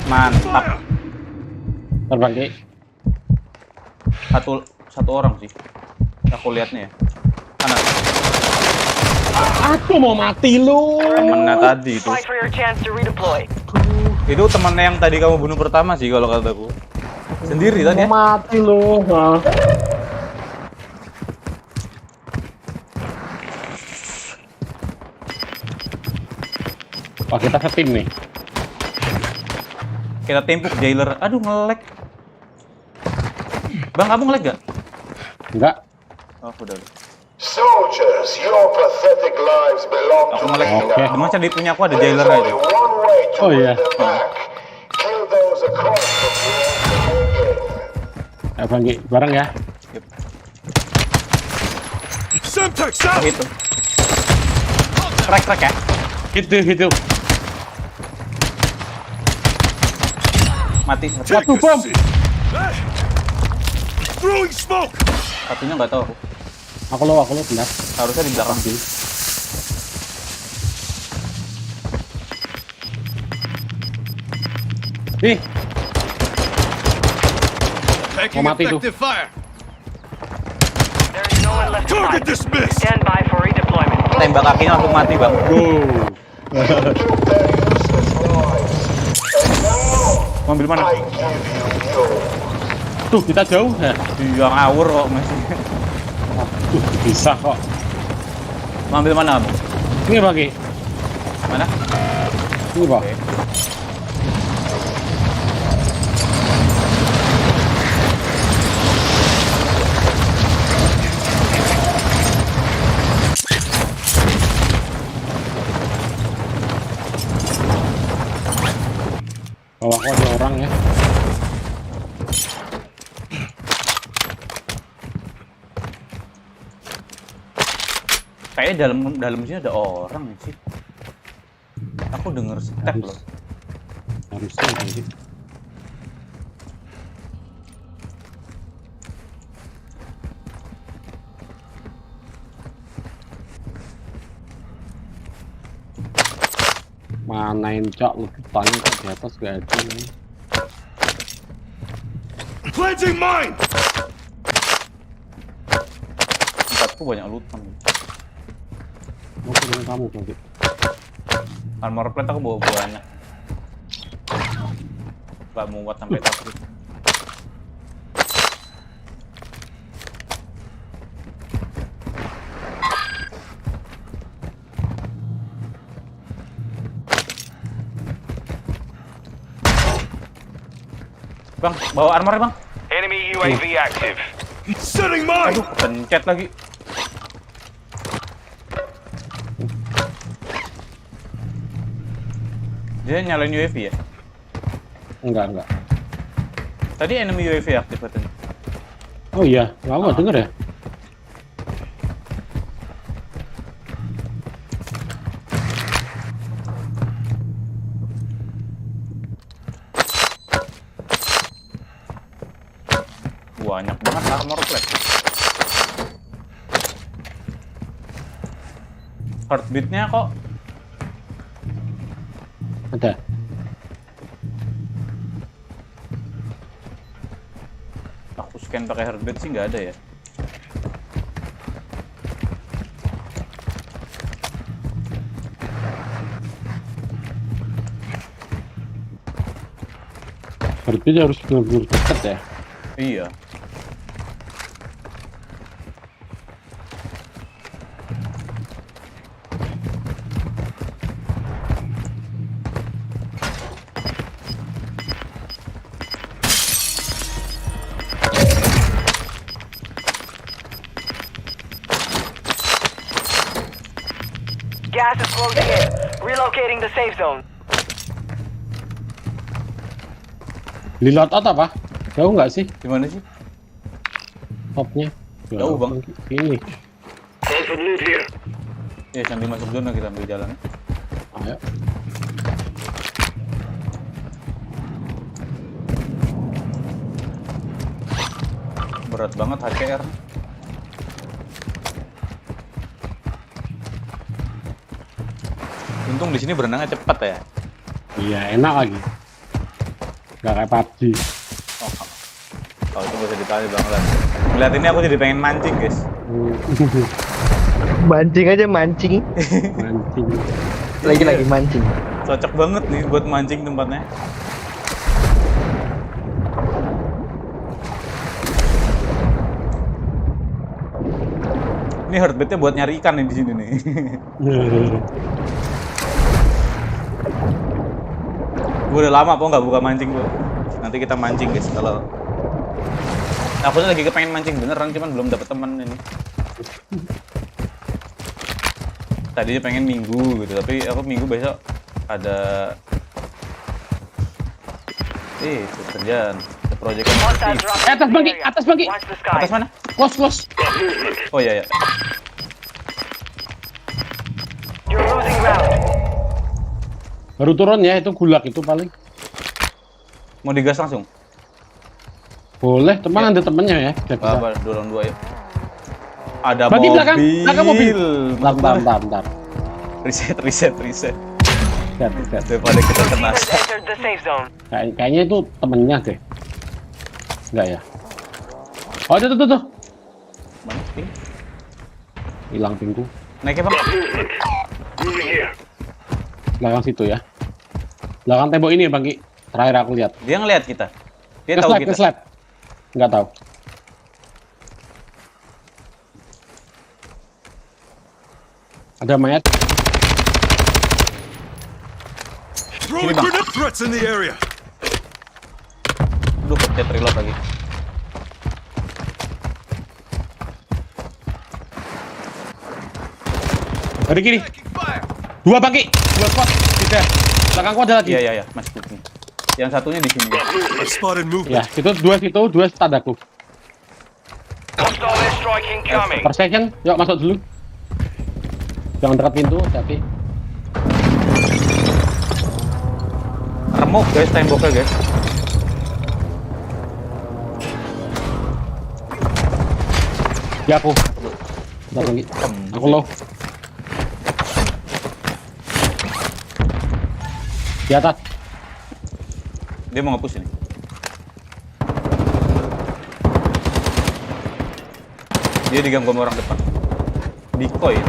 Mantap. Terbang Ki. Satu orang sih. Aku lihatnya ya. Mana? Aku mau mati lu. Temennya tadi itu. Itu temennya yang tadi kamu bunuh pertama sih kalau kataku. Sendiri tadi ya. Mau mati lu. Wah, kita setim nih. Kita tempuk jailer. Aduh, nge-lag. Bang, kamu nge-lag gak? Enggak. Oh, udah. Soldiers, your pathetic lives belong Aku to nge-lag. me Oke, now. dimana di punya aku ada There's jailer only aja. one way to Oh, win iya. them back. Kill those across the board again. Ayo Bang Ki, bareng ya. Semtex out. Gitu. Crack ya. Gitu. Mati. Waduh, bom. Throwing smoke. Satunya nggak tahu aku. Aku lo benar. Harusnya di belakang sih. Nih. Taking mati tuh. effective fire. There's no one left to Target fight. dismissed. Stand by for redeployment. Tembak kakinya langsung mati, Bang. Mobil mana? Tuh, kita jauh ya. Iya, ngawur kok masih. Tuh, bisa kok. Mobil mana, Bang? Ini pakai. Mana? Ini, Pak. Bawah kok ada orang ya. Kayaknya dalam sini ada orang sih. Aku denger step loh. Harusnya kayak gitu. Manain cok, lebutannya kok di atas gak ada nih. Planting mine. Tempatku banyak lootan. Mau ke dengan kamu nanti. Armor plate aku bawa banyak. Gak muat sampai takut. Bang, bawa armor ya, Bang. Enemy UAV active. Setting mine. Aduh, pencet lagi. Dia nyalain UAV ya? Enggak. Tadi enemy UAV aktif katanya. Oh iya, nggak denger ya? Banyak banget armor plate. Heartbeat-nya kok ada. Aku scan pakai heartbeat sih nggak ada ya. Heartbeat harus benar-benar dekat ya. Iya. Gas is closing in. Relocating the safe zone. Di loadout apa? Jauh nggak sih? Gimana sih? Topnya? Jauh, Bang. Ini. Ya, sambil masuk zona kita ambil jalan. Ayo. Berat banget HCR. Untung di sini berenangnya cepat ya. Iya, enak lagi. Nggak kayak PUBG. Oh, kalau itu gak usah ditanya Bang Lan. Ngeliat ini aku jadi pengen mancing, guys. Mancing aja, mancing. Mancing. Lagi mancing. Cocok banget nih buat mancing tempatnya. Ini heartbeat-nya buat nyari ikan nih di sini nih. Gue udah lama kok nggak buka mancing gue. Nanti kita mancing guys kalau. Aku tuh lagi kepengen mancing beneran, cuman belum dapet teman ini. Tadinya pengen minggu gitu, tapi aku minggu besok ada. Kerjaan. Proyek. Atas bangki. Atas mana? Kos. Oh iya. You're losing ground. Baru turun ya, itu gulag itu paling. Mau digas langsung? Boleh, teman ada temennya ya. Bisa. Apa, 2 ya. Ada Berarti mobil. belakang mobil. Bentar. Reset. Lihat. Daripada kita kena. Entered the safe zone. Kayaknya itu temennya deh. Enggak ya? Oh, tuh. Mana ping? Hilang pingku. Naiknya bang. Belakang situ ya. Belakang tembok ini ya Bang Ki. Terakhir aku lihat. Dia ngeliat kita. Dia tahu kita. Slap. Enggak tahu. Ada mayat. Throwing grenade threats in the area. Aduh, pencet reload lagi. Dari kiri. 2 Bang Ki. 2 squad. Tidak. Belakangku ada lagi. Iya, Mas. Yang satunya di sini. Ya, situ 2 standarku. Hostile airstrike incoming. Per second, yuk masuk dulu. Jangan dekat pintu, tapi remuk guys, temboknya guys. Ya aku. Lagi. Aku low. Di atas. Dia mau nge-push ini. Dia diganggu sama orang depan. Decoy.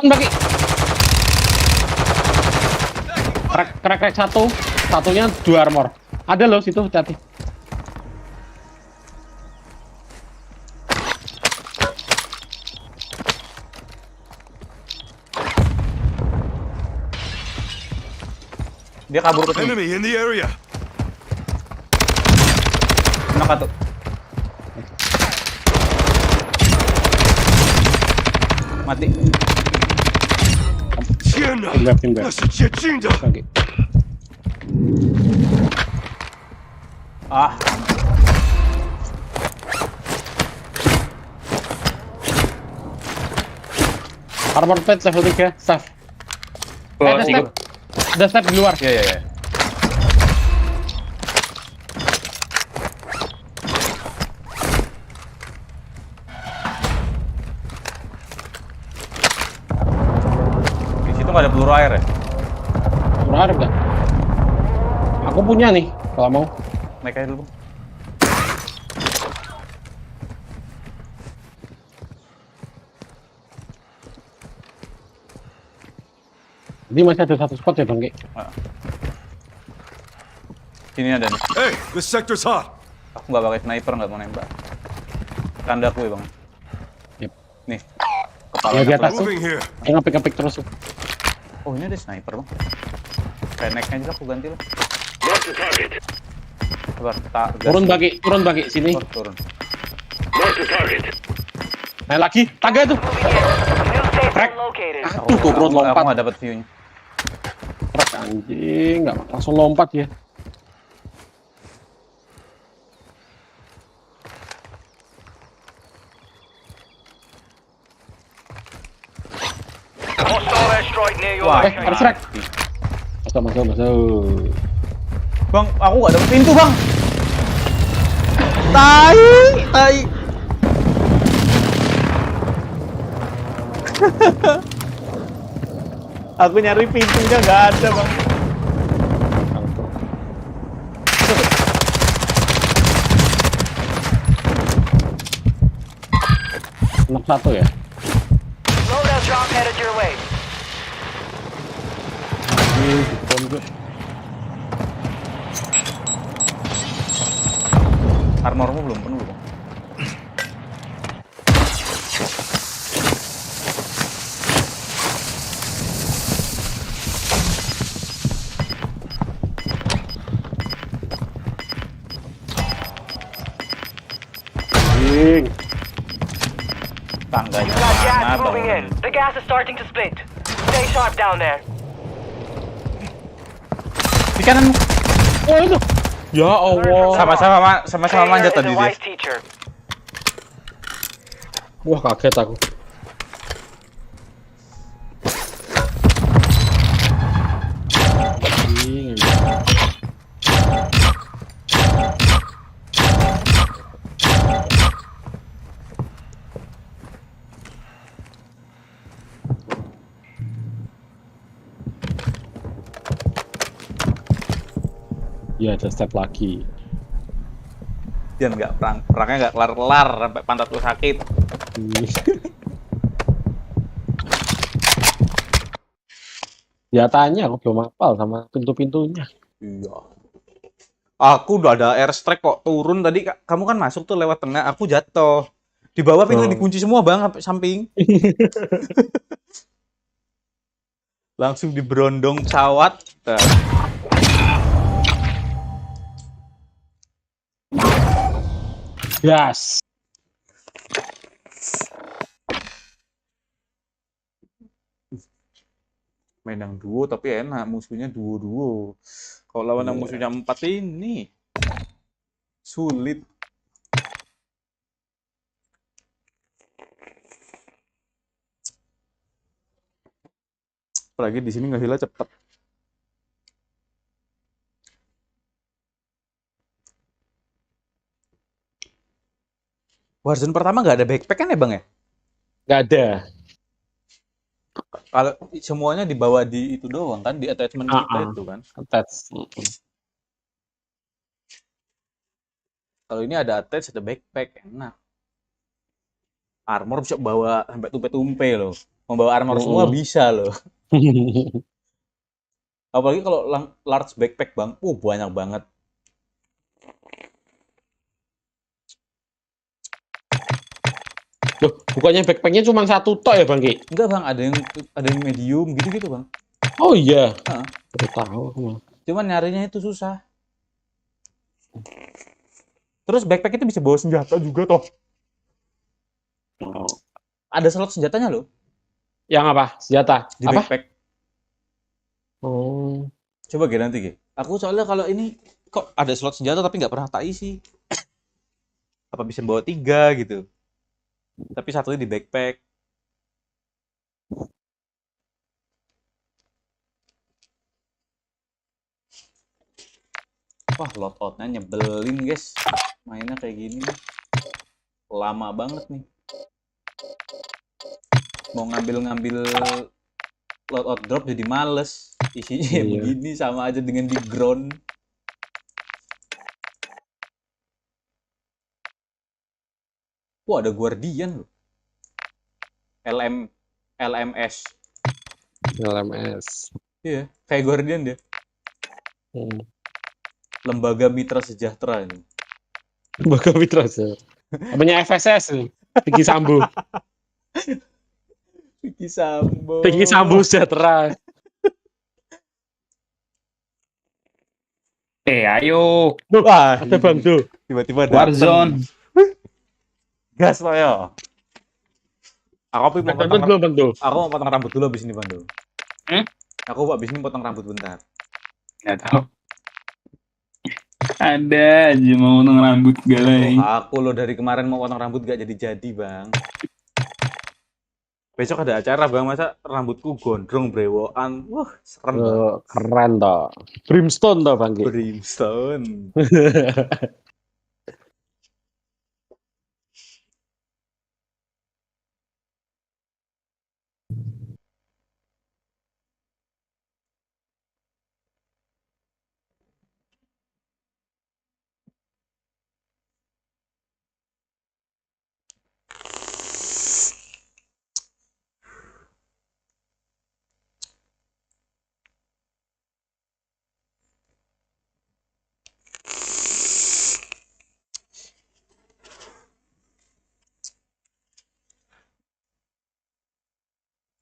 Bagi. Crack satu. Satunya 2 armor. Ada loh situ, hati-hati. Dia kabur ke sini. Enemy in the area. Kenapa tuh? Mati. Ah. Armor plate level 3, staff. Ada step. Ada step di luar. Iya. Di situ nggak ada peluru air ya? Peluru air enggak? Aku punya nih, kalau mau. Naik aja dulu. Jadi masih ada 1 spot ya Bang Ki? Sini ada nih. Hey, this sector's hot. Aku nggak pakai sniper, nggak mau nembak. Tandaku ya Bang. Yep. Nih. Kepala Ya di atas tuh. Moving here. Yang ngepik terus tuh. Oh ini ada sniper Bang. Reneknya aja aku ganti lah. Sabar, turun bagi sini. Turun. Naik lagi, tangga tuh. Crack. Aduh, goblok lompat. Aku nggak dapet view-nya. Crack anjing, nggak langsung lompat ya. Hostile airstrike near your Wah, location. harus crack. Masuk. Bang, aku nggak dapet pintu Bang. Tai. Aku nyari pintunya nggak ada Bang. Knock 1 ya. Loadout drop headed your way. Armormu belum penuh Bang. Tangganya Got gas mana moving in. Bang? The gas is starting to split. Stay sharp down there. Di kanan. Oh itu. Ya Allah. Sama-sama manjat Failure is tadi a dia. wise teacher. Wah, kaget aku. Ya, ada step lagi. Dia perangnya nggak kelar-kelar sampai pantatku sakit. Ya tanya, aku belum hafal sama pintu-pintunya. Iya. Aku udah ada airstrike kok turun tadi. Kamu kan masuk tuh lewat tengah, aku jatuh. Di bawah pintu dikunci semua bang, sampai samping. Langsung diberondong pesawat. Yes. Main yang duo tapi enak, musuhnya duo-duo. Kalau lawan yang musuhnya 4 ini sulit. Apalagi di sini nge-heal cepet. Warzone pertama nggak ada backpack kan ya bang ya? Nggak ada. Kalau semuanya dibawa di itu doang kan, di attachment kita itu kan. Kalau ini ada attach, ada backpack, enak. Armor bisa bawa sampai tumpe-tumpe loh. Membawa armor semua bisa loh. Apalagi kalau large backpack bang, banyak banget. Loh, bukannya backpacknya cuma satu tok ya bang Ki? Enggak bang, ada yang medium gitu-gitu bang. Oh iya. Baru tahu aku mah. Cuman nyarinya itu susah. Terus backpack itu bisa bawa senjata juga toh. Ada slot senjatanya loh. Yang apa? Senjata? Di backpack. Oh. Coba Ge nanti Ge. Aku soalnya kalau ini kok ada slot senjata tapi nggak pernah tak isi. Apa bisa bawa 3 gitu. Tapi satunya di backpack. Wah, loadout-nya nyebelin guys. Mainnya kayak gini. Lama banget nih. Mau ngambil loadout drop jadi males. Isinya begini sama aja dengan di ground. Wah, ada Guardian loh. LMS. Iya, kayak Guardian dia. Lembaga Mitra Sejahtera ini. Lembaga Mitra Sejahtera. Namanya FSS nih. Vicky Sambo. Vicky Sambo Sejahtera. Ayo. Wah, ada bang tuh. Tiba-tiba Warzone. Gas lo ya. Aku mau potong rambut dulu abis ini Bando. Aku abis ini potong rambut bentar. Nggak tahu. Ada aja mau potong rambut galai. Aku lo dari kemarin mau potong rambut gak jadi bang. Besok ada acara bang, masa rambutku gondrong brewokan. Wah, serem banget. Keren toh. Brimstone toh bang. Brimstone.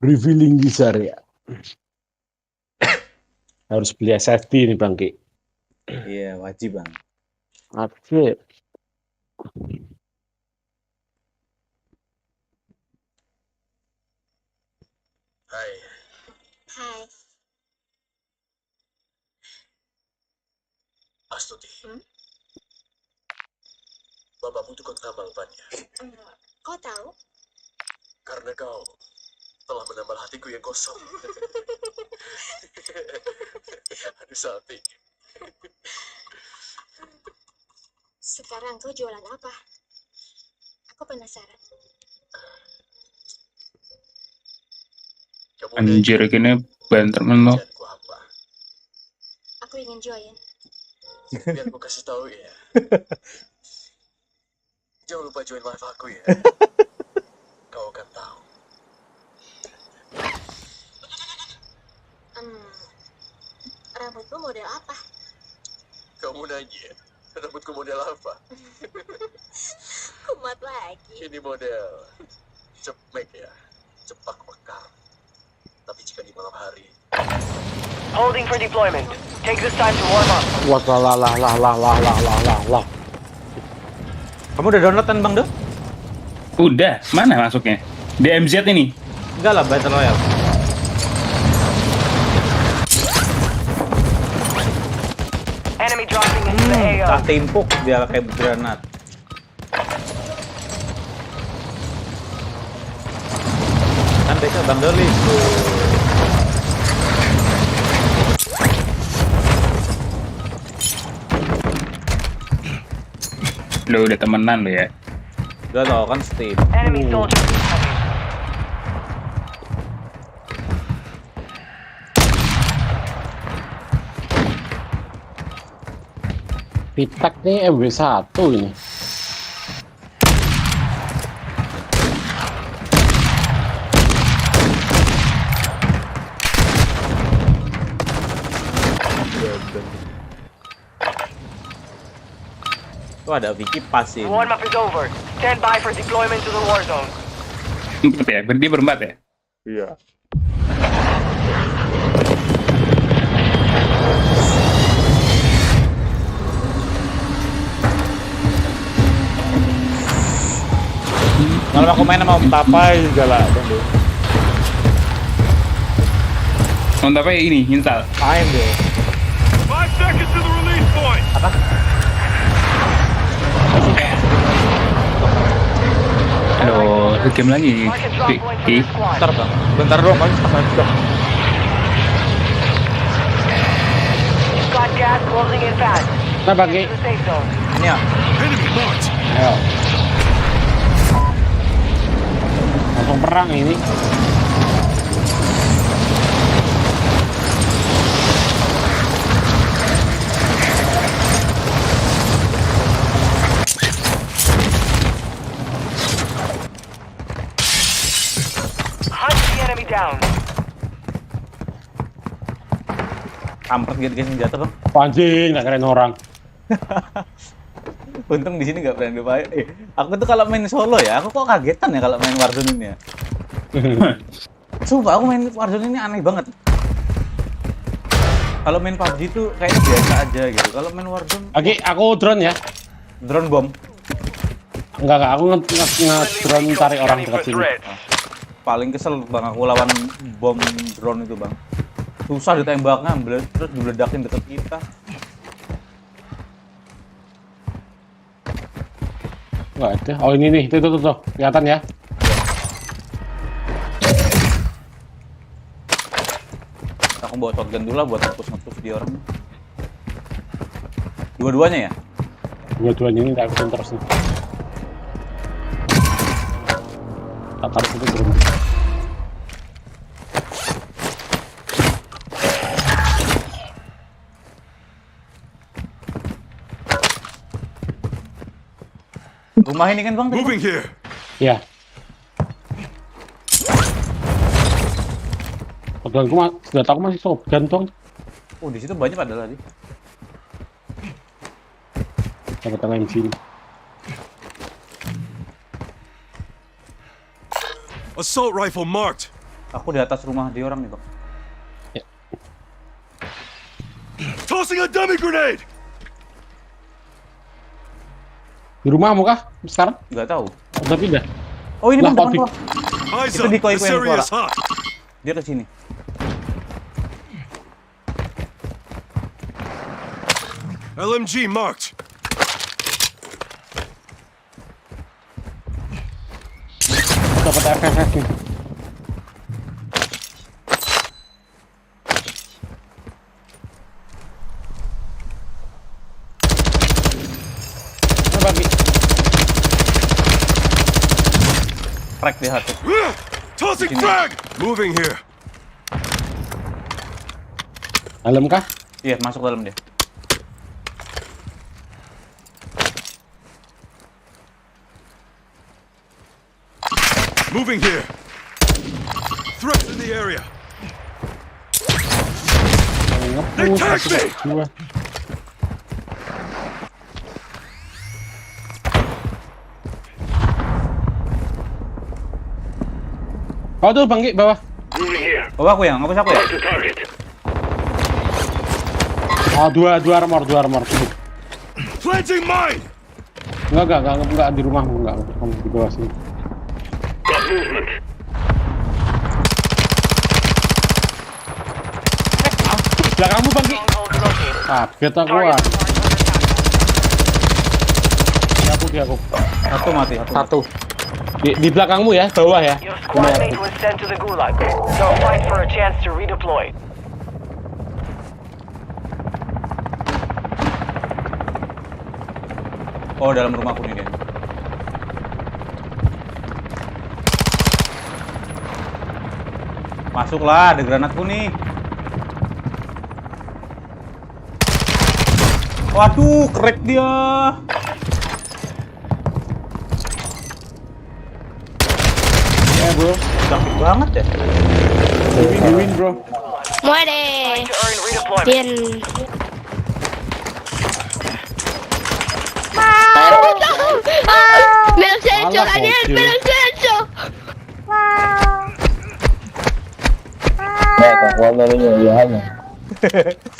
Revealing besar ya. Harus beli SSD nih bang Ki. Iya wajib bang. Wajib. Hai. Astuti. jawabannya. Kau tahu? Karena kau telah menambah hatiku yang kosong. Aduh, Salting. Sekarang kau jualan apa? Aku penasaran. Anjir, gini banterman lo. Aku ingin join. Biar aku kasih tahu ya. Jangan lupa join live aku ya. Kau akan tahu. Rambutmu model apa? Kamu nanya, rambutku model apa? Kumat lagi. Ini model cemek ya, cepak mekar. Tapi jika di malam hari. Holding for deployment. Take this time to warm up. Wah, lah. Kamu udah download kan Bang Do? Udah, mana masuknya? DMZ ini? Enggak lah, Battle Royale. Enemy dropping into the AO. Tak timpuk dia kayak granat. Kan biasa Bang Doli. Lo udah temenan lo ya? Udah tau kan Steve. Enemy soldier. Pitak nih MW1 ini. Tuh ada Vicky pasin. Warm up is over. Stand by for deployment to the war zone. Empat ya? Dia berempat ya? Iya. Kalau aku main sama Om Tapai juga lah, Bang Do. Om Tapai ini, install. Main deh. 5 seconds to the release point. Apa? Aduh, game lagi. Bentar Bang, bentar doang, paling setengah jam. Got gas closing in fast. Nah, bagi. To the safe zone. Ini ya. Ayo. Langsung perang ini. Hunt the enemy down. Kampret gitu senjata Bang. Anjing, nggak keren orang. Untung di sini nggak berani lupain. Aku tuh kalau main solo ya, aku kok kagetan ya kalau main Warzone ini ya. Sumpah aku main Warzone ini aneh banget. Kalau main PUBG tuh kayaknya biasa aja gitu. Kalau main Warzone, Oke, aku drone ya. drone bom. Enggak, aku nge-drone cari orang dekat sini. Paling kesel Bang aku lawan bom drone itu Bang. Susah ditembaknya, terus diledakin deket kita. Enggak ada. Oh ini nih, tuh, kelihatan ya. Aku bawa shotgun dulu lah buat ngepush di orang. Dua-duanya ya? Dua-duanya ini tak akutin terus nih. Tak taruh itu drone. Rumah ini kan Bang? Moving here. Ya. Shotgunku senjata aku masih shotgun dong. Oh di situ banyak padahal tadi. Dapat LMG ini. Assault rifle marked. Aku di atas rumah di orang nih Bang. Ya. Tossing a dummy grenade. Di rumahmu kah sekarang? Nggak tahu. Udah pindah. Oh ini Lah, Bang teman gua. Eyes Itu up. di koi This yang area suara. is hot. Dia ke sini. LMG marked. dapat FFF nih. Bagi. Crack di hati. Tossing frag! Moving here. Dalam kah? Iya, masuk dalam dia. Moving here. Threats in the area. They tagged me! Kau tuh Bang Ki, bawah. Bawah aku yang, ngapus aku ya? Oh, dua armor. Planting mine! Enggak di rumahmu, enggak di bawah sini. Belakangmu Bang Ki. Kaget aku ah. Di aku. Satu mati, satu. Di belakangmu ya, bawah ya. Your squad mate was sent to the gulag. Don't fight for a chance to redeploy. Oh, dalam rumahku nih dia. Masuklah, ada granatku nih. Waduh, crack dia. Ya bro, sakit banget ya. Win bro. Muere. Bien. Me los he hecho, Daniel, me los he hecho.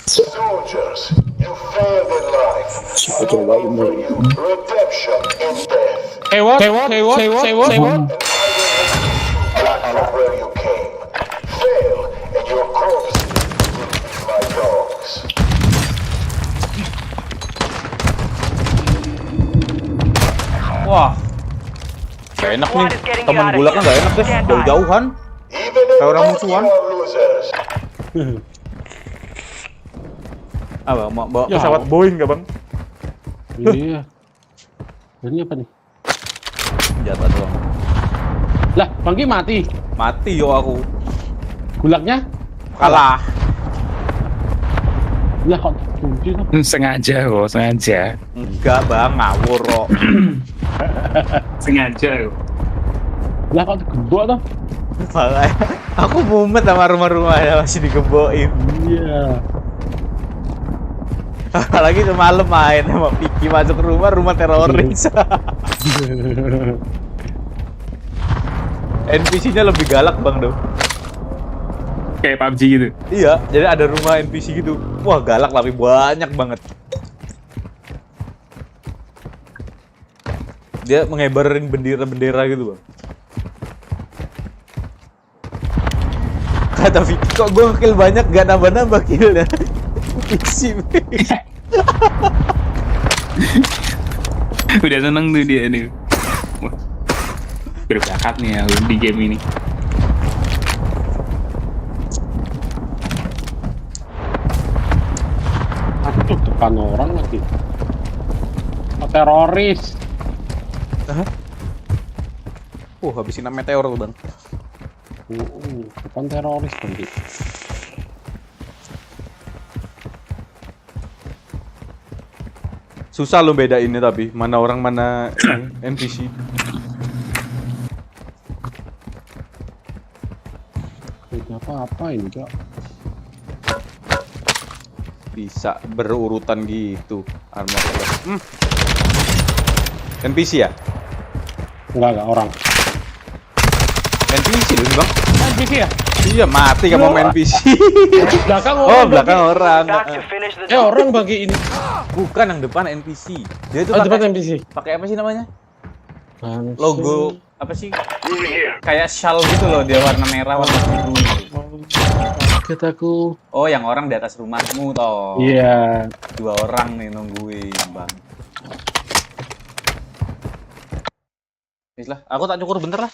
Soldiers, you failed in life. I don't offer you redemption in death. Say what? From where you came. Fail, and your corpse will be my dogs. Wah, gak enak nih. Temen gulaknya gak enak deh, jauh-jauhan. Kayak orang musuhan. Bang, mau bawa pesawat Boeing gak bang? Iya. Ini apa nih? Jatuh doang. Lah, Bang Ki mati. Mati yo aku. Gulaknya? Kalah. Lah kok kunci tuh? Sengaja kok, sengaja. Enggak bang, ngawur kok. Sengaja kok. Lah kok digembok tuh? Aku mumet sama rumah-rumahnya masih digembokin. Iya. Apalagi semalam main sama Piki masuk rumah teroris. NPC-nya lebih galak bang tuh. Kayak PUBG gitu. Iya, jadi ada rumah NPC gitu. Wah galak tapi banyak banget. Dia mengebarin bendera-bendera gitu bang. Kata Vicky, kok gue nge-kill banyak gak nambah-nambah killnya. Isi. Udah seneng tuh dia nih. Wah, berbakat nih ya di game ini. Aduh, depan orang lagi. Teroris. Habisin meteor tuh bang. Depan teroris nanti. Susah lo bedainnya tapi mana orang mana NPC. Itu apa ini Cok? Bisa berurutan gitu armor. NPC ya? Enggak orang. NPC loh bang. NPC ya? Iya mati kamu main NPC. Belakang orang. Oh belakang orang. Orang bagi ini. Bukan yang depan NPC. Dia itu depan NPC. Pakai apa sih namanya? Logo apa sih? Kayak shawl gitu loh, dia warna merah warna biru. Kataku. Oh yang orang di atas rumahmu toh. Iya. 2 orang nih nungguin bang. Bislah, aku tak cukur bentar lah.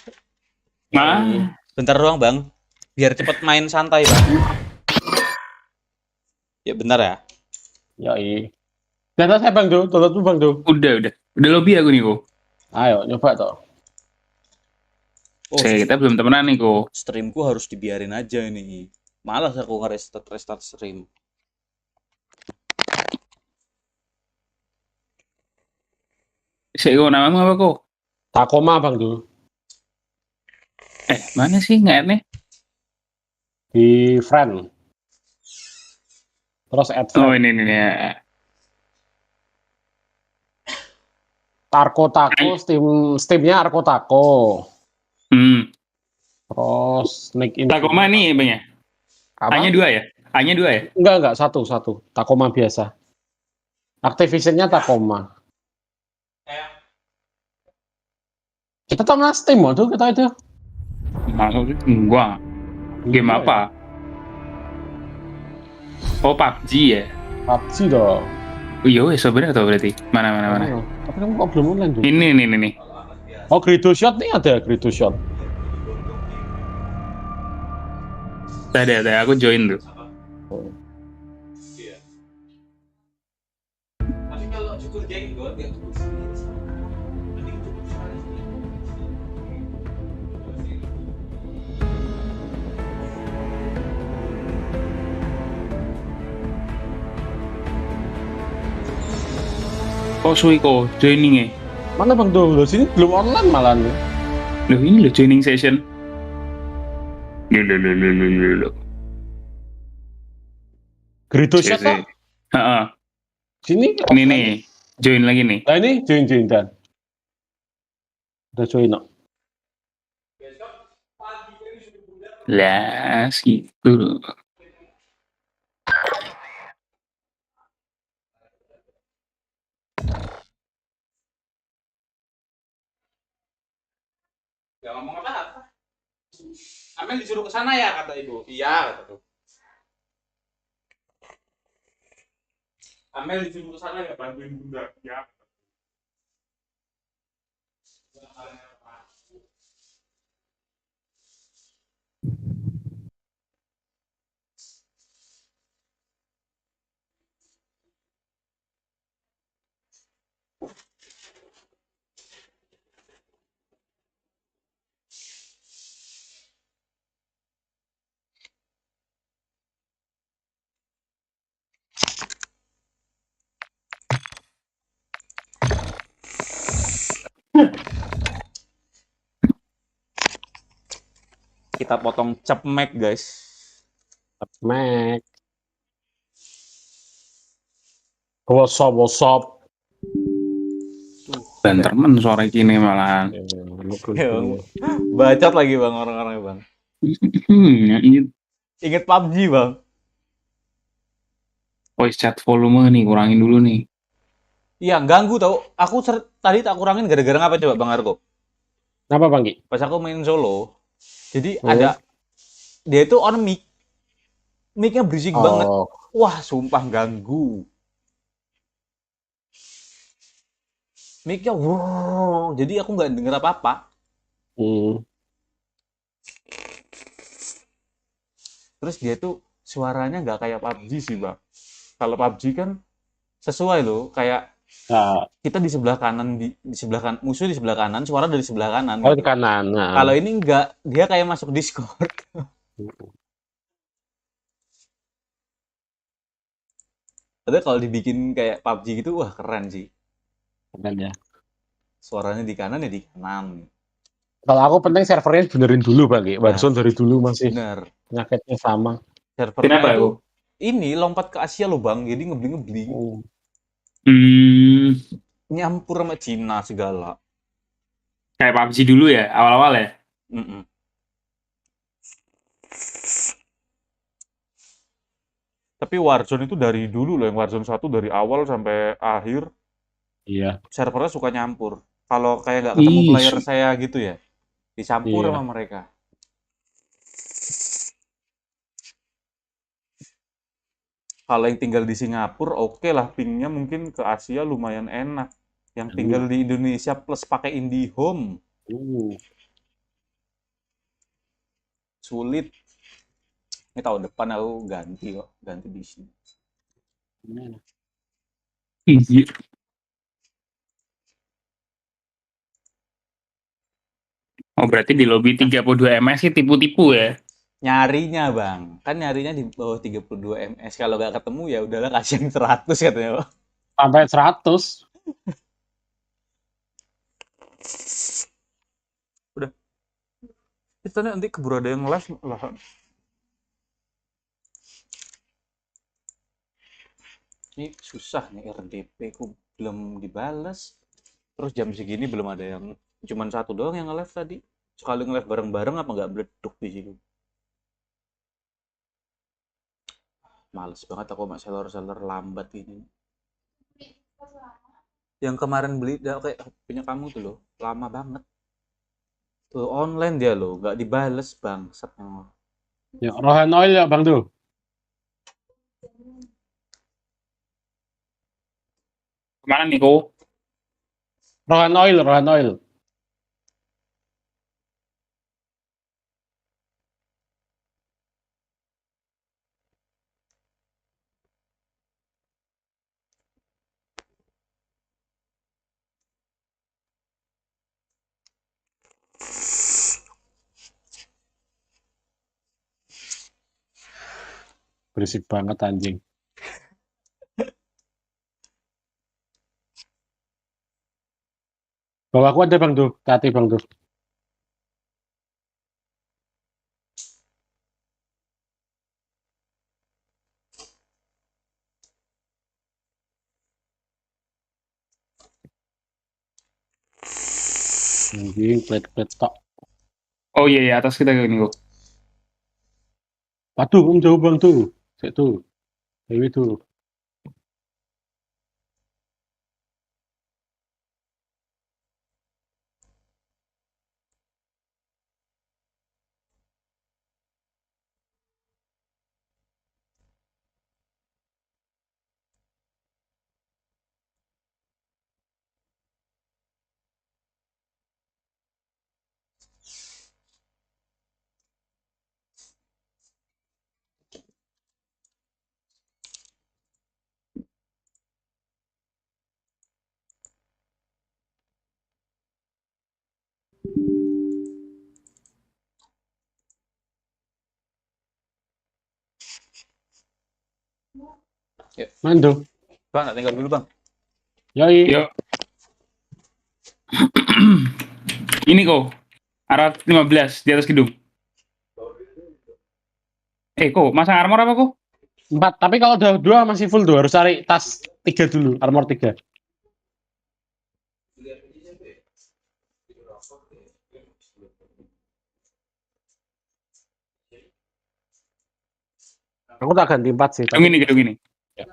Bentar doang bang, biar cepet main santai bang. Ya bentar ya. Yoi. Di atas saya bang tuh, tuh bang tuh. Udah lobby aku nih kok. Ayo nyoba toh. Kita belum temenan nih kok. Streamku harus dibiarin aja ini. Malas aku nge-restart stream. Kok namamu apa kok? Takoma bang tuh. Mana sih nge-add-nya? Di friend. Terus add friend. Oh ini ya. Arko Taco, Steamnya Arko Taco. Terus Nick in. Takoma nih bang ya? Hanya dua ya? Enggak, satu. Takoma biasa. Activision-nya Takoma. Kita tahu nggak Steam tuh kita itu? Masuk sih? Enggak. Game apa? Oh PUBG ya? PUBG dong. Oh iya sebenarnya tau berarti. Mana. Tapi kamu kok belum online tuh? Ini. Oh Greedo Shot nih ada Greedo Shot. Ada aku join tuh. Tapi kalau cukur jenggot nggak cukur sendiri. Mending cukur sendiri. Oh suwi kok joining ya? Mana bang tuh? Loh sini belum online malah nih. Loh ini loh joining session. Loh. Greedo Shot toh? Sini. Ini nih, join lagi nih. Nah ini join dan. Udah join no. Lah, gitu loh. Gak ngomong apa-apa. Amel disuruh ke sana ya kata ibu. Iya kata tuh. Amel disuruh ke sana ya bantuin bunda. Ya. Kita potong cemek guys. Cemek. What's up? Banterman suara gini malahan. Bacot lagi bang orang-orangnya bang. Ingat PUBG bang. Voice chat volume nih kurangin dulu nih. Iya ganggu tau. Aku tadi tak kurangin gara-gara apa coba bang Argo? Kenapa bang Ki? Pas aku main solo. Jadi ada dia itu on mic. Mic-nya berisik banget. Wah, sumpah ganggu. Mic-nya wow. Jadi aku nggak denger apa-apa. Terus dia tuh suaranya nggak kayak PUBG sih, Bang. Kalau PUBG kan sesuai loh, kayak kita di sebelah kanan di sebelah kanan, musuh di sebelah kanan, suara dari sebelah kanan. Oh, di kanan. Nah. Kalau ini enggak, dia kayak masuk Discord. Tapi kalau dibikin kayak PUBG gitu, wah keren sih. Keren ya. Suaranya di kanan ya di kanan. Kalau aku penting servernya benerin dulu Bang. Warzone dari dulu masih penyakitnya sama. Servernya itu ini lompat ke Asia loh Bang, jadi ngebling-ngebling. Nyampur sama Cina segala. Kayak PUBG dulu ya, awal-awal ya? Tapi Warzone itu dari dulu loh, yang Warzone 1 dari awal sampai akhir. Iya. Servernya suka nyampur. Kalau kayak nggak ketemu player saya gitu ya, dicampur sama mereka. Kalau yang tinggal di Singapura, oke lah, pingnya mungkin ke Asia lumayan enak. Yang tinggal di Indonesia plus pakai IndiHome. sulit. Ini tahun depan aku ganti kok, ganti bisnis. Iya. Oh berarti di lobby 32 ms sih tipu-tipu ya? Nyarinya bang, kan nyarinya di bawah 32 ms. Kalau nggak ketemu ya udahlah kasih yang 100 katanya Pak. Sampai 100. Udah. Itu nanti keburu ada yang live lah. Ini susah nih RDP ku belum dibales. Terus jam segini belum ada yang, cuman satu doang yang nge-live tadi. Sekali nge-live bareng-bareng apa nggak beleduk di situ. Males banget aku sama seller-seller lambat ini. Yang kemarin beli kayak punya kamu tuh loh, lama banget. Tuh online dia loh, nggak dibales bangsat emang. Ya, Rohan Oil ya Bang tuh. Kemana nih kok? Rohan Oil, Rohan Oil. Berisik banget anjing. Bawah aku ada Bang tuh, hati Bang tuh. Anjing, plet-plet tok. Oh iya, atas kita nih kok. Waduh, jauh Bang tuh. Situ. Dewi tuh. Ya. Mana tuh? Bang, nggak tinggal dulu bang. Yoi. Yuk. Ini kok, arah 15 di atas gedung. Kok, masang armor apa kok? 4, tapi kalau udah 2 masih full tuh, harus cari tas 3 dulu, armor 3. Aku tak ganti 4 sih. Gedung ini. Ya.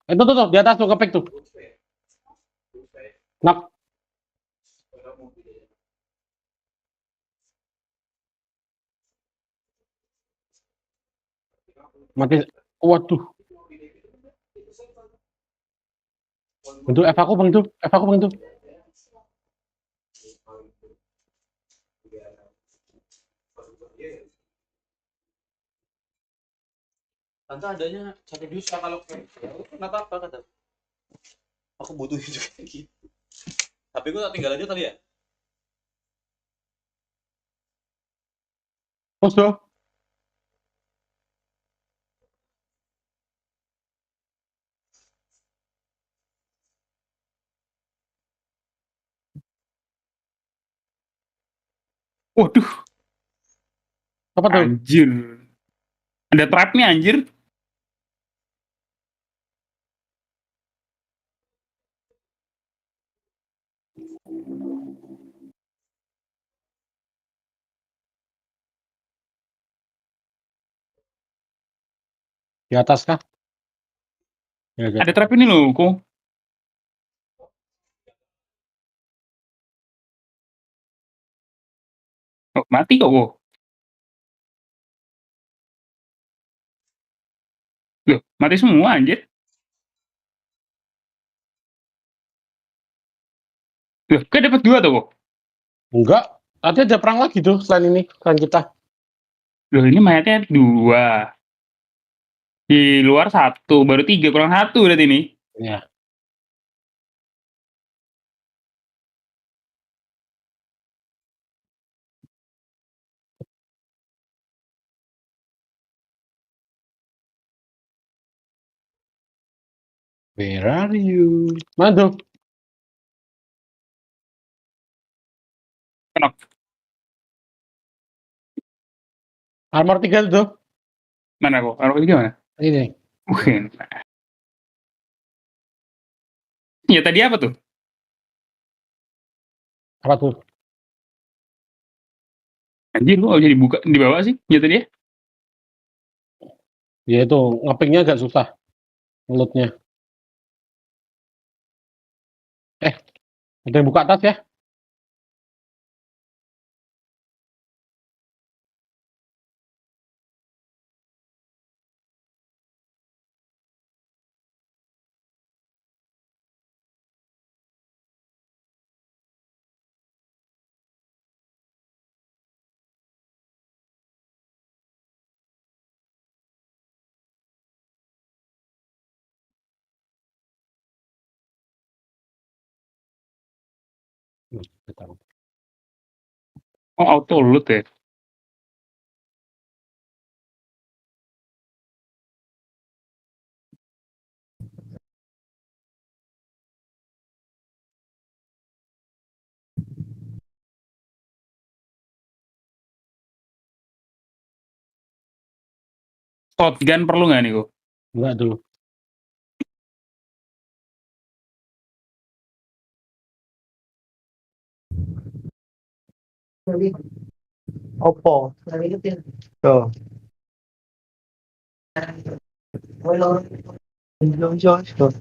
Itu tuh, di atas tuh, kepek tuh. Nak. Mati. Waduh. Bentuk F aku Bang tuh. F aku Bang tuh. Tante adanya 1 juta kalau kenapa apa kata? Aku butuh juga gitu. Tapi gue tak tinggal aja kali ya. Terus tuh. Waduh. Apa tuh? Anjir. Ada trapnya anjir. Di atas kah? Ya, ada trap ini loh, kok. Oh, mati kok. Loh, mati semua anjir. Loh, kan dapat 2 tuh kok. Enggak, Nanti ada perang lagi tuh selain ini, selain kita. Loh ini mayatnya 2. Di luar 1, baru 3, kurang 1 berarti ini. Ya. Where are you? Mana tuh? Kenok. Armor 3 tuh. Mana kok? Armor 3 mana? Ini. Mungkin. Ya tadi apa tuh? Apa tuh? Anjir, kok bisa dibuka di bawah sih? Ya tadi ya? Ya itu, ngepingnya agak susah. Lootnya. Ada yang buka tas ya? Oh, auto loot ya? Shotgun perlu nggak nih kok? Enggak dulu. Oppo. Tuh. Tuh.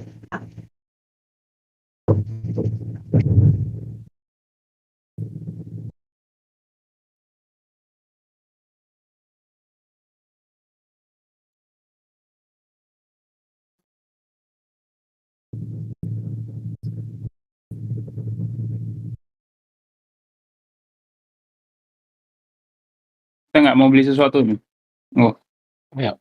Kita nggak mau beli sesuatu nih. Oh. Ya.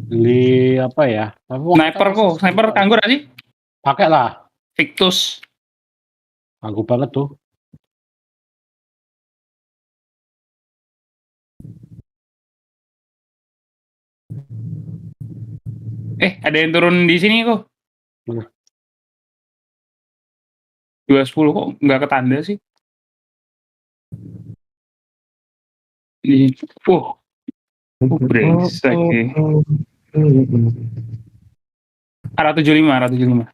Beli apa ya? Sniper kok, sniper kanggur aja sih? Pakai lah. Victus. Kanggu banget tuh. Ada yang turun di sini kok. Mana? 210 kok nggak ketanda sih? Di brengsek nih. Arah 75.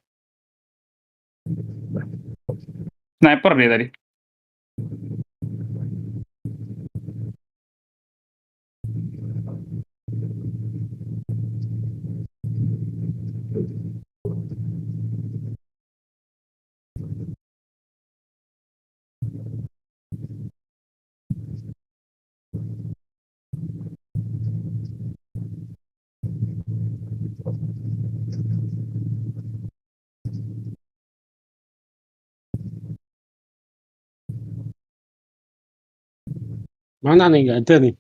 Sniper dia tadi. Mana nih? Nggak ada nih.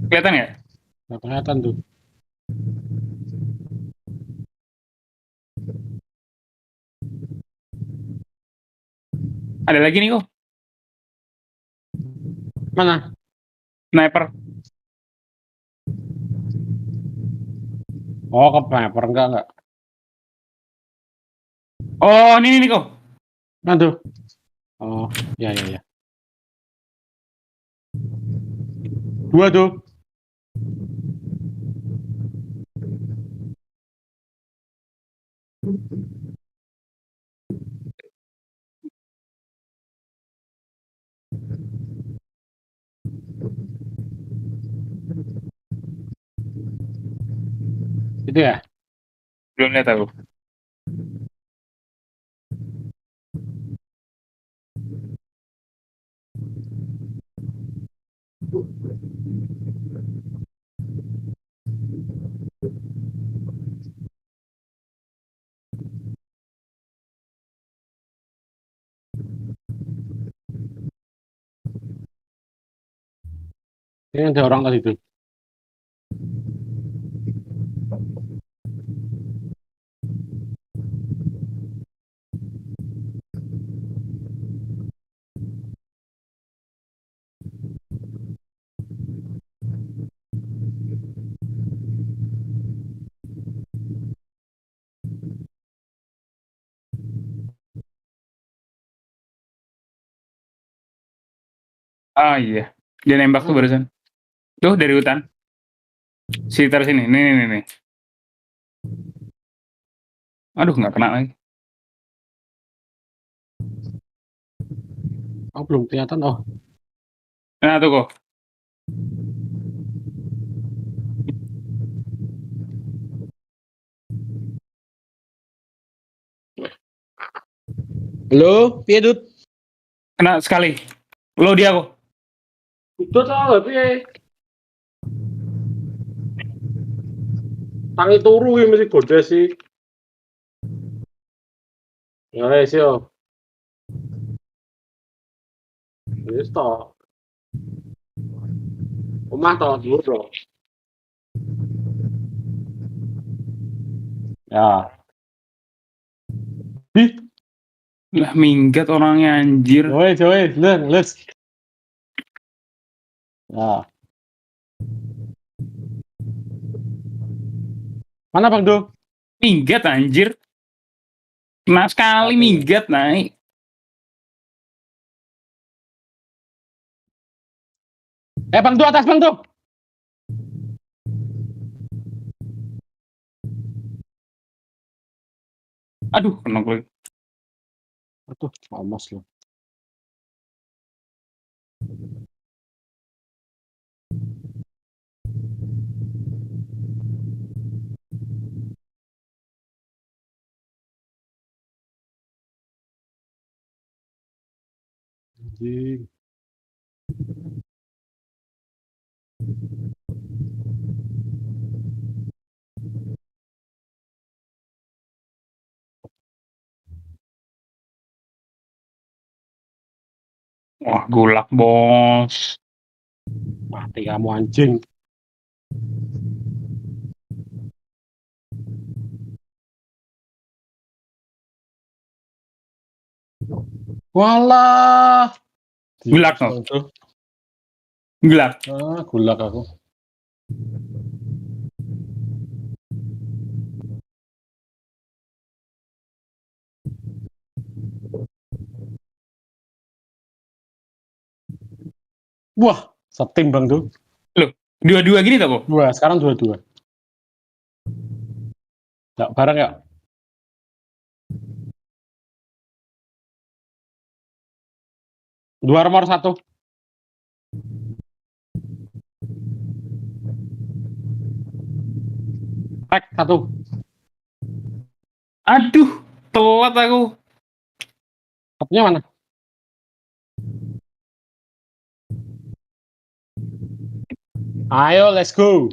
Kelihatan ya? Nggak kelihatan tuh. Ada lagi nih kok. Mana? Sniper. Oh, ke sniper enggak. Oh, ini nih kok. Mana tuh? Oh, ya. 2 tuh. Itu ya? Belum lihat aku. Ini ada orang tadi tuh. Ah iya, dia nembak tuh barusan. Tuh dari hutan. Sekitar sini. Nih. Aduh, nggak kena lagi. Oh, belum kelihatan. Oh. Nah, tuh kok. Halo, piye Dut? Kena sekali. Lo dia kok. Dut lah, piye? Tangi turu ya mesti goda sih. Ya wes yo. Wis to. Omah to dhuwur to. Ya. Ih, Lah minggat orangnya anjir. Joy, les. Ya. Mana Bang Do? Minggat anjir. Kena sekali minggat naik. Bang Do, atas Bang Do. Aduh, kena gue. Aduh, amas lo. Anjing. Wah, gulak bos. Mati kamu anjing. Walah. Gulak no. Gulak. Ah, gulak aku. Wah, setim Bang Do. Loh, dua-dua gini tak kok? Sekarang dua-dua. Ya, bareng ya. Dua armor satu. Pack satu. Aduh, telat aku. Topnya mana? Ayo, let's go.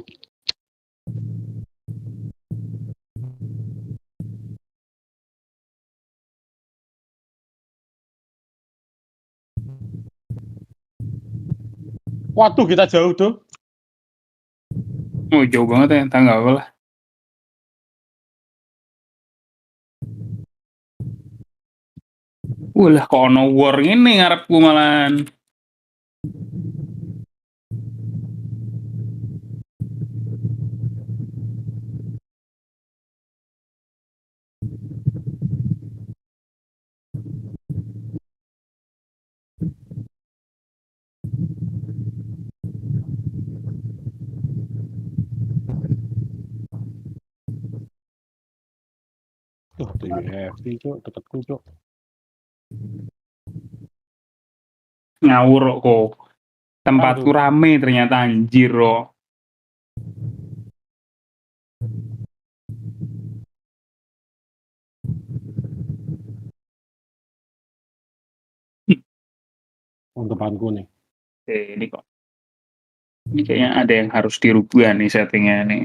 Waduh, kita jauh tuh. Oh, jauh banget ya, tangga apa lah. Lah, kok ono war ini ngarepku malahan. Tuh, TWFT cok, dekatku cok. Ngawur kok. Tempatku rame ternyata anjir kok. Depanku nih. Ini kok. Ini kayaknya ada yang harus dirubah nih settingnya nih.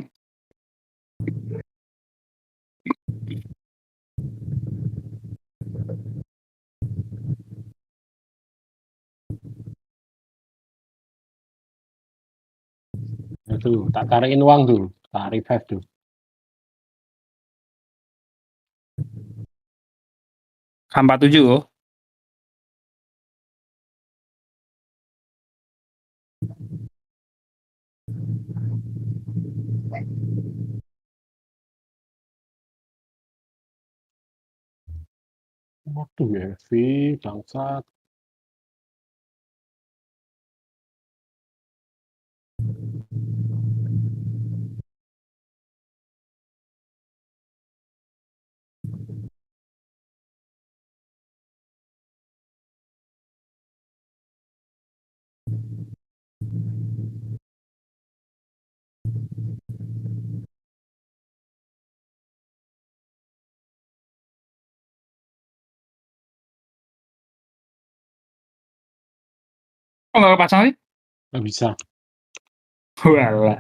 tuh, tak tarikin uang tuh, tak revive tuh. K47 oh. Waduh, FV, bangsat. Kok nggak kepasang sih? Nggak bisa. Walah.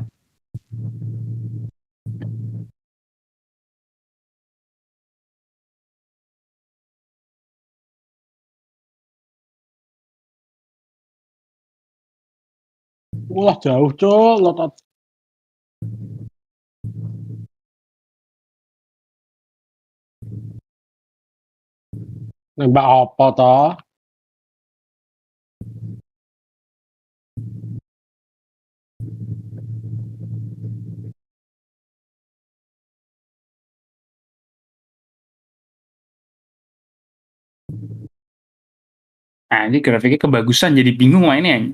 Wah, jauh, Cok. Lotot. Nembak apa, toh? Nah, ini grafiknya kebagusan, jadi bingung mainnya.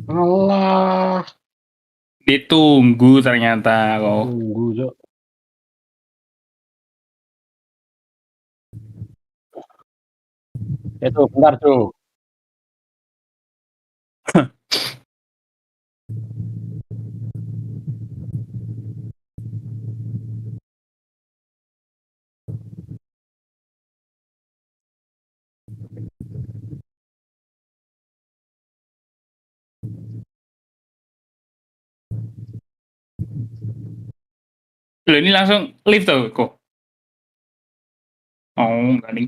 Allah. Ditunggu ternyata kok. Tunggu, Cok. Itu, bentar, Cok. Loh, ini langsung lift tuh kok. Oh, enggak nih.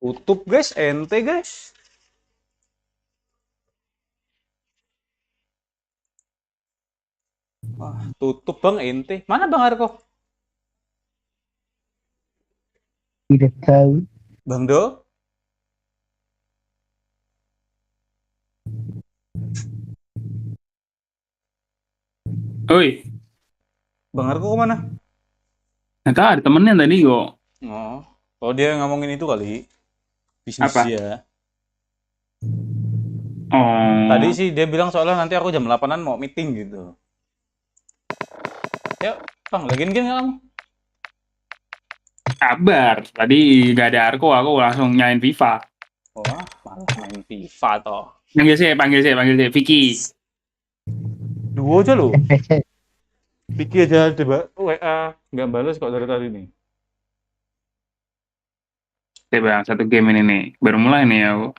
Tutup guys, ente guys. Wah, tutup bang ente. Mana Bang Arko? Tidak tahu. Bang Do? Oi, Bang Arko kemana? nggak tahu ada temennya tadi kok. Oh dia ngomongin itu kali. Bisnis Apa? dia. Oh. Tadi sih dia bilang soalnya nanti aku jam 8-an mau meeting gitu. Yuk, Bang, login game nggak kamu? Kabar. Tadi nggak ada Arko, aku langsung nyalain FIFA. Wah, malah main FIFA toh. Panggil saya, Vicky. Duo aja loh. Vicky aja WA nggak balas kok dari tadi nih. Bang, satu game ini nih, baru mulai nih aku.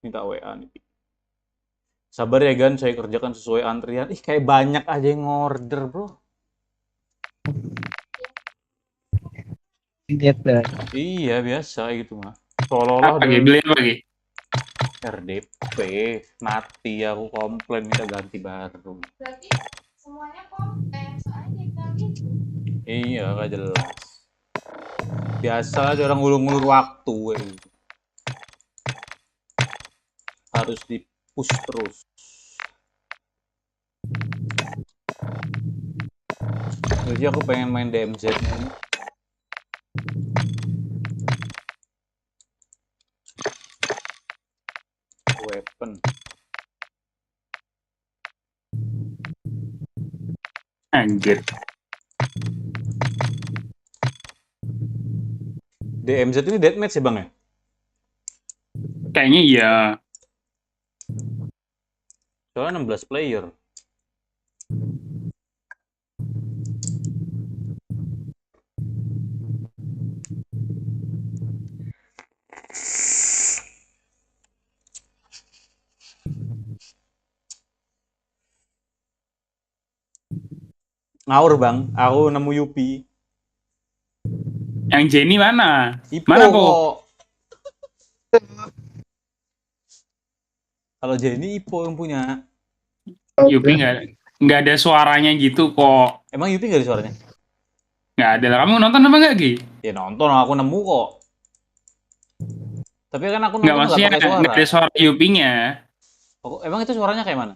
Minta WA nih. Sabar ya Gan, saya kerjakan sesuai antrian. Ih, kayak banyak aja yang order, bro. Iya, biasa gitu mah. Seolah-olah Apa beli apa lagi? RDP, mati aku komplain minta ganti baru. Berarti semuanya komplain, soalnya kita gitu. Iya, gak jelas. Biasa aja orang ngulur-ngulur waktu. Harus di-push terus. Jadi aku pengen main DMZ ini. Weapon. Anjir. DMZ ini deathmatch ya Bang ya? Kayaknya iya. Soalnya 16 player. Ngawur Bang, aku nemu Yupi. Yang Jenny mana? Ipo Mana kok? Kalau Jenny Ipo yang punya. Yupi nggak ada suaranya gitu kok. Emang Yupi nggak ada suaranya? Nggak ada lah. Kamu nonton apa nggak Gi? Ya nonton, aku nemu kok. Tapi kan aku nonton Nggak, maksudnya pakai suara. nggak ada suara Yupinya. Oh, emang itu suaranya kayak mana?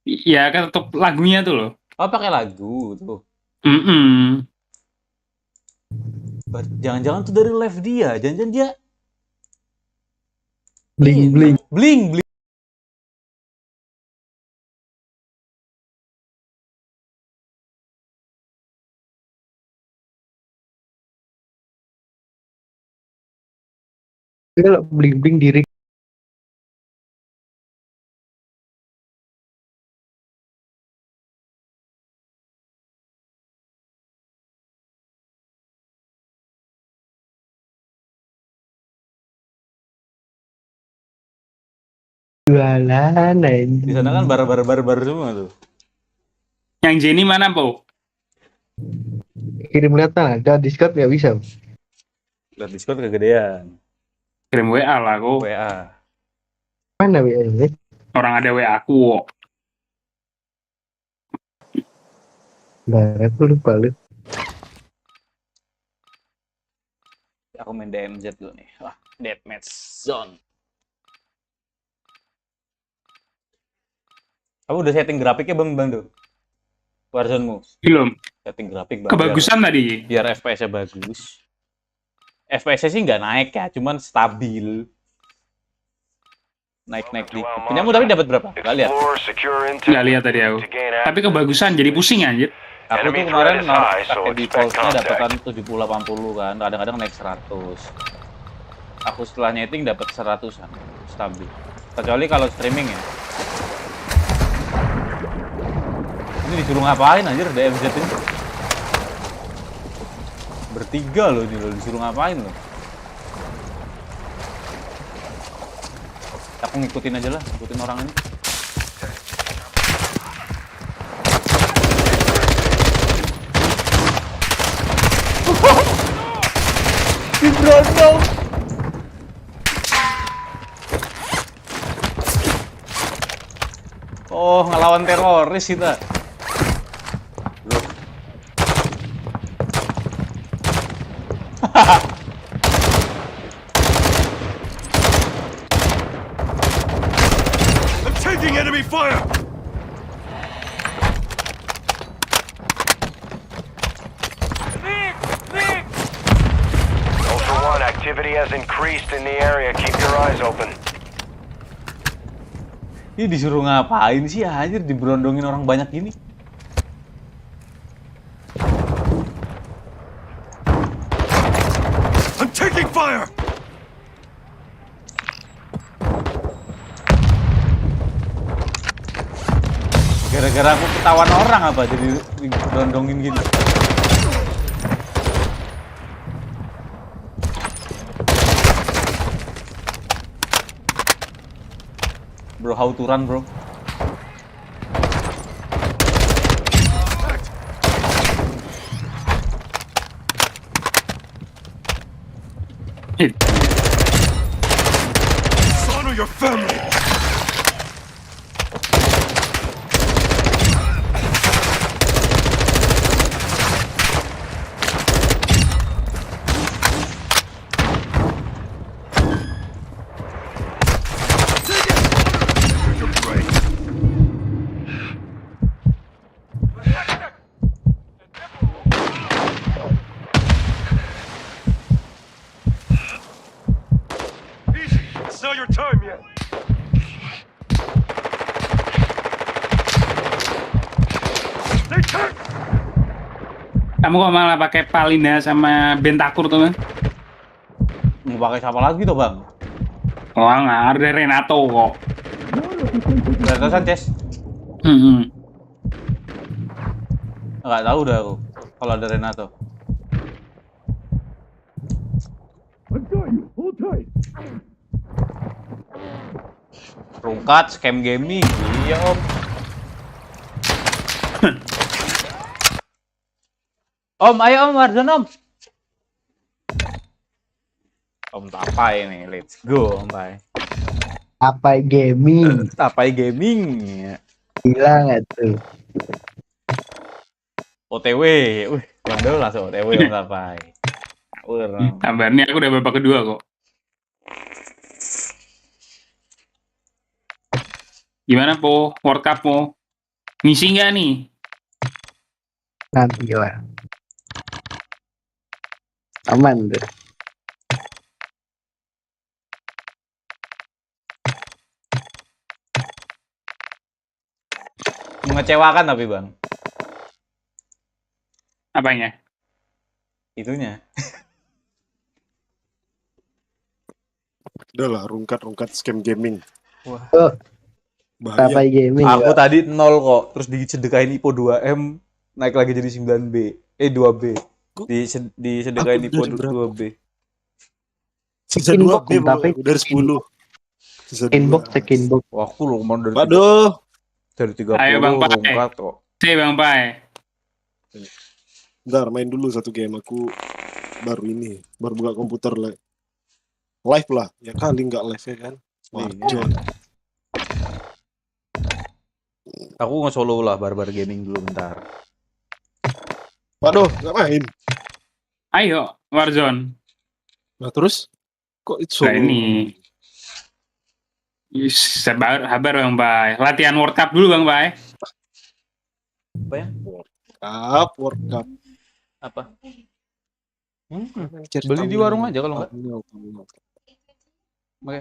Ya kan tetap lagunya tuh loh. Oh, pakai lagu tuh. Jangan-jangan tuh dari live dia. Jangan-jangan dia bling. Kalau bling diri. Jualan di sana kan bar semua tuh. Yang Jenny mana, Po? Kirim lihat ada Discord nggak bisa. Lihat Discord kegedean. Kirim WA lah kok. WA. Mana WA ini? Orang ada WA aku. Nah, aku lupa lu. Aku main DMZ dulu nih. Wah, Deathmatch Zone. Kamu udah setting grafiknya Bang tuh? Warzone-mu? Belum. Setting grafik kebagusan tadi. Biar FPS-nya bagus. FPS-nya sih nggak naik ya, cuman stabil. Naik dikit. Punyamu tapi dapat berapa? Nggak lihat? Nggak lihat tadi aku. Tapi kebagusan, jadi pusing anjir. Aku tuh kemarin pakai default-nya dapatan 70-80 kan, kadang-kadang naik 100. Aku setelah nyeting dapat 100-an, stabil. Kecuali kalau streaming ya. Ini disuruh ngapain anjir DMZ ini? Bertiga loh ini loh, disuruh ngapain loh? Aku ngikutin aja lah, ngikutin orang ini. Brondong. Oh, ngelawan teroris kita. I'm taking enemy fire! Ultra One, activity has increased in the area. Keep your eyes open. Ini disuruh ngapain sih anjir, diberondongin orang banyak gini? I'm taking fire! Gara-gara aku ketahuan orang apa jadi diberondongin gini? Bro, how to run, bro? Honor your family! It's not your time yet. Kamu kok malah pakai Palina sama Bentakur tuh, Bang? Mau pakai siapa lagi tuh, Bang? Oh, nggak ada Renato kok. Renato Sanchez. Nggak tahu dah aku kalau ada Renato. Rungkat, scam gaming, iya om. Om, ayo om, Warzone om. Om Tapai nih, let's go om Pai. Tapai gaming. Tapai gaming. Gila nggak tuh? OTW, wih, yang dulu langsung OTW om Tapai. Kabarnya aku udah babak kedua kok. Gimana po? World Cup po? Ngisi nggak nih? Nanti lah. Aman deh. Mengecewakan tapi bang. Apanya? Itunya. Udah lah, rungkat scam gaming. Wah. Bahaya. Tapai gaming. Aku ya. tadi 0 kok, terus disedekain IPO 2M, naik lagi jadi 9B. 2B. Disedekain IPO 2B. Sisa 2B dari 10. Sisa inbox, cek inbox. Wah, aku loh mau dari Waduh. Dari 30 Ayo Bang Pai. rungkat kok. Bang Pai. Bentar, main dulu satu game. Aku baru buka komputer live lah. Ya kali nggak live ya kan. Warzone. Aku nge-solo lah barbar gaming dulu bentar. Waduh, nggak main. Ayo, Warzone. Nah terus? Kok itu Nah ini. Sabar Bang Pai. Latihan World Cup dulu Bang Pai. Apa ya? World Cup. Apa? Beli di warung aja kalau nggak. Oke.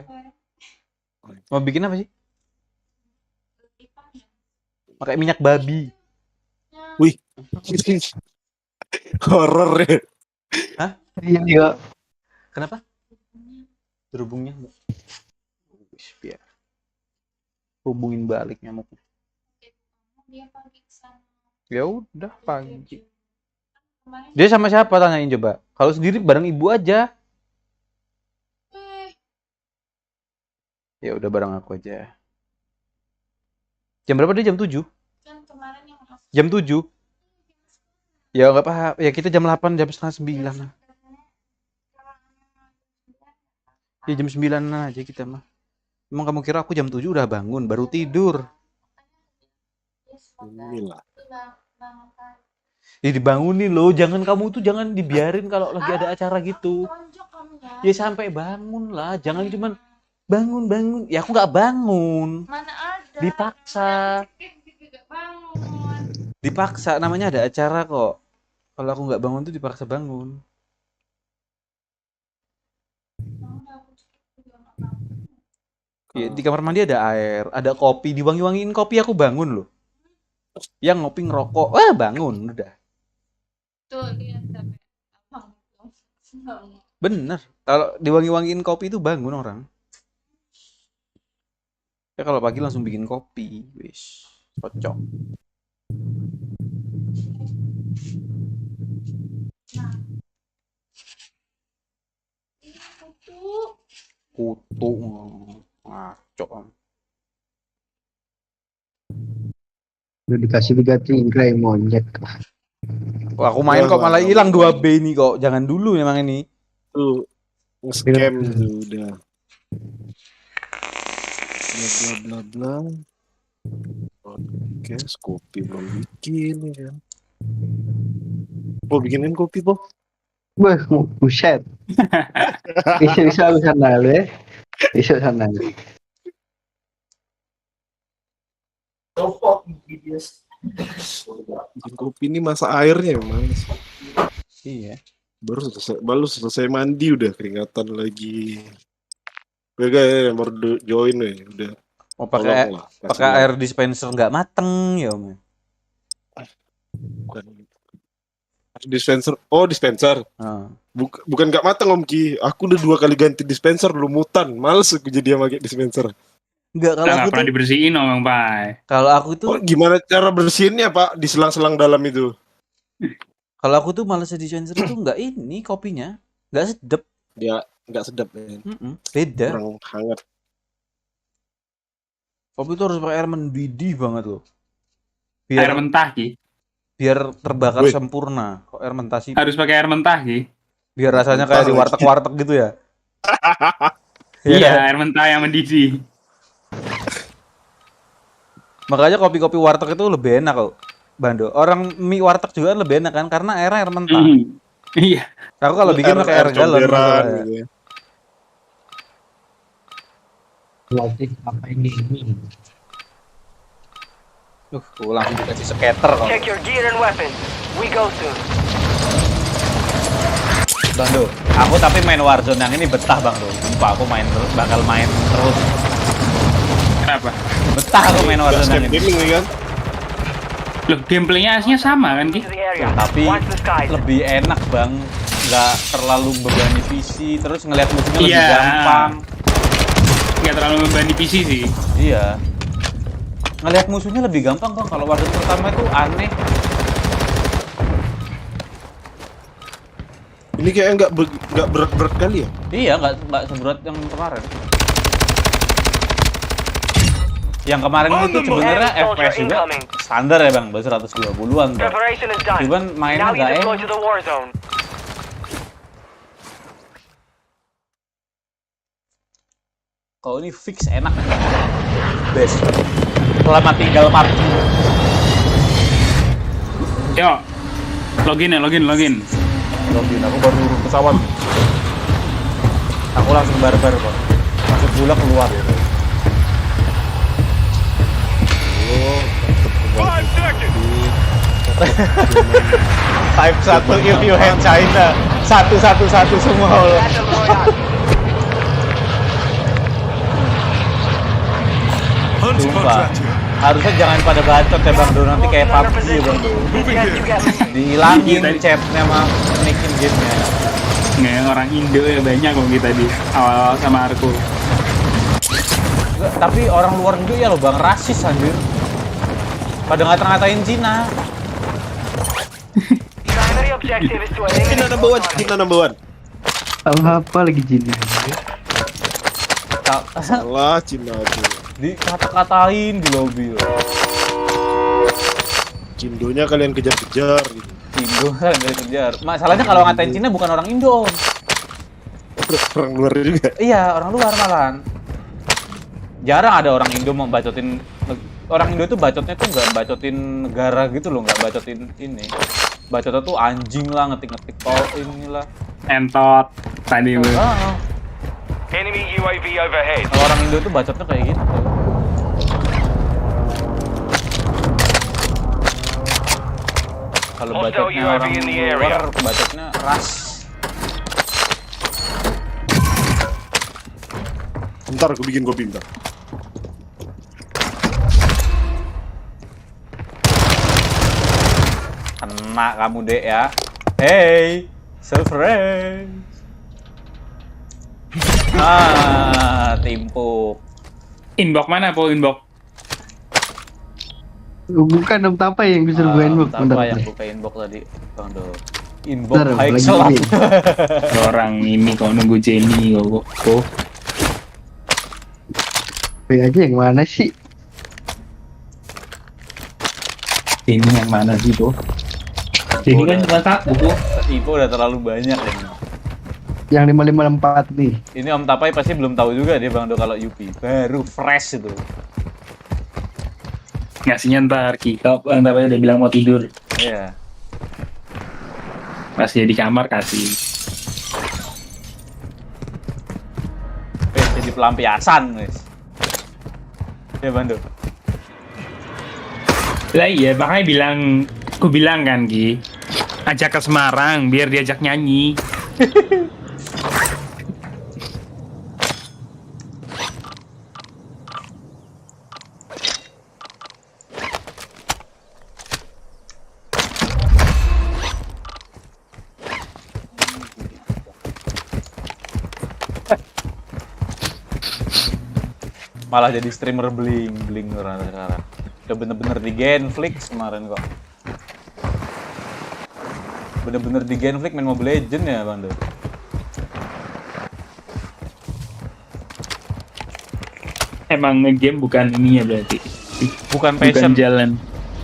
Mau bikin apa sih? Pakai minyak babi. Wih. Horor ya. Hah? Iya. Kenapa? Terhubungnya enggak. Biar hubungin balik nyamuknya. Ya udah pagi. Dia sama siapa tanyain coba? Kalau sendiri bareng ibu aja. Ya udah bareng aku aja. Jam berapa dia? Jam 7? Jam 7? Ya nggak apa-apa. Ya kita jam 8, jam setengah 9 lah. Ya jam 9 aja kita mah. Emang kamu kira aku jam 7 udah bangun, baru tidur? Inilah. Ya dibangunin loh, jangan kamu tuh jangan dibiarin kalau lagi ada acara gitu. Ya sampai bangun lah, jangan cuman bangun. Ya aku nggak bangun. Mana ada? Dipaksa. Dipaksa, namanya ada acara kok. Kalau aku nggak bangun tuh dipaksa bangun. Ya, di kamar mandi ada air, ada kopi, diwangi-wangiin kopi aku bangun loh. Yang ngopi ngerokok, wah bangun udah. Tuh lihat sampai Bener, kalau diwangi-wangiin kopi itu bangun orang. Ya kalau pagi langsung bikin kopi, wis cocok. Kutu, ngaco. Udah dikasih 3 tingkai monyet. Wah, aku main kok malah hilang 2B ini kok. Jangan dulu memang ini. Tuh, nge-scam tuh udah. Bla bla bla. Oke, kopi belum bikin ya kan. Bikinin kopi, Po. Wah, buset. Bisa sana ya. Bisa sana. Bikin kopi ini masa airnya memang. Iya. Baru selesai mandi udah keringatan lagi. Gak baru join nih udah. Mau pakai air dispenser nggak mateng ya Om. Bukan dispenser. Oh, dispenser. Bukan nggak mateng Om Ki. Aku udah 2 kali ganti dispenser lumutan. Males aku jadi pakai dispenser. Enggak, kalau aku pernah dibersihin Om Pak. Kalau aku tuh gimana cara bersihinnya Pak di selang-selang dalam itu? Kalau aku tuh males dispenser itu nggak ini kopinya nggak sedap. Ya nggak sedap ya. Beda. Kurang hangat. Kopi itu harus pakai air mendidih banget loh. Air mentah Ki. Biar terbakar sempurna. Kok air mentah sih? Harus pakai air mentah Ki. Biar rasanya kayak di warteg-warteg gitu ya. Iya, air mentah yang mendidih. Makanya kopi-kopi warteg itu lebih enak kok, Bando. Orang mie warteg juga lebih enak kan karena air mentah. Iya. Aku kalau bikin pakai air galon. Gitu ya. Lotik apa ini? Aku langsung dikasih skater kok. Check your gear and weapons. We go soon. Bando, aku tapi main Warzone yang ini betah Bang Bro. Sumpah aku bakal main terus. Kenapa? Betah aku main Warzone yang ini. Kan? Loh, gameplaynya aslinya sama kan Ki? Ya, tapi lebih enak Bang. Nggak terlalu bebani PC, terus ngelihat musuhnya lebih gampang. Nggak terlalu membebani PC sih. Iya. Ngelihat musuhnya lebih gampang Bang. Kalau Warzone pertama itu aneh. Ini kayaknya nggak berat-berat kali ya? Iya, nggak seberat yang kemarin. Yang kemarin itu sebenarnya FPS juga standar ya Bang, 120-an Bang. Cuman mainnya nggak enak. Kalau ini fix enak, best. Selamat tinggal parking. Yo, login. Login, aku baru turun pesawat. Aku langsung barbar kok. Masuk pula keluar ya. Type 1 if you hate China. 111 semua. Sumpah. Harusnya jangan pada bacot ya Bang Do, nanti kayak PUBG ya Bang Do. Dihilangin chatnya sama nikin gamenya. Nggak, yang orang Indo ya banyak kok kita di awal-awal sama Arko. Tapi orang luar juga ya loh Bang, rasis anjir. Pada ngata-ngatain Cina. Cina number one. Apa lagi Cina? Salah Cina tuh. Dikata-katain di lobby. Cindonya kalian kejar-kejar gitu. Indo kalian kejar. Masalahnya kalau ngatain Cina bukan orang Indo. Orang luar juga. Iya, orang luar malahan. Jarang ada orang Indo mau bacotin. Orang Indo tuh bacotnya tuh nggak bacotin negara gitu loh, nggak bacotin ini. Bacotnya tuh anjing lah, ngetik-ngetik tol inilah. Entot tadi lu. Enemy UAV overhead. Kalau orang Indo tuh bacotnya kayak gitu. Kalau bacotnya orang luar, bacotnya ras. Bentar, aku bikin kopi bentar. Kena kamu dek ya. Hey, self-friends. Timpuk. Inbox mana, Po? Inbox? Bukan Om Tapa yang bisa buka inbox. Tapa yang buka inbox tadi. Bang Do. Inbox high slot. Orang ini kok nunggu Jenny kok. aja yang mana sih? Ini yang mana sih, Po? Jadi kan cuma satu, Po. Info udah terlalu banyak ini. Yang 554 nih. Ini Om Tapai pasti belum tahu juga dia Bang Do kalau Yupi. Baru fresh itu. Ngasihnya ntar kita Bang Tapai udah bilang mau tidur. Iya. Pas dia di kamar kasih. Jadi pelampiasan, guys. Ya Bang Do. Lah iya, makanya aku bilang kan Ki, ajak ke Semarang biar diajak nyanyi. Malah jadi streamer bling sekarang. Udah bener-bener di Genflix kemarin kok. Bener-bener di Genflix main Mobile Legends ya Bang Do. Emang nge-game bukan ininya berarti. Bukan passion.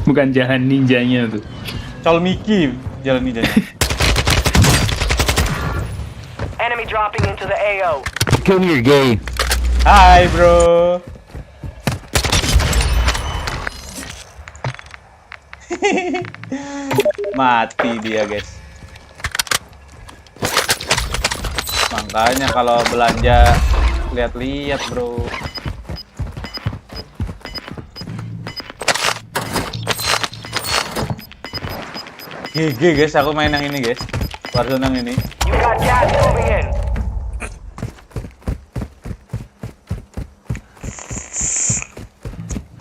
Bukan jalan ninjanya tuh. CallMeKYY jalan ninjanya. Enemy dropping into the AO. Come here, gay. Hai bro. Mati dia guys. Makanya kalau belanja lihat-lihat bro. GG guys, aku main yang ini guys. Warzone yang ini. You got gas moving in.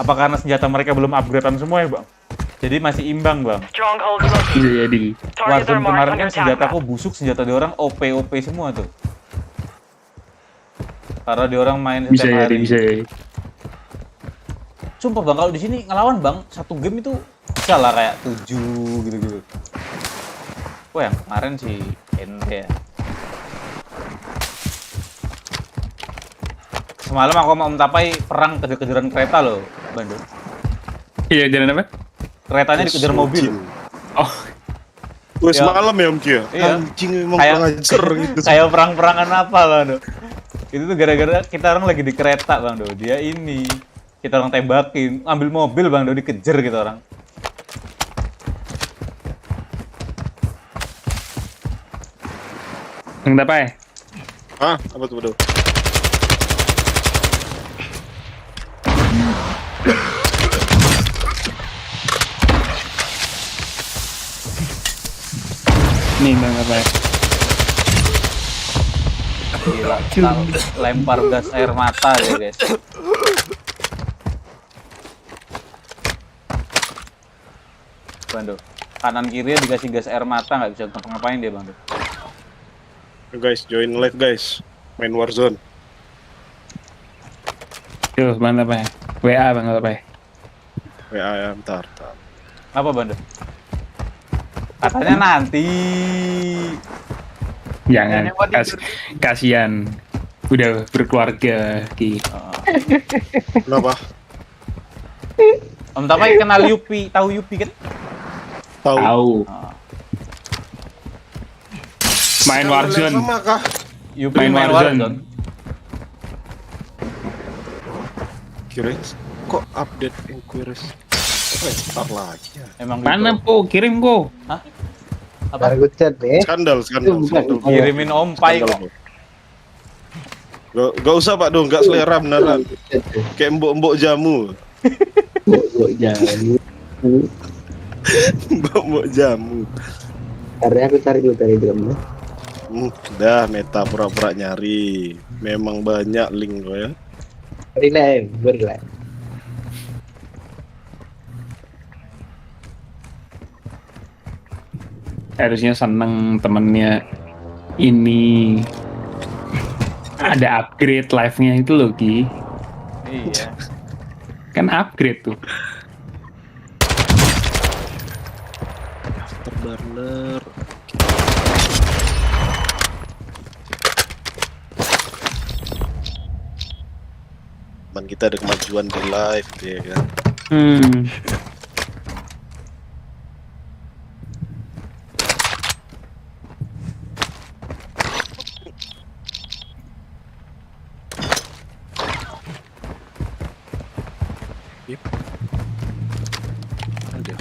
Apa karena senjata mereka belum upgradean semua ya, Bang? Jadi masih imbang, Bang. Iya, jadi. Warzone kemarin kan senjataku busuk, senjata di orang OP semua tuh. Karena di orang main setiap hari. Bisa jadi. Sumpah Bang, kalau di sini ngelawan Bang, satu game itu bisa lah kayak 7 gitu-gitu. Wah, yang kemarin si ente ya. Semalam aku sama Om Tapai perang kejar-kejaran kereta loh, Bandung. Iya, jalan apa? Keretanya dikejar mobil. Oh. Gue semalam ya Om Kia. Iya. Anjing emang pengajar gitu. Kayak perang-perangan apa lah, Do. Itu tuh gara-gara kita orang lagi di kereta, Bang Do. Dia ini kita orang tembakin, ambil mobil Bang Do, dikejar gitu orang. Yang apa ya? Hah? Apa tuh, Bro? Nih Bang apa ya? Gila, lempar gas air mata ya guys. Bando, kanan kiri dikasih gas air mata nggak bisa ngapa-ngapain dia Bando. Guys, join live guys, main Warzone. Yo, Bang apa ya? WA Bang apa ya? WA ya, bentar. Apa Bando? Katanya nanti. Jangan, kasihan. Udah berkeluarga, Ki. Kenapa? Om Tapai kenal Yupi, tahu Yupi kan? Tahu. Main Warzone. Yupi main Warzone. Kirain kok update inquiries restart lagi ya. Emang Mana gitu. po? Kirim ko. Hah? Apa? Baru chat deh. Skandal. Kirimin ompai kok. Gak usah Pak dong, gak selera beneran. Kayak mbok-mbok jamu. Mbok jamu. Mbok jamu. Karena aku cari dulu dari dalamnya. Dah meta pura-pura nyari. Memang banyak link kok ya. Relax. Harusnya seneng temennya ini ada upgrade live-nya itu loh Ki. Iya. Kan upgrade tuh. Afterburner. Kita ada kemajuan di live ya kan. Yep. Ada.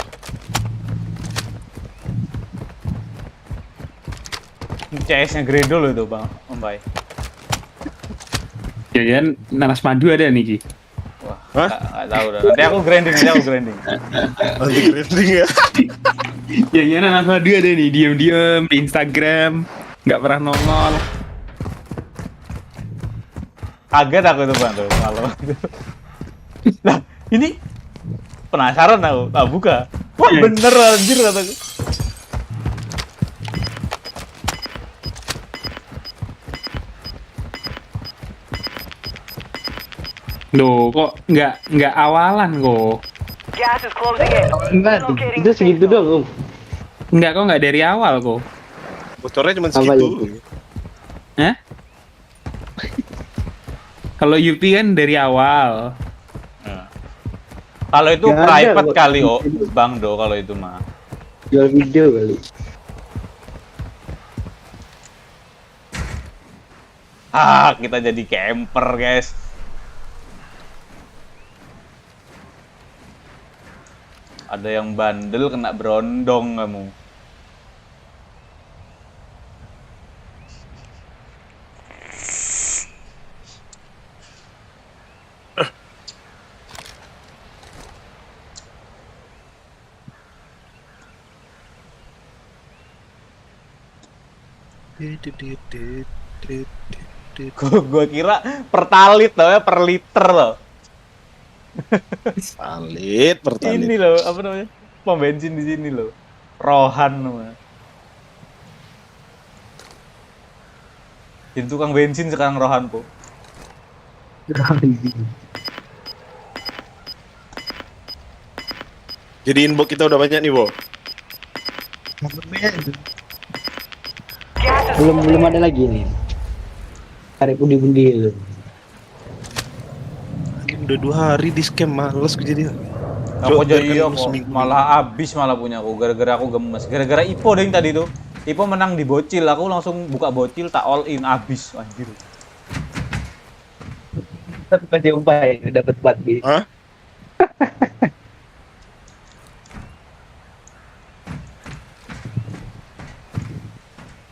CS-nya Gredo loh itu Bang, Ompai. Jangan nanas madu ada nih Ki. Wah, nggak tahu dah. Nanti aku grinding. Nanti grinding ya. Jangan nanas madu ada nih, diam-diam di Instagram, nggak pernah nongol. Kaget aku tuh Bang tuh kalau. Nah, ini penasaran aku, tak buka. Wah, bener anjir kataku. Loh, kok nggak awalan kok? Gas is closing in. Locating Itu segitu doang. Nggak dari awal kok. Motornya cuma segitu. Hah? Kalau Yupi kan dari awal. Kalau itu Nggak private ada, kali Bang Do kalau itu mah. Jual video kali. Kita jadi camper guys. Ada yang bandel kena berondong kamu. Gue kira pertalit tau ya, per liter loh. Pertalit. Ini loh, apa namanya? Pom bensin di sini loh. Rohan namanya. Jadi tukang bensin sekarang Rohan po. Jadi inbox kita udah banyak nih, Bo. Belum ada lagi nih. Tarik pundi-pundi itu. Udah 2 hari di scam, males gue jadi. Aku jadi malah abis malah punya aku gara-gara aku gemes. Gara-gara Ipo deh yang tadi tuh. Ipo menang di bocil, aku langsung buka bocil tak all in abis anjir. Tapi pasti umpai dapat 4 B. Hah?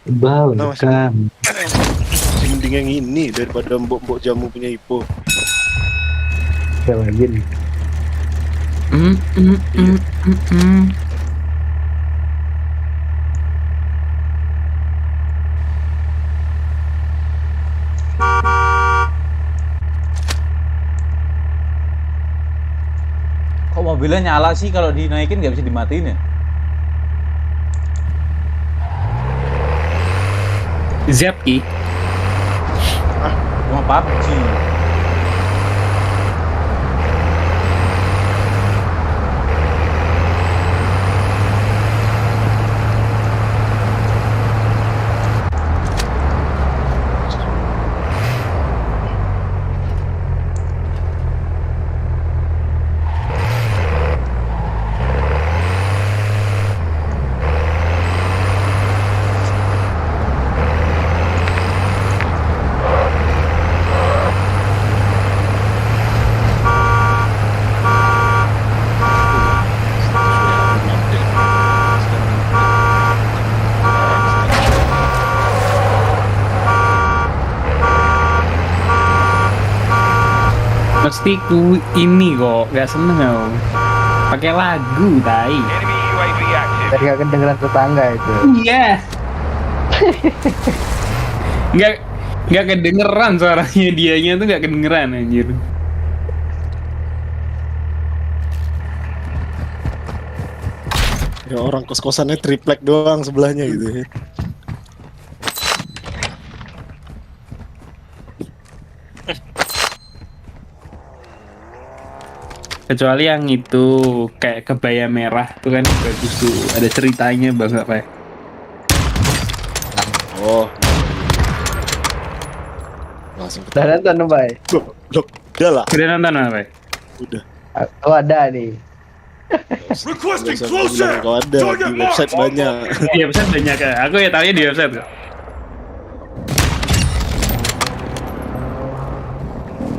Bau, kan. Mending yang ini daripada mbok-mbok jamu punya Ipo. Siapa lagi nih? Kok mobilnya nyala sih kalau dinaikin nggak bisa dimatiin ya? Zepki. Cuma PUBG. pasti ku ini kok nggak seneng aku. Pakai lagu tai. Biar gak kedengeran tetangga itu. Iya. nggak kedengeran suaranya dianya tuh nggak kedengeran anjir. Ya orang kos-kosannya triplek doang sebelahnya gitu ya. Kecuali yang itu kayak kebaya merah tuh kan bagus tuh, ada ceritanya banget Pak. Oh. Langsung Udah nonton Bay? Udah lah. Udah nonton Pak? Udah. Oh ada nih. Requesting closer. Kalau ada di website banyak. Di website banyak ya. Aku ya tahunya di website kok.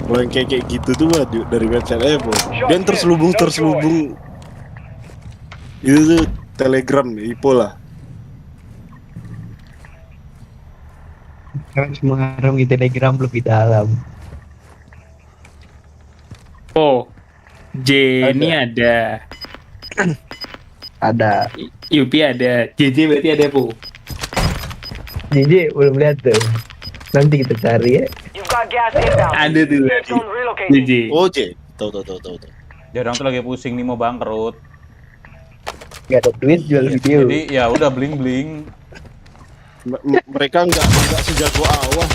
Kalau yang kayak gitu tuh mah dari website aja bro. Dan terselubung itu tuh Telegram Ipo lah. Harus mengarungi Telegram lebih dalam. Oh, Jenny ada. Ada. Yupi ada. JJ berarti ada Bu. JJ belum lihat tuh. Nanti kita cari ya. Ada tuh. JJ. Oh J. Tahu. Dia orang tuh lagi pusing nih mau bangkrut. Gak ada duit jual video. Jadi ya udah bling. Mereka nggak sejago awah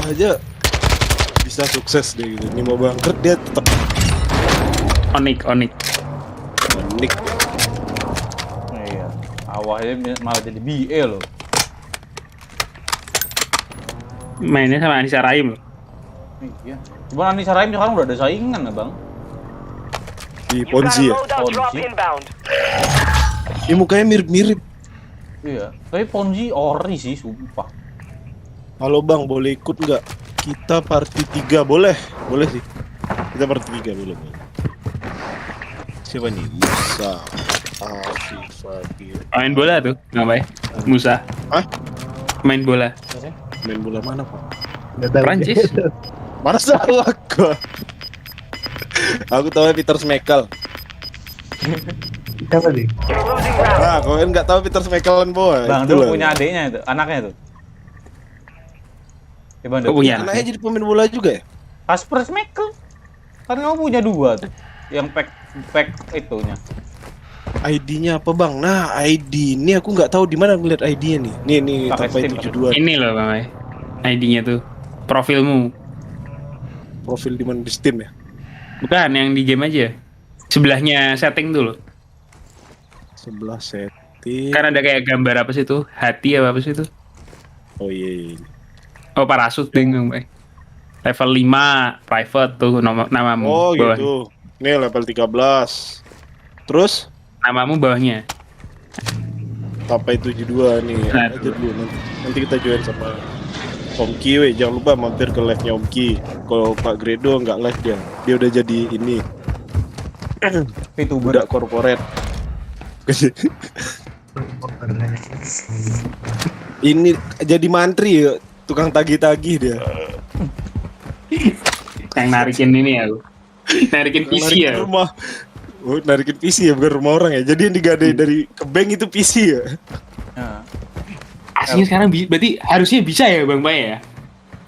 aja bisa sukses deh gitu. Ini mau bangkrut dia tetap Onik. Iya. Awalnya malah jadi BE loh. Mainnya sama Anissa Rahim loh. Iya. Cuma Anissa Rahim sekarang udah ada saingan Bang. Di Ponzi ya. Ini mukanya mirip-mirip. Iya. Tapi Ponzi ori sih sumpah. Halo Bang, boleh ikut nggak? Kita party 3 boleh sih. Kita party 3 boleh. Siapa nih? Musa, Afifah. Main bola tuh, ngapain? Musa. Hah? Main bola. Main bola mana Pak? Prancis. Mana tahu aku? Aku tahu Peter Schmeichel. Siapa sih? Ah, kau kan nggak tahu Peter Schmeichel boy. Bang, dulu punya adiknya itu, anaknya tuh. Oh, punya anaknya jadi pemain bola juga ya? Kasper Schmeichel. Kan kamu punya 2 tuh. Yang pack itunya. ID-nya apa Bang? Nah, ID ini aku nggak tahu di mana ngeliat ID-nya nih. Nih sampai 72. Ini loh Bang. ID-nya tuh. Profilmu. Profil di mana di Steam ya? Bukan, yang di game aja. Sebelahnya setting tuh loh. Sebelah setting. Kan ada kayak gambar apa sih tuh? Hati apa sih tuh? Oh iya. Oh, parasut bingung, Bang. Level 5 private tuh namamu. Oh bawahnya. gitu. Nih level 13. Terus namamu bawahnya. Sampai 72 nih. Nah, aja dulu nanti kita join sama Om Ki, jangan lupa mampir ke live-nya Om Ki. Kalau Pak Gredo nggak live dia udah jadi ini. Itu budak korporat. Ini jadi mantri ya, tukang tagih-tagih dia. Yang narikin ini ya. Narikin PC ya. Rumah. Oh, narikin PC ya, bukan rumah orang ya. Jadi yang digadai dari ke bank itu PC ya. Aslinya sekarang berarti harusnya bisa ya Bang Bay ya.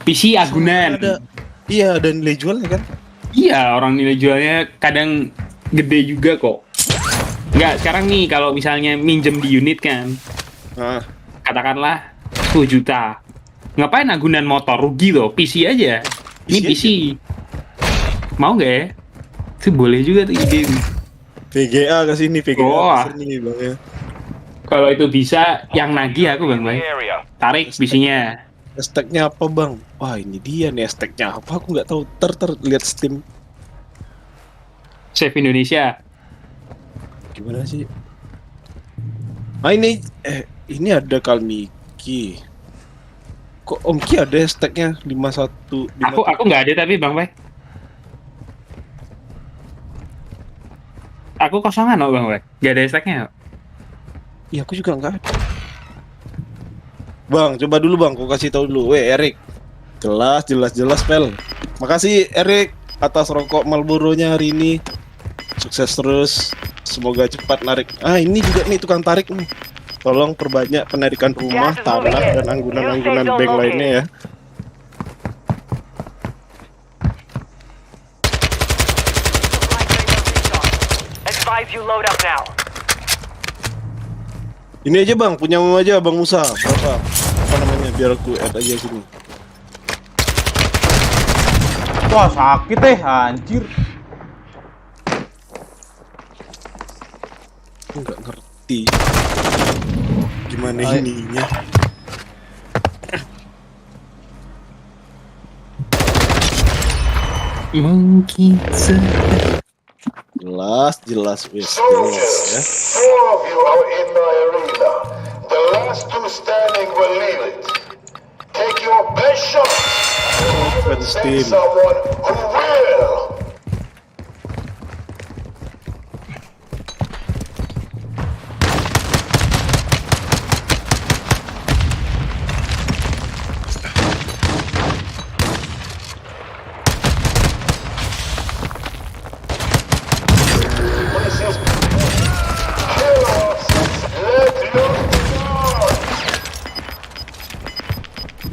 PC agunan. Iya, dan nilai jualnya kan. Iya, orang nilai jualnya kadang gede juga kok. Enggak, sekarang nih kalau misalnya minjem di unit kan. Katakanlah 10 juta. Ngapain agunan motor, rugi loh, PC aja. Ini PC. Mau nggak ya? Itu boleh juga tuh ide. VGA ke sini, VGA ke sini Bang ya. Kalau itu bisa, yang nagih aku Bang Bay. Tarik PC-nya. Stack-nya apa Bang? Wah ini dia nih stack-nya apa? Aku nggak tahu. Lihat Steam. Save Indonesia. Gimana sih? Ah ini ada CallMeKYY. Kok Om Ki ada stack-nya 51? Aku nggak ada tapi Bang Bay. Aku kosongan loh Bang Bay. Nggak ada stack-nya. Iya aku juga nggak ada. Bang, coba dulu Bang, aku kasih tahu dulu. Erik. Jelas pel. Makasih Erik. atas rokok Marlboro-nya hari ini. Sukses terus. Semoga cepat narik. Ah, ini juga nih tukang tarik nih. Tolong perbanyak penarikan rumah, tanah, dan anggunan-anggunan bank lainnya ya. Advise you load up now. Ini aja bang, punyamu aja Bang Musa. Berapa? Apa namanya? Biar aku add aja sini. Wah sakit anjir. Nggak ngerti gimana ininya. Mungkin jelas wis Soldiers, ya. 4 of you are in my arena. The last 2 standing will leave it. Take your best shot. Send someone who will.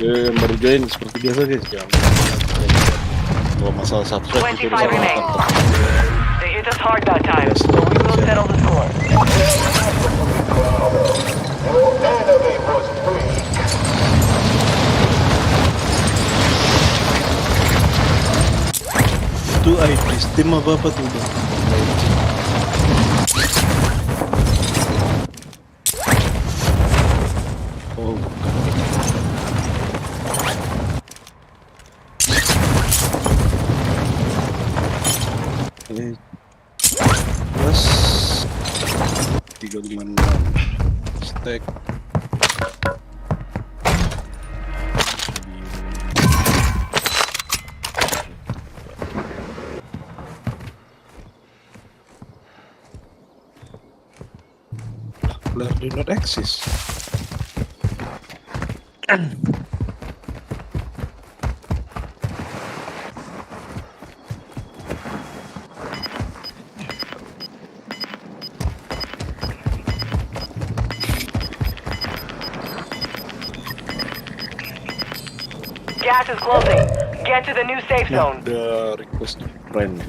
Yang baru join seperti biasa guys, jangan kalau masalah subscribe itu 25 remain. They hit us hard that time, so we will settle the score. Your enemy was weak. Itu IP Steam apa tuh bang? Oh, plus 356 stack. Blur do not exist. Gas is closing. Get to the new safe zone. The request to friend.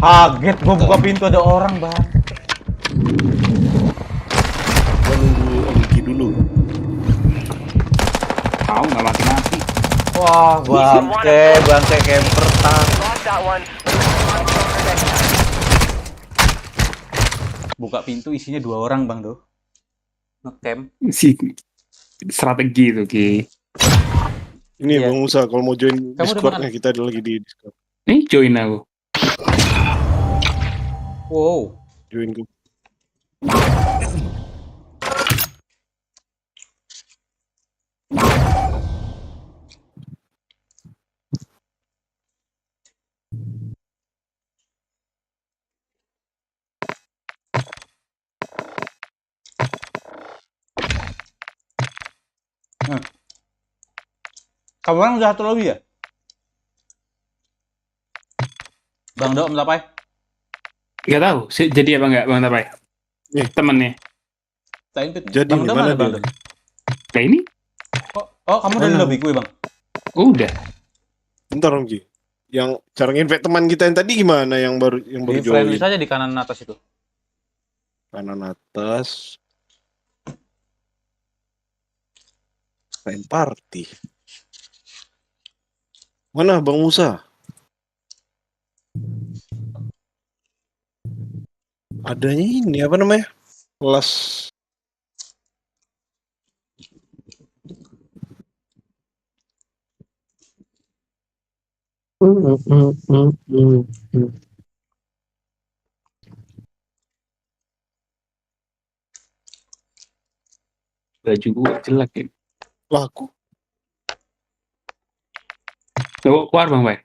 Kaget gua buka pintu ada orang bang. Gua nunggu Omgi dulu. Tahu nggak mati-mati. Wah bangke camper tak. Buka pintu isinya 2 orang bang tuh. Ngecamp. Si strategi itu Ki. Ini Bang Musa kalau mau join Discord-nya, kita ada lagi di Discord. Nih join aku. Wow. Join gue. Kamu orang udah 1 lobby ya? Bang Do, Tapai? Gak tahu, jadi apa nggak Bang Tapai? Temennya. Jadi Bang Do mana Bang Do? Nah ini? Oh kamu udah di lobby gue Bang? Udah. Bentar Omgi. Yang cara invite teman kita yang tadi gimana yang baru Di join? friendly saja di kanan atas itu. Kanan atas. Main party. Mana Bang Musa? Adanya ini apa namanya? Kelas. Baju gue jelek ya. Laku. Coba keluar Bang Bay.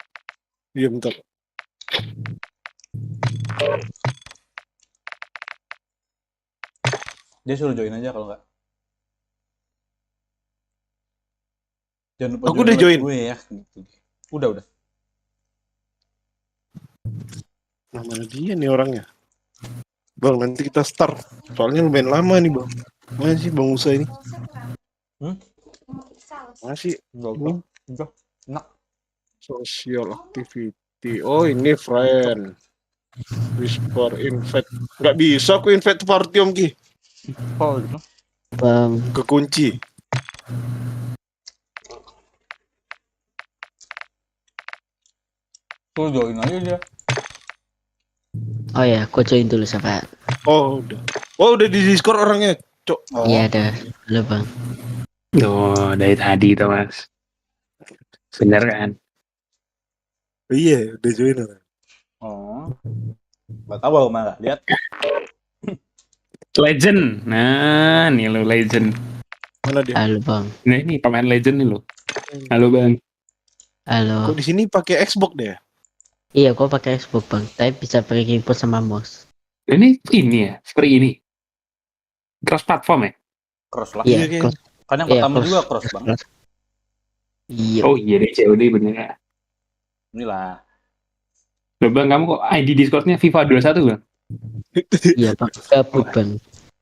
Iya bentar. Dia suruh join aja kalau nggak. Jangan lupa Aku udah join. gue ya. Gitu. Udah. Nah, mana dia nih orangnya? Bang, nanti kita start. Soalnya lumayan lama nih, Bang. Mana sih Bang Musa ini? Masih ini Enggak. Enak. Social activity. Oh, ini friend. Whisper invite. Nggak bisa aku invite party Om Ki. Oh, gitu. Bang. Kekunci. Tuh join aja dia. Oh ya, aku join dulu sahabat. Oh, udah. Oh, udah di Discord orangnya, Cok. Iya, ada. Halo, Bang. Oh, dari tadi tuh, Mas. Bener kan? Iya, udah join. Oh. Gak tahu aku malah lihat. Legend. Nah, nih lo legend. Mana dia? Halo, Bang. Nah, ini pemain legend nih lo. Halo, Bang. Halo. Kok di sini pakai Xbox deh? Iya, gua pakai Xbox, Bang. Tapi bisa pakai keyboard sama mouse. Ini ya, seperti ini. Cross platform ya? Cross lah. Iya, Iya, cross. Kan yang Iya, pertama cross. juga cross, Bang. Iya. Oh iya deh, COD bener ya. Inilah. Loh, Bang, kamu kok ID Discord-nya FIFA 21, Bang? Iya, Bang. Gabut, Bang.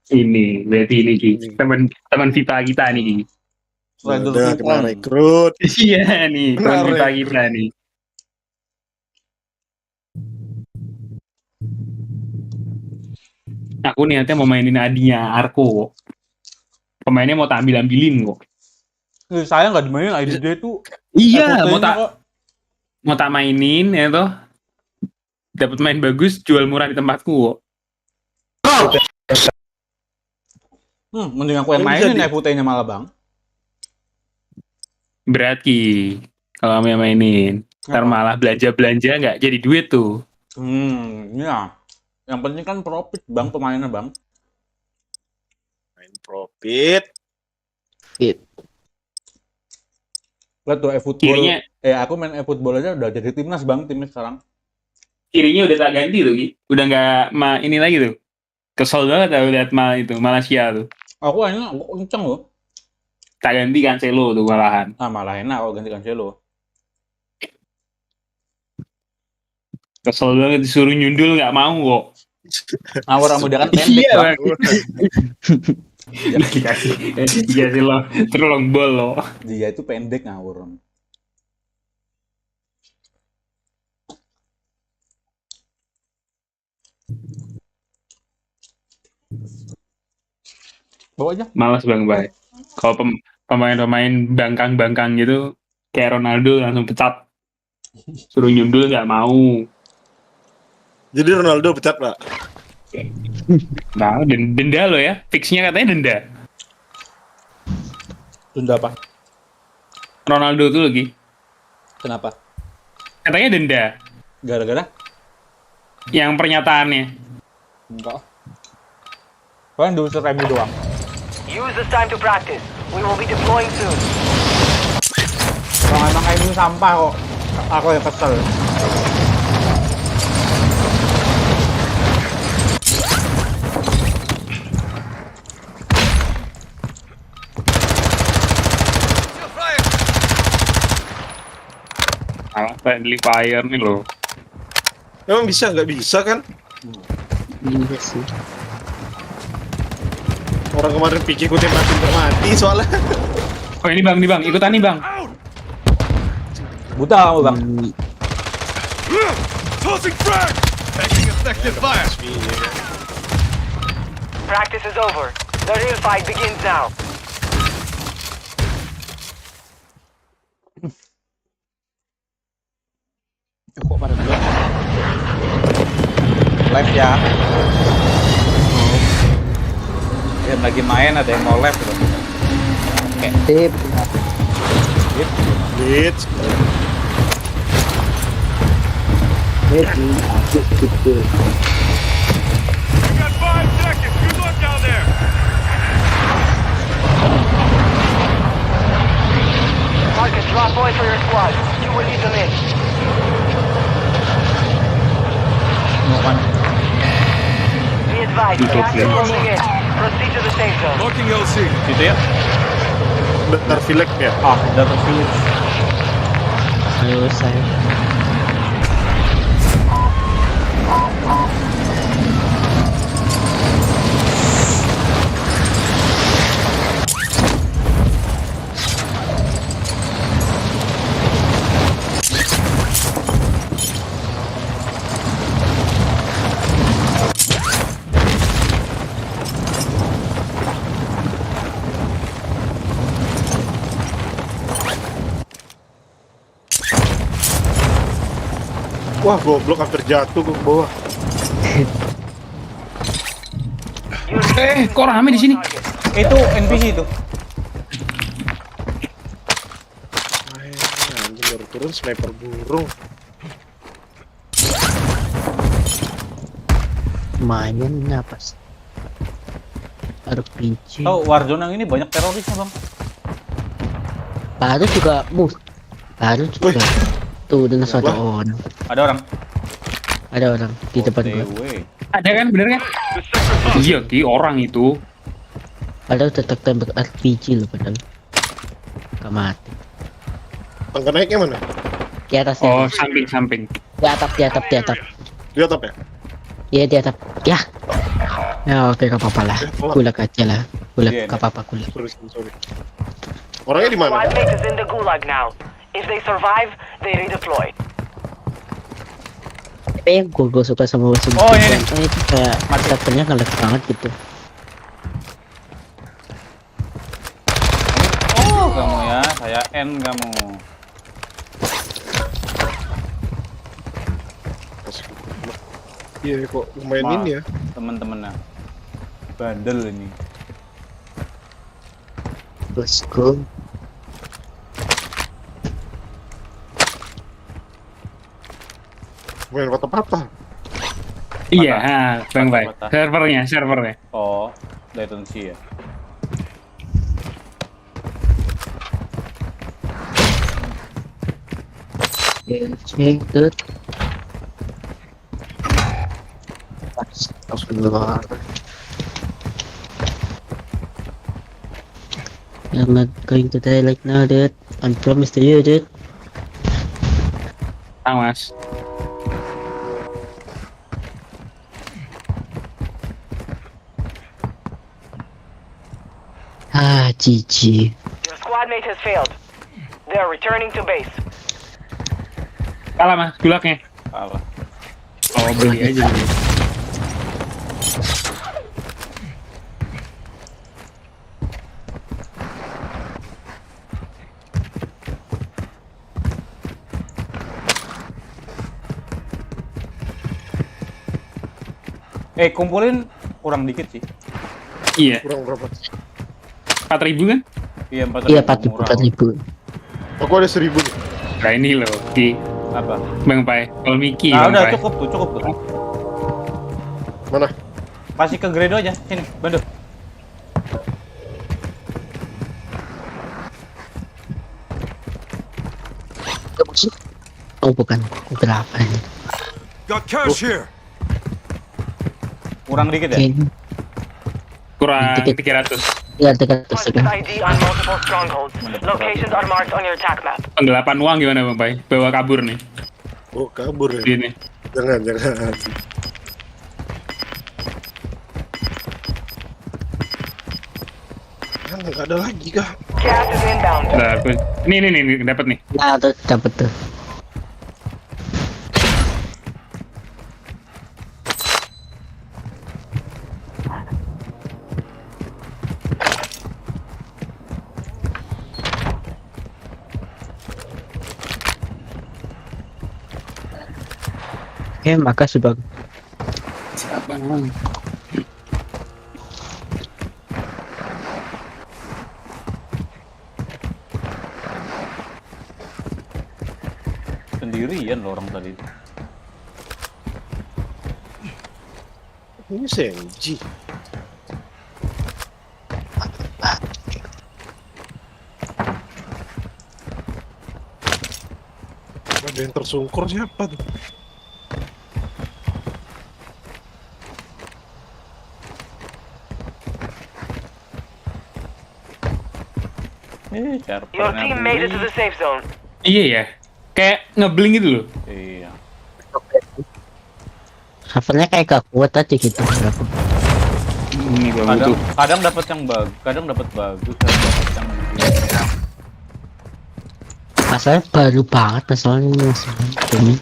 Ini, berarti ini, Ki. Teman FIFA kita nih, Ki. Udah kena rekrut. Iya nih, teman FIFA kita nih. Aku niatnya mau mainin adinya Arko. Pemainnya mau tak ambilin kok. Saya nggak dimainin ID dia itu. Iya, mau tak mainin ya toh. Dapat main bagus, jual murah di tempatku kok. Mending aku yang mainin FUT-nya malah, Bang. Berat Ki, kalau kamu yang mainin. Ntar malah belanja-belanja nggak jadi duit tuh. Iya. Yang penting kan profit, Bang, pemainnya, Bang. Main profit. Lihat tuh eFootball. Aku main eFootball aja udah jadi timnas, Bang, timnya sekarang. Kirinya udah tak ganti tuh, Ki. Udah nggak ini lagi tuh. Kesel banget aku lihat Malaysia tuh. Aku akhirnya kenceng loh. Tak ganti Cancelo tuh malahan. Malah enak kalau ganti Cancelo. Kesel banget disuruh nyundul nggak mau kok. Ngawur sama dia kan pendek, Bang. Dikasih lo terlong bol lo. Dia itu pendek ngawur. Bawa aja. Malas Bang Bay. Kalau pemain-pemain bangkang-bangkang gitu kayak Ronaldo langsung pecat. Suruh nyundul nggak mau. Jadi Ronaldo pecat, Pak? Nah, denda lo ya. Fixnya katanya denda. Denda apa? Ronaldo tuh lagi. Kenapa? Katanya denda. Gara-gara? Yang pernyataannya. Enggak. Kan 200.000 doang. Use this time to practice. We will be deploying soon. Kalau emang kayak ini sampah kok. Aku yang kesel. Alah, friendly fire nih loh. Emang bisa? Nggak bisa kan? Iya sih. Orang kemarin pikir ku mati soalnya. Oh ini bang, ikutan nih bang. Buta kamu bang. Tossing frag! Taking effective fire! Practice is over. The real fight begins now. Kok pada dulu? Live ya. Yang lagi main ada yang mau live gitu. Oke. Tip. You got 5 seconds. Good luck down there. Marcus, drop points for your squad. You will lead them in. Be advised, gas is closing in. Proceed to the safe zone. Locking LC. Gitu ya. Datar Village ya? Datar Village. Ayo saya. Wah, goblok hampir jatuh ke bawah. Kok rame di sini? Itu NPC itu. Anjing baru turun sniper burung. Lumayan ini apa sih? RPG. Oh, Warzone yang ini banyak terorisnya, Bang. Baru juga baru juga. Tuh dengan satu orang. Ada orang. Ada orang di depan gua. Ada kan, bener kan? Iya, Ki, orang itu. Padahal tetap tembak RPG loh padahal. Gak mati. Tangga naiknya mana? Di atas. Oh, samping. Di atap. Di atap ya? Iya di atap. Ya. Ya oke gak apa-apa lah. Gulag aja lah. Gulag gak apa-apa gulag. Sorry. Orangnya di mana? Squad mate is in the gulag now. If they survive, they redeploy. Tapi yang gue suka sama Warzone itu kayak karakternya ngelag banget gitu. Oh, kamu ya, saya N kamu. Iya kok lumayan ini ya. Temen-temennya bandel ini. Bosku. Main patah-patah. Iya, Bang Bay. Servernya. Oh, latency ya. Cek. I'm not going to die like now, dude. I promise to you, dude. Mas. GG. Your squad mate has failed. They are returning to base. Kalah, Mas, gulagnya. Kalah. Oh, beli aja. Kumpulin kurang dikit sih. Iya. Kurang berapa? 4.000 kan? Iya, 4.000. Iya, 4.000. Aku ada 1.000 nih. Nah ini loh, Ki. Apa? Bang Pai, CallMeKYY. Nah, Bang udah Pai. cukup tuh. Mana? Kasih ke Gredo aja, sini, bantu. Oh bukan, berapa ini? Got cash here. Kurang dikit ya? Kurang 300. Ya 300 sekian. ID on multiple strongholds. Locations are marked on your attack map. Penggelapan uang gimana Bang Pai? Bawa kabur nih. Oh kabur ya? Ini. Jangan. Nggak ada lagi kah? Gas is inbound. Nah, ini dapat nih. Nah, tuh dapat tuh. Makasih Bang. Siapa? Sendirian loh orang tadi. Ini Senji. Ada yang tersungkur siapa tuh? Your team made it to the safe zone. Iya ya, kayak ngebling gitu loh. Iya. Covernya kayak gak kuat aja gitu. Ini gua butuh. Kadang dapat yang bagus, kadang dapat bagus, kadang dapat yang Masalahnya baru banget masalahnya ini.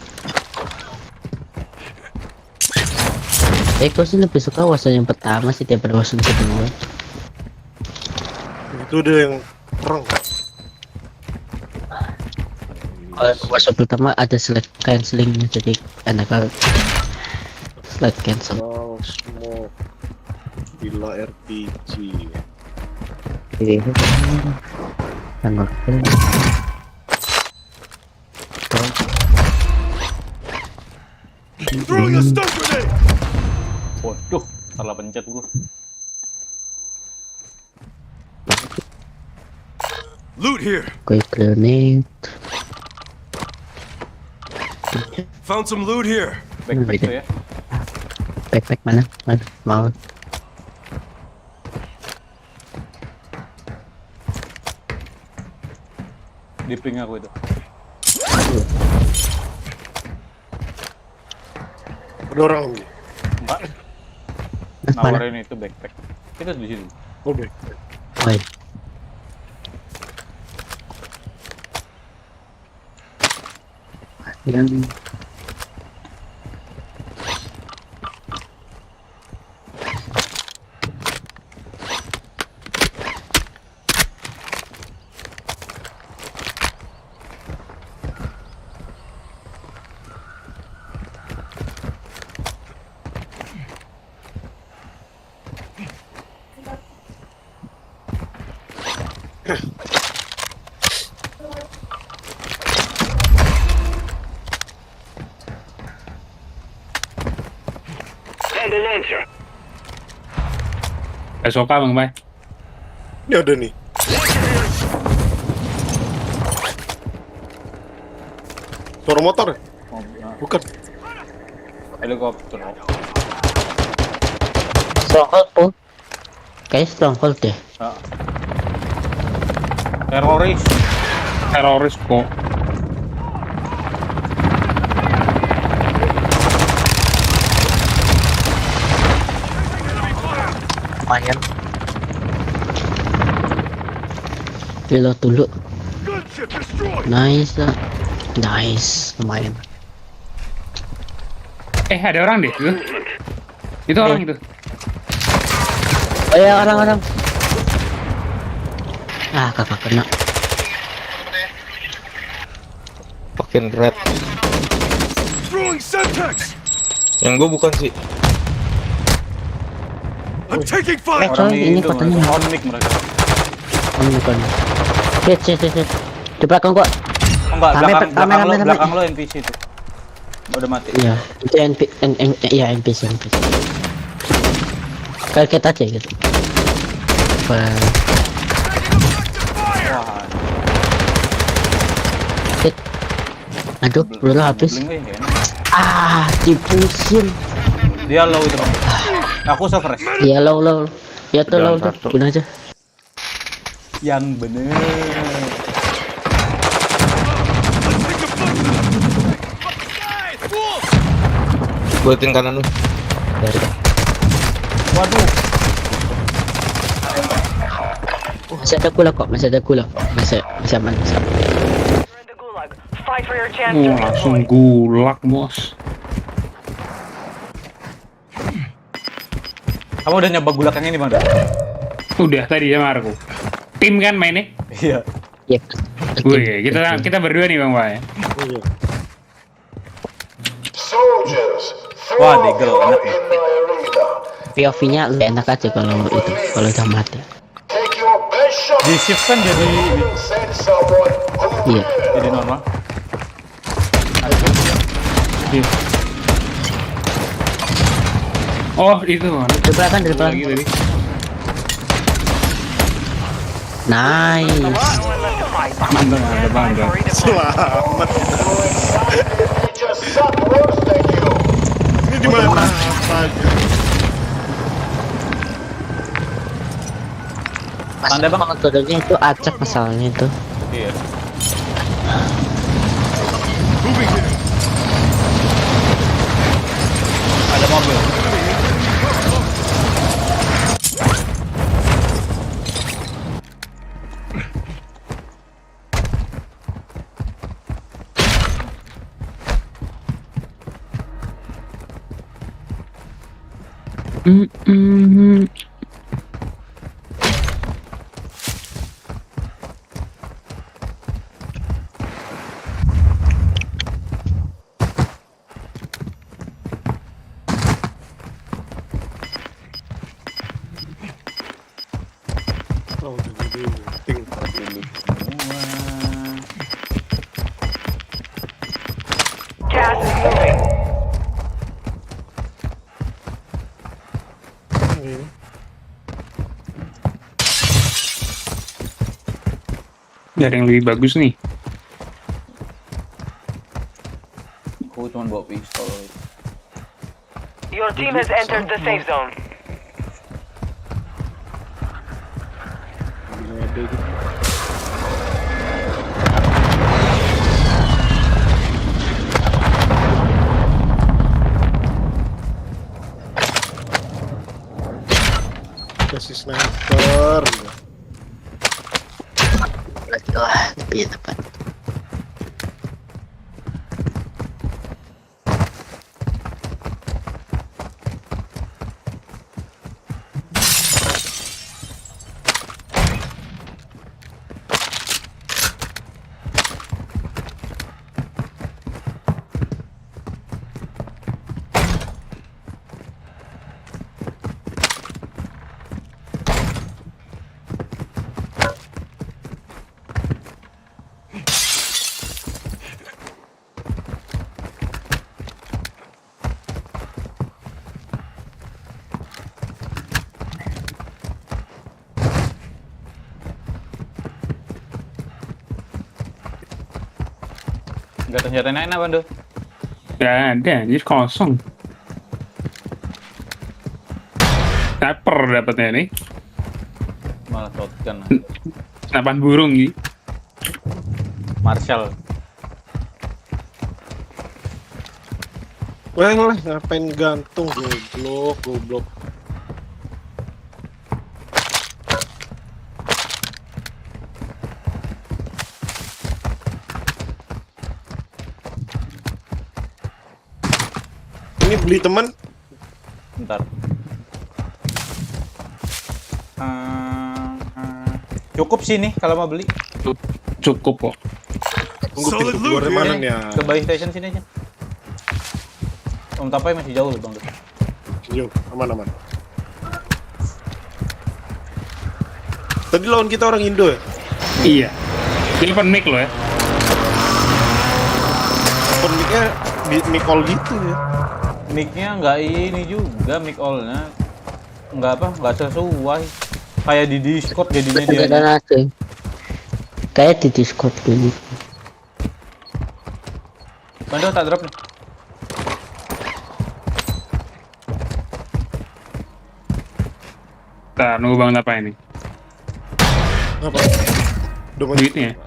Eko sih lebih suka Warzone yang pertama sih daripada Warzone kedua. Itu udah yang perang. Kalau Warzone pertama ada select cancelingnya jadi enak banget. Select cancel. Oh, smoke. Gila RPG. Iya. Enak. Throwing a stun grenade. Waduh, salah pencet gua. Loot here. Quick grenade. Found some loot here. Backpack tuh ya. Backpack mana? Mau. Di ping aku itu. Ada orang lagi. Mbak. Nawarin itu backpack. Kita di sini. Oh, backpack. Wait. Yang SOK Bang Bay. Ini ada nih. Suara motor ya? Bukan. Helikopter. Stronghold pun. Kayak stronghold deh. Teroris. Teroris kok. Lumayan. Reload dulu. Nice. Nice. Lumayan. Ada orang deh tuh. Itu orang itu. Oh ya, orang-orang. Ah, kakak kena. Fucking red. Yang gue bukan sih. I'm taking fire. Coy, ini katanya Onyx mereka. bukan. Shit. Di belakang gua. Enggak, belakang lo NPC itu. Udah mati. Iya, itu NPC. Kaget aja gitu. Shit. Aduh, peluru habis. Ah, dipusin. Dia low itu, Bang. Aku fresh. Iya, low. Ya tuh low tuh, guna aja. Yang bener. Buatin kanan lu. Waduh. Masih ada gula kok, masih aman. Fight for your chance to Langsung redeploy. gulak, bos. Kamu udah nyoba gulak yang ini, Bang? Udah tadi sama aku. Tim kan mainnya? Iya. Iya. Wih, kita berdua nih Bang Bay. Wah, digel enak nih. POV-nya lebih enak aja kalau udah mati. Di shift kan jadi Iya. Jadi normal. Oh, itu kan. Di belakang. Nice. Bangga. Selamat. Ini di mana? Tanda bang. Kodenya itu acak masalahnya itu. Iya. Ada mobil. Oh, jadi ting dulu. Gas is moving. Ada yang lebih bagus nih. Aku cuma bawa pistol. Your team has entered the safe zone. Kasih sniper. Wah, tapi ya tepat. Gak ada senjata enak Bang Do. Gak ada, anjir kosong. Sniper dapatnya nih. Malah shotgun. Senapan burung gitu. Marshall. Wah lah, ngapain gantung goblok. Ini beli teman. Bentar. Cukup sih nih kalau mau beli. Cukup kok. Tunggu pintu keluar mana nih ya? Ke buy station sini aja. Om Tapai masih jauh loh Bang. Jauh, aman. Tadi lawan kita orang Indo ya? Iya. Ini open mic loh ya. Open mic-nya mic all gitu ya? Mic-nya nggak ini juga, mic all-nya nggak sesuai. Kayak di Discord jadinya dia. Donasi. Kayak di Discord dulu. Bando tak drop nih. Ntar nunggu banget apa ini? Apa? Duitnya.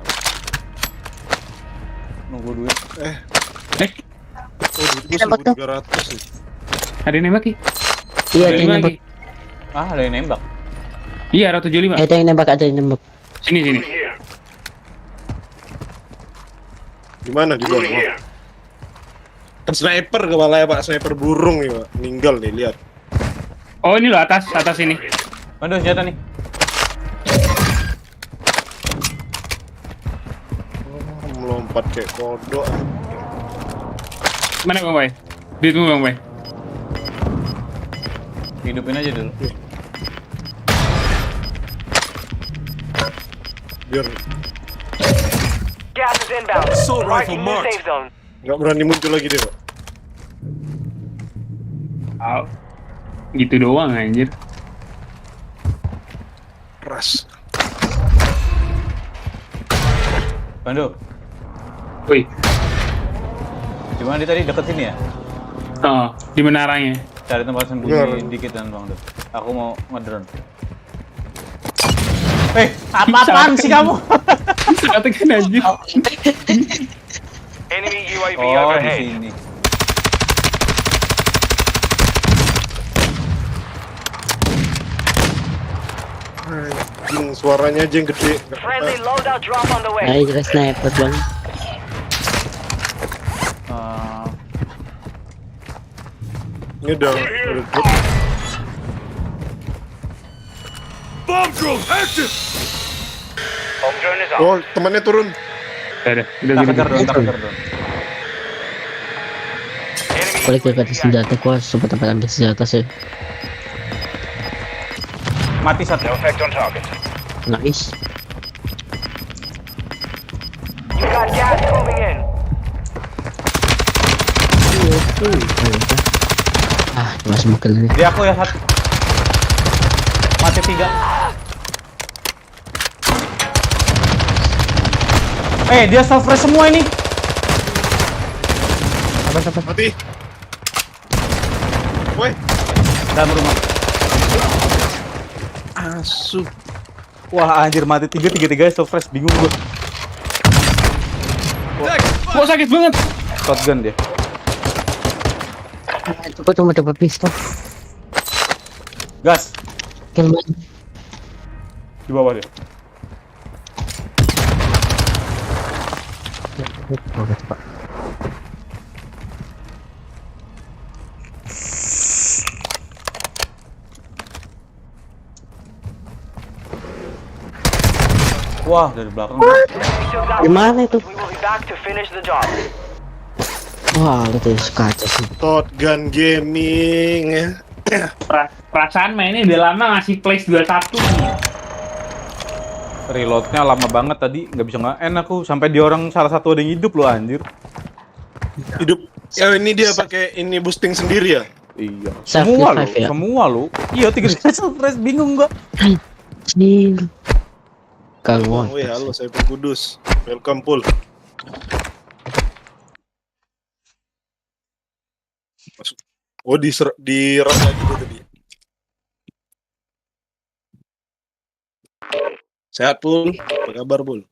Nunggu duit. Oh, duit gue 1.300 nih. Ada yang nembak Ki? Iya, ada yang nembak. Ah, ada yang nembak. Iya, 75. Ada yang nembak. Sini. Di mana di bawah? Kan sniper kepalanya Pak, sniper burung nih Pak. Meninggal nih, lihat. Oh, ini loh atas ini. Aduh, senjata nih. Oh, melompat kayak kodok. Mana Bang Bay? Duitmu Bang Bay. Hidupin aja dulu. Biar Gas is inbound. Marking new safe zone. nggak berani muncul lagi deh Pak. Gitu doang anjir. Keras. Bando. Woi. Gimana dia tadi deket sini ya? Oh, di menaranya. Cari tempat sembunyi dikit kan Bang Do. Aku mau ngedrone. Apa-apaan sih kamu? Katakan anjir. Enemy UAV Oh, di overhead. sini. Suaranya aja yang gede. Friendly loadout drop on the way. Ay, jelas sniper bang. Ini udah drop. Bomb drone active. Home drone is Oh, temannya turun. Udah Kejar dong. Boleh kita senjata, gua sempat ambil senjata sih. Mati satu. No effect on target. Nice. You got gas moving in. Ah, cuma semua kill nih. Di aku ya satu. Mati 3. Dia self fresh semua ini. Mati. Woi. Dalam rumah. Asu. Wah anjir mati 3 self fresh, bingung gue. Kok sakit banget? Shotgun dia. Coba pistol. Gas. Kill man. Di bawah dia. Oke, cepat. Wah, dari belakang. Gimana itu? We will be back to finish the job. Wah, lu tuh kaca sih. Shotgun gaming. Perasaan mainnya udah lama ngasih place 21. Reloadnya lama banget tadi, nggak bisa nge-end aku sampai di orang salah satu ada yang hidup loh anjir. Hidup. Ya ini dia pakai ini boosting sendiri ya? Iya. Semua lo. Iya 3 surprise bingung gua. Anjir. Kalau Woi, halo saya Kudus. Welcome Pul. Masuk. Oh, di ram lagi tuh tadi. Sehat Pul, apa kabar Pul?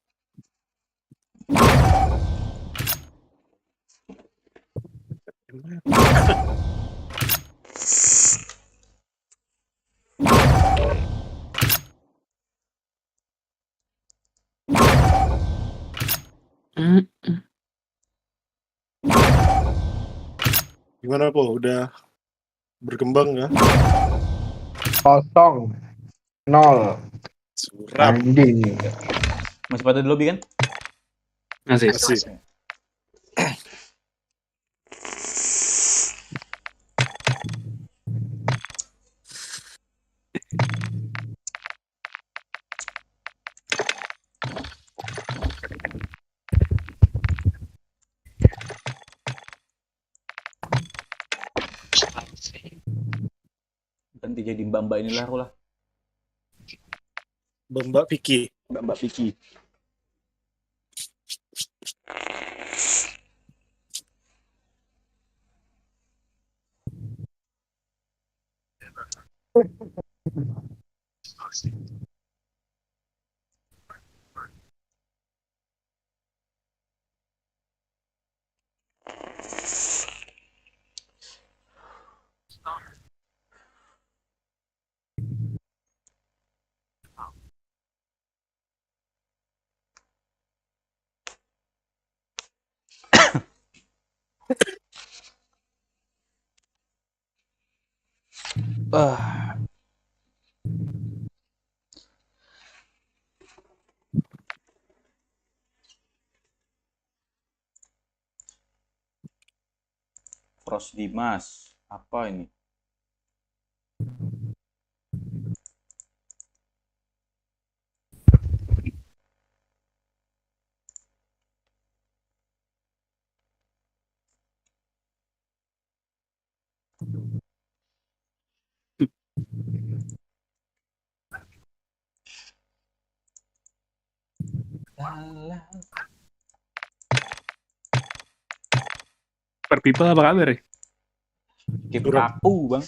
Gimana Po? Udah berkembang ya? 0, 0. Suram. Anjing. Masih pada di lobby kan? Masih. Ganti jadi mbak-mbak inilah aku lah. Mbak Vicky. Mbak Vicky. Pros Dimas, apa ini? Per people apa kabar ya? Game kaku bang.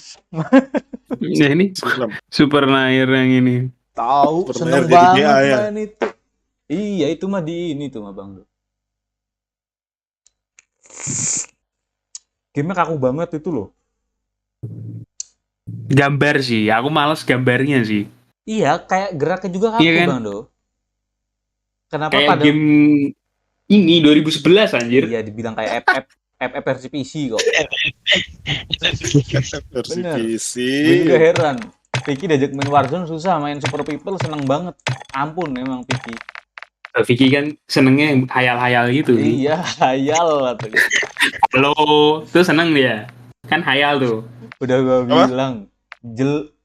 Ya ini Super Nair yang ini. Tahu, seneng Bermain jadi banget DA ya. main itu. Iya, itu mah di ini tuh mah Bang. Game-nya kaku banget itu loh. Gambar sih, aku males gambarnya sih. Iya, kayak geraknya juga Iya kaku kan? Bang Do. Kenapa Kayak pada game ini 2011 anjir. iya dibilang kayak FF versi PC kok. Versi Bener. PC. Gue juga heran. Vicky diajak main Warzone susah, main Super People seneng banget. Ampun emang Vicky. Vicky kan senengnya hayal-hayal gitu. Iya, hayal katanya. Halo, tuh seneng dia. Kan hayal tuh. Udah gue bilang,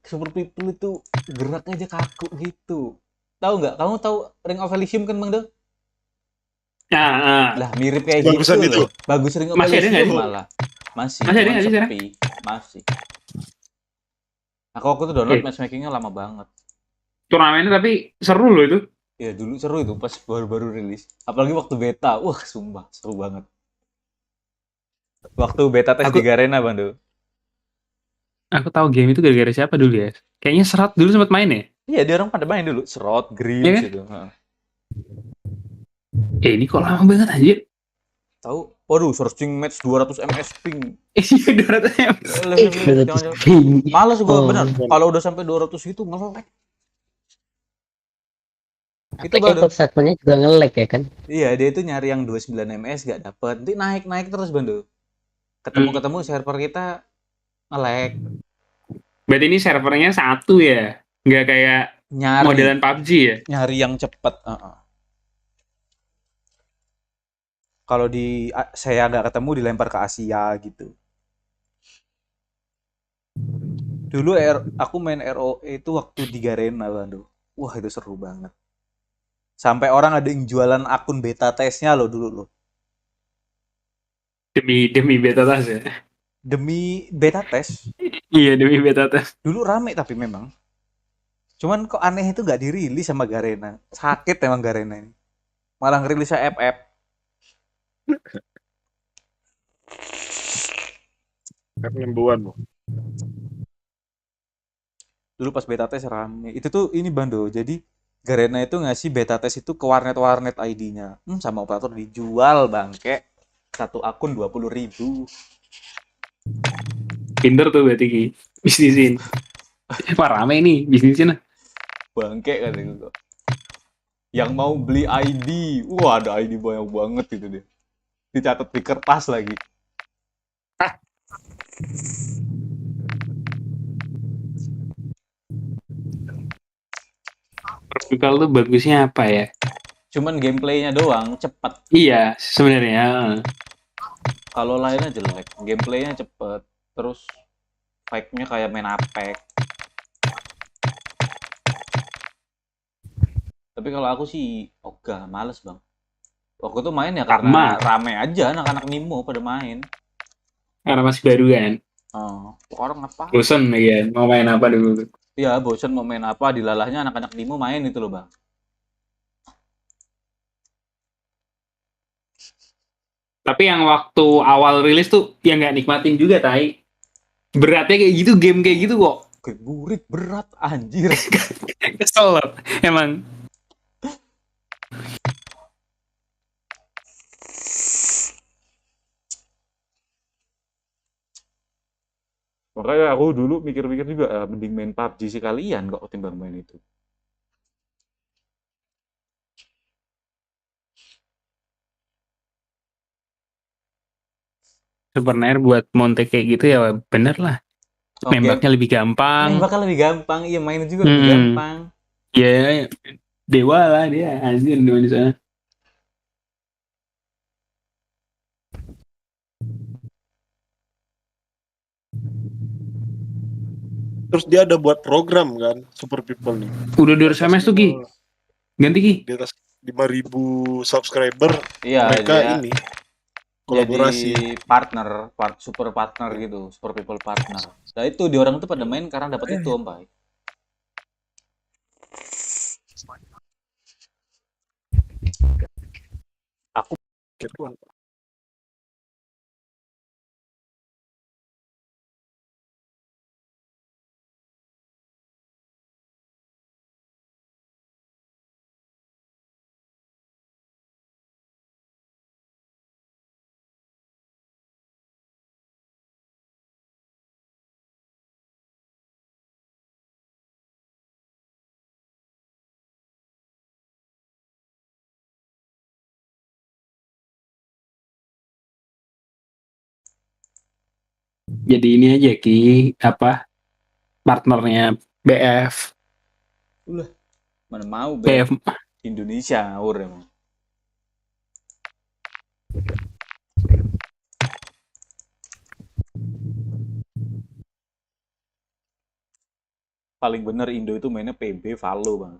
Super People itu geraknya aja kaku gitu. Tahu nggak? Kamu tahu Ring of Elysium kan Bang Do? Lah mirip kayak gitu itu. loh. Bagus Ring of Masih ada nggak Elysium sih? malah. Masih Masih ada cuman nggak sih sekarang? sepi. Masih. Aku tuh download matchmakingnya lama banget. Turnamennya tapi seru loh itu. Ya dulu seru itu pas baru-baru rilis. Apalagi waktu beta. Wah, sumpah seru banget. Waktu beta tes di Garena Bang Do. Aku tahu game itu gara-gara siapa dulu ya? Kayaknya Serat dulu sempat main ya? Iya, dia orang pada main dulu. Serot, Grims Iya kan? gitu. Ini kok lama banget anjir. Tahu? Waduh, searching match 200 ms ping. Iya, 200 ms. Males gua bener. Kalau udah sampai 200 itu nge-lag. Itu baru statementnya juga nge-lag ya kan? Iya, dia itu nyari yang 29 ms gak dapet. Nanti naik terus Bando. Ketemu server kita nge-lag. Berarti ini servernya satu ya? Nggak kayak modelan PUBG ya? Nyari yang cepet. Kalau saya nggak ketemu dilempar ke Asia gitu. Dulu aku main ROE itu waktu di Garena Bando. Wah itu seru banget. Sampai orang ada yang jualan akun beta testnya loh dulu loh. Demi beta test ya? Demi beta test. Iya demi beta test. Dulu rame tapi memang. Cuman kok aneh itu nggak dirilis sama Garena. Sakit emang Garena ini. Malah ngerilisnya FF. F6-an. Dulu pas beta test rame. Itu tuh ini Bando. Jadi Garena itu ngasih beta test itu ke warnet ID-nya. Sama operator dijual bangke. Satu akun 20.000. Pinter tuh berarti bisnisin. Wah rame nih bisnisnya. Bangke kan itu. Yang mau beli ID. Wah ada ID banyak banget gitu deh. Dicatat di kertas lagi. Vertikal tuh bagusnya apa ya? Cuman gameplaynya doang cepet. Iya sebenarnya. Kalau lainnya jelek, gameplaynya cepet. Terus fight-nya kayak main Apex. Tapi kalau aku sih ogah, males bang. Waktu itu main ya karena rame aja anak-anak Nimo pada main. Karena masih baru kan. Orang apa? Bosen ya, mau main apa dulu? Iya, bosen mau main apa, dilalahnya anak-anak Nimo main itu loh bang. Tapi yang waktu awal rilis tuh yang nggak nikmatin juga tai. Beratnya kayak gitu, game kayak gitu kok. Kayak burik berat anjir. Kesel loh, emang. Makanya aku dulu mikir-mikir juga, mending main PUBG sekalian kok ketimbang main itu. Sebenarnya buat monte kayak gitu ya bener lah. Nembaknya lebih gampang. Nembaknya lebih gampang, iya mainnya juga lebih gampang. Ya, dewa lah dia, anjir di sana. Terus dia ada buat program kan, Super People nih. Udah 200 MS tuh Ki. Ganti Ki. Di atas 5.000 subscriber, iya, mereka ini kolaborasi. Jadi partner, super partner gitu, Super People partner. Nah itu di orang tuh pada main karena dapat itu Om Pai. Aku Jadi ini aja Ki, apa partnernya BF. Mana mau BF Indonesia ngawur emang. Paling bener Indo itu mainnya PB Valo bang.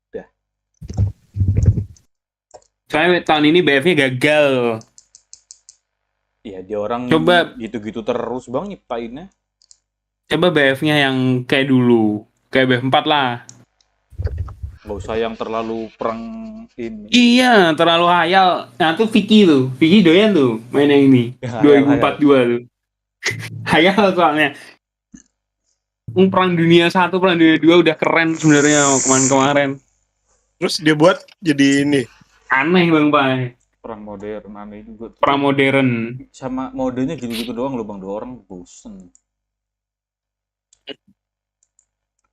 Udah. Soalnya tahun ini BF-nya gagal. Iya dia orang Coba gitu-gitu terus bang nyiptainnya. Coba BF-nya yang kayak dulu, kayak BF 4 lah. Gak usah yang terlalu perang ini. Iya, terlalu hayal. Nah tuh Vicky doyan tuh main yang ini. Ya, 2042 tuh. Hayal soalnya. Perang dunia 1, perang dunia 2 udah keren sebenarnya kemarin-kemarin. Terus dia buat jadi ini. Aneh bang Pai. Perang modern aneh juga. Perang modern. Sama modenya gitu-gitu doang loh bang, 2 orang bosen.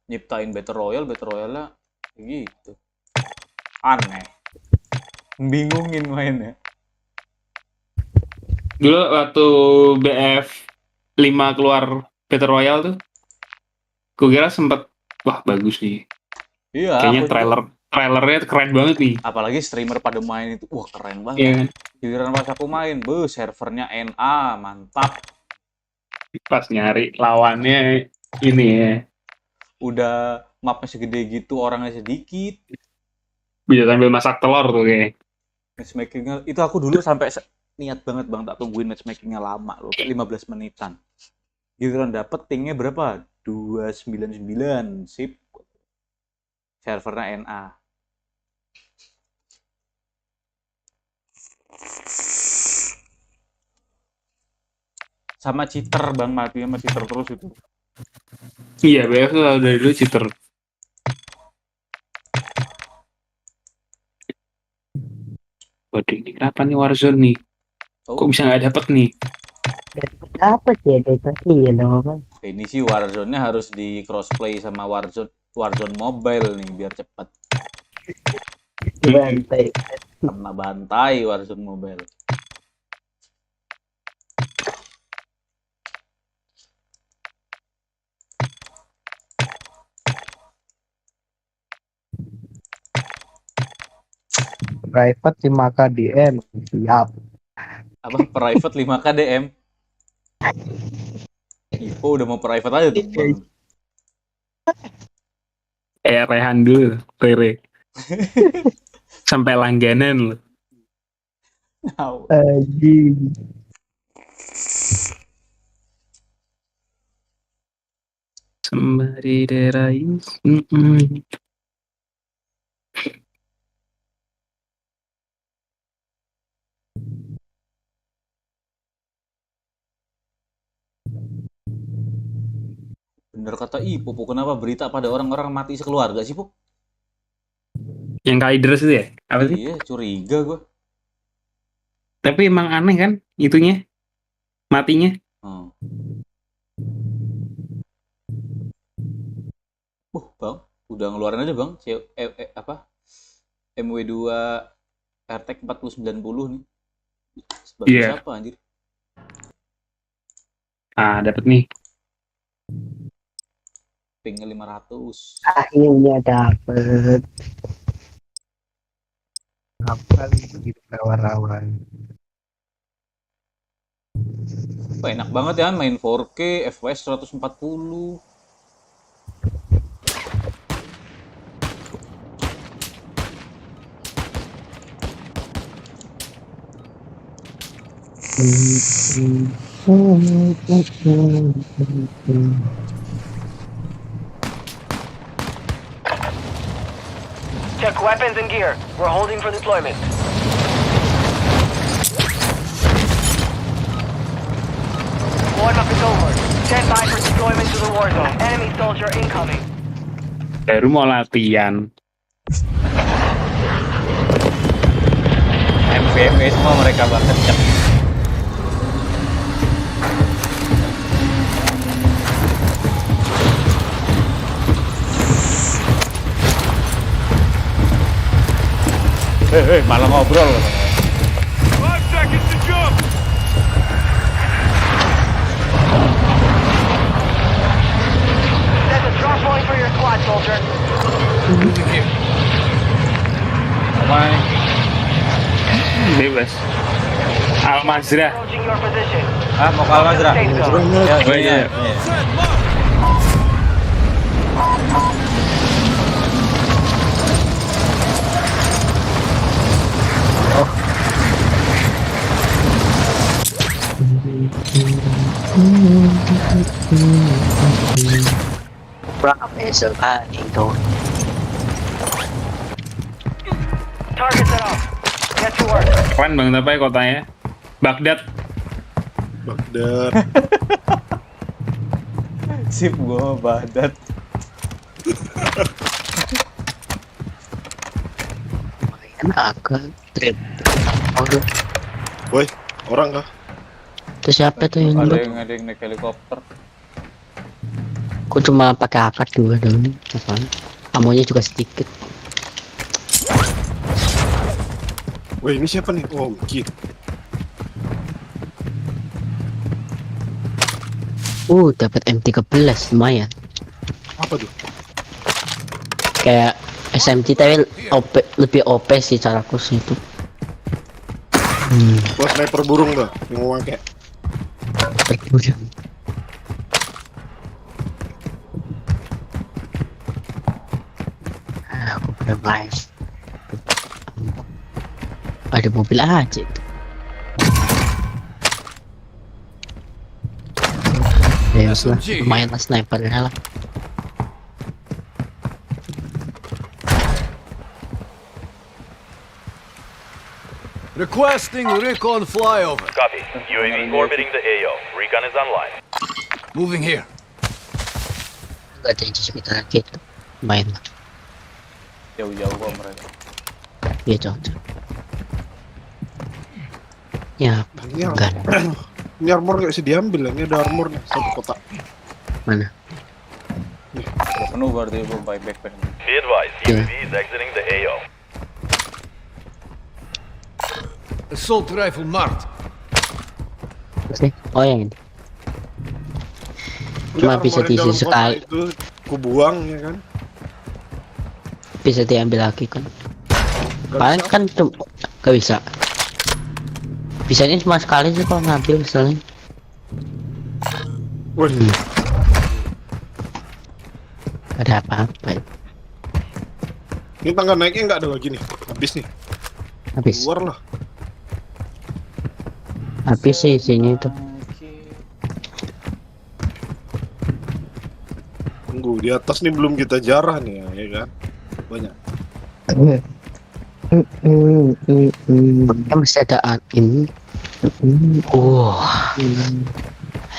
Nyiptain Battle Royale gitu. Aneh. Bingungin mainnya. Dulu waktu BF 5 keluar Battle Royale tuh, gue kira sempet, wah bagus nih. Iya. Kayaknya trailernya keren banget nih. Apalagi streamer pada main itu, wah keren banget. Iya kan? Giliran pas aku main, servernya NA, mantap. Pas nyari lawannya ini ya. Udah mapnya segede gitu, orangnya sedikit. Bisa sambil masak telur tuh kayak. Matchmakingnya, itu aku dulu sampai niat banget bang, tak tungguin matchmakingnya lama loh, 15 menitan. Giliran dapet tingnya berapa? 299, sip. Servernya NA. Sama cheater bang, mati sama cheater terus itu. Iya, BF tuh dari dulu cheater. Waduh, ini kenapa nih Warzone nih? Kok bisa nggak dapet nih? Apa sih ada ya dong? Ini sih Warzone-nya harus di crossplay sama Warzone mobile nih biar cepat. Bantai. Kena bantai Warzone mobile. Private 5K DM siap. Apa private 5K DM? Oh udah mau private aja tuh bang. Rehan dulu, Rere. Sampai langganan loh. Anjing. Somebody that I use. Bener kata Ipo, kenapa berita pada orang-orang mati sekeluarga sih, Puk? Yang Kaidres itu ya? Apa sih? Iya, curiga gue. Tapi emang aneh kan itunya? Matinya? Bang, udah ngeluarin aja, Bang. MW2 RTX 4090 nih. Sebagai siapa anjir? Dapat nih. Pingnya 500. Akhirnya dapet. Apa begitu rawan-rawan. Enak banget ya main 4K, FPS 140. Check weapons and gear. We're holding for deployment. Squad up is over. Stand by for deployment to the war zone. Enemy soldier incoming. Baru mau latihan. MVM semua mereka banget cek. Malah ngobrol. 5 seconds to jump. Azra. Mau ke Al-Mazra? Ya, iya. Itu. Target set off. Get to work. Keren banget apa ya kotanya? Baghdad. Sip gua Baghdad. Agak trip. Woi, orang kah? Itu siapa tuh yang Ada nyuruh? yang naik helikopter. Aku cuma pakai akar 2 dong nih. Amonya juga sedikit. Woi, ini siapa nih? Oh, Kid. Dapat M13 lumayan. Apa tuh? Kayak SMG tapi lebih OP sih caraku sih itu. Buat sniper burung tuh, yang mau pakai. Aku udah main. Ada mobil aja itu. Ya lah, lumayan lah snipernya lah. Requesting recon flyover. Copy. UAV orbiting the AO. Recon is online. Moving here. Gak ada yang di sekitar gitu. Main lah. Jauh-jauh kok mereka. Iya jauh. Ya, enggak. Ini armor nggak bisa diambil, ini ada armor nih, satu kotak. Mana? Udah penuh berarti belum backpack. Be advised, UAV is exiting the AO. Assault rifle marked. Oh yang ini. Cuma bisa diisi sekali. Itu ku buang ya kan? Bisa diambil lagi kan? Paling kan tuh gak bisa. Bisanya cuma sekali sih kalau ngambil misalnya. Ada apa-apa. Ini tangga naiknya nggak ada lagi nih, habis nih. Habis. Keluar lah. Habis sih isinya itu. Tunggu, di atas nih belum kita jarah nih ya kan? Banyak. Kan masih ada ini. I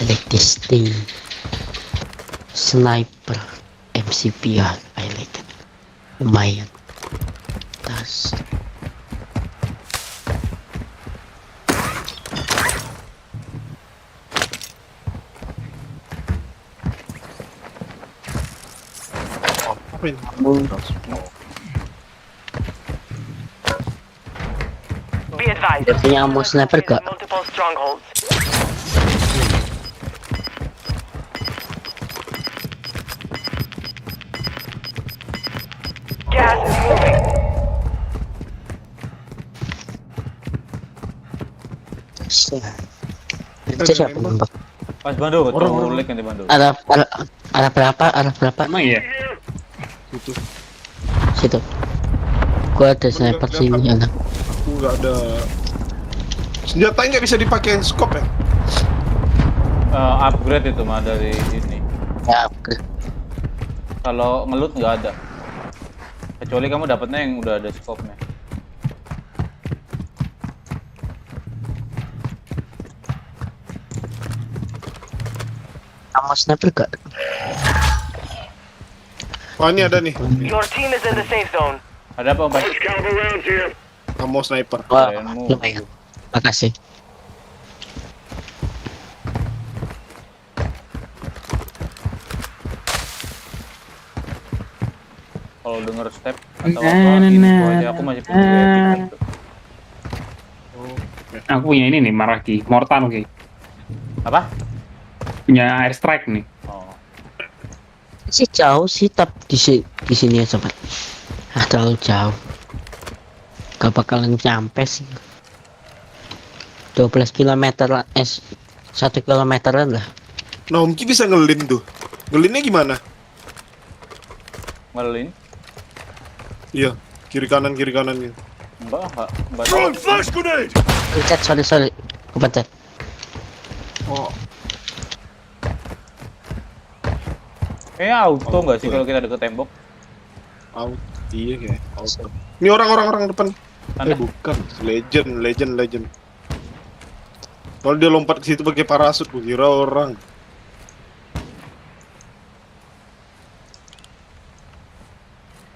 like this thing. Sniper MCPR, I like it. Lumayan. Tas. Be advised. Dia punya ammo sniper gak? Multiple strongholds. Gas is moving. Itu siapa nembak? Mas Bando, ketemu lek nanti Bando. Ada berapa? Emang iya? Situ. Gua ada sniper sini anak. Aku nggak ada. Senjatanya nggak bisa dipakai scope ya? Upgrade itu mah dari ini. Ya upgrade. Kalau ngelut nggak ada. Kecuali kamu dapatnya yang udah ada scope-nya. Ammo sniper gak? Oh ini ada nih. Your team is in the safe zone. Ada apa Om Bay? Ammo sniper. Wah, lumayan. Makasih. Kalau denger step atau apa, info aja aku masih punya epic gitu. Aku punya ini nih, Maraki, Mortan oke. Apa? Punya airstrike nih. Oh. Sih jauh sih, tapi di sini aja Pak. Terlalu jauh. Gak bakalan nyampe sih. 12 km lah, 1 kilometeran lah. Nah, Om Ki bisa ngelin tuh. Ngelinnya gimana? Ngelin? Iya, kiri kanan gitu. Enggak Throwing flash grenade! Pencet, sorry. Kepencet. Oh. Auto nggak sih kalau kita deket tembok? Auto, iya kayak auto. Ini orang depan. Bukan, legend. Kalau dia lompat ke situ pakai parasut, gua kira orang.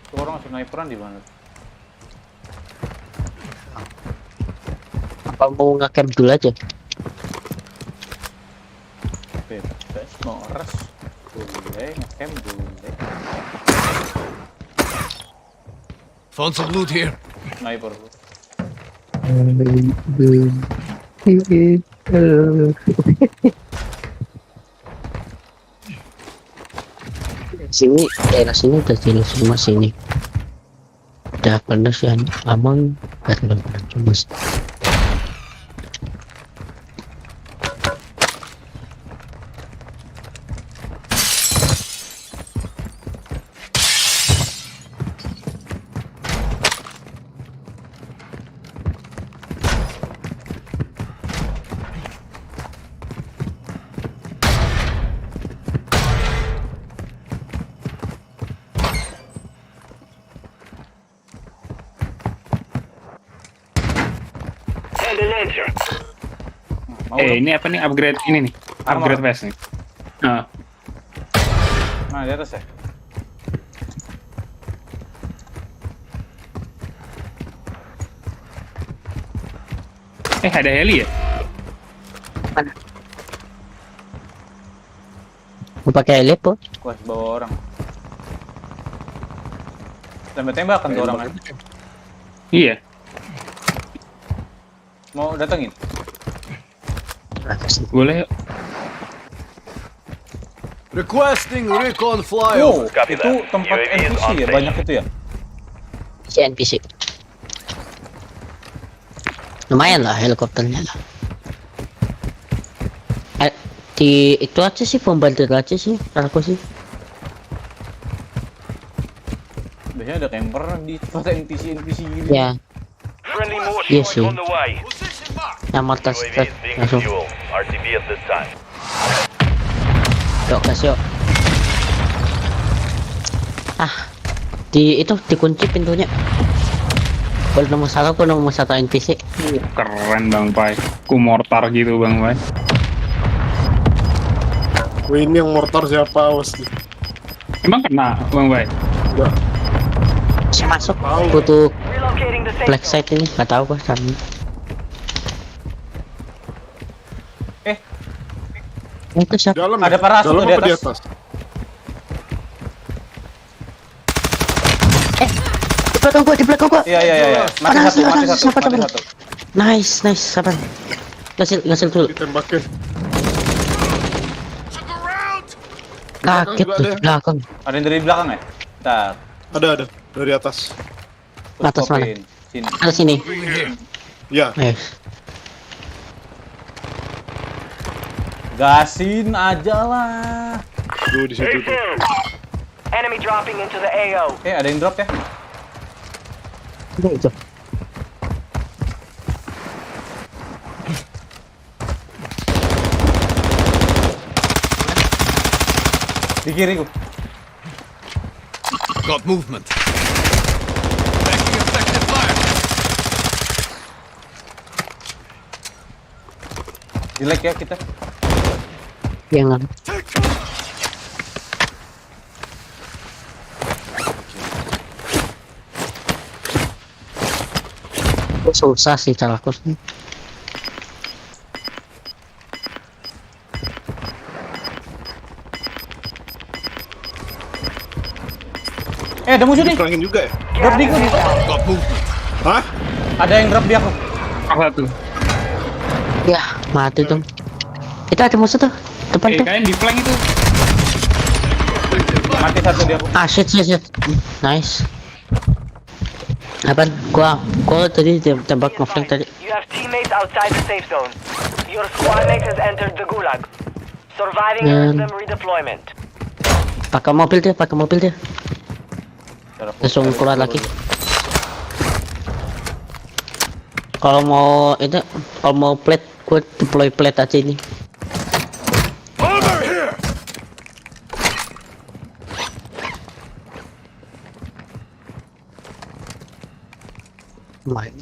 Tuh orang sniperan di mana? Apa mau nge-camp dulu aja? Bebas, mau res. Boleh, nge-camp boleh. Found some loot here. Sniper. Sini, daerah sini udah jelas semua sini. Udah panas ya, aman. Gak cuma. Ini apa nih upgrade ini nih? Upgrade vest nih. Nah, di atas ya. Ada heli ya? Mana? Mau pakai heli po? Gua bawa orang. Tembak-tembakan tuh orang. Iya. Mau datengin? Boleh yuk. Requesting recon flyover. Itu tempat NPC ya? Banyak itu ya? NPC. Lumayan lah helikopternya lah. Di itu aja sih, bombardir aja sih, aku sih. Biasanya ada camper di tempat NPC gini. Ya. Iya sih. Yang mortar strike langsung. Yuk gas yuk. Di itu dikunci pintunya. Kalau nomor satu NPC. Keren Bang Pai. Ku mortar gitu Bang Pai. Wih, ini yang mortar siapa? Awas nih. Emang kena Bang Pai? Enggak. Bisa masuk. Butuh black site ini, nggak tahu kok sama. Itu siapa? Dalam ada parasut di atas. Di belakang gua. Iya. Mati satu. Nice. Sabar. Ngasil dulu. Ditembakin. Kaget tuh di belakang. Ada yang dari belakang ya? Bentar. Ada dari atas. Atas mana? Sini. Atas sini. Ya. Gasin aja lah. Tuh di situ tuh. Enemy dropping into the AO. Ada yang drop ya? Itu. Di kiri gua. Got movement. Taking effective fire. Jelek ya kita. Jangan. Susah sih caraku sih. Ada musuh nih. Diperangin juga ya? Drop di gua. Hah? Ada yang drop di aku. Satu. Ya, mati dong. Itu ada musuh tuh, depan tuh. Kalian di flank itu. Mati satu di aku. Shit. Nice. Apaan? Gua tadi tembak ngeflank tadi. You have teammates outside the safe zone. Your squad mate has entered the gulag. Surviving earns them redeployment. Pakai mobil dia. Langsung keluar lagi. Kalau mau plate, gue deploy plate aja ini. Over here! Main.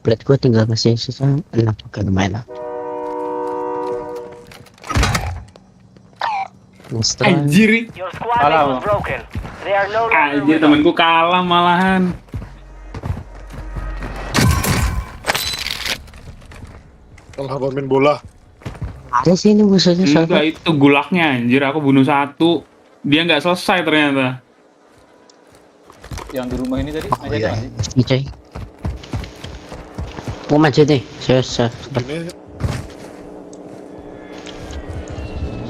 Plate gue tinggal masih sisa 6, oke lumayan lah. Anjir. Your squad mate was broken. They are no longer Anjir, temanku kalah malahan. Kalah main bola. Ada sih ini musuhnya. Enggak, itu gulaknya anjir, aku bunuh 1. Dia nggak selesai ternyata. Yang di rumah ini tadi Oh iya, ini coy. Mau maju nih, saya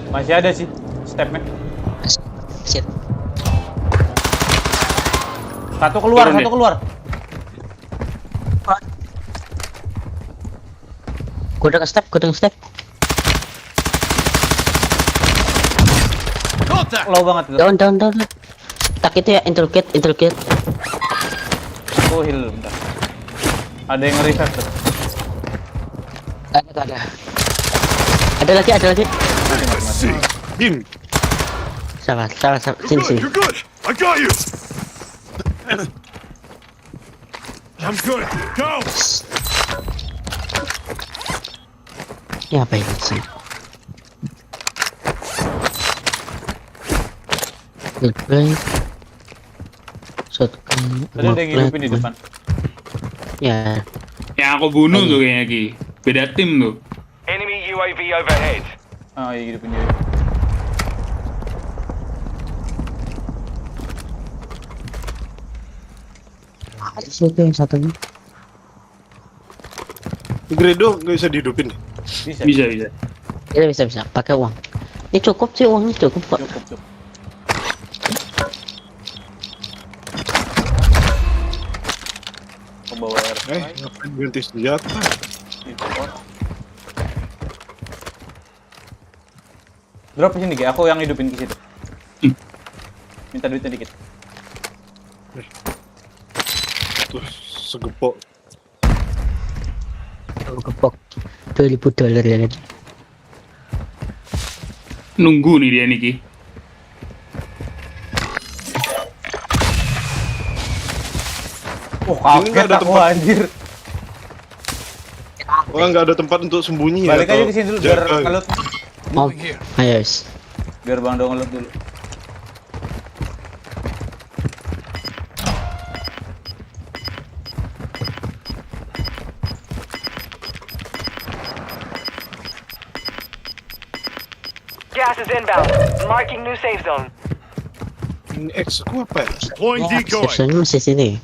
masih ada sih stepnya. Shit. Satu keluar. Gue udah nge-step. Low banget itu. Down. Tak itu ya, interrogate. Oh, heal bentar. Ada yang nge-revive tuh. Ada. Ada lagi. Bim. Sabar. Sini. You're good. I got you. I'm good. Go. Ya apa ini sih? Goodbye. Shotgun. Tadi ada yang hidupin di depan. Ya. Yang aku bunuh tuh kayaknya Ki. Beda tim tuh. Enemy UAV overhead. Oh iya, hidupin dia. Ada sih itu yang satunya. Gredo nggak bisa dihidupin. Bisa. Bisa. Pakai uang. Ini cukup sih, uangnya cukup kok. Cukup. Bawa ngapain ganti senjata? Drop di sini, Ki. Aku yang hidupin ke situ. Minta duitnya dikit. Tuh, segepok. Gepok $2,000 ya nih. Nunggu nih dia nih Ki. Oh, kaget aku anjir. Wah, nggak ada tempat untuk sembunyi ya. Balik aja ke sini dulu biar ngelut. Oh, ayo. Biar Bang Do ngelut dulu. Gas is inbound. Marking new safe zone. Ini X ku apa ya? Deploying decoy. Sebenarnya masih sini.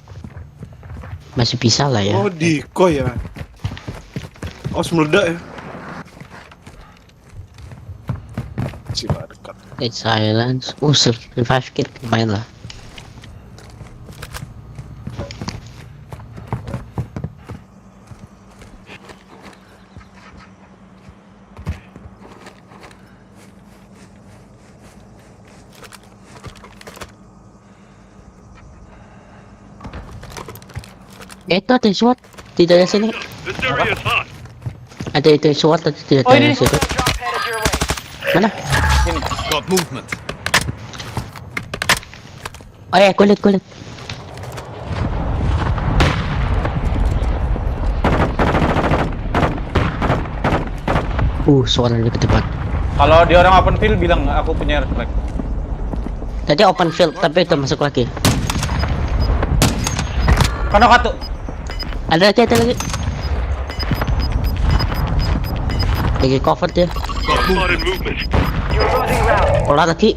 Masih bisa lah ya. Oh, decoy ya. Oh, meledak ya. Si dekat. It's silence. Revive kit lumayan lah. Itu ada SWAT tidak ada sini. This area is hot. Ada itu SWAT tadi tidak ada di situ. Mana? Got movement. Oh ya, kulit. Suara di depan. Kalau dia orang open field bilang aku punya reflect. Tadi open field tapi udah masuk lagi. Kono katu. Ada lagi. Lagi cover dia. Keluar lagi.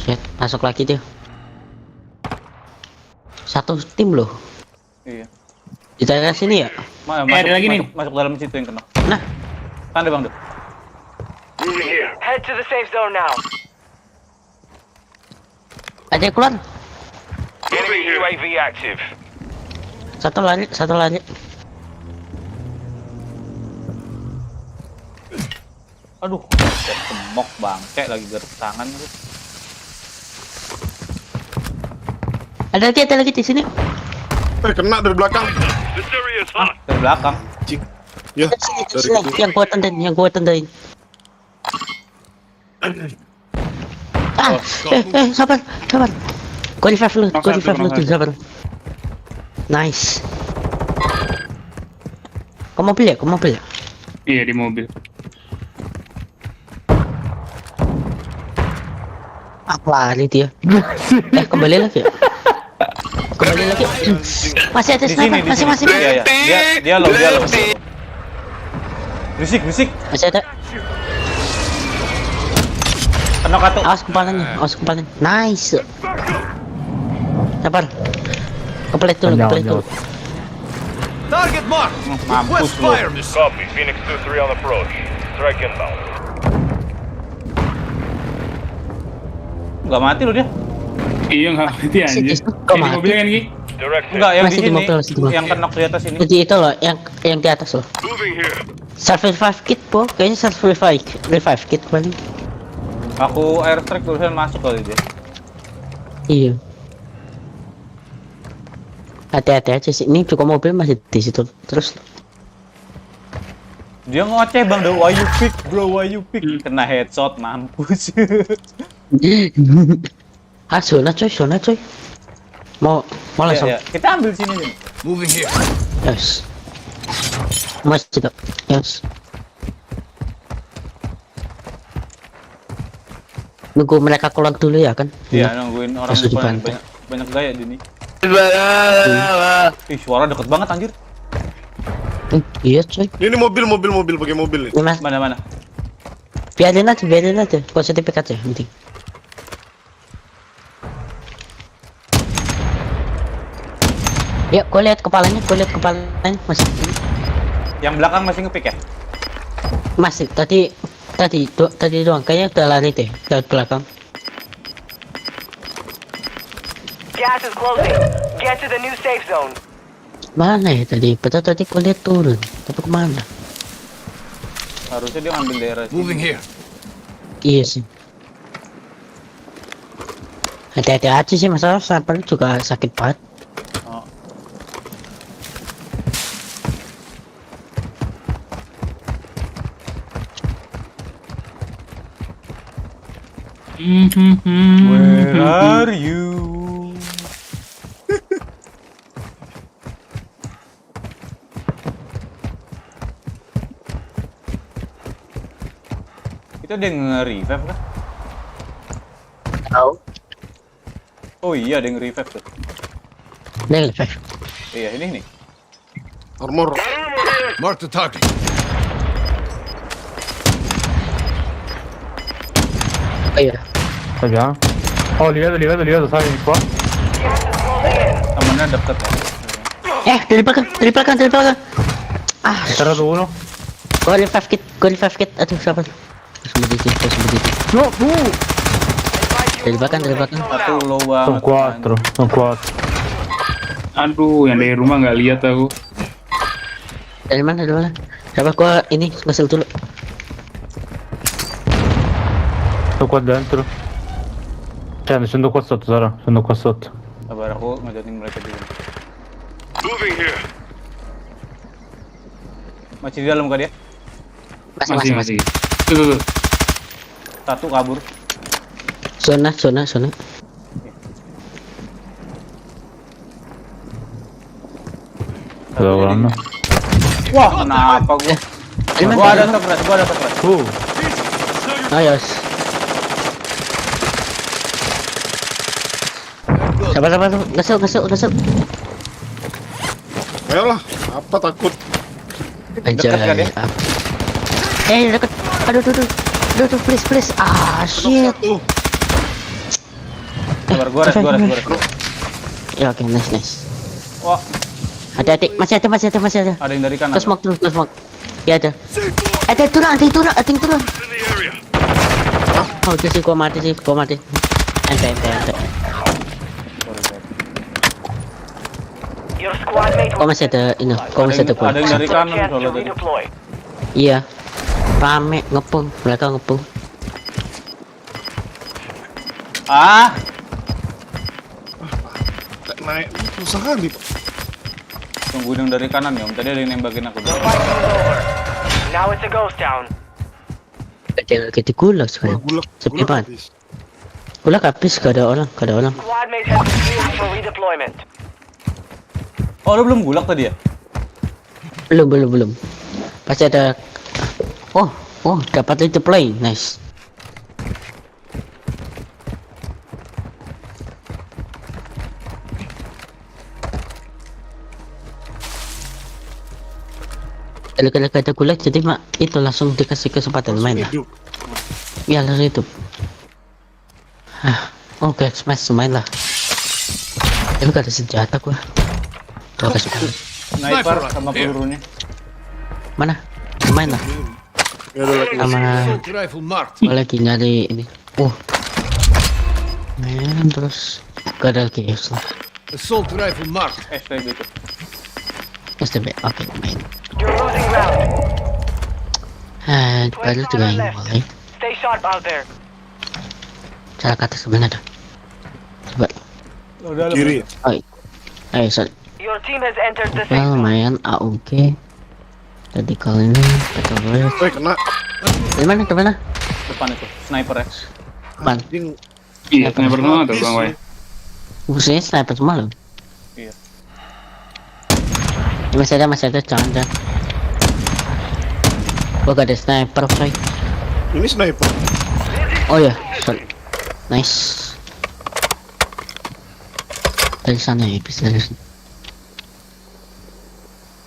Shit, masuk lagi dia. Satu tim loh. Iya. Di daerah sini ya? Ada lagi nih. Masuk dalam situ yang kena. Nah. Tanda Bang Do. Head to the safe zone now. Ada yang keluar. Enemy UAV active. Satu lari. Aduh, semok bangke lagi garis tangan gitu. Ada lagi di sini. Kena dari belakang. Dari belakang. Ya, Sini. Yang gua tendain. Sabar. Gua revive lu, sabar. Nice. Kau mobil ya? Iya, di mobil. Apa lari dia? Kembali lagi. Masih ada sniper, masih. Iya. Dia low. Berisik. Masih ada. Kena katu. Awas kepalanya. Nice. Sabar. Kepelit dulu. Target mark. Mampus lu. Copy. Phoenix 2-3 on approach. Strike inbound. Nggak mati lu dia. Iya, nggak mati anjir. Kok Di mati? mobil kan, Ki? Enggak, yang Masih di di sini. mobil. Yang kenok di atas ini. Jadi itu loh, yang di atas loh. Self revive kit po, kayaknya self revive kit paling. Aku airstrike tulisan masuk kali dia. Iya. Hati-hati aja sih. Ini juga mobil masih di situ. Terus Dia ngoceh bang, why you pick? Kena headshot, mampus. zona coy. Mau langsung. Ya. Kita ambil sini nih. Moving here. Yes. Masih tidak. Yes. Nunggu mereka keluar dulu ya kan? Iya, nungguin orang Masuk depan. dibantu. Banyak gaya di sini. Ih, suara deket banget anjir. Iya coy. Ini mobil pakai mobil nih. Mana? Biarin aja. Positif aja, penting. Ya, gue lihat kepalanya masih. Yang belakang masih ngepick ya? Masih. Tadi doang. Kayaknya udah lari deh dari belakang. Gas is closing. Get to the new safe zone. Mana ya tadi? Betul tadi gue lihat turun. Tapi kemana? Harusnya dia ngambil daerah sini. Moving here. Iya sih. Hati-hati aja sih, masalah sampel juga sakit banget. Oh. Where are you? Itu ada yang nge-revive kan? Tahu. Oh iya, ada yang nge-revive tuh. Dia revive. Iya, ini nih. Armor. Mark the target. Iya. Saja. Oh, lihat, saya ini kuat. Temennya deket ya. Dari belakang. Taruh dulu. Gue revive kit. Aduh, siapa? Terus begitu. Dari belakang. Satu low banget. Sono 4. Aduh, yang dari rumah nggak lihat aku. Dari mana? Siapa gua ini ngesil dulu. Sono qua dentro. Sono qua sotto, Zara. Sono qua sotto. Sabar, aku ngejatin mereka dulu. Moving here. Masih di dalam kah dia? Masih. Tuh. Satu kabur. Zona. Ada orang. Wah, kenapa gua? Gua ada terpres. Ayo. Sabar. Ngesel. Ayolah, apa takut? Aja. Deket. Aduh, please. Ah, shit. Sabar, gua res. Ya, oke, nice. Wah, Hati-hati, masih ada. ada yang dari kanan. Terus smoke. Ya ada. Ada yang turun. Oh, itu sih gua mati. Ente. Your squad mate Kok masih ada ini? Kok masih ada Ada yang dari kanan chance to soalnya tadi. redeploy. Iya. Rame ngepung, mereka ngepung. Ah, Naik susah kali. tunggu yang dari kanan ya, Om. Tadi ada yang nembakin aku. The fight is over. Now it's a ghost town. Ada lagi di gulag sekarang. Sepi banget. Gulag habis, gak ada orang, gak ada orang. Squad mate has been cleared for redeployment. Oh, lu belum gulag tadi ya? Belum. Pasti ada. Oh, dapat itu play, nice. Kalau ada gulag jadi itu langsung dikasih kesempatan main lah. Ya langsung hidup. Oke, smash main lah. Tapi gak ada senjata gua. Tuh kasih dulu. Sniper sama pelurunya. Mana? Main lah. Sama gua lagi nyari ini. Main terus gak ada lagi lah. Assault rifle marked. STB itu. STB, oke main. You're losing round. Baru juga yang mulai. Stay sharp out there. Cara kata sebenarnya. Coba. Kiri. Ayo, sorry. Your team has entered the Ya lumayan AUG. Tadi kali ini kita boleh. Kena. Di mana? Depan itu, sniper ya. Depan. Iya, sniper semua tuh Bang Wai. Musuhnya sniper semua loh. Iya. Masih ada, jangan. Gua gak ada sniper, coy. Ini sniper. Oh ya, sorry. Nice. Dari sana ya, bisa dari sana.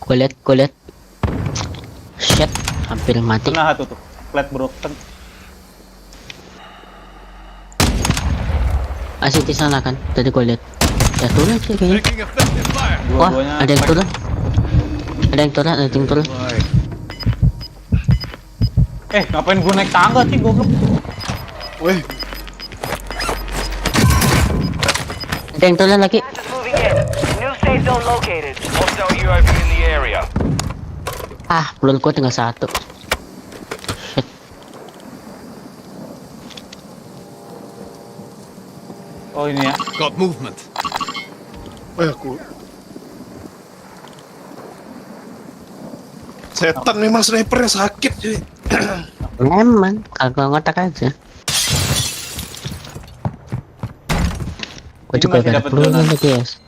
Gua liat. Shit, hampir mati. Tengah tuh, flat broken. Asik di sana kan, tadi gua liat. Ya turun sih kayaknya. Wah, ada yang turun. Ada yang turun. Ngapain gua naik tangga sih, goblok? Weh. Ada yang turun lagi. moving in. New safe zone located. Hostile UAV in the area. Peluru gua tinggal satu. Shit. Oh ini ya. Got movement. Aku. Setan memang snipernya sakit cuy. Memang, kalau ngotak aja. Gua juga gak ada peluru lagi guys.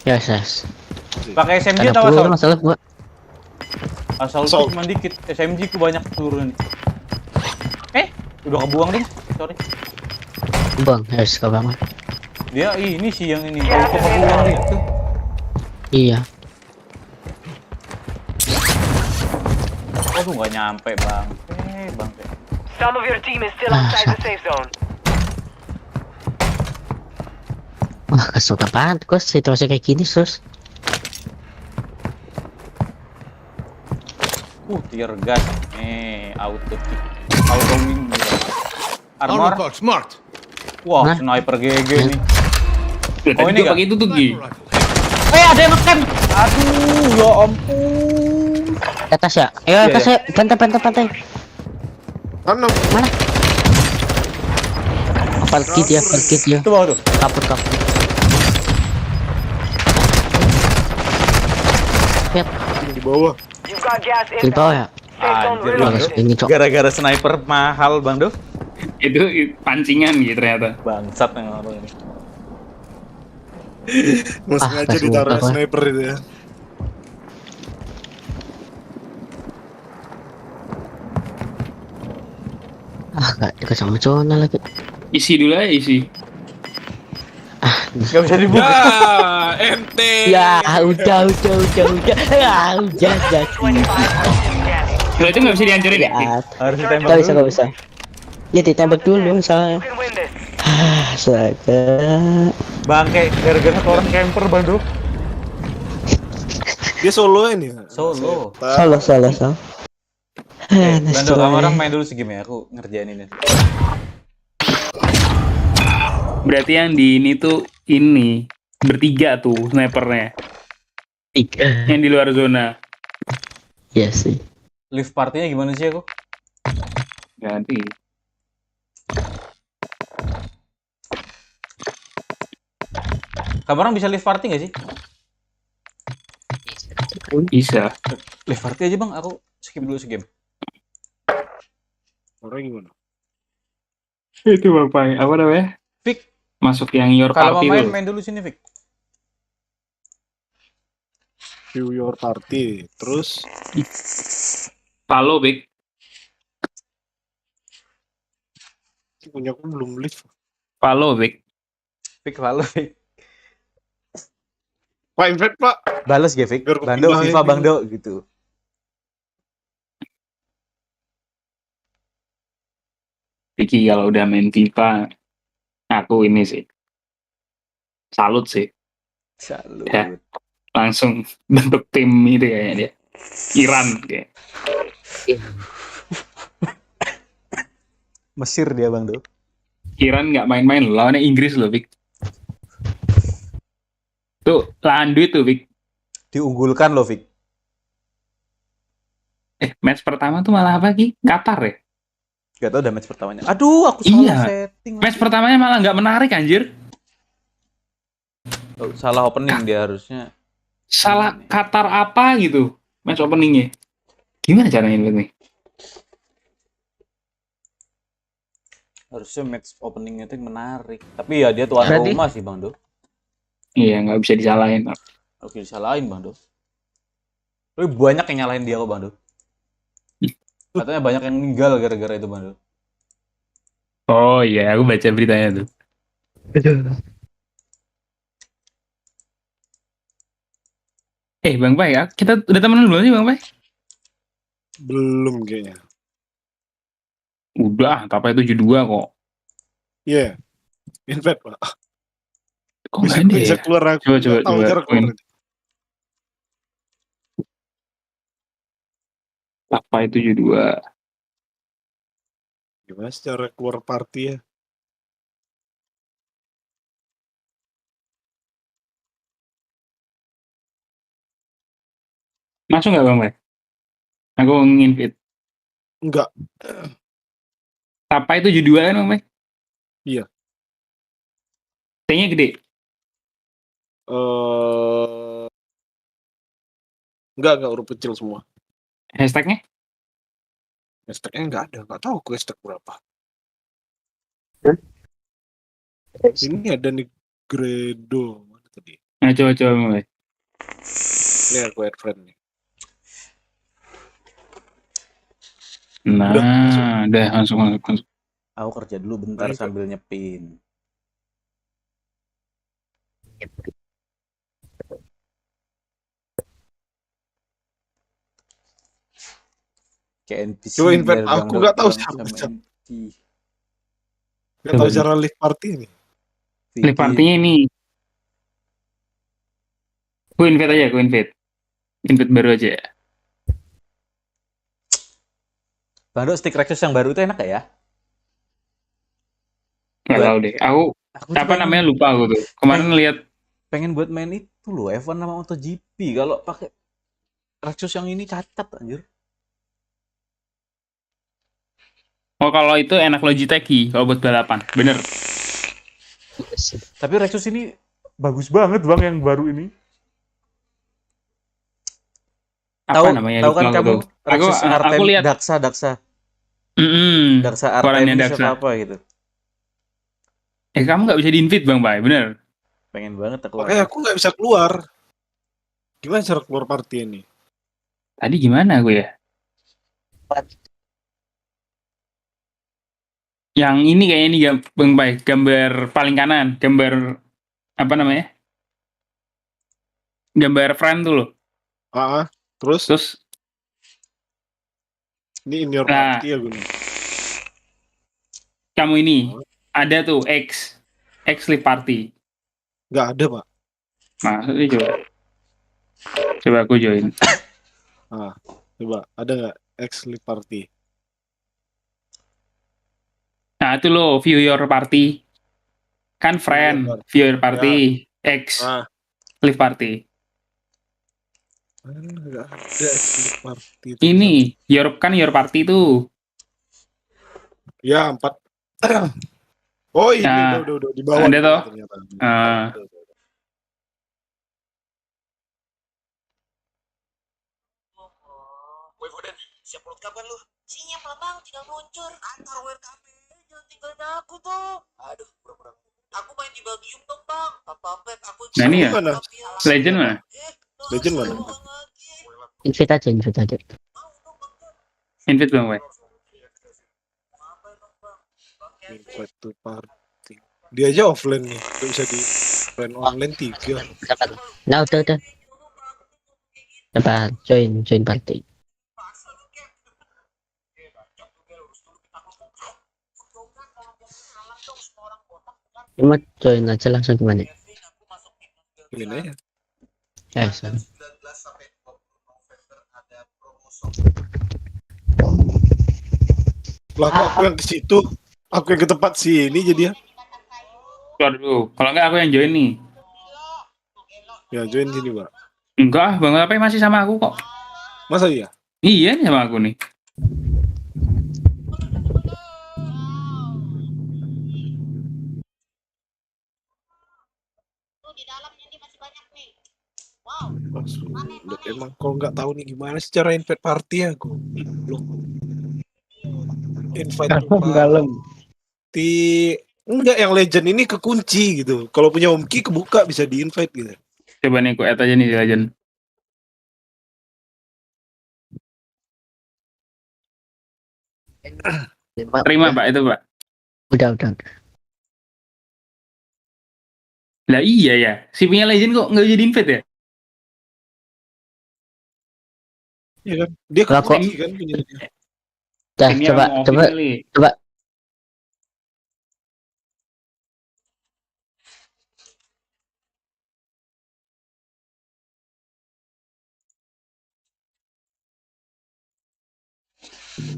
Yes. Pakai SMG Ada atau peluru asal? masalah gua. Asal cuma dikit. SMG ku banyak peluru nih. Udah kebuang ding. Sorry. Bang, harus ke bawah. Dia ini sih yang ini. Kalau kebuang itu. Iya. Aduh nggak nyampe bang. Some of your team is still outside the safe zone. Wah, kesuka banget gua situasi kayak gini sus. Tear gas. Auto kick. Auto wing. Armor. Wah, sniper GG nih. Oh ini pakai itu tuh Gi. Ada yang ngekem. Aduh, ya ampun. Atas ya? Atas ya. Pantai. Mana? Pergi dia. Itu bawah tuh. Kaput. Lihat. Di bawah. You've got gas Di bawah ya? Anjir, gara-gara sniper mahal bang Dov. Itu pancingan gitu ternyata. Bangsat yang orang ini. Mas sengaja ditaruh sniper itu ya. Gak dikasih sama zona lagi. Isi dulu aja, isi. Gak bisa dibuka. Ya, ente. Ya, udah. Kalau itu nggak bisa dihancurin ya? Harus ditembak dulu. Gak bisa. Ya ditembak dulu soalnya. Astaga. Bangke, gara-gara orang camper bang Dov. Dia soloin ya? Solo. Bando, kamu orang main dulu segame ya, aku ngerjain ini. Berarti yang di ini tuh ini bertiga tuh snipernya. 3. Yang di luar zona. Iya sih. Live partinya gimana sih aku? Ganti. Kamu orang bisa live party nggak sih? Bisa. Live party aja bang, aku skip dulu segame. Orang gimana? Itu Bapak, apa namanya? Vic. Masuk yang your Kalau mau party main, dulu. main dulu sini Vic. View your party. Terus? Follow, Big. Punya aku belum live. Follow, Big. Vic, follow Vic. Pak, invite Pak. Balas ya Vic. Bang Do, FIFA Bang Do gitu. Vicky kalau udah main FIFA, aku ini sih. Salut sih. Salut. Ya, langsung bentuk tim itu kayaknya dia. Iran kayak. Mesir dia Bang Do. Iran nggak main-main loh, lawannya Inggris loh, Vic. Tuh, lahan duit tuh, Vic. Diunggulkan loh, Vic. Match pertama tuh malah apa, Ki? Qatar ya? Gak tau udah match pertamanya. Aduh, aku salah setting. Match pertamanya malah nggak menarik, anjir. Oh, salah opening dia harusnya. Salah Qatar apa gitu, match openingnya. Gimana caranya ini? Harusnya match openingnya itu menarik. Tapi ya dia tuan rumah sih, Bang Do. Iya, nggak bisa disalahin. Oke, disalahin, Bang Do. Tapi banyak yang nyalahin dia kok, Bang Do. Katanya banyak yang meninggal gara-gara itu, Bang Do. Oh iya, aku baca beritanya tuh. Bang Pai ya, kita udah temenan belum sih Bang Pai? Belum kayaknya. Udah, tapi 72 kok. Iya. Yeah. Invite Pak. Kok nggak ada bisa ya? keluar aku. Coba. Apa itu 72? Gimana secara keluar party ya? Masuk nggak Bang Pai? Aku nginvite. Enggak. Apa itu 72 kan Bang Pai? Iya. T-nya gede? Enggak huruf kecil semua. Hashtagnya? Hashtagnya enggak ada, enggak tahu aku hashtag berapa. Ini ada nih Gredo. Mana tadi? Nah, coba mulai. Ini aku add friend nih. Nah, udah masuk. Aku kerja dulu bentar sambil nyepin. Kayak NPC. Coba invite aku nggak tahu siapa. Nggak tahu cara live party ini. Live partinya ini. Aku invite aja, invite baru aja. Bang Do, stick Rexus yang baru itu enak gak ya? Nggak tahu deh. Aku apa namanya lupa aku tuh. Kemarin lihat. Pengen buat main itu loh, F1 sama MotoGP. Kalau pakai Rexus yang ini cacat anjir. Oh, kalau itu enak Logitech kalau buat balapan, bener. Tapi Rexus ini bagus banget Bang yang baru ini. Apa namanya? Tahu kan kamu Rexus aku lihat Daksa. Daksa Korannya Artemis Daksa. apa gitu. Kamu nggak bisa di-invite Bang Pai, bener. Pengen banget aku. Makanya aku nggak bisa keluar. Gimana cara keluar party ini? Tadi gimana gue ya? Yang ini kayaknya nih Bang Pai, gambar paling kanan, gambar apa namanya? Gambar friend tuh loh. Terus ini in your party ya gue. Kamu ini ada tuh X live party. Nggak ada Pak. Maksudnya coba aku join. Coba ada nggak X live party? Nah itu loh, view your party. Kan friend, view your party, X live party. Nggak ada split party itu. Ini Europe kan Europe party tuh. Ya 4. Oh ini Ya, udah di bawah ada toh. ternyata. Siap World Cup kan lu? Siap lah bang, tinggal meluncur. Antar WKB, jangan tinggalin aku tuh. Aduh, pura-pura. Aku main di Belgium dong bang. Apa-apa, aku Nah ini ya, mana? Legend mana? Legend mana? Invite aja, invite aja. Invite belum, Wei? Invite to party. Dia aja offline nih, nggak bisa di online 3. Nah, udah. Dapat join party. Cuma join aja langsung gimana? Ini ya. Lah kok aku yang ke situ? Aku yang ke tempat sini jadi ya. Keluar dulu. Kalau enggak aku yang join nih. Ya join sini, Pak. Enggak, Bang apa masih sama aku kok. Masa iya? Iya nih sama aku nih. Emang kalau nggak tahu nih gimana sih cara invite party ya, aku belum invite party. Enggak, yang legend ini kekunci gitu. Kalau punya Omki kebuka bisa di invite gitu. Coba nih aku add aja nih Legend. Terima Pak itu Pak. Udah. Lah iya ya, si punya Legend kok nggak jadi invite ya? Iya kan? Dia kekunci kan punya dia. Dah, coba.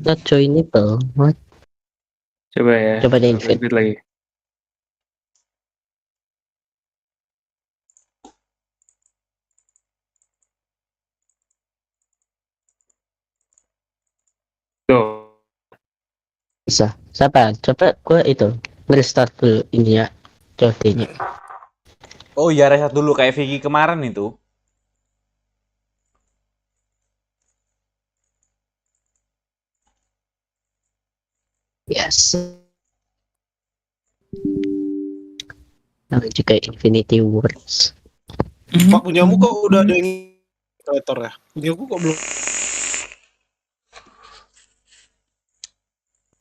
Not joinable. What? Coba ya. Coba di invite lagi. Tuh. Bisa. Siapa? Coba gue itu nge-restart dulu ini ya. Jodinya. Oh iya, reset dulu kayak Vicky kemarin itu. Yes. Namanya juga Infinity Wars. Pak, punyamu kok udah ada yang operator ya? Punyaku kok belum.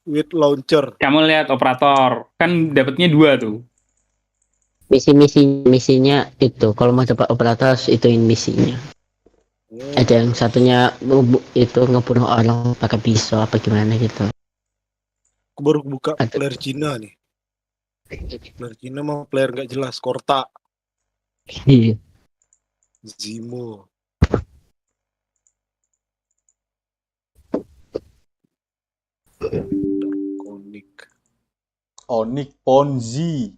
With launcher. Kamu lihat operator, kan dapatnya 2 tuh. Misinya itu kalau mau dapat operator harus ituin misinya. Ada yang satunya itu ngebunuh orang pakai pisau apa gimana gitu. Aku baru buka player Cina nih. Player Cina mah player nggak jelas, Korta. Iya. Zimo. Onik Ponzi.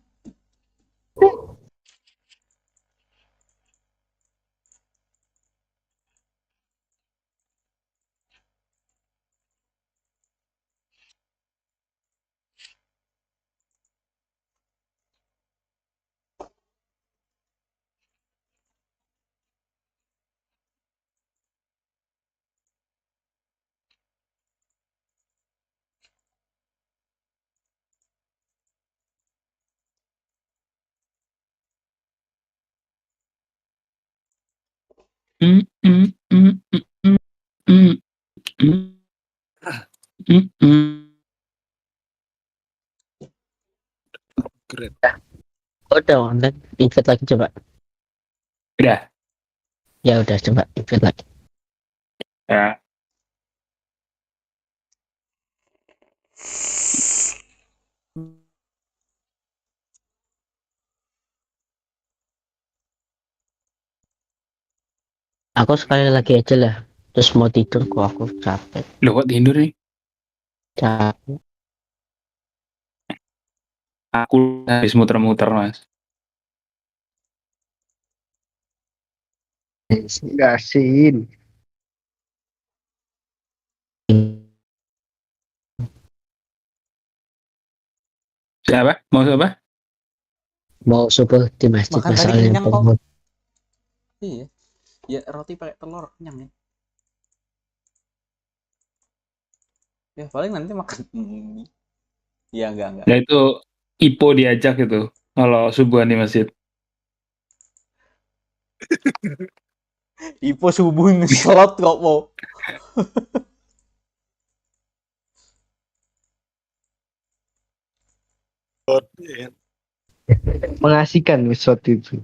Keren. Udah online, invite lagi coba. Udah. Ya udah coba invite lagi. Ya. Aku sekali lagi aja lah. Terus mau tidur kok aku capek. Loh kok tidur nih? Capek. Aku habis muter-muter Mas. Gasin. Siapa? Mau siapa? Mau super di masjid Makan tadi masalahnya kenyang kok. pengut. Iya. Ya roti pakai telur kenyang ya. Ya paling nanti makan mie. Iya enggak. Ya itu Ipo diajak itu kalau subuhan di masjid. Ipo subuh ngeslot kok mau. Mengasihkan sesuatu itu.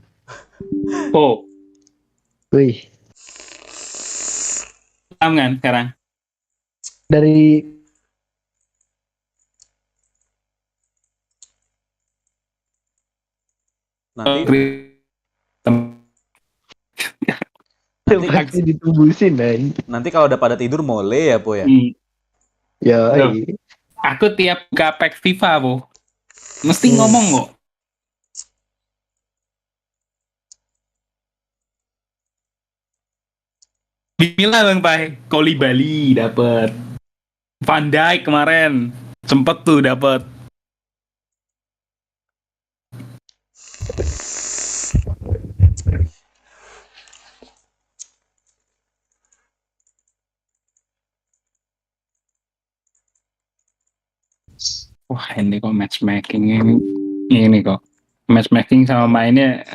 Oh, Wih, paham kan sekarang? dari Nanti pasti ditumbusin nih. Nanti kalau udah pada tidur mole ya, Po ya. Ya, Loh, aku tiap buka pack FIFA, Po. Mesti ngomong kok. Bismillah Bang Pai, Koli Bali dapet. Van Dijk kemarin sempet tuh dapet. Wah ini kok matchmaking ini kok matchmaking sama mainnya.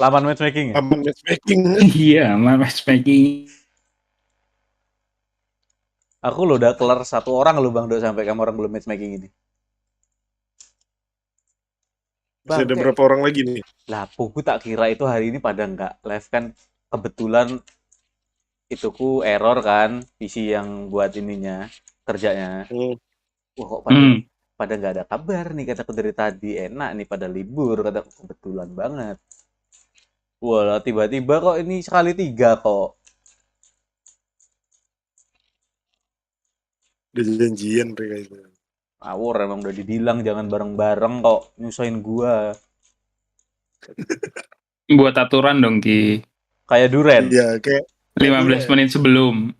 Lawan matchmaking. Aman matchmaking. Iya, matchmaking. Aku lo udah kelar satu orang lo Bang Do sampai kamu orang belum matchmaking ini. Masih ada berapa orang lagi nih? Lah, aku tak kira itu hari ini pada nggak live kan. Kebetulan ituku error kan, PC yang buat ininya, kerjanya. Wah kok pada nggak ada kabar nih kataku dari tadi. Enak nih pada libur kataku, kebetulan banget. Wah tiba-tiba kok ini sekali 3 kok. Udah janjian mereka itu. Awur emang udah dibilang jangan bareng-bareng kok nyusahin gua. Buat aturan dong Ki. Kayak Duren. Iya, kayak 15 menit sebelum.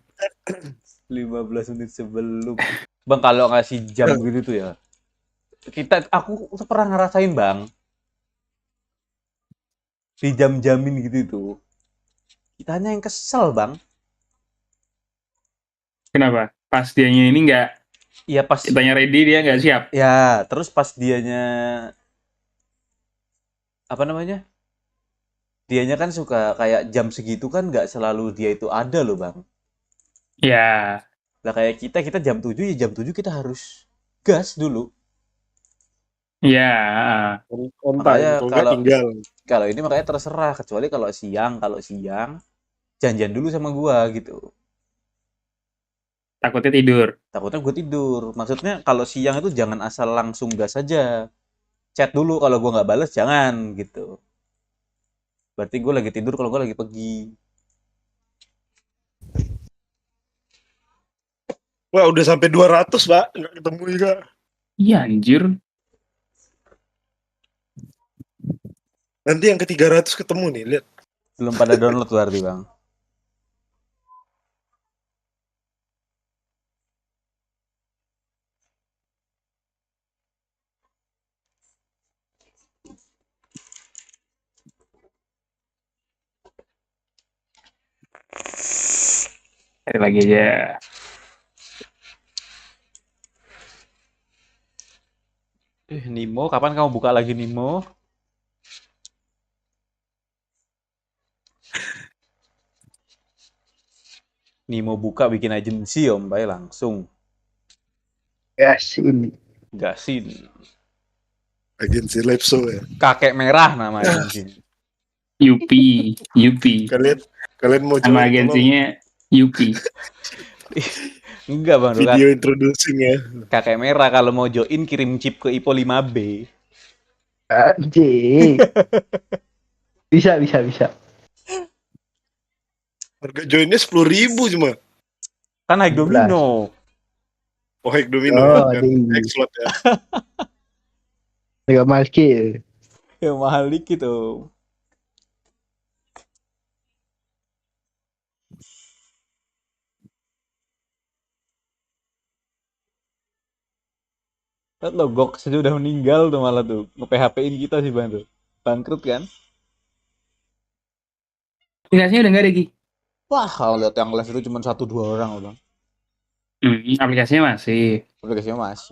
15 menit sebelum. Bang kalau ngasih jam gitu tuh ya. Aku pernah ngerasain Bang. Di jam-jamin gitu tuh. Kitanya yang kesel Bang. Kenapa? Pas dianya ini nggak. Iya pas. Kitanya ready dia nggak siap. Ya terus pas dianya apa namanya? Dianya kan suka kayak jam segitu kan nggak selalu dia itu ada loh Bang. Ya. Lah kayak kita jam 7 ya jam 7 kita harus gas dulu. Ya. Makanya kalau ini makanya terserah kecuali kalau siang janjian dulu sama gua gitu. Takutnya tidur. Takutnya gue tidur. Maksudnya kalau siang itu jangan asal langsung gas aja. Chat dulu kalau gua nggak bales jangan gitu. Berarti gue lagi tidur kalau gue lagi pergi. Wah udah sampai 200 Pak, nggak ketemu juga. Iya anjir. Nanti yang ke 300 ketemu nih, lihat. Belum pada download berarti Bang. Cari lagi aja. Nimo, kapan kamu buka lagi Nimo? Nimo buka bikin agensi Om Bay langsung. Gasin. Agensi Lepso ya. Kakek merah namanya. Yupi. Kalian mau sama agensinya Yupi. Enggak Bang, video introducing ya. Kakek merah kalau mau join kirim chip ke IPO 5B. Anjing. Bisa. Harga joinnya 10.000 cuma. Kan naik domino. Oh, naik domino kan. Naik slot ya. Agak mahal kill. Ya mahal dikit tuh. Lihat lo, Gok saja udah meninggal tuh malah tuh. Nge-PHP-in kita sih Bang tuh. Bangkrut kan? Aplikasinya udah nggak ada, Gi. Wah, kalau lihat yang live itu cuma 1-2 orang Bang. Aplikasinya masih. Aplikasinya masih.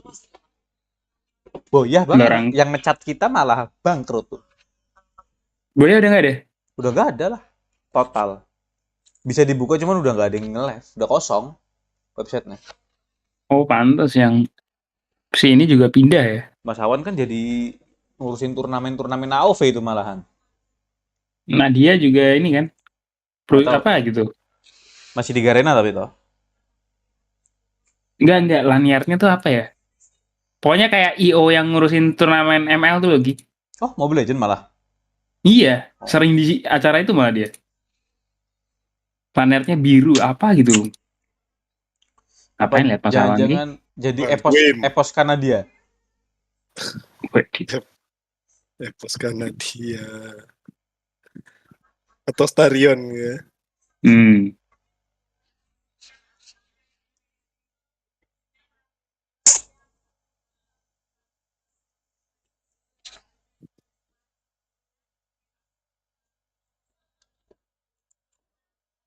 Boyah Bang, yang ngecat kita malah bangkrut tuh. Boyah udah nggak ada? Udah nggak ada lah. Total. Bisa dibuka cuman udah nggak ada yang nge-live. Udah kosong websitenya. Oh, pantas yang si ini juga pindah ya. Mas Awan kan jadi ngurusin turnamen-turnamen AOV itu malahan. Nah, dia juga ini kan. Apa gitu. Masih di Garena tapi toh. Enggak. Lanyardnya tuh apa ya? Pokoknya kayak IO yang ngurusin turnamen ML tuh lagi. Oh, Mobile Legend malah? Iya, sering di acara itu malah dia. Lanyardnya biru, apa gitu. Ngapain lihat Mas Awan? Jangan jadi epos Kanadia. Epos Kanadia. Atau Starion ya.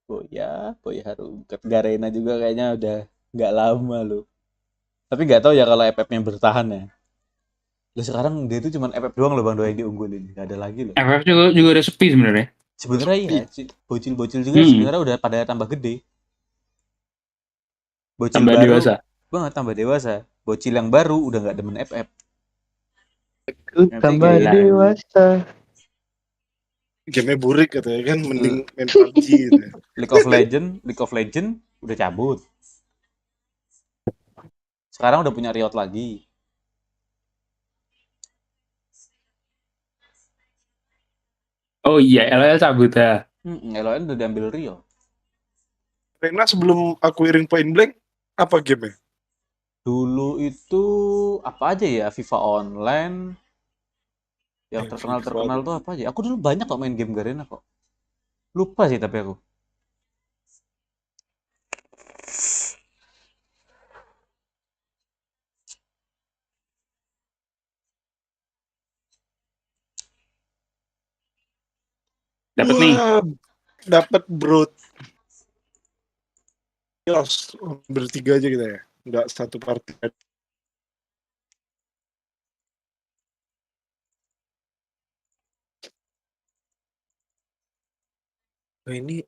Boya Harukat. Garena juga kayaknya udah nggak lama loh. Tapi nggak tahu ya kalau FF-nya bertahan ya. Lah sekarang dia itu cuma FF doang loh Bang Doa yang diunggulin. Nggak ada lagi loh. FF juga udah sepi sebenarnya. Sebenarnya iya, bocil-bocil juga sebenarnya udah pada tambah gede. Bocil tambah baru, dewasa. Banget tambah dewasa. Bocil yang baru udah nggak demen FF. Tambah dewasa. Game-nya burik katanya kan, mending main PUBG gitu. League of Legend udah cabut. Sekarang udah punya Riot lagi. Oh iya, LOL cabut ya. LOL udah diambil Riot. Karena sebelum acquiring Point Blank, apa game-nya? Dulu itu apa aja ya? FIFA Online. Yang terkenal tuh apa aja? Aku dulu banyak kok main game Garena kok. Lupa sih tapi aku. Dapat nih. Dapat bro. Yos, bertiga aja kita ya. Enggak satu party. Nah, ini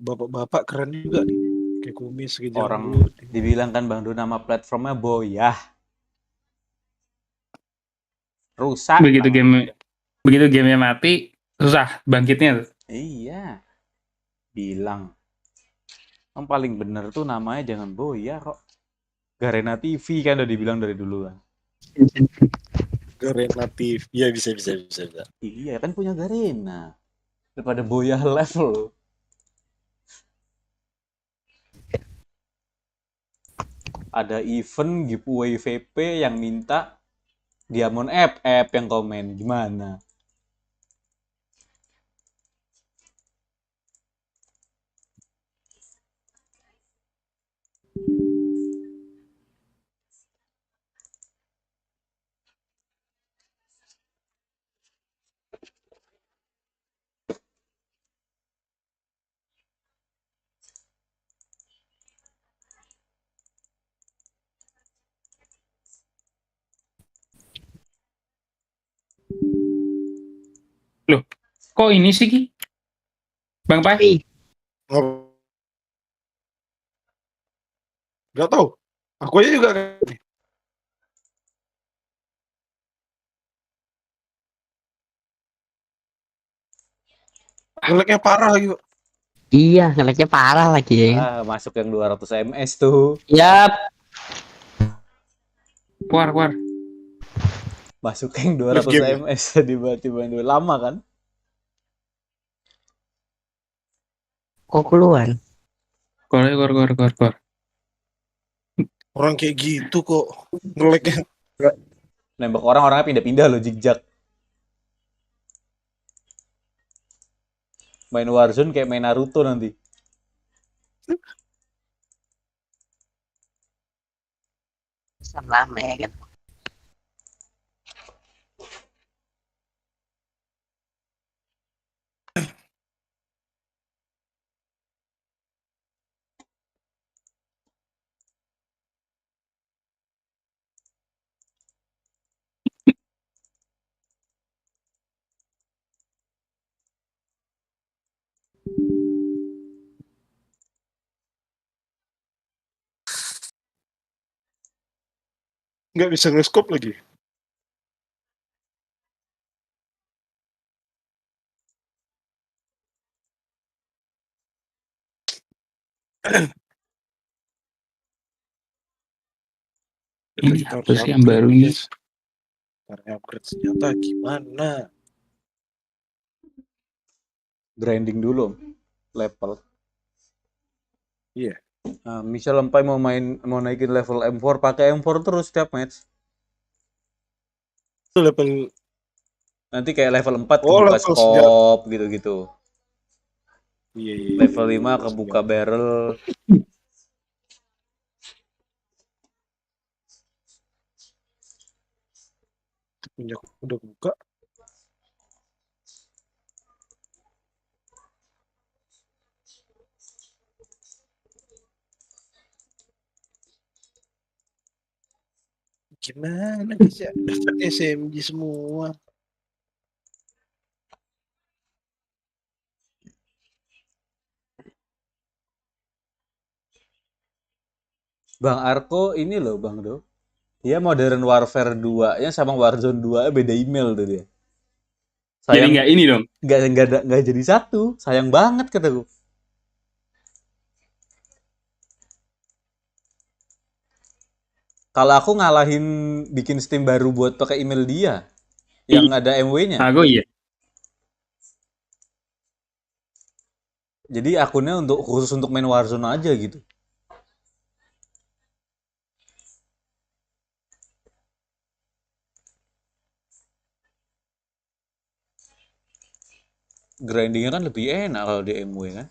bapak-bapak keren juga nih. Kayak kumis, kayak orang dibilang kan Bang Do nama platformnya Boyah. Rusak. Begitu gamenya mati, susah bangkitnya tuh. Iya. Bilang. Yang paling bener tuh namanya jangan Boyah kok. Garena TV kan udah dibilang dari dulu kan. Garena TV. Iya bisa. Iya kan punya Garena. Daripada Boyah level. Ada event giveaway VP yang minta Diamond app yang komen. Gimana? Loh, kok ini sih Ki? Bang Pai? Gak tahu. Aku aja juga. Ngeleknya parah lagi, Pak. Iya, ngeleknya parah lagi ya. Masuk yang 200 ms tuh. Yap. Keluar. Masuk yang 200 ms tiba-tiba lama kan? Kok keluar? Keluar. Orang kayak gitu kok ngeleknya. Nembak orangnya pindah-pindah loh, jigjak. Main Warzone kayak main Naruto nanti. Lama ya kan. Nggak bisa nge-scope lagi. Ini apa sih yang baru ini? Caranya upgrade senjata gimana? Grinding dulu level. Iya. Nah, misal sampai mau naikin level M4, pakai M4 terus setiap match. Itu level nanti kayak level 4 Oh, kebuka level scope gitu-gitu. Iya. Level 5 kebuka barrel. Udah buka. Gimana bisa dapat SMG semua? Bang Arko ini loh Bang Do. Dia Modern Warfare 2-nya sama Warzone 2 beda email tuh dia. Sayang, jadi nggak ini dong? Nggak jadi satu. Sayang banget kataku. Kalau aku ngalahin bikin Steam baru buat pakai email dia yang ada MW-nya. Aku iya. Jadi akunnya khusus untuk main Warzone aja gitu. Grindingnya kan lebih enak kalau di MW kan.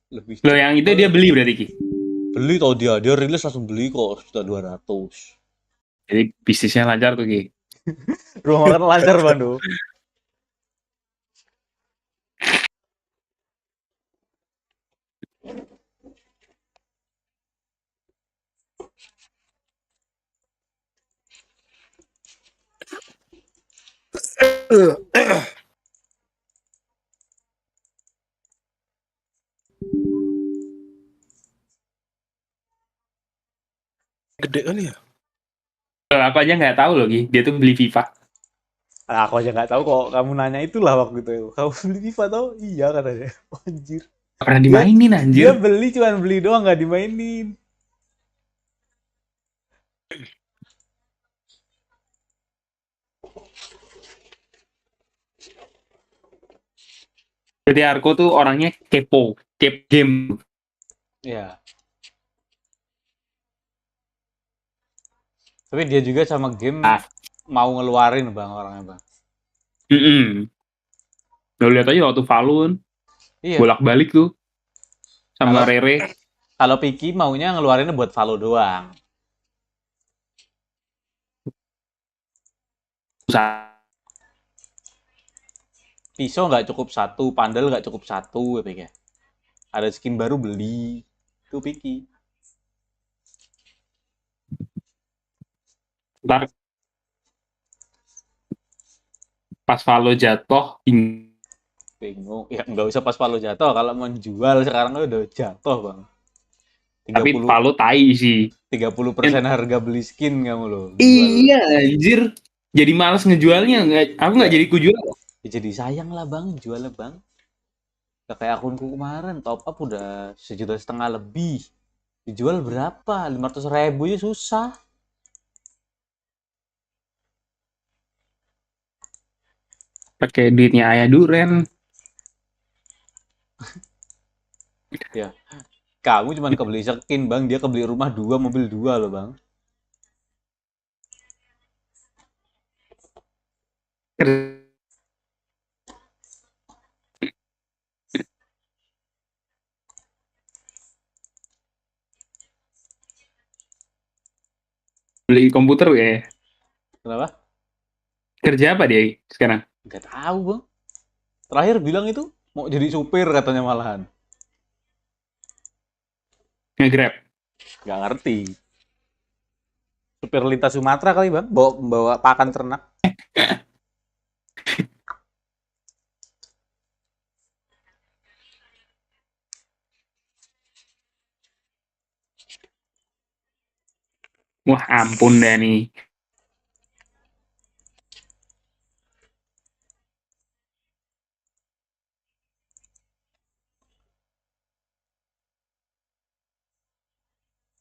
Lebih Loh yang itu dia beli berarti Ki? Beli tau dia rilis langsung beli kok, sudah 200. Jadi bisnisnya lancar tuh Ki. Rumah makan lancar Bando. Gede kali ya? Aku aja nggak tahu loh Ki, dia tuh beli FIFA. Nah, aku aja nggak tahu kok, kamu nanya itulah waktu itu. Kamu beli FIFA tau? Iya katanya. Anjir. Pernah dimainin anjir. Dia beli cuman beli doang nggak dimainin. Jadi Arko tuh orangnya kepo game. Iya. Tapi dia juga sama game mau ngeluarin Bang orangnya Bang. Lo lihat aja waktu Valorant. Iya. Bolak-balik tuh. Sama Rere. Kalau Piki maunya ngeluarinnya buat Valo doang. Pisau nggak cukup satu, pandel nggak cukup satu, ya. Ada skin baru beli, itu Piki. Ntar pas Valo jatuh, bingung. Ya nggak usah pas Valo jatuh, kalau mau jual sekarang udah jatuh Bang. 30, tapi Valo tai sih. 30% harga beli skin kamu loh. Iya anjir. Jadi males ngejualnya, aku nggak jadi kujual. Ya, jadi sayang lah Bang, jualnya Bang. Gak kayak akunku kemarin, top up udah 1,5 juta lebih. Dijual berapa? 500.000 ya susah. Pakai duitnya Ayah Duren. Ya, kamu cuma kebeli skin Bang, dia kebeli rumah 2, mobil 2 loh Bang. Beli komputer ya. Kenapa? Kerja apa dia sekarang? Gak tahu Bang. Terakhir bilang itu mau jadi supir katanya malahan. Nge-grab? Gak ngerti. Supir lintas Sumatera kali Bang, bawa pakan ternak. Wah, ampun dah nih.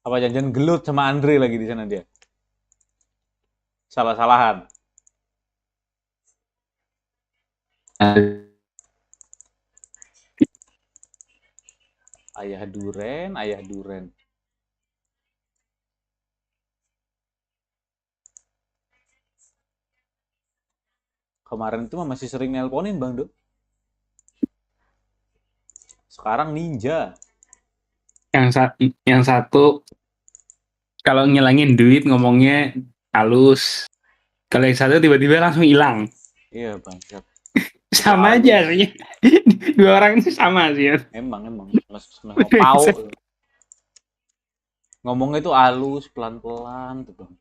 Apa janjian gelut sama Andre lagi di sana dia? Salah-salahan. Ayah Duren, Ayah Duren. Kemarin itu mah masih sering nelponin Bang Do. Sekarang ninja. Yang satu kalau ngilangin duit ngomongnya halus. Kalau yang satu tiba-tiba langsung hilang. Iya Bang. Sama aja sih. Dua orang itu sama sih. Ya. Emang pau. Ngomongnya itu halus, pelan-pelan tuh Bang.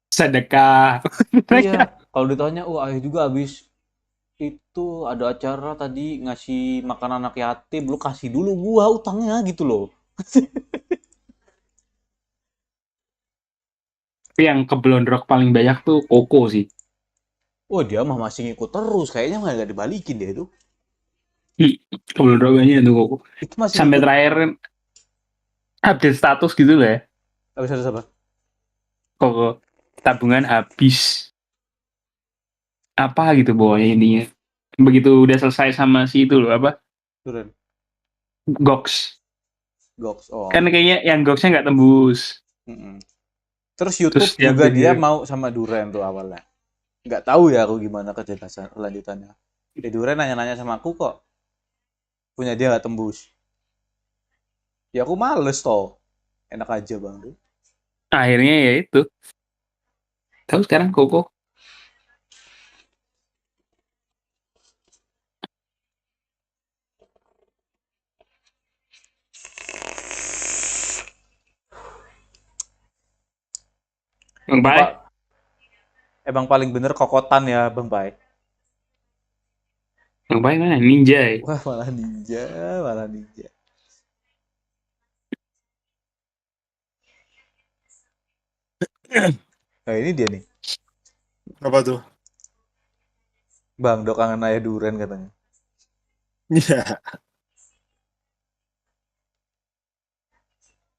Sedekah. Iya, kalau ditanya, ayah juga habis itu ada acara tadi ngasih makan anak yatim, lu kasih dulu gua utangnya gitu loh. Tapi yang keblondrok paling banyak tuh Koko sih. Oh dia mah masih ngikut terus, kayaknya mah nggak dibalikin dia itu. Keblondrok banyak tuh Koko. Sampai terakhir update status gitu lah ya. Habis ada apa? Koko tabungan habis. Apa gitu pokoknya ininya. Begitu udah selesai sama si itu loh apa? Duren. Gox. Oh. Kan kayaknya yang Goxnya nggak tembus. Terus YouTube juga dia mau sama Duren tuh awalnya. Nggak tahu ya aku gimana kejelasan lanjutannya. Duren nanya-nanya sama aku kok. Punya dia nggak tembus. Ya aku males toh. Enak aja Bang. Akhirnya ya itu. Tahu sekarang Koko. Bang Pai. Emang paling bener kokotan ya Bang Pai. Bang Pai mana? Ninja ya? Wah malah ninja. Nah ini dia nih. Apa tuh? Bang Do kangen ayah Duren katanya. Iya.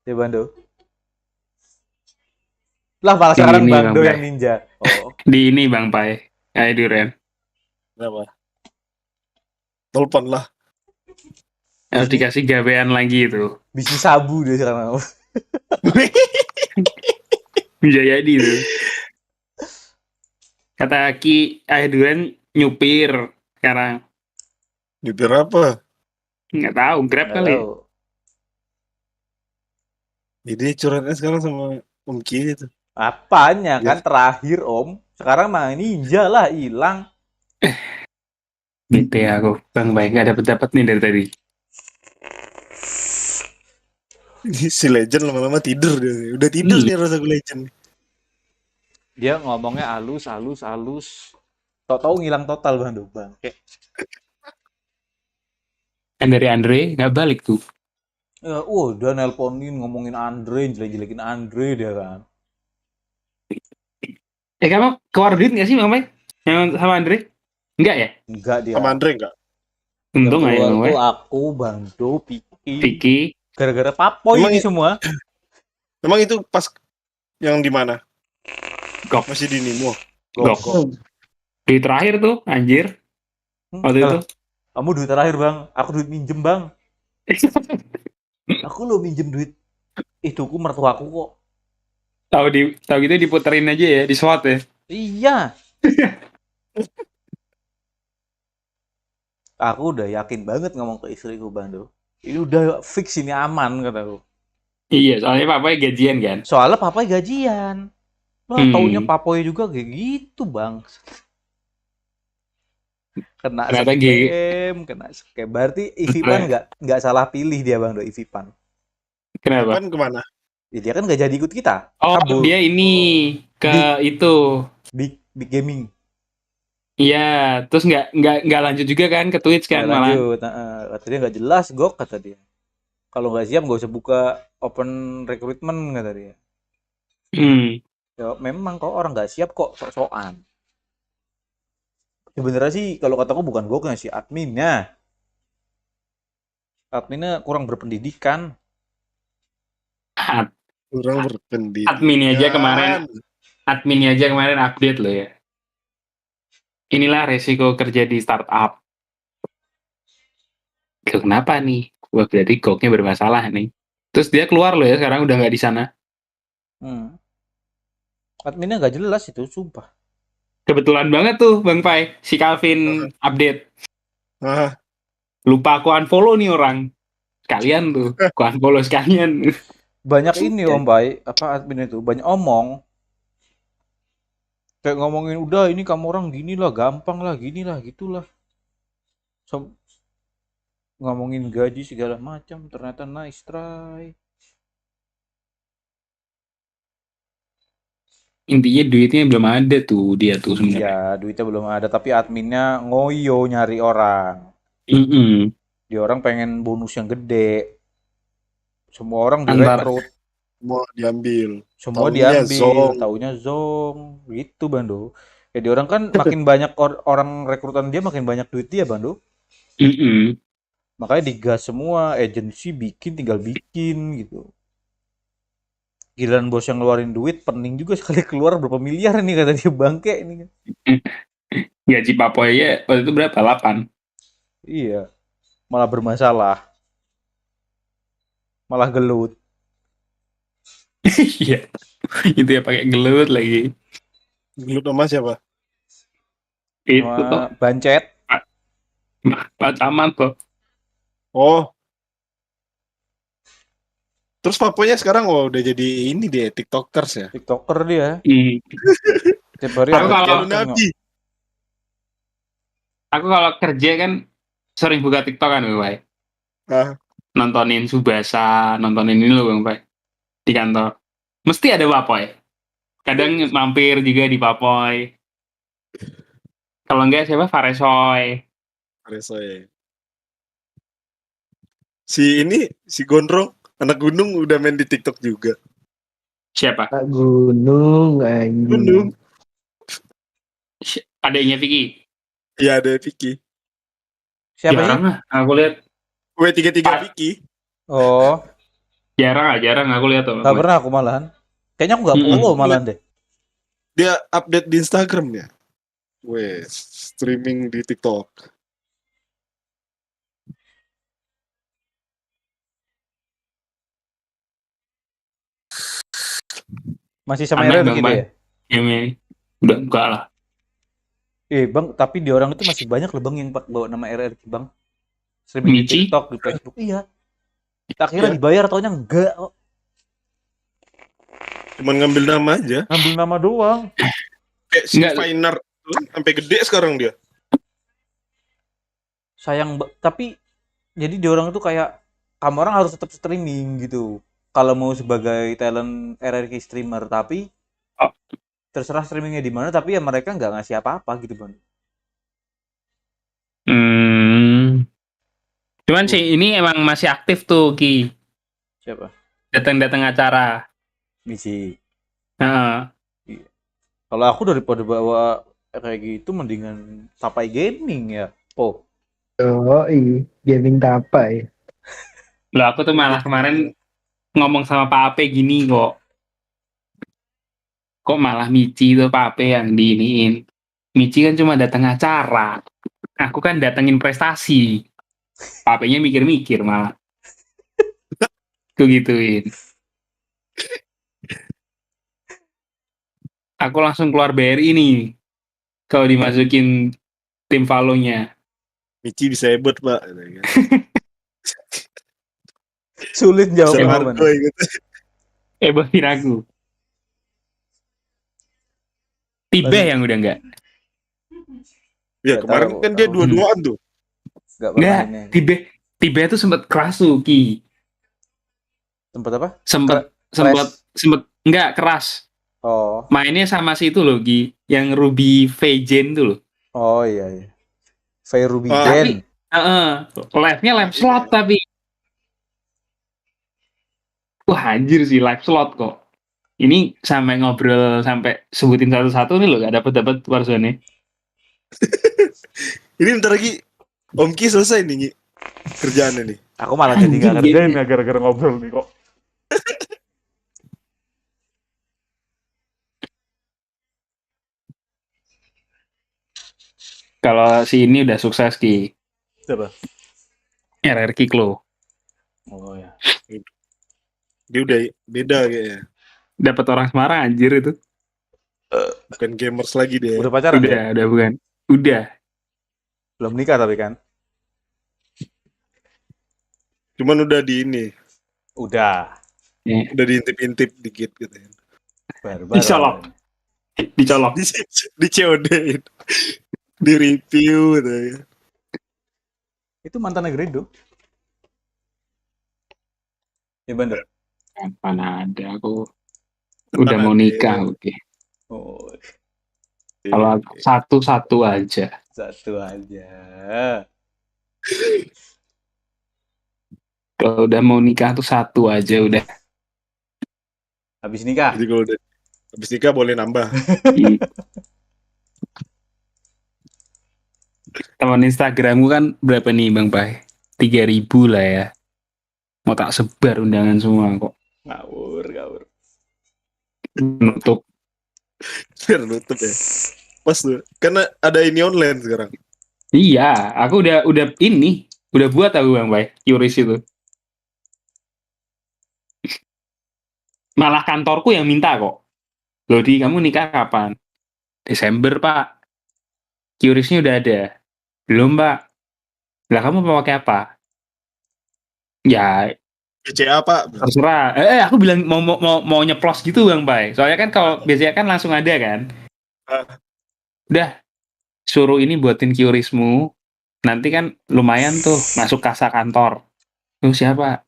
Ya Bang Do. Lah malah sekarang Bang Do yang ninja. Oh. Di ini Bang Pai. Ayah Duren. Kenapa? Telepon lah. Harus dikasih gawean lagi itu. Bisnis sabu dia sekarang. Bisa jadi tuh. Kata Ki, Ayah Duren nyupir sekarang. Nyupir apa? Nggak tahu, Grab kali. Jadi curhatnya sekarang sama Om Ki itu. Apanya kan terakhir Om. Sekarang mah ninja lah hilang. Gitu ya aku. Bang Baik nggak dapat nih dari tadi. Si Legend lama-lama tidur dia. Udah tidur nih rasa Legend. Dia ngomongnya halus. Tahu ngilang total Bang Do. Bang. Yang dari Andre nggak balik tuh. Udah nelponin ngomongin Andre, jelek-jelekin Andre dia kan. Kamu keluar duit nggak sih Bang Baik? Yang sama Andre? Enggak ya? Enggak dia. Sama Andre enggak? Untung aja Bang Baik. Itu aku, Bang Do, Piki. Gara-gara Papoy ini semua. Emang itu pas yang di mana? Gok. Masih di Nimo. Gok. Duit terakhir tuh, anjir. Waktu itu. Kamu duit terakhir Bang. Aku duit minjem Bang. Aku lo minjem duit. Itu ku mertuaku kok. Tahu gitu diputerin aja ya, di SWAT ya. Iya. Aku udah yakin banget ngomong ke istriku Bang Do. Ini udah fix ini aman kataku. Iya, soalnya papai gajian kan. Soalnya papai gajian. Lah taunya papai juga kayak gitu Bang. Kena scam. Berarti Ivipan nggak salah pilih dia Bang Do, Ivipan. Kenapa? Ivipan kemana? Ya, dia kan nggak jadi ikut kita. Oh, kabur. Dia ini ke itu Big Gaming. Iya, terus nggak lanjut juga kan ke Twitch kan malah. Lanjut, kata dia nggak jelas Gok kata dia. Kalau nggak siap nggak usah buka open recruitment kata dia. Ya memang kok orang nggak siap kok sok-sokan. Sebenarnya sih kalau kataku bukan goknya sih adminnya. Adminnya kurang berpendidikan. Kurang berpendidikan. Adminnya aja kemarin update loh ya. Inilah resiko kerja di startup. Kenapa nih? Wah, berarti goknya bermasalah nih. Terus dia keluar loh ya, sekarang udah nggak di sana. Adminnya nggak jelas itu, sumpah. Kebetulan banget tuh Bang Pai, si Calvin update. Lupa aku unfollow nih orang. Sekalian tuh, aku unfollow sekalian. Banyak ini Om Pai, apa admin itu, banyak omong. Kayak ngomongin, udah ini kamu orang gini lah, gampang lah, gini lah, gitulah. Ngomongin gaji segala macam, ternyata nice try. Intinya duitnya belum ada tuh dia tuh sebenarnya. Iya, duitnya belum ada, tapi adminnya ngoyo nyari orang. Dia orang pengen bonus yang gede. Semua orang direkrut. Semua diambil. Semua diambil, taunya zong. Gitu, Bando. Ya dia orang kan makin banyak orang rekrutan dia, makin banyak duit dia, Bando. Makanya digas semua, agensi bikin, tinggal bikin gitu. Giliran bos yang ngeluarin duit, pening juga sekali keluar berapa miliar nih kata dia, bangke ini. Gaji Papoy ya waktu itu berapa? 8. Iya. Malah bermasalah. Malah gelut. Iya. Itu ya pakai gelut lagi. Gelut sama siapa? Itu tuh Bancet. Pak Caman tuh. Oh. Terus Paponya sekarang udah jadi ini dia, TikTokers ya? TikToker dia. Tiap hari Aku kalau kerja kan sering buka TikTok kan, Bang Pai. Nontonin Subasa, nontonin ini loh Bang Pai. Di kantor. Mesti ada Papoy. Kadang mampir juga di Papoy. Kalau enggak siapa? Faresoy. Si Gondrong, anak gunung udah main di TikTok juga. Siapa? Gunung anjing. Gunung. Adanya Vicky. Iya, ada Vicky. Siapa jarang lah, aku lihat. W33 Vicky. Oh. Jarang aku lihat tuh. Gak pernah aku malahan. Kayaknya aku gak follow malahan deh. Dia update di Instagram ya. Streaming di TikTok. Masih sama Eren gini ya? Udah enggak lah. Bang, tapi di orang itu masih banyak loh Bang yang bawa nama RRQ Bang. Streaming di TikTok, di Facebook. Iya. Tak kira dibayar, taunya enggak kok. Cuman ngambil nama aja. Ngambil nama doang. Kayak si Finer sampai gede sekarang dia. Sayang, tapi jadi di orang itu kayak kamu orang harus tetap streaming gitu. Kalau mau sebagai talent RRQ streamer, tapi terserah streamingnya di mana, tapi ya mereka nggak ngasih apa-apa gitu Bang. Cuman sih ini emang masih aktif tuh Ki. Siapa? Datang acara. Misi. Iya. Kalau aku daripada bawa kayak gitu mendingan tapai gaming ya, Po. Gaming tapai. Loh aku tuh malah kemarin ngomong sama Pak Ape gini kok. Kok malah Mici tuh Pak Ape yang diiniin. Mici kan cuma datang acara. Aku kan datengin prestasi. Pak Ape-nya mikir-mikir malah. Aku gituin. Aku langsung keluar BRI nih. Kalau dimasukin tim Valo-nya. Mici bisa hebat, Pak. Sulit jawabnya. Hebatin aku. Tibe yang udah enggak. Ya kemarin kan dia dua-duaan tuh. Enggak, Tibe itu sempat keras tuh Ki. Sempat apa? Sempat enggak keras. Oh. Mainnya sama si itu loh Ki, yang Ruby Vejen tuh loh. Oh iya. Ruby Gen. Live-nya live slot tapi. Wah anjir sih live slot kok. Ini sampai ngobrol sampai sebutin satu-satu nih lo gak dapat Warzone. Ini bentar lagi Om Ki selesai nih Nyi, kerjaannya nih. Aku malah jadi nggak Kerjain ya gara-gara ngobrol nih kok. Kalau si ini udah sukses Ki. Siapa? RRQ Klo. Oh ya. Dia udah beda kayaknya. Dapat orang Semarang anjir itu. Bukan gamers lagi dia. Udah pacaran dia? Udah bukan. Udah. Belum nikah tapi kan? Cuman udah di ini. Udah. Udah diintip-intip dikit gitu ya. Dicolok. Dicolok. Di COD-in. Di review gitu ya. Itu mantan Negredo. Ya bener. Kapan ada aku udah mau nikah, oke. Oh. Kalau satu-satu aja. Satu aja. Kalau udah mau nikah tuh satu aja udah. Habis nikah. Jadi kalau udah habis nikah boleh nambah. Teman Instagramku kan berapa nih Bang Pai? 3.000 lah ya. Mau tak sebar undangan semua kok. Ngawur. Nutup. Biar nutup ya. Pas tuh. Karena ada ini online sekarang. Iya, aku udah buat aku Bang Pai, Yuris itu. Malah kantorku yang minta kok. Loh di kamu nikah kapan? Desember Pak. Yurisnya udah ada. Belum Pak. Lah kamu mau pakai apa? Ya BCA Pak. terserah. Aku bilang mau nyeplos gitu Bang Pai. Soalnya kan kalau biasanya kan langsung ada kan. Udah suruh ini buatin QRIS-mu. Nanti kan lumayan tuh masuk kasa kantor. Tuh siapa?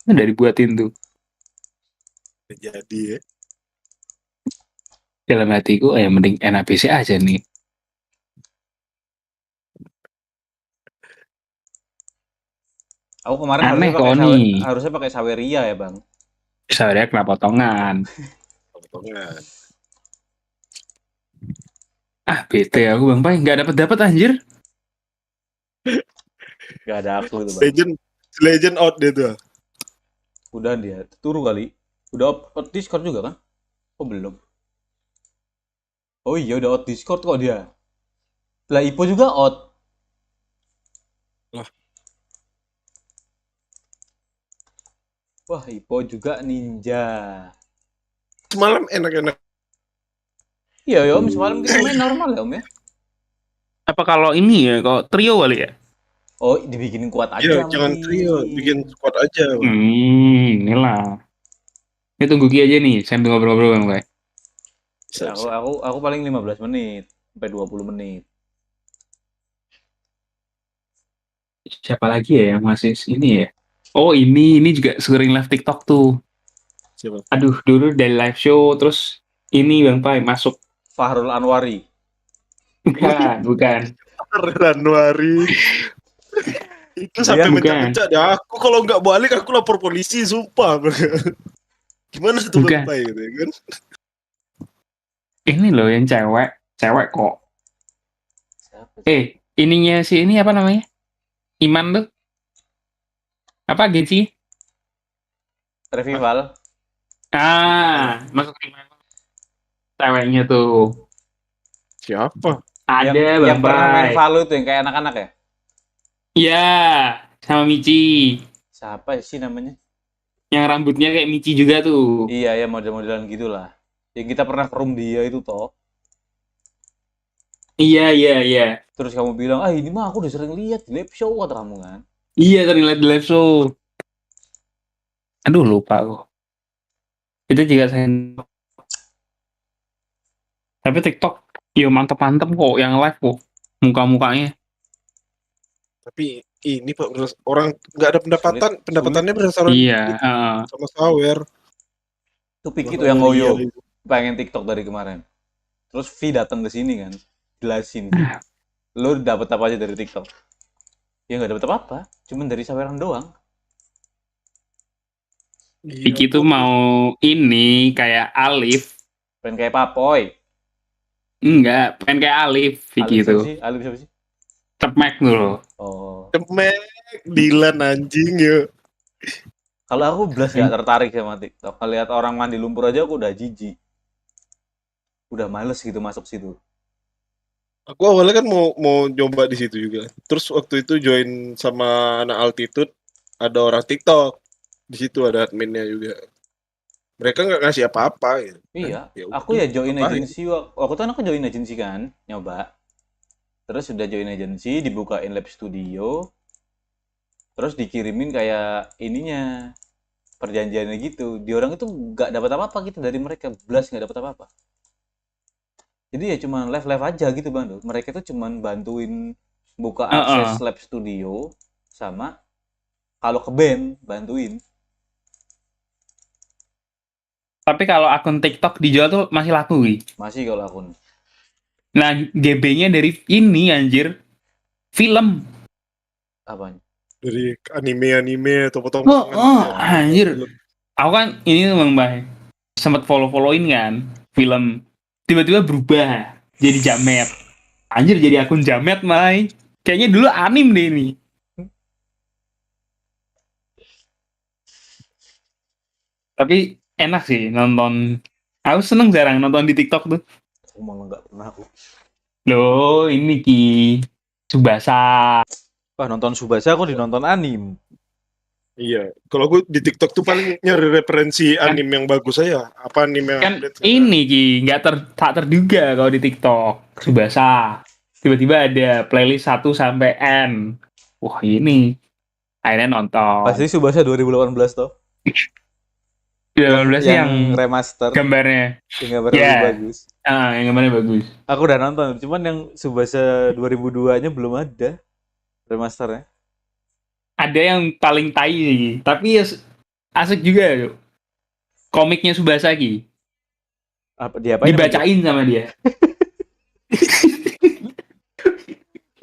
Udah dibuatin tuh. Jadi ya. Dalam hatiku ya mending NABC aja nih. Aku kemarin Aneh harusnya pakai Saweria ya Bang. Saweria kena potongan. Bete aku Bang Pai, nggak dapat anjir. Gak ada aku itu Bang. Legend out dia tuh. Udah dia turu kali. Udah out Discord juga kan? Oh belum. Oh iya udah out Discord kok dia. Lah Ipo juga out. Wah Ipo juga ninja. Semalam enak-enak. Iya ya Om, semalam kita main normal ya Om ya. Apa kalau ini ya, kalau trio kali ya? Oh dibikinin kuat aja. Iya jangan trio, bikin squad aja. Inilah. Ini tunggu Ki aja nih, sambil ngobrol-ngobrol Bang Pai. Aku paling 15 menit sampai 20 menit. Siapa lagi ya yang masih ini ya? Oh ini juga sering live TikTok tuh. Siapa? Aduh dulu dari live show terus ini Bang Pai masuk. Fahrul Anwari. Bukan. Fahrul Anwari. Itu sampai mencak-mencak deh. Aku kalau nggak balik aku lapor polisi, sumpah. Gimana tuh Bang Pai gitu ya kan? Ini loh yang cewek kok. Ininya si ini apa namanya? Iman tuh. Apa agensi? Revival. Masuk Iman. Ceweknya tuh. Siapa? Ada yang pernah main Valo tuh yang kayak anak-anak ya? Iya, sama Michi. Siapa sih namanya? Yang rambutnya kayak Michi juga tuh. Iya ya model-modelan gitulah. Yang kita pernah ke room dia itu toh. Iya. Terus kamu bilang, ini mah aku udah sering lihat di live show kata kamu kan? Iya, sering lihat di live show. Aduh lupa aku. Itu juga saya. Tapi TikTok, ya mantep-mantep kok yang live kok. Muka-mukanya. Tapi ini Pak, orang nggak ada pendapatannya berdasarkan sama sawer. Itu Piki tuh yang ngoyo pengen TikTok dari kemarin. Terus V datang ke sini kan, jelasin. Lo dapet apa aja dari TikTok? Ya nggak dapet apa-apa, cuman dari saweran doang. Vicky tuh mau ini kayak Alif. Pengen kayak Papoy. Enggak, pengen kayak Alif Vicky Alif siapa itu. sih? Alif siapa sih? Cepmek dulu. Oh. Cepmek, Dilan anjing yuk. Kalau aku belas nggak tertarik sama TikTok. Ngeliat orang mandi lumpur aja aku udah jijik. Udah males gitu masuk situ. Aku awalnya kan mau coba di situ juga. Terus waktu itu join sama anak altitude, ada orang TikTok. Di situ ada adminnya juga. Mereka nggak ngasih apa-apa gitu. Iya, Ya aku ya join ngapain? agency. Waktu itu aku join agency kan, nyoba. Terus sudah join agency, dibukain lab studio. Terus dikirimin kayak ininya, perjanjiannya gitu. Di orang itu nggak dapat apa-apa gitu dari mereka. Belas nggak dapat apa-apa. Jadi ya cuma live aja gitu Bang. Mereka tuh cuma bantuin buka akses lab studio sama kalau ke band bantuin. Tapi kalau akun TikTok dijual tuh masih laku, Wi. Masih kalau akun. Nah, GB-nya dari ini anjir. Film. Apanya? Dari anime atau potongan. Anjir. Aku kan ini Bang Bay. Sempat follow-followin kan film. Tiba-tiba berubah jadi jamet. Anjir jadi akun jamet, Mai. Kayaknya dulu anim deh ini. Tapi enak sih nonton. Aku seneng jarang nonton di TikTok tuh. Aku malah nggak pernah aku. Loh, ini Ki. Subasa. Wah, nonton Subasa aku dinonton anim. Iya, kalau gue di TikTok tuh paling nyari referensi anime yang bagus aja. Apa anime yang Kan update ini Ki, tak terduga kalau di TikTok. Subasa. Tiba-tiba ada playlist 1 sampai N. Wah, ini. Akhirnya nonton. Pasti Subasa 2018 toh. 2018 yang remaster. Gambarnya. Yang gambarnya lebih bagus. Yang gambarnya bagus. Aku udah nonton, cuman yang Subasa 2002-nya belum ada remasternya. Ada yang paling tai sih, tapi ya asik juga yuk. Komiknya Subasa Ki. Apa diapain? Dibacain sama dia.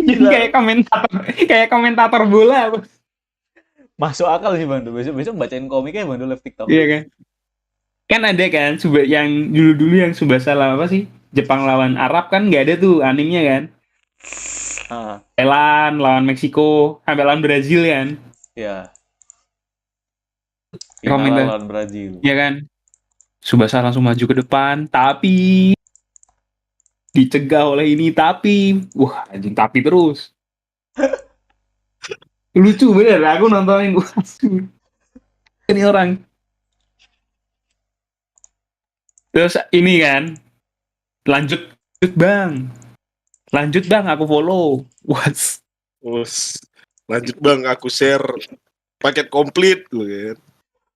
Jadi kayak komentator bola. Masuk akal sih Bang. Besok bacain komiknya Bang live TikTok. Iya kan? Kan ada kan yang dulu-dulu yang Subasa lawan apa sih? Jepang lawan Arab kan nggak ada tuh animenya kan? Thailand lawan Meksiko, sampai lawan Brazil kan? Iya. Final lawan Brazil. Iya kan? Subasa langsung maju ke depan, tapi dicegah oleh ini wah anjing tapi terus. Lucu bener, aku nontonin ini orang. Terus ini kan, lanjut bang, aku follow. Lanjut bang, aku share paket komplit loh kan.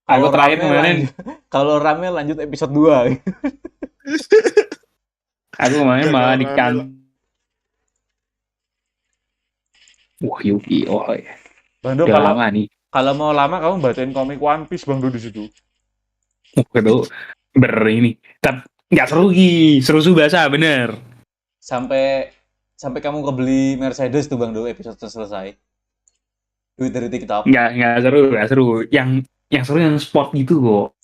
Aku terakhir kemarin. Kalau rame lanjut episode 2. Aku kemarin malah di Wah Yuki, ya. Bang Do, kalau mau lama kamu bacain komik One Piece Bang Do di situ. Itu ini. Tapi nggak seru seru Subasa bener. Sampai kamu kebeli Mercedes tuh Bang Do episode selesai. Duit dari TikTok. Nggak seru. Yang seru yang sport gitu kok.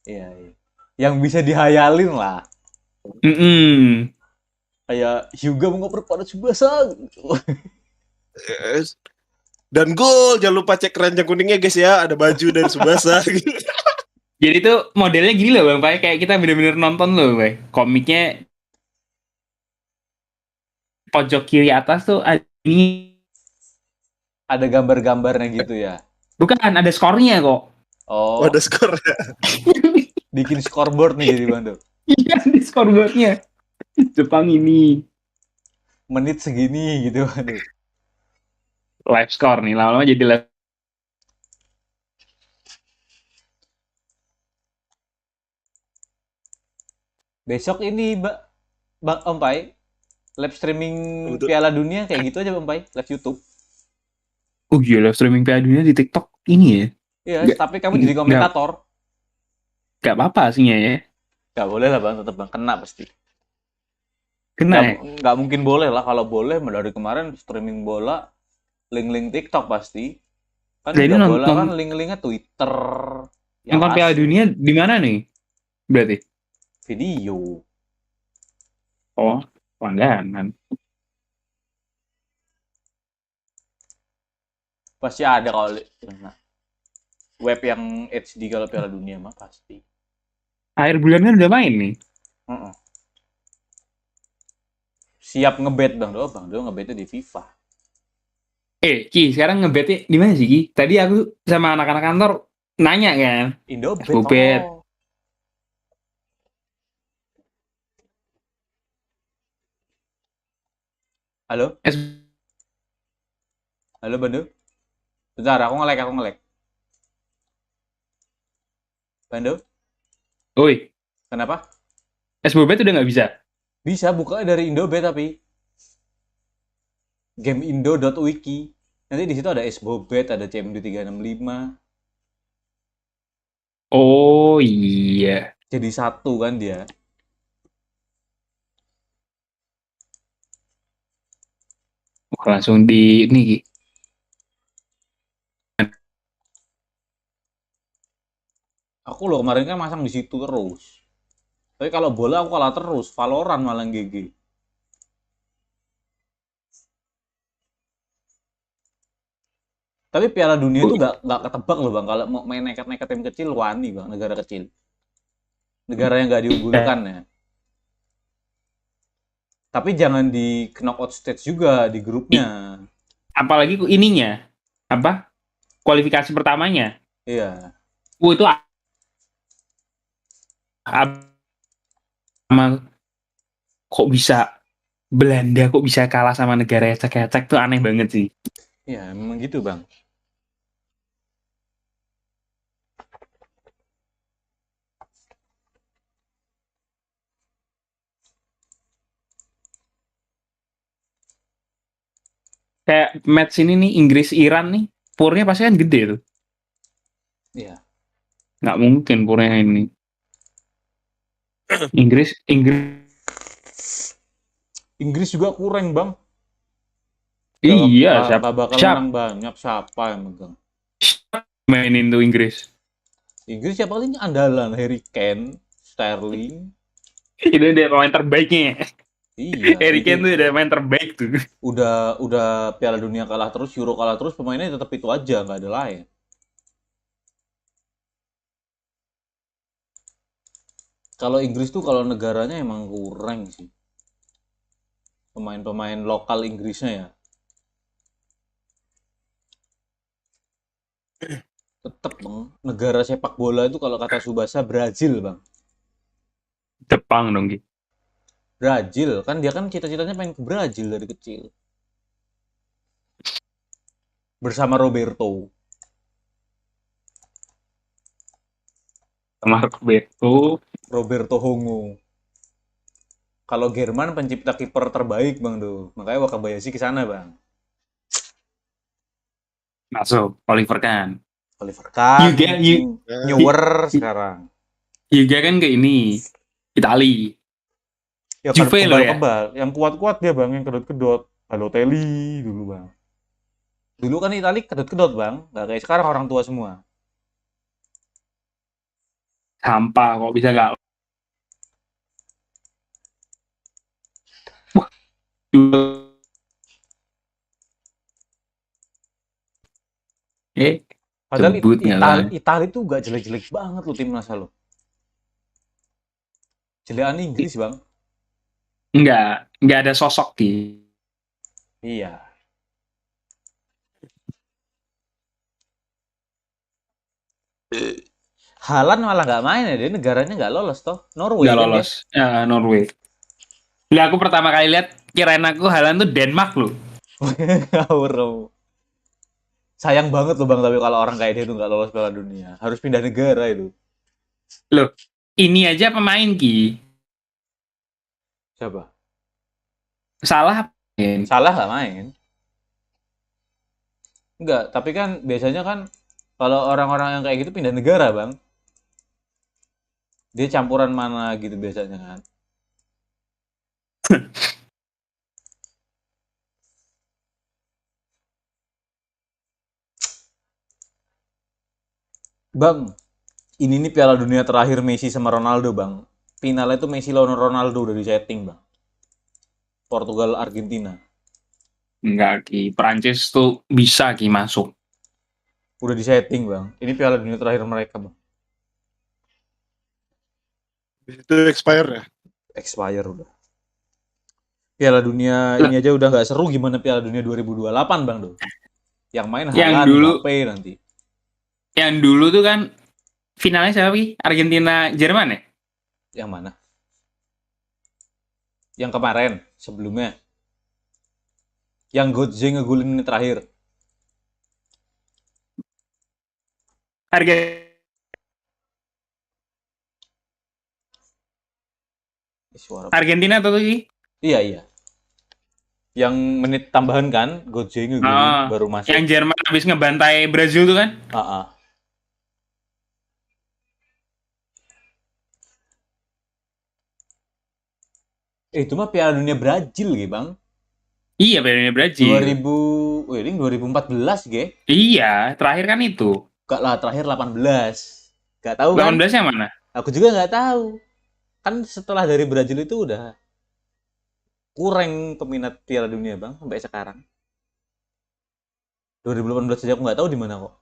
Iya. Yang bisa dihayalin lah. Kayak Hyuga mengoper pada Subasa. Dan gol, jangan lupa cek keranjang kuningnya guys ya, ada baju dari Subasa. Jadi tuh modelnya gini loh Bang Pai, kayak kita bener-bener nonton loh Bang. Komiknya pojok kiri atas tuh ada gambar-gambarnya gitu ya. Bukan, ada skornya kok. Oh, ada skornya. Bikin scoreboard nih jadi Bang Do. Iya, di scoreboardnya. Jepang ini menit segini gitu Bang Do. Live score nih, lama-lama jadi live. Besok ini Bang Om Pai, live streaming Piala Dunia kayak gitu aja Bang Pai, live YouTube. Oh iya, live streaming Piala Dunia di TikTok ini ya? Iya, tapi kamu jadi komentator. Gak apa-apa aslinya ya? Gak boleh lah Bang, tetap Bang, kena pasti. Kena ya? Gak mungkin boleh lah, kalau boleh dari kemarin streaming bola, link-link TikTok pasti. Kan Jadi bola kan link-linknya Twitter, Nonton Piala Dunia di mana nih? Berarti? Video. Oh, langganan. Pasti ada kalau web yang HD kalau Piala Dunia mah pasti. Akhir bulan kan udah main nih. Siap ngebet Bang Do ngebetnya di FIFA. Ki, sekarang ngebetnya di mana sih, Ki? Tadi aku sama anak-anak kantor nanya kan. Indobet. Bobet. Halo? Halo, Bandu? Bentar, aku ngelek. Bandu? Oi. Kenapa? Bobet udah nggak bisa? Bisa, bukanya dari Indobet tapi. Gameindo.wiki. Nanti di situ ada Bobet, ada CMD 365. Oh iya. Jadi satu kan dia. Langsung di ini, Ki. Aku loh kemarin kan masang di situ terus. Tapi kalau bola aku kalah terus. Valorant malah GG. Tapi Piala Dunia itu nggak ketebak loh Bang. Kalau mau main nekat-nekat tim kecil, wani Bang. Negara kecil. Negara yang nggak diunggulkan ya. Tapi jangan di knockout stage juga di grupnya. Apalagi ininya. Apa? Kualifikasi pertamanya. Iya. Itu kok bisa Belanda kok bisa kalah sama negara ecek-ecek tuh aneh banget sih. Iya, memang gitu Bang. Kayak match ini nih Inggris-Iran nih, purnya pasti kan gede tuh. Iya. Nggak mungkin purnya ini. Inggris juga kurang Bang. Iya, Gak bakal menang banyak. Siapa yang megang? Mainin tuh Inggris. Inggris siapa sih andalan? Harry Kane, Sterling. Itu dia pemain terbaiknya. Iya. Harry Kane tuh udah main terbaik tuh. Udah Piala Dunia kalah terus, Euro kalah terus, pemainnya tetap itu aja, nggak ada lain. Kalau Inggris tuh kalau negaranya emang kurang sih. Pemain-pemain lokal Inggrisnya ya. Tetep Bang, negara sepak bola itu kalau kata Subasa Brazil Bang. Jepang dong gitu. Brazil kan dia kan cita-citanya pengen ke Brazil dari kecil. Bersama Roberto. Sama Roberto Hongo. Kalau Jerman pencipta kiper terbaik Bang Do. Makanya Wakabayashi ke sana Bang. Masuk Oliver Kahn. Newer sekarang. Juga kan ke ini Itali. Ya Juve loh ya. Kebal. Yang kuat-kuat dia Bang, yang kedot-kedot. Balotelli dulu Bang. Dulu kan Itali kedot-kedot Bang, nggak kayak sekarang orang tua semua. Sampah kok bisa nggak? Wah, Padahal Itali tuh gak jelek-jelek banget loh timnas lo. Jelekan Inggris Bang. Nggak ada sosok gitu. Iya. Haaland malah nggak main ya, dia negaranya nggak lolos toh. Norway nggak kan lolos. Ya, Norway. Lah aku pertama kali lihat kirain aku Haaland tuh Denmark loh. Ngawur. Sayang banget loh Bang, tapi kalau orang kayak dia tuh nggak lolos Piala Dunia. Harus pindah negara itu. Loh, ini aja pemain Ki. Siapa? Salah nggak main. Enggak, tapi kan biasanya kan kalau orang-orang yang kayak gitu pindah negara Bang. Dia campuran mana gitu biasanya kan. Bang, Ini nih Piala Dunia terakhir Messi sama Ronaldo, Bang. Finalnya itu Messi lawan Ronaldo udah di setting, Bang. Portugal Argentina. Enggak, Ki. Perancis tuh bisa, Ki, masuk. Udah di setting, Bang. Ini Piala Dunia terakhir mereka, Bang. Itu expire ya? Expire udah. Piala Dunia ini aja udah nggak seru, gimana Piala Dunia 2028, Bang, tuh. Yang main Haaland, Mbappe nanti. Yang dulu tuh kan finalnya siapa, Ki? Argentina Jerman ya? Yang mana? Yang kemarin, sebelumnya. Yang Götze ngegulin ini terakhir. Argentina atau Ki? Iya. Yang menit tambahan kan, Götze ngegulin baru masuk. Yang Jerman habis ngebantai Brazil tuh kan? Itu mah Piala Dunia Brazil, gitu, Bang. Iya, Piala Dunia Brazil. 2014, ge. Iya, terakhir kan itu. Enggak lah, terakhir 18. Gak tahu kan? 18 yang mana? Aku juga nggak tahu. Kan setelah dari Brazil itu udah kurang peminat Piala Dunia, Bang, sampai sekarang. 2018 saja aku nggak tahu di mana kok.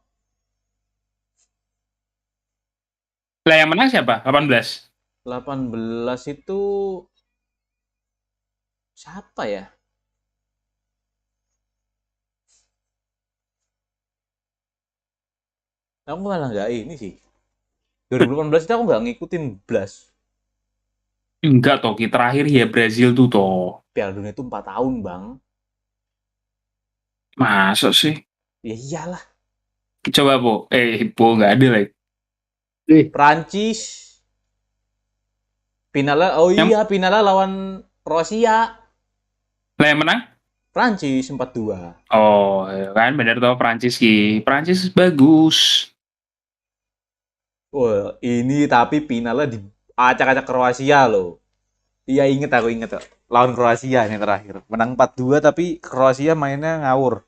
Lah yang menang siapa? 18. 18 itu siapa ya? Aku malah nggak ini sih. 2018 itu aku nggak ngikutin Blast. Enggak, toh, Ki. Terakhir ya Brazil tuh, toh. Piala Dunia itu 4 tahun, Bang. Masa sih? Ya iyalah. Coba, Po. Nggak ada lagi. Prancis. Finalnya, finalnya lawan Kroasia. Lah yang menang? Prancis 4-2. Oh, kan benar toh Prancis, Ki. Prancis bagus. Wah, ini tapi finalnya di acak-acak Kroasia loh. Iya, aku inget. Lawan Kroasia ini terakhir. Menang 4-2 tapi Kroasia mainnya ngawur.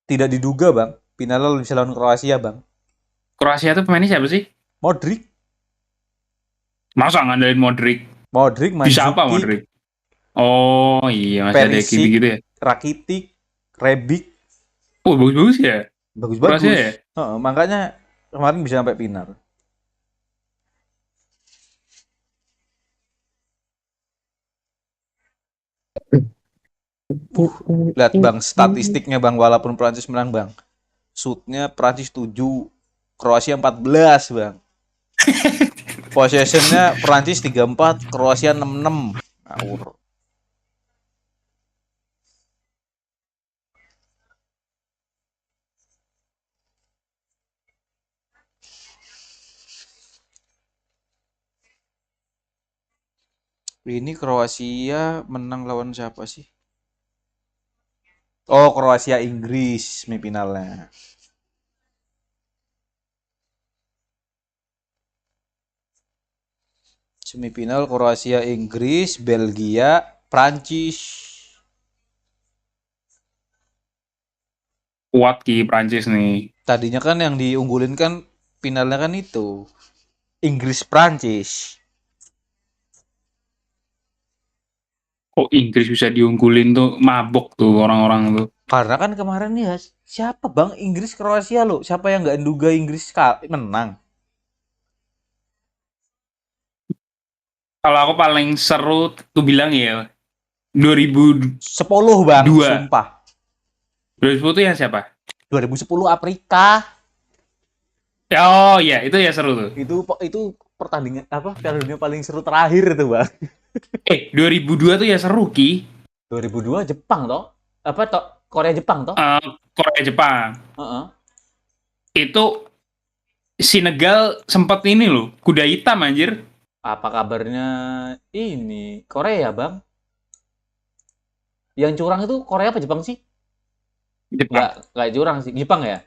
Tidak diduga, Bang. Finalnya bisa lawan Kroasia, Bang. Kroasia tuh pemainnya siapa sih? Modric. Masa ngandelin Modric? Modric, Mandzukic. Bisa apa Modric? Oh iya, masih ada gitu ya. Rakitic, Rebic. Oh, bagus-bagus ya? Bagus-bagus. Ya? Makanya kemarin bisa sampai final. Lihat, Bang, statistiknya, Bang, walaupun Prancis menang, Bang. Shootnya Prancis 7, Kroasia 14, Bang. Possessionnya Prancis 34, Kroasia 66. Ngawur. Ini Kroasia menang lawan siapa sih? Oh, Kroasia Inggris semifinalnya. Semifinal Kroasia Inggris, Belgia, Prancis. Kuat, Ki, Prancis nih. Tadinya kan yang diunggulin kan finalnya kan itu Inggris Prancis. Kok Inggris bisa diunggulin tuh, mabok tuh orang-orang tuh. Karena kan kemarin ya siapa, Bang, Inggris Kroasia lo? Siapa yang nggak duga Inggris menang? Kalau aku paling seru tuh bilang ya 2010, Bang, sumpah. 2010 tuh ya siapa? 2010 Afrika. Oh iya, itu ya seru tuh. Itu pertandingan apa? Piala Dunia paling seru terakhir itu, Bang. 2002 tuh ya seru, Ki. 2002 Jepang toh? Apa toh? Korea Jepang toh? Korea Jepang. Itu Senegal sempat ini loh, kuda hitam anjir. Apa kabarnya ini Korea, Bang? Yang curang itu Korea apa Jepang sih? Jepang. Nggak curang sih, Jepang ya?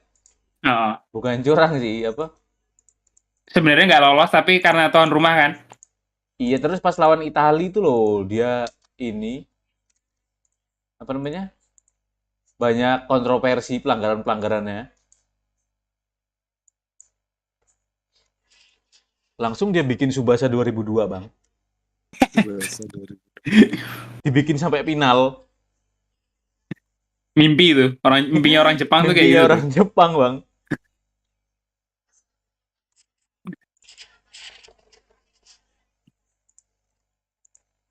Bukan curang sih, apa? Sebenarnya nggak lolos tapi karena tuan rumah kan. Iya, terus pas lawan Italia itu loh, dia ini apa namanya? Banyak kontroversi pelanggaran-pelanggarannya. Langsung dia bikin Subasa 2002, Bang. Subasa 2002. Dibikin sampai final. Mimpi itu. Mimpinya orang Jepang tuh kayak Mimpinya gitu orang tuh. Jepang, Bang.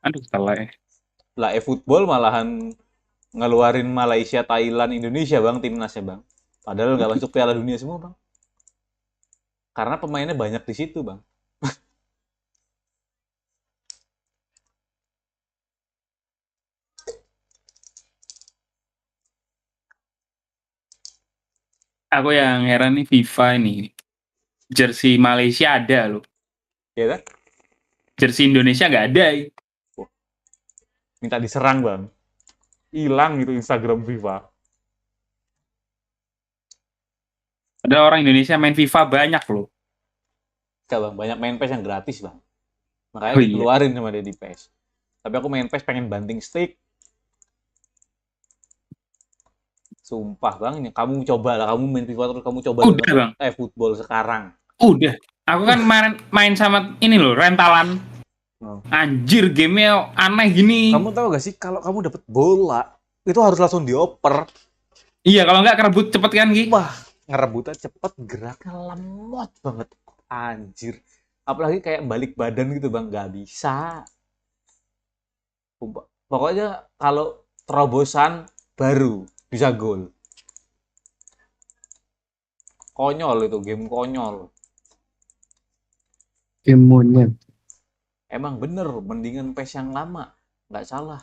Aduh, salah ya. Lah e-football malahan ngeluarin Malaysia, Thailand, Indonesia, Bang, timnasnya, Bang. Padahal nggak masuk Piala Dunia semua, Bang. Karena pemainnya banyak di situ, Bang. Aku yang heran nih FIFA ini. Jersey Malaysia ada loh. Ya kan? Jersey Indonesia nggak ada. Minta diserang, Bang. Hilang gitu Instagram FIFA. Ada orang Indonesia main FIFA banyak loh. Enggak, Bang. Banyak main PES yang gratis, Bang. Makanya Oh, iya. dikeluarin sama dia di PES. Tapi aku main PES pengen banting stick. Sumpah, Bang. Kamu coba lah. Kamu main FIFA terus kamu coba Udah, Bang. football sekarang. Udah. Aku kan main sama ini loh, rentalan. Anjir, gamenya aneh gini. Kamu tahu gak sih kalau kamu dapet bola itu harus langsung dioper. Iya, kalau nggak kerebut cepet kan, Ki? Wah, ngerebutnya cepet, geraknya lemot banget. Anjir. Apalagi kayak balik badan gitu, Bang. Nggak bisa. Pokoknya kalau terobosan baru bisa gol. Konyol itu, game konyol. Game monyet. Emang bener, mendingan PES yang lama. Nggak salah.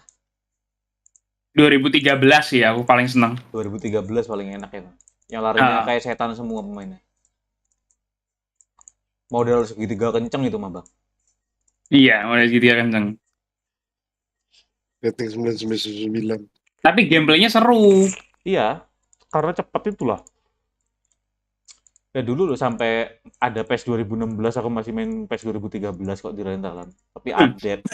2013 sih aku paling seneng. 2013 paling enak ya, Bang. Yang larinya kayak setan semua pemainnya. Model segitiga kenceng itu mah, Bang. Iya, model segitiga kenceng. Rating 999. Tapi gameplaynya seru. Iya, karena cepet itulah. Ya dulu loh sampai ada PES 2016 aku masih main PES 2013 kok di rentalan. Tapi update.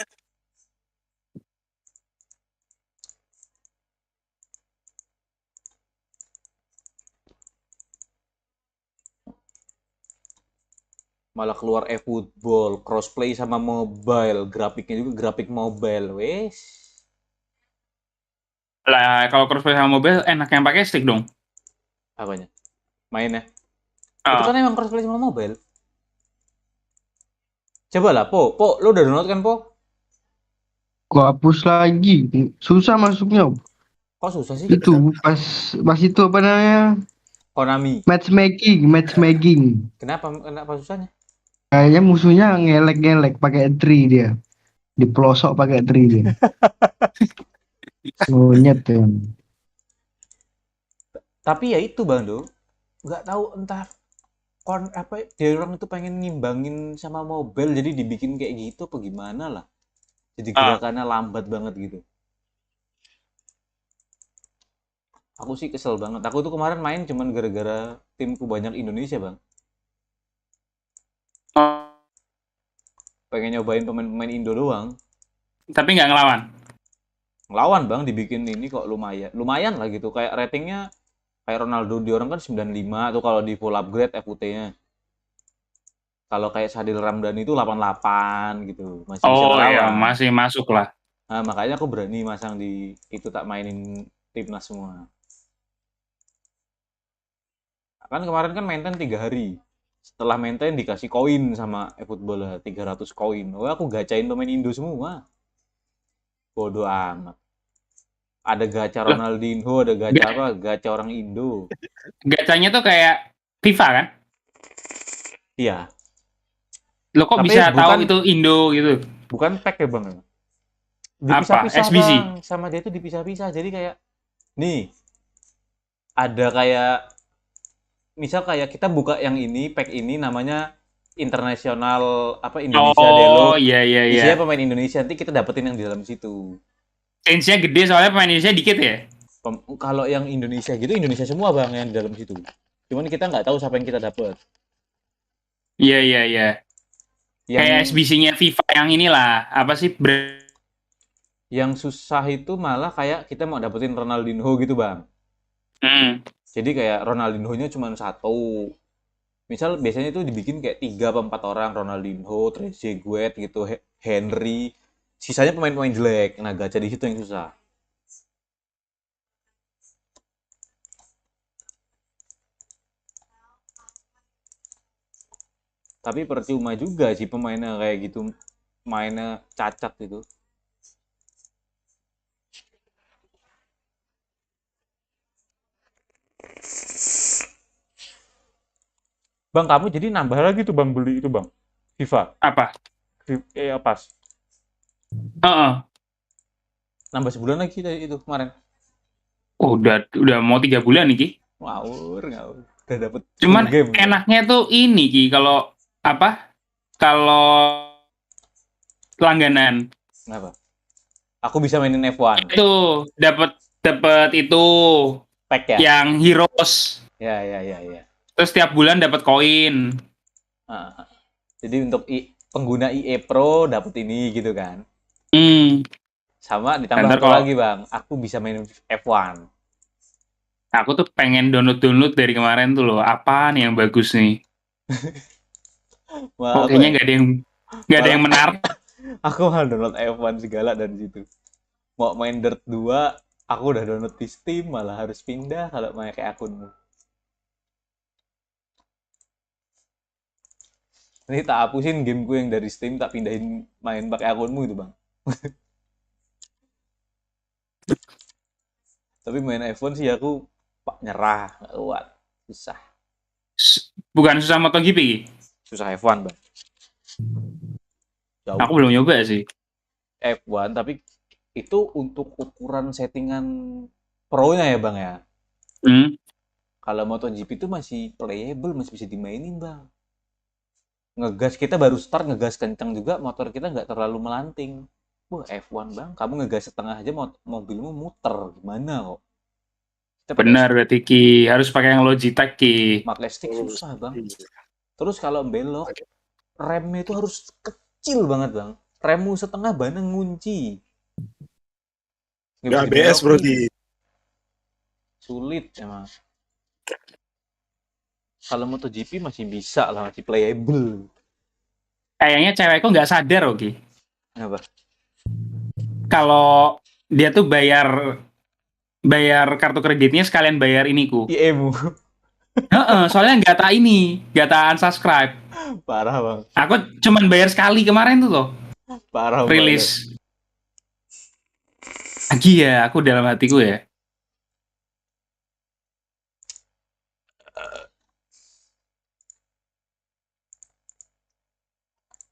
Malah keluar e-football, crossplay sama mobile, grafiknya juga grafik mobile, wes. Lah, kalau crossplay sama mobile enak yang pakai stick dong. Apanya? Mainnya? Itu kan emang crossplay sama mobile. Coba lah, Po, lo udah download kan, Po? Gua hapus lagi, susah masuknya. Kok susah sih? Itu pas itu apa namanya? Konami. Matchmaking. Kenapa susahnya? Kayaknya musuhnya ngelek pakai tree dia. Di pelosok pakai tree dia. Monyet ya. Tapi ya itu, Bang Do. Nggak tahu entah dia orang itu pengen ngimbangin sama mobile jadi dibikin kayak gitu apa gimana lah. Jadi gerakannya lambat banget gitu. Aku sih kesel banget. Aku tuh kemarin main cuman gara-gara timku banyak Indonesia, Bang. Pengen nyobain pemain-pemain Indo doang. Tapi nggak ngelawan? Ngelawan, Bang. Dibikin ini kok lumayan. Lumayan lah gitu. Kayak ratingnya kayak Ronaldo di orang kan 95 tuh kalau di full upgrade FUT-nya. Kalau kayak Sadil Ramdhani itu 88 gitu. Masih bisa ngelawan. Iya, masih masuk lah. Nah, makanya aku berani masang di itu tak mainin timnas semua. Kan kemarin kan maintain 3 hari. Setelah maintain dikasih koin sama eFootball 300 koin. Oh, aku gacain pemain Indo semua. Bodoh amat. Ada gacha Ronaldinho, ada gacha apa? Gacha orang Indo. Gacanya tuh kayak FIFA kan? Iya. Lo kok tapi bisa tahu itu Indo gitu? Bukan pack ya, Bang. Dipisah-pisah, SBC? Bang. Sama dia itu dipisah-pisah. Jadi kayak nih ada kayak misal kayak kita buka yang ini, pack ini namanya internasional apa Indonesia Delo. Iya. Isinya pemain Indonesia, nanti kita dapetin yang di dalam situ. Range-nya gede soalnya pemain Indonesia dikit ya? Kalau yang Indonesia gitu, Indonesia semua, Bang, yang di dalam situ. Cuman kita nggak tahu siapa yang kita dapet. Iya. Kayak SBC-nya FIFA yang inilah, apa sih? Yang susah itu malah kayak kita mau dapetin Ronaldinho gitu, Bang. Jadi kayak Ronaldinho-nya cuma 1. Misal biasanya tuh dibikin kayak 3 atau 4 orang, Ronaldinho, Trezeguet gitu, Henry. Sisanya pemain-pemain jelek. Nah, gacha di situ yang susah. Tapi percuma juga sih pemainnya kayak gitu, mainnya cacat gitu. Bang, kamu jadi nambah lagi tuh Bang beli itu Bang, FIFA. Apa? Pas. Heeh. Nambah sebulan lagi dari itu kemarin. Oh, udah mau 3 bulan nih Ki. Ngawur. Udah dapet Cuman game. enaknya tuh ini Ki, kalau apa? Kalau langganan. Kenapa? Aku bisa mainin F1. Itu dapat itu pack ya? Yang heroes. Ya. Terus tiap bulan dapat koin. Jadi untuk pengguna EA Pro dapat ini gitu kan? Sama ditambah lagi Bang, aku bisa main F1. Aku tuh pengen download dari kemarin tuh loh. Apa nih yang bagus nih? Kayaknya nggak ada yang menarik. Aku mau download F1 segala dari situ. Mau main Dirt 2, aku udah download di Steam, malah harus pindah kalau pakai akunmu. Ini tak hapusin gameku yang dari Steam, tak pindahin main pakai akunmu itu Bang. Tapi main F1 sih aku nyerah, nggak kuat, susah. Bukan susah MotoGP? Susah F1 Bang. Jauh. Aku belum nyoba sih. F1 tapi itu untuk ukuran settingan pro-nya ya Bang ya. Kalau MotoGP itu masih playable, masih bisa dimainin Bang. Ngegas kita baru start, ngegas kencang juga, motor kita nggak terlalu melanting. Wah F1 Bang, kamu ngegas setengah aja mobilmu muter, gimana kok? Benar berarti Ki, harus pakai yang Logitech Ki. Pakai stick susah Bang. Terus kalau belok, remnya itu harus kecil banget Bang. Remmu setengah bannya ngunci. Nggak ABS berarti. Sulit emang. Kalau MotoGP masih bisa lah, masih playable. Kayaknya cewekku nggak sadar Oki. Kenapa? Kalau dia tuh bayar kartu kreditnya sekalian bayar iniku. IE-mu. Soalnya nggak tak unsubscribe. Parah Bang. Aku cuman bayar sekali kemarin tuh loh. Parah Bang. Rilis. Lagi ya, aku dalam hatiku ya.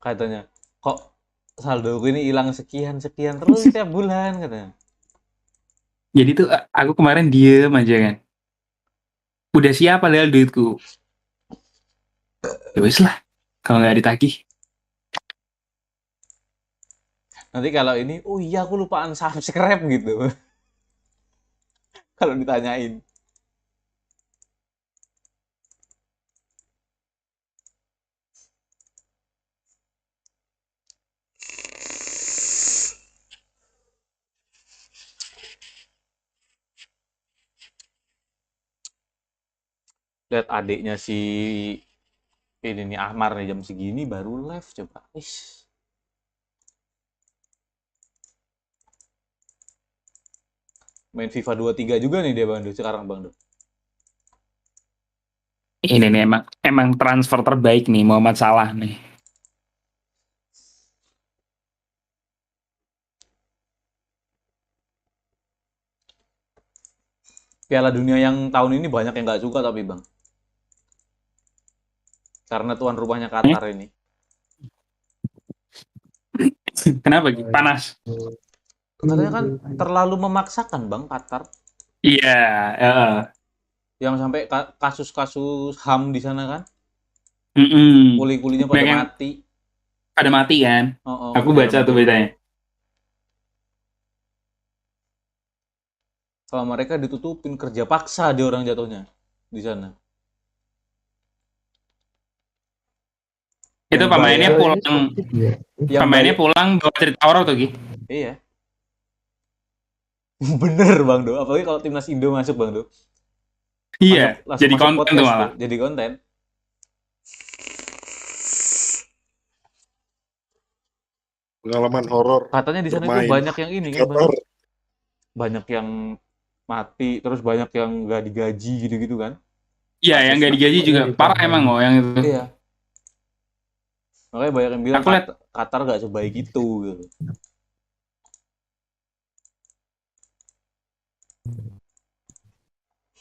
Katanya, kok saldoku ini hilang sekian terus tiap bulan katanya. Jadi tuh aku kemarin diem aja kan. Udah siap padahal duitku. Ya wis lah, kalau nggak ditagih. Nanti kalau ini, oh iya aku lupaan subscribe gitu. Kalau ditanyain. Lihat adiknya si ini nih Ahmar nih jam segini baru live coba. Main FIFA 23 juga nih dia Bang Do sekarang Bang Do. Ini nih emang transfer terbaik nih Muhammad Salah nih. Piala Dunia yang tahun ini banyak yang nggak suka tapi Bang. Karena tuan rumahnya Qatar ini. Kenapa gitu? Panas. Katanya kan terlalu memaksakan Bang Qatar. Iya. Yang sampai kasus-kasus HAM di sana kan. Kuli-kulinya pada mati. Pada mati kan? Aku baca tuh beritanya. Kalau mereka ditutupin kerja paksa dia orang jatuhnya di sana. Itu pemainnya pulang. Pemainnya pulang bawa cerita horor tuh Ki. Iya. Bener Bang Do, apalagi kalau timnas Indo masuk Bang Do. Iya, jadi konten tuh malah. Jadi konten. pengalaman horor. Katanya di sana itu bermain banyak yang ini kan, Qatar. banyak yang mati, terus banyak yang nggak digaji gitu-gitu kan. Iya, yang nggak digaji juga parah emang kok yang itu. Iya. Makanya banyak yang bilang Aku lihat Qatar nggak sebaik itu gitu.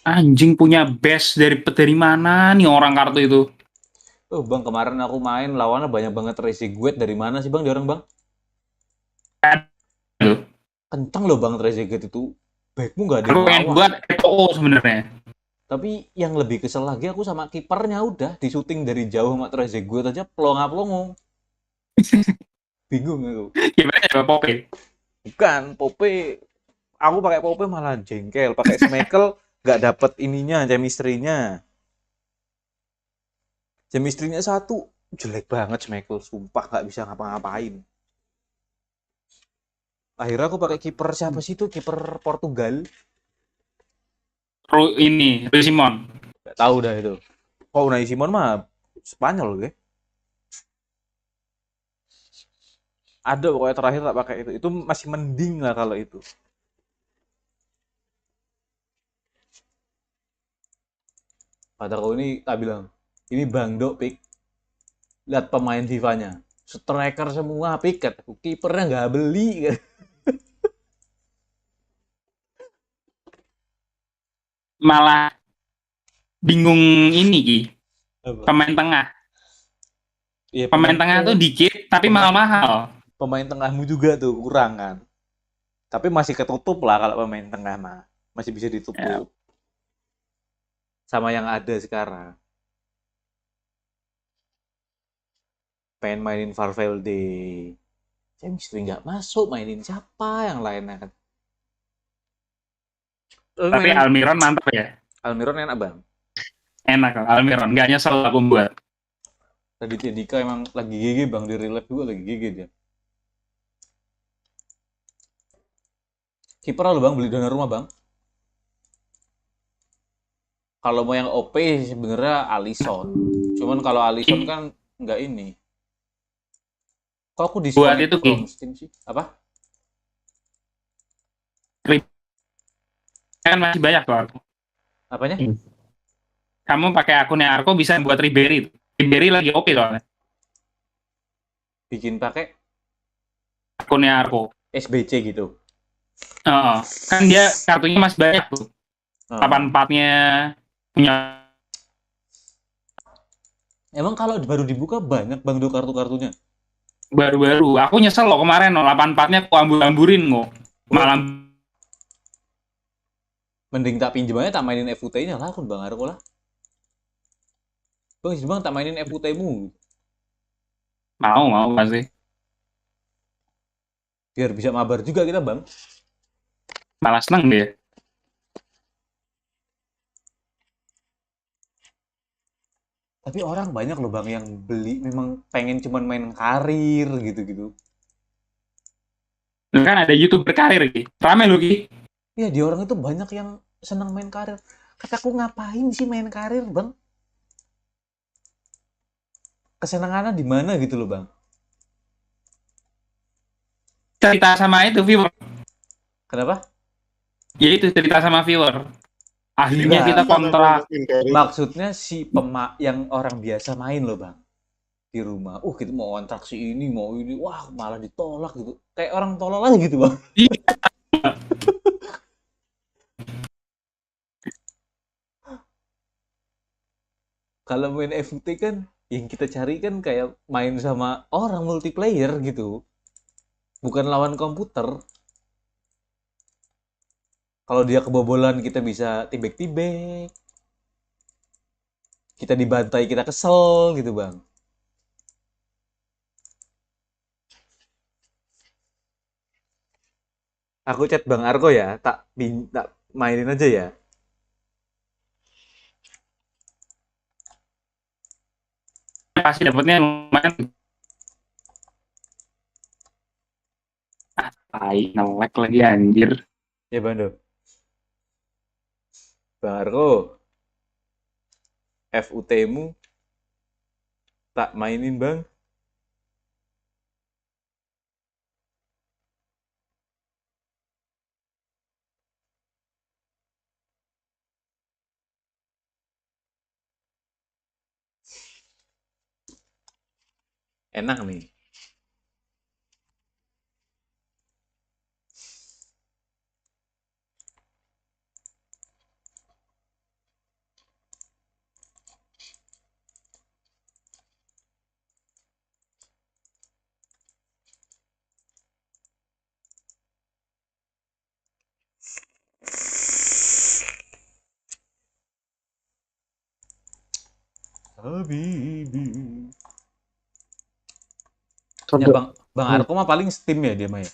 anjing punya base dari mana nih orang kartu itu? Oh bang, kemarin aku main lawannya banyak banget Trezeguet. Dari mana sih bang di orang bang? Kenceng loh bang Trezeguet itu. Backmu nggak ada Aku yang pengen lawan. buat EPO sebenarnya. Tapi yang lebih kesel lagi aku sama kipernya udah di syuting dari jauh sama Trezeguet aja plonga-plongo. Bingung aku. Gimana coba Pope? Bukan, Pope. Aku pakai Pope malah jengkel. Pakai Smekel nggak dapet ininya, chemistry-nya. Chemistry-nya satu. Jelek banget Smekel. Sumpah nggak bisa ngapa-ngapain. Akhirnya aku pakai kiper siapa sih itu? Kiper Portugal. Ini, Simon. Gak tahu dah itu. Kok Unai Simon mah Spanyol, ge. Ada pokoknya terakhir tak pakai itu. Itu masih mending lah kalau itu. Kata kau ini tak bilang, ini Bang Dok pik. Lihat pemain FIFA-nya. Striker semua pik kataku. Kipernya nggak beli. Malah bingung ini Ki. Pemain tengah. Iya, pemain tengah tuh dikit tapi mahal-mahal. Pemain tengahmu juga tuh kurang kan. Tapi masih ketutup lah kalau pemain tengah mah. Masih bisa ditutup. Ya. Sama yang ada sekarang. Pengen mainin Valverde. Chemistry nggak masuk, mainin siapa yang lainnya kan. Tapi Almiron mantap ya. Almiron enak bang. Enak Almiron, nggak nyesel aku buat. Tadi Dika emang lagi GG bang, di relive juga lagi GG dia. Kiper lo bang, beli Donnarumma bang. Kalau mau yang OP sebenarnya Alisson. Cuman kalau Alisson kan nggak ini. Kok aku buat itu from Steam sih? Apa? Kan masih banyak tuh. Apanya? Kamu pakai akunnya Arko bisa buat Ribery. Ribery lagi OP soalnya. Bikin pakai akunnya Arko. SBC gitu. Kan dia kartunya masih banyak tuh. 84-nya punya. Emang kalau baru dibuka banyak bang kartu-kartunya? Baru-baru. Aku nyesel loh kemarin 84-nya aku ambur-amburin kok. Malam. Mending tak pinjem aja, tak mainin FUT-nya lah akun Bang Arko lah. Bang tak mainin FUT-mu. Mau pasti. Biar bisa mabar juga kita bang. Malah seneng dia. Tapi orang banyak loh bang yang beli memang pengen cuman main karir gitu-gitu. Kan ada YouTuber karir Ki. Rame loh Ki. Iya di orang itu banyak yang senang main karir. Kataku ngapain sih main karir bang? Kesenangannya di mana gitu loh bang? Cerita sama itu viewer. Kenapa? Ya itu cerita sama viewer. Akhirnya kita kontrak. Maksudnya si yang orang biasa main loh bang di rumah. Kita mau kontrak si ini mau ini, wah malah ditolak gitu. Kayak orang tolol aja gitu bang. Kalau main FUT kan yang kita cari kan kayak main sama orang multiplayer gitu. Bukan lawan komputer. Kalau dia kebobolan kita bisa tibek-tibek. Kita dibantai, kita kesel gitu bang. Aku chat Bang Arko ya, tak mainin aja ya. Pasti dapatnya lumayan. Nge-lag lagi anjir. Ya Bando. Bang Arko. FUT-mu tak mainin bang. Enak nih. Habibi. Ya Bang Arko mah paling Steam ya dia mah ya.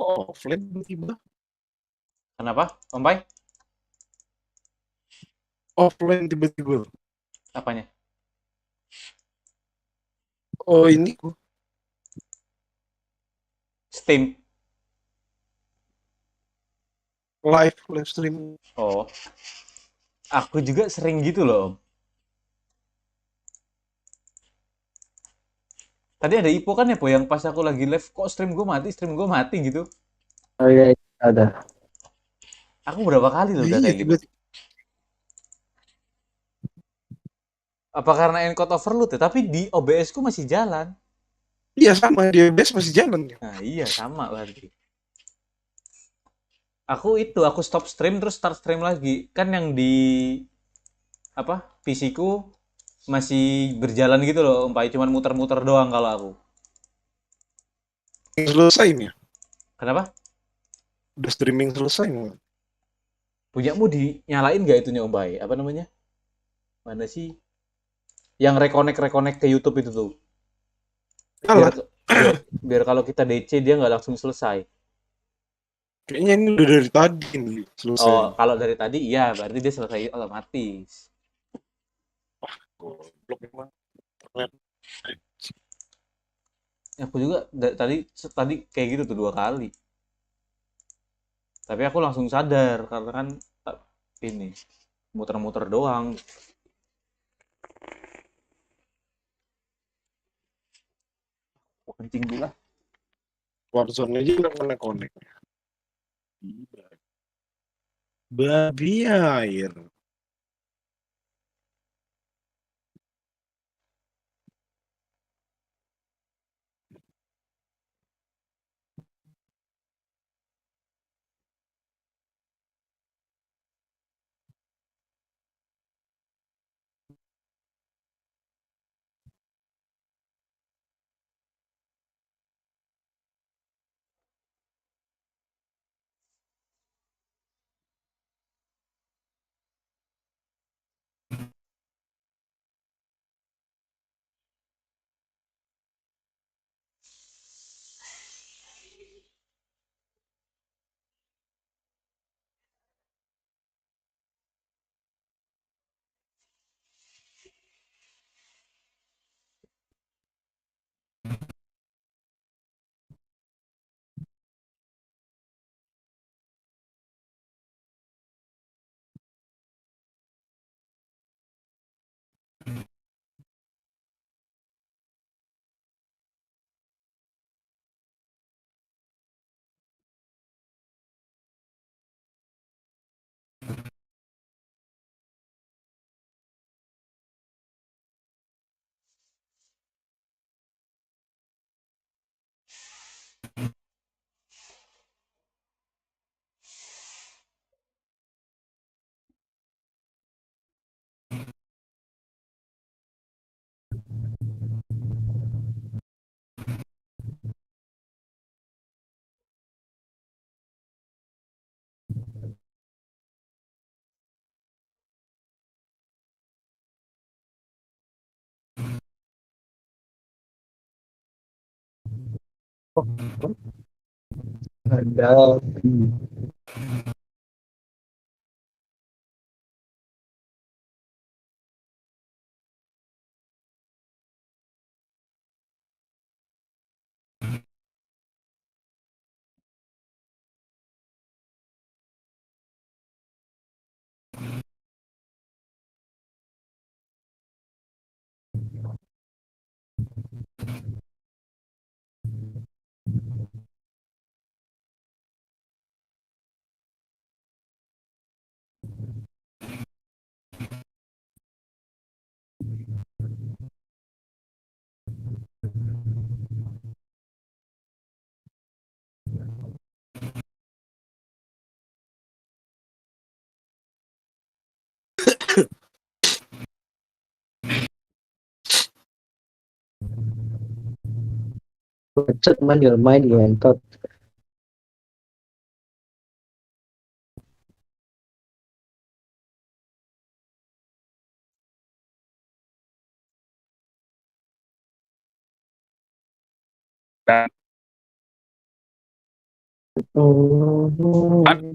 Offline tiba-tiba. Kenapa, Om Pai? Offline tiba-tiba. Apanya? Oh ini Steam. Live stream. Oh. Aku juga sering gitu loh, Om. Tadi ada Ipo kan ya, Po, yang pas aku lagi live, kok stream gue mati gitu. Oh iya, ada. Aku berapa kali loh udah kayak gitu. Apa karena encode overload ya? Tapi di OBS ku masih jalan. Iya sama, di OBS masih jalan. Nah iya, sama berarti. Aku stop stream terus start stream lagi. Kan yang di PC ku masih berjalan gitu loh, Om Pai, cuman muter-muter doang kalau aku. Selesai nih. Kenapa? Udah streaming selesai nih. Punyamu dinyalain gak itunya, Om Pai? Apa namanya? Mana sih? Yang reconnect ke YouTube itu tuh. Biar kalau kita DC dia nggak langsung selesai. Kayaknya ini udah dari tadi nih selesai. Oh, kalau dari tadi iya, berarti dia selesai otomatis. Goblok emang. Aku juga tadi kayak gitu tuh 2 kali. Tapi aku langsung sadar karena kan ini muter-muter doang. Kencing dulu lah. Warzone aja udah connect. Babi air. Ada. Bacot main ngentot.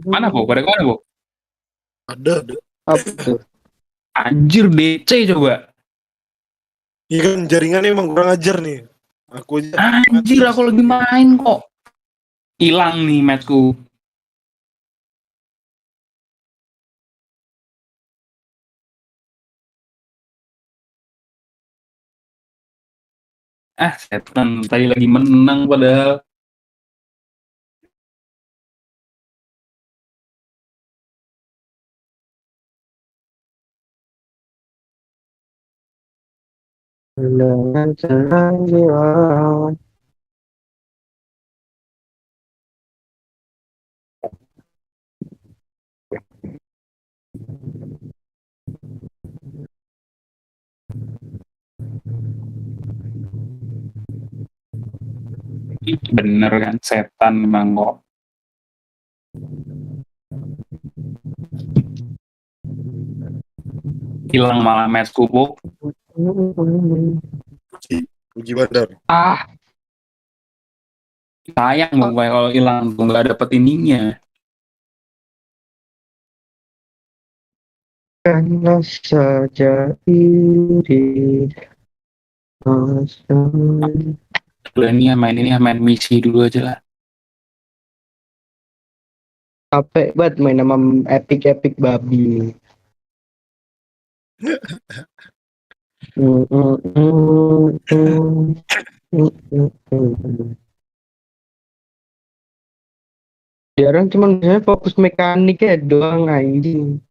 Mana bu? Pada kemana bu? Ada. Apa tuh? Anjir DC coba. Iya kan jaringannya emang kurang ajar nih. Aku aja. Anjir aku lagi main kok. Hilang nih matchku. Setan tadi lagi menang padahal. Dengan senang jiwa. Bener kan setan memang kok. Hilang malah matchku bu. Uji bandar. Sayang bu kalau hilang tuh nggak dapet ininya. Karena saja iri. Udah ini main misi dulu aja lah. Capek banget main sama epic babi. Jarang cuman biasanya fokus mekaniknya doang anjing.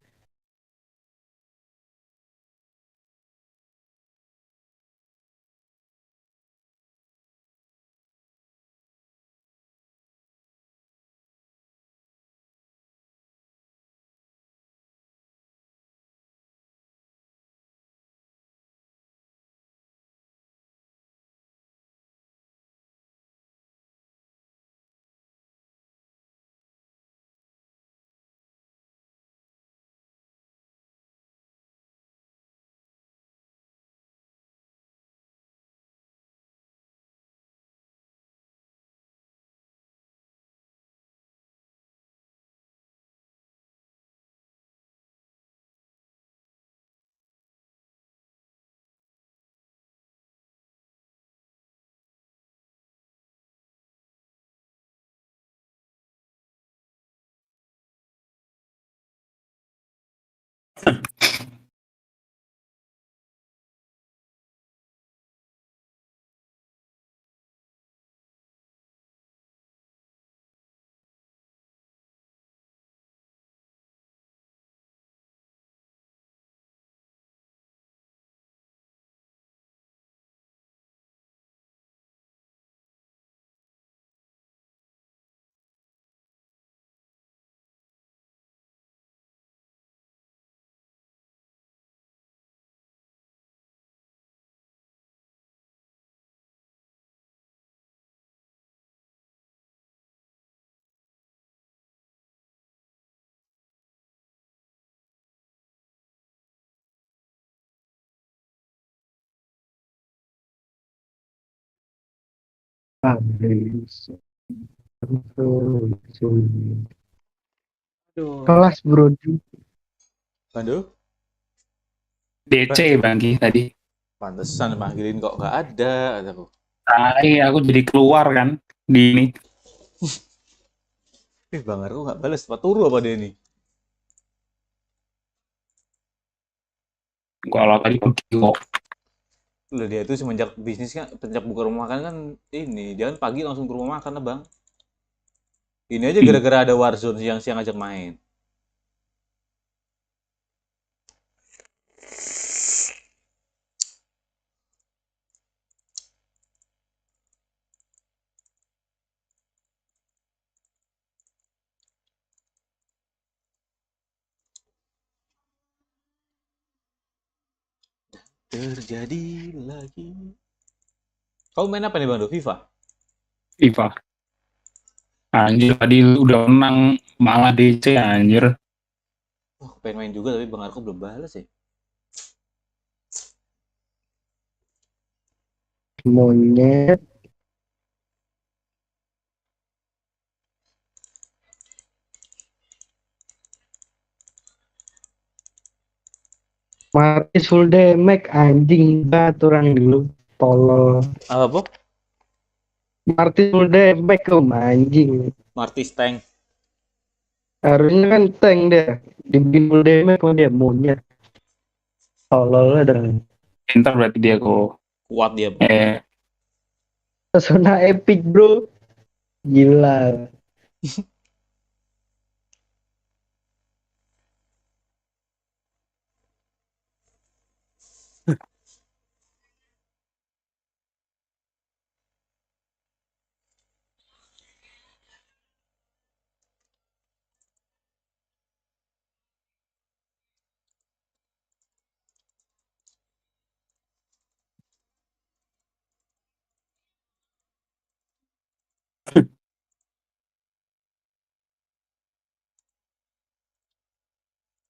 Kelas bro. Aduh. DC Bangki tadi. Pantesan manggilin kok nggak ada kataku. Aku jadi keluar kan di ini. Bang Arko nggak balas, apa turu apa dia ini? Kalau tadi pergi kok. Loh dia itu semenjak bisnis kan, semenjak buka rumah makan kan ini, dia kan pagi langsung ke rumah makan lah bang. Ini aja gara-gara ada Warzone siang-siang ajak main. Terjadi lagi. Kau main apa nih bang? FIFA? FIFA. Anjir, tadi udah menang malah DC anjir. Wah, pengen main juga tapi Bang Arko belum balas ya. Monyet. Martis full damage anjing banget orang dulu tolol. Apa, Bob? Martis full damage anjing. Martis tank. Harusnya kan tank dia. Dibikin full damage kok dia monyet. Tolol ada. Pintar berarti dia kok. Kuat dia. Pesona epic bro. Gila.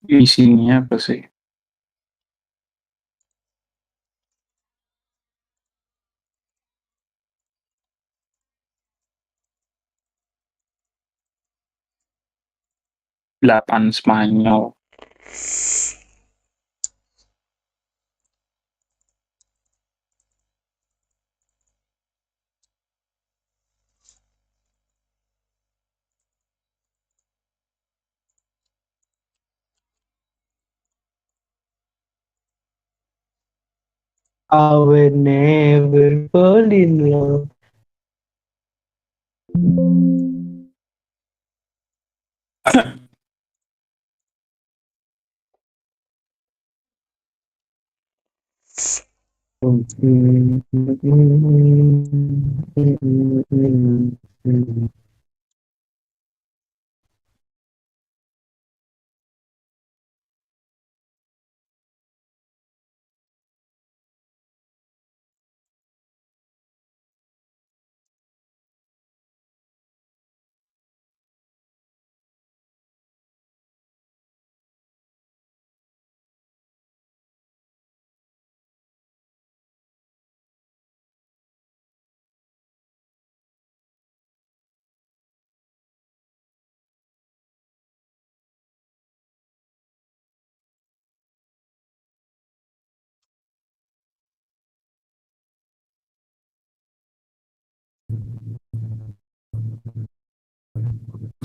Isinya apa sih? Delapan Spanyol. I will never fall in love.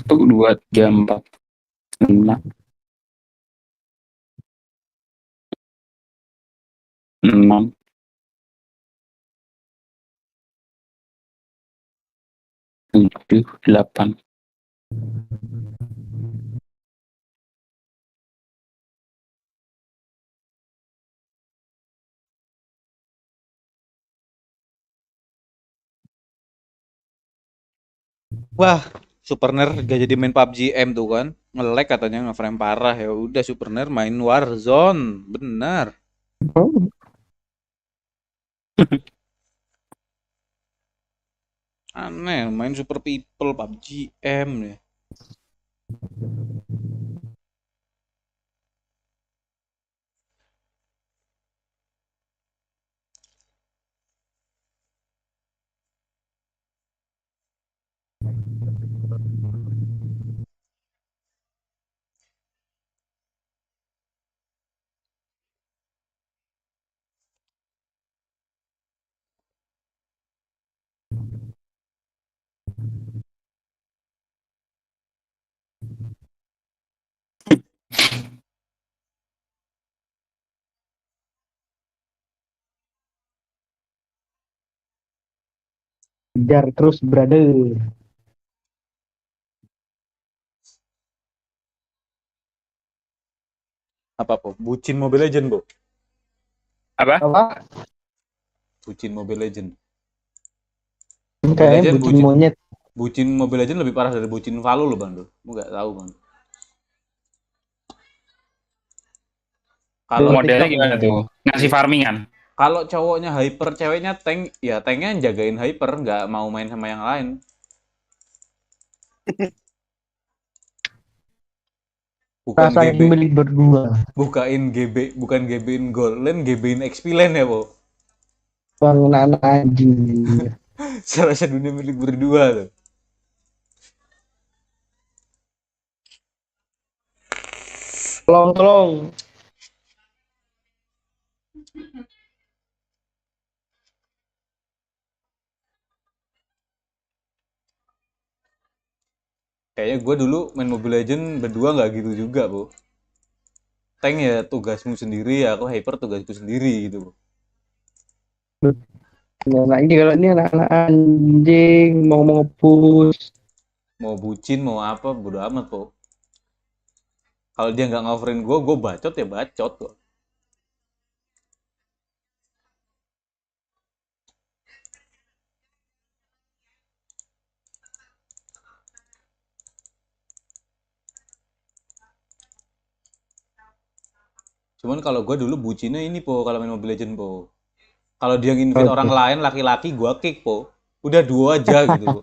Satu, dua, tiga, empat, lima, enam, tujuh, delapan. Wah, Superner gak jadi main PUBG M tuh kan. Nge-lag katanya, nge-frame parah. Ya udah Superner main Warzone. Benar. Aneh, main Super People PUBG M ya. Kejar terus brother. Apa po? Bucin Mobile Legend, Bo. Apa? Bucin Mobile Legend. Mobile Legend bucin monyet. Bucin Mobile Legend lebih parah dari bucin Valo loh, Bang. Lu enggak tahu, Bang. Kalau modelnya gimana tuh? Ngasih farmingan. Kalau cowoknya hyper, ceweknya tank, ya tanknya yang jagain hyper, nggak mau main sama yang lain. Bukan Rasanya GB, milik berdua. bukain GB, bukan GB-in gold lane, GB-in XP lane ya, Po. Bangunan anjing. Serasa dunia milik berdua tuh. Tolong. Kayaknya gue dulu main Mobile Legend berdua nggak gitu juga, Bu. Tank ya tugasmu sendiri, aku hyper tugasku sendiri gitu, Bu. Nah, ini kalau ini anak-anak anjing mau nge-push. Mau bucin, mau apa, bodo amat, Po. Kalau dia nggak ngoverin gue bacot ya bacot kok. Cuman kalau gue dulu bucinnya ini, Po, kalau main Mobile Legend, Po. Kalau dia nginvite orang lain laki-laki, gue kick, Po. Udah duo aja gitu, Po.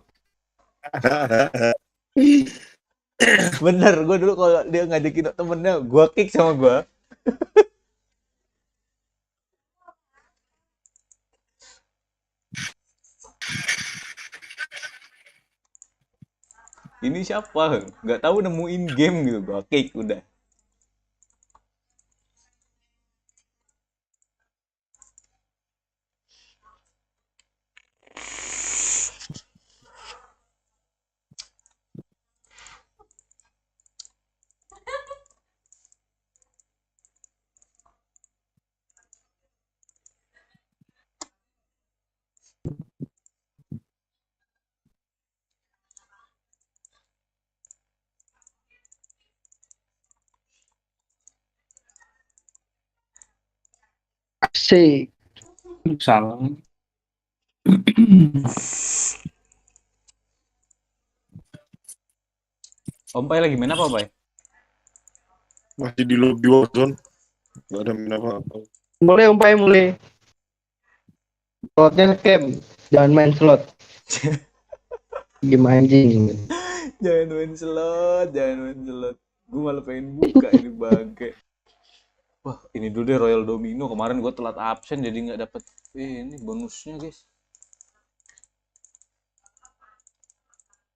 Bener, gue dulu kalau dia ngajakin temennya, gue kick sama gue. Ini siapa? Nggak tahu nemuin game gitu, gue kick udah. Asik. Salah. Om Pai lagi main apa, Pai? Masih di lobby Warzone. Gak ada main apa-apa. Mulai. Slotnya scam. Jangan main slot. Game anjing. Jangan main slot. Gue malah pengen buka ini bangke. Wah, ini dulu deh Royal Domino. Kemarin gue telat absen jadi nggak dapet ini bonusnya, guys.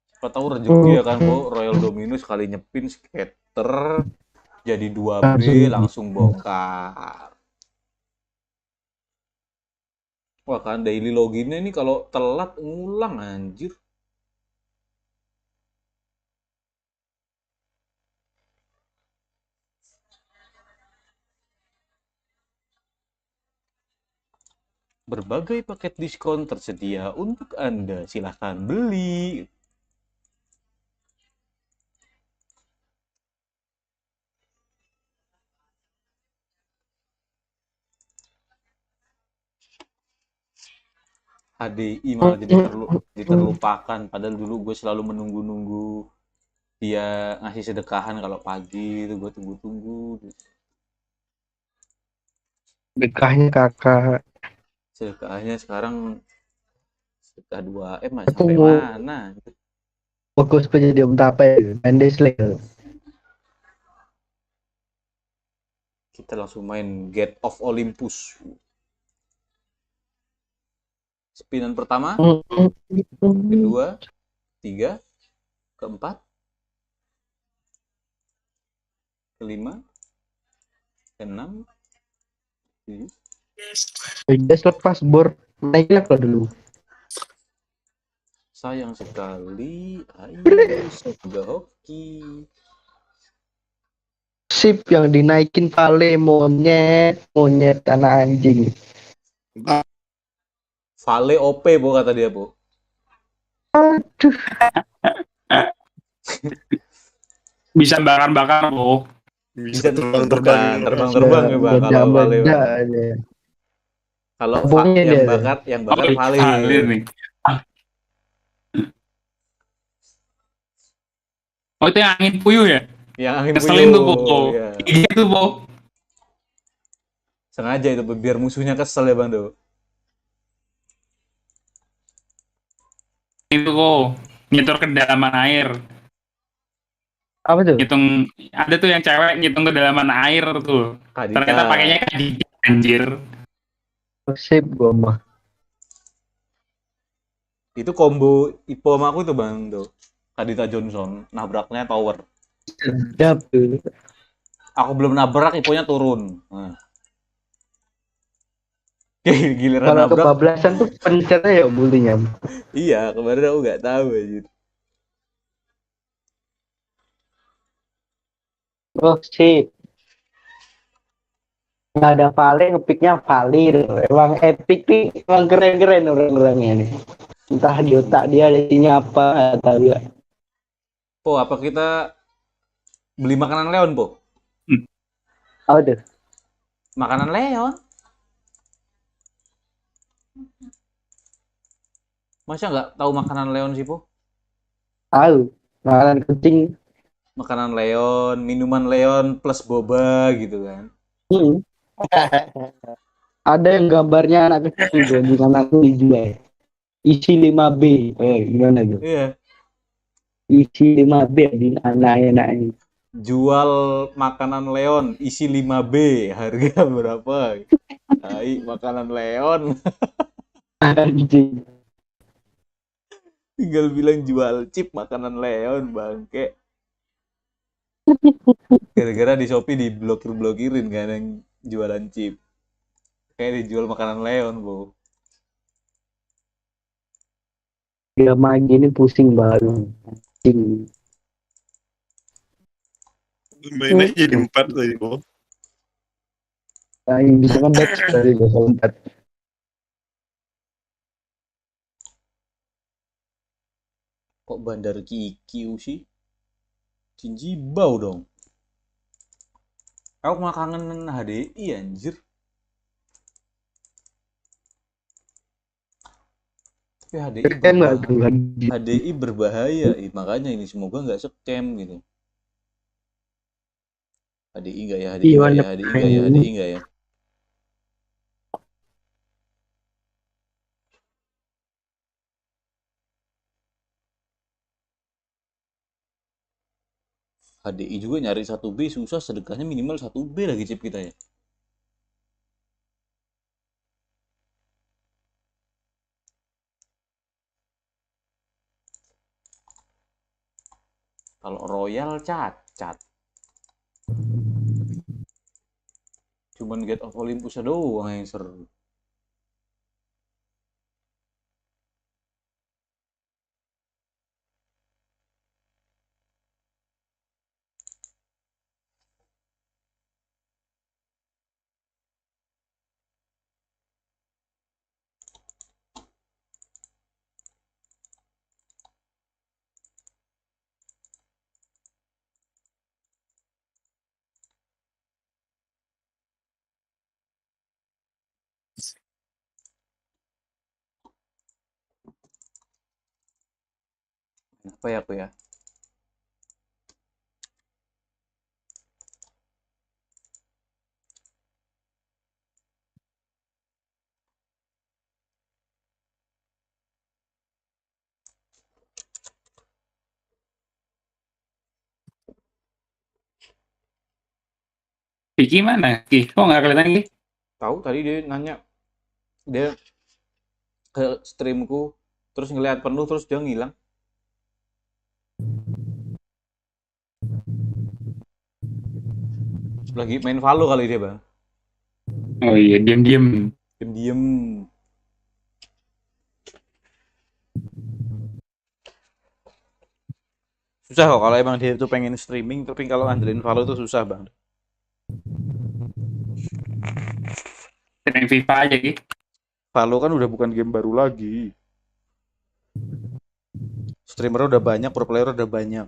Siapa tahu rezeki ya kan, Po. Royal Domino sekali nyepin scatter jadi 2B langsung bongkar. Wah, kan daily loginnya ini kalau telat ngulang anjir. Berbagai paket diskon tersedia untuk Anda. Silahkan beli. HDI malah jadi terlupakan. Padahal dulu gue selalu menunggu-nunggu dia ngasih sedekahan kalau pagi itu gue tunggu-tunggu. Sedekahnya kakak. Sedekahnya sekarang sedekah 2M sampai mana? Fokus ke jadi om tape. Main Desley. Kita langsung main Gate of Olympus. Spinan pertama, kedua, tiga, keempat, kelima, keenam, tujuh. Udah lepas bor. Naiknya kalau dulu. Sayang sekali. Ayo, semoga hoki. Sip yang dinaikin Vale monyet anak anjing. Vale OP, Bu, kata dia, Bu. Aduh. Bisa bakar-bakar, Bu. Bisa terbang-terbang ya, Pak, kalau Vale. Kalau yang bakar Vale. Oh, itu yang angin puyuh ya? Yang angin Keselin puyuh. Tuh, Po. Ya. Gitu, Po. Sengaja itu biar musuhnya kesel ya Bang Do. Itu kok nyetor kedalaman air. Apa tuh? Ngitung ada tuh yang cewek ngitung kedalaman air tuh. Ternyata pakainya kadita anjir. Sip gua mah. Itu combo Ipom aku tuh Bang Do. Kadita Johnson nabraknya tower. Sedap tuh. Aku belum nabrak, Iponya turun. Nah. Giliran Kalau nabrak. kebablasan tuh pencernya ya bulinya. Iya, kemarin aku nggak tahu aja. Oh sip. Nggak ada Vale, ngepicknya Valir. Emang epic nih, emang keren-keren orang-orangnya nih. Entah di otak dia ada isinya apa, nggak tahu ya. Po, apa kita beli makanan Leon, Po? Apa tuh? Makanan Leon? Masa nggak tahu makanan Leon sih, Po? Tahu, makanan kucing. Makanan Leon, minuman Leon plus boba gitu kan. Ada yang gambarnya anak kecil tuh, bukan aku dijual. Isi 5B. Gimana tuh? Iya. Isi 5B di anak-anaknya. Jual makanan Leon isi 5B, harga berapa? Hai, makanan Leon. Anjing. Tinggal bilang jual chip makanan Leon, bangke. Gara-gara di Shopee diblokir-blokirin kan yang jualan chip. Kayak dijual makanan Leon, Bu. Dia main gini pusing baru. Pusing. Mainnya jadi 4 tadi, Bu. Nah, yang bisa kan batch dari 24. Kok bandar Kikiu sih? Jinjibau dong. Aku malah kangen HDI anjir. Tapi HDI berbahaya. Makanya ini semoga nggak scam gitu. HDI nggak ya? HDI nggak ya? HDI nggak ya? HDI nggak ya? HDI juga nyari 1B susah, sedekahnya minimal 1B lagi chip kita ya. Kalau Royal cacat. Cuman Get of Olympus doang yang seru. Apa ya aku ya? Vicky mana? Ki, kok nggak kelihatan Ki? Tahu tadi dia nanya, dia ke streamku, terus ngeliat penuh, terus dia ngilang. Lagi main Valo kali dia, Bang. Oh iya, diam-diam. Diam-diam. Susah kok kalau emang dia tuh pengen streaming, tapi kalau ngandelin Valo tuh susah, Bang. Main FIFA aja Ki. Valo kan udah bukan game baru lagi. Streamer udah banyak, pro player udah banyak.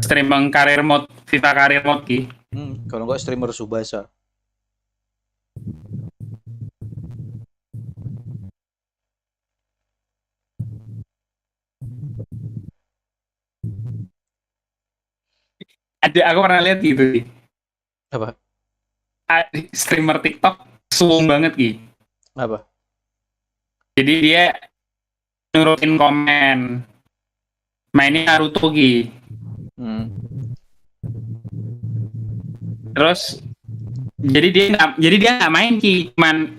Streaming karir mode, FIFA karir mode Ki. Kalau nggak streamer Subasa. Ada, aku pernah lihat gitu Ki. Apa? Streamer TikTok suung banget Ki. Apa? Jadi dia nurutin komen. Mainnya Naruto Ki. Terus jadi dia nggak main Ki, cuman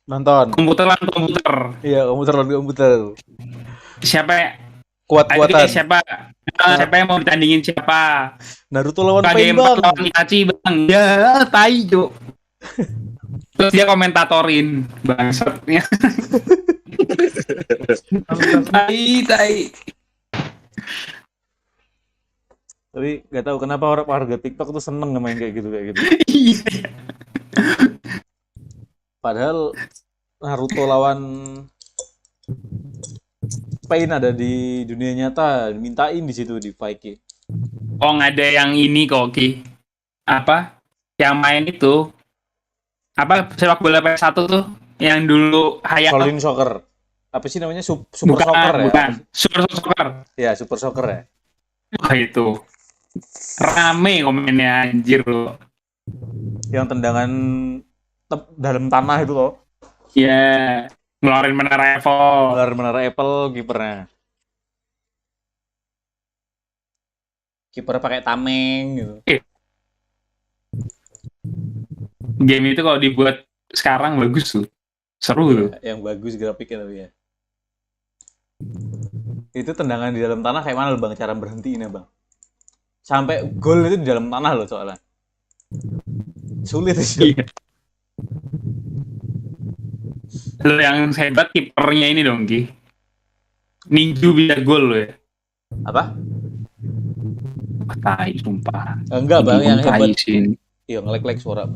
nonton komputer lawan komputer. Iya, komputer lawan komputer. Siapa Kuat-kuatan. Siapa yang mau ditandingin siapa? Naruto lawan Pain, Pain, Bang. lawan Itachi, Bang. Ya, tai, Cuk. Terus dia komentatorin bangsatnya. tai. Tapi nggak tahu kenapa orang warga TikTok tuh seneng main kayak gitu. Padahal Naruto lawan Pain ada di dunia nyata, dimintain di situ di Vaiki. Oh, nggak ada yang ini kok, Ki. Apa? Yang main itu apa sepak bola PS1 tuh yang dulu hayal Solin Soccer. Apa sih namanya? Super bukan, Soccer ya? Bukan. Super Soccer. Ya, Super Soccer ya. Wah, itu rame komennya anjir loh. Yang tendangan dalam tanah itu loh. Iya, ngeluarin menara Apple kipernya. Kipernya pakai tameng gitu. Game itu kalau dibuat sekarang bagus tuh. Seru tuh. Yang bagus grafiknya tapi ya. Itu tendangan di dalam tanah kayak mana Bang cara berhentiin ya Bang? Sampai gol itu di dalam tanah loh soalnya. Sulit sih. Iya. Lo yang hebat kipernya ini dong Ki. Ninju bisa gol lo ya. Apa? Tai sumpah. Enggak Bang, yang hebat. Iya, nge-lag suara.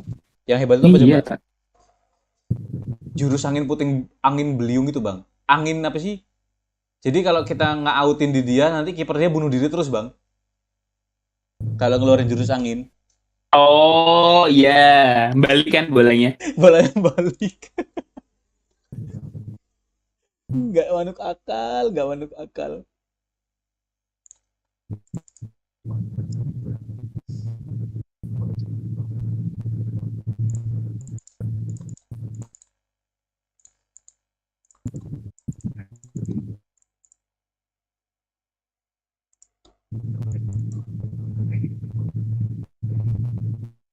Yang hebat itu apa coba? Jurus angin beliung itu Bang. Angin apa sih? Jadi kalau kita nge-outin di dia, nanti kipernya bunuh diri terus Bang. Kalau ngeluarin jurus angin. Oh iya, balik kan bolanya. Bolanya balik. Nggak masuk akal.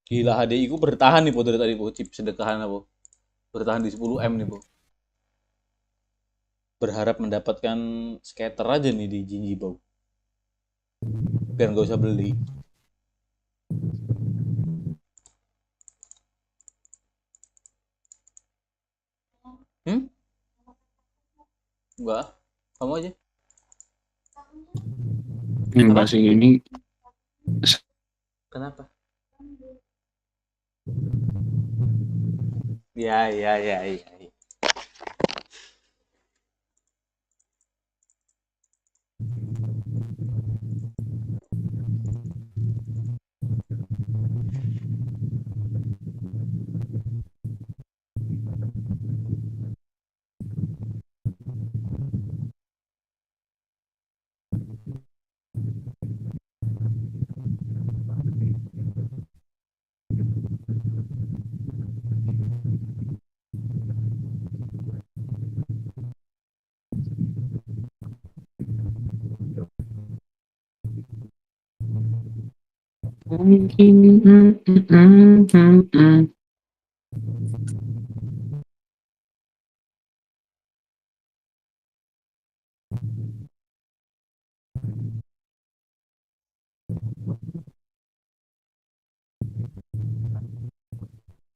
Gila, HDI ku bertahan nih po dari tadi po, chip sedekahan apa. Bertahan di 10M nih po. Berharap mendapatkan scatter aja nih di Jinjibau. Biar nggak usah beli. Enggak, kamu aja. Enggak sih ini. Kenapa? Ya.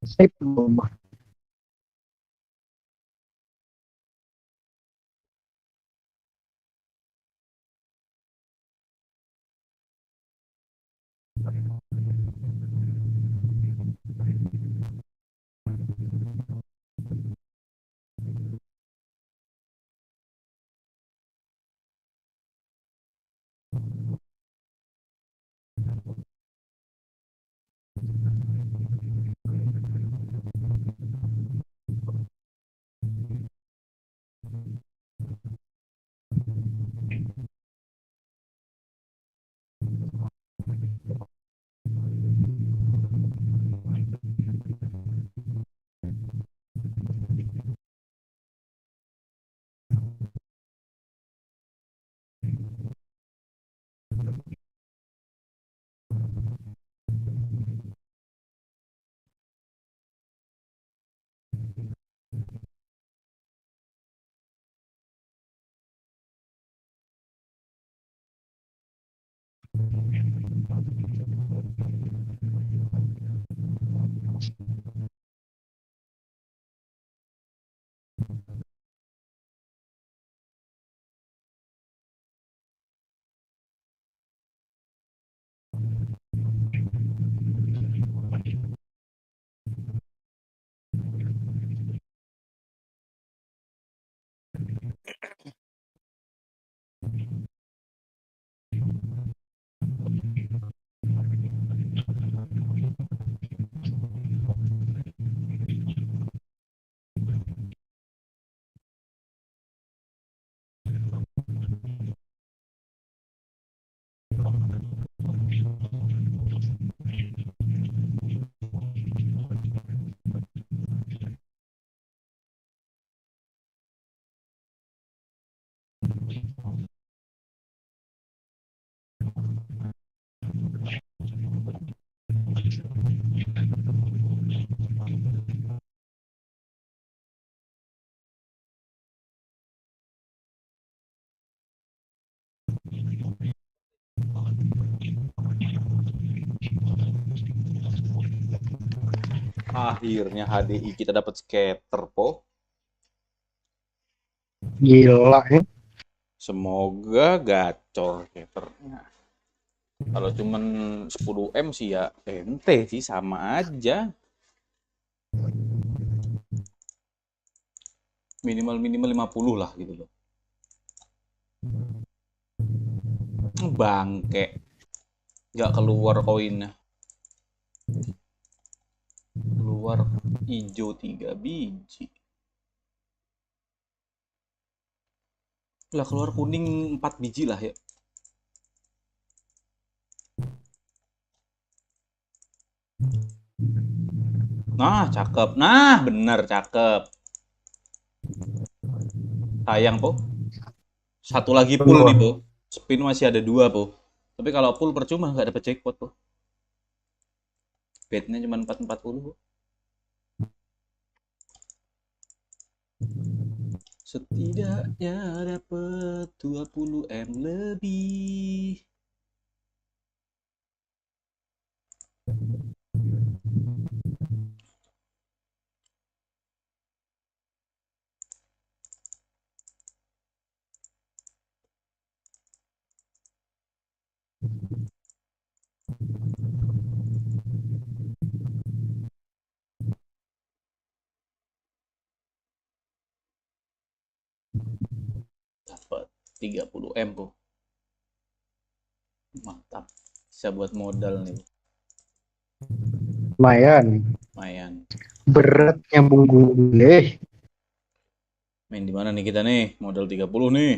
Sip. Akhirnya HDI kita dapat scatter, po. Gila ya. Semoga gacor scatternya. Kalau cuman 10M sih ya ente sih, sama aja. Minimal 50 lah gitu loh. Bangke. Nggak keluar koinnya. Keluar hijau 3 biji. Lah keluar kuning 4 biji lah ya. Nah, cakep. Nah, bener cakep. Sayang, po. Satu lagi full nih, po. Spin masih ada 2, po. Tapi kalau full percuma nggak dapet jackpot, po. Bednya cuma 440, po. Setidaknya dapet 20M lebih. Dapat 30M, po. Mantap. Bisa buat modal nih. Lumayan. Berat nyambung gue. Main di mana nih kita nih? Modal 30 nih.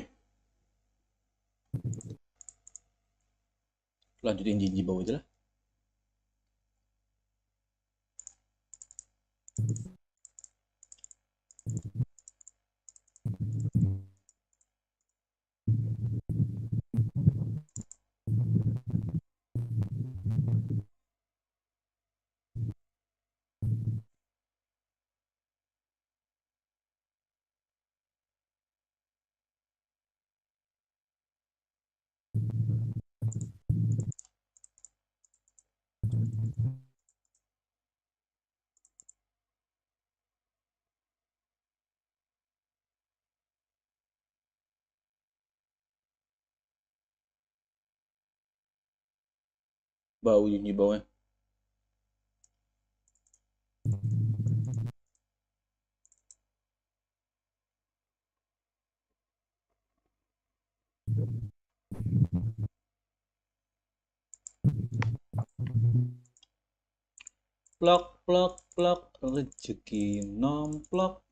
Lanjutin jinji bawah aja lah. Bau jinji bawahnya. Plok, plok, plok, rezeki nomplok.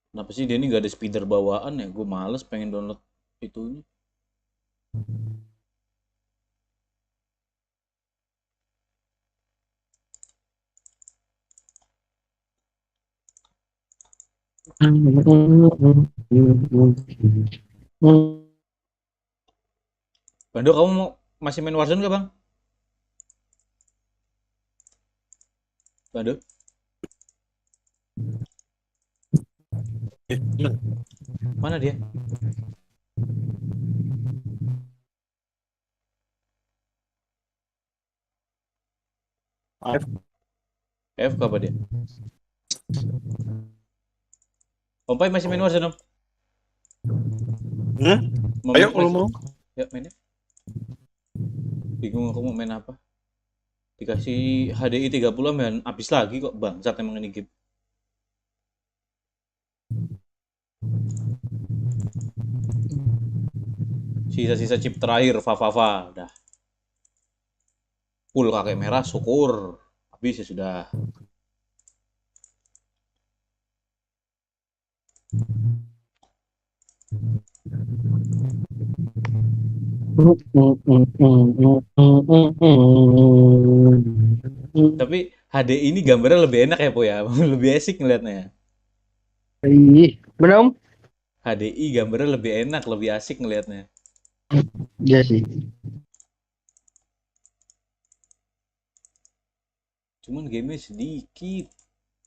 Kenapa sih dia ini gak ada speeder bawaan ya? Gue males pengen download itunya. Bando, kamu masih main Warzone gak, Bang? Bando? Mana dia? F apa dia? Pompai masih main Warzone, Om? Ayo kalau mau. Ya, mainnya. Bingung aku mau main apa. Dikasih HDI 30 main habis lagi kok, bangsat emang ini game. Sisa-sisa chip terakhir, Fafafa, udah. Full kakek merah, syukur. Habis ya sudah. Tapi HD ini gambarnya lebih enak ya, Po ya. Lebih asik ngeliatnya. Ih, benar Om? HDI gambarnya lebih enak, lebih asik ngeliatnya. Iya sih. Cuman gamenya sedikit.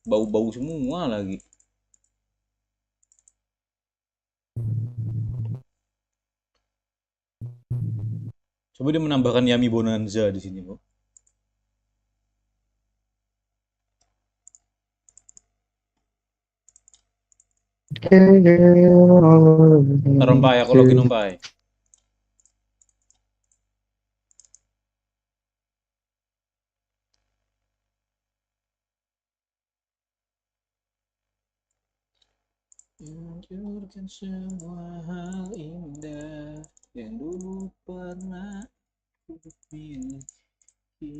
Bau-bau semua lagi. Coba dia menambahkan Yami Bonanza di sini, Po. Terompai, aku login ompai. Hancurkan semua hal indah yang dulu pernah ku miliki.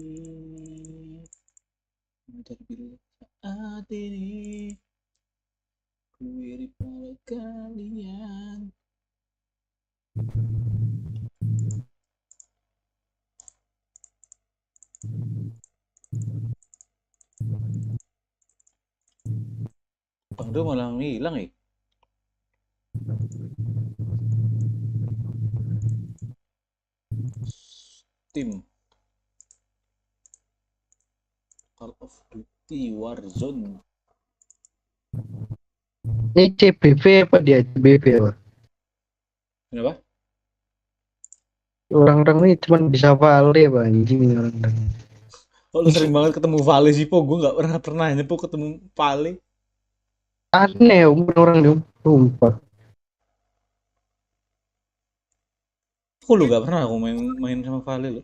Terpilih saat ini ku iri pada kalian. Bang Do malah ngilang ya. Steam Call of Duty Warzone. Ini CBV apa dia CBV apa? Kenapa? Orang-orang ini cuma bisa vale Pak anjing orang-orang. Oh, lu sering banget ketemu Vale sih, Po. Gue gak pernah Po ketemu Vale. Aneh orang ini, sumpah. Aku lu gak pernah aku main sama Vale lu.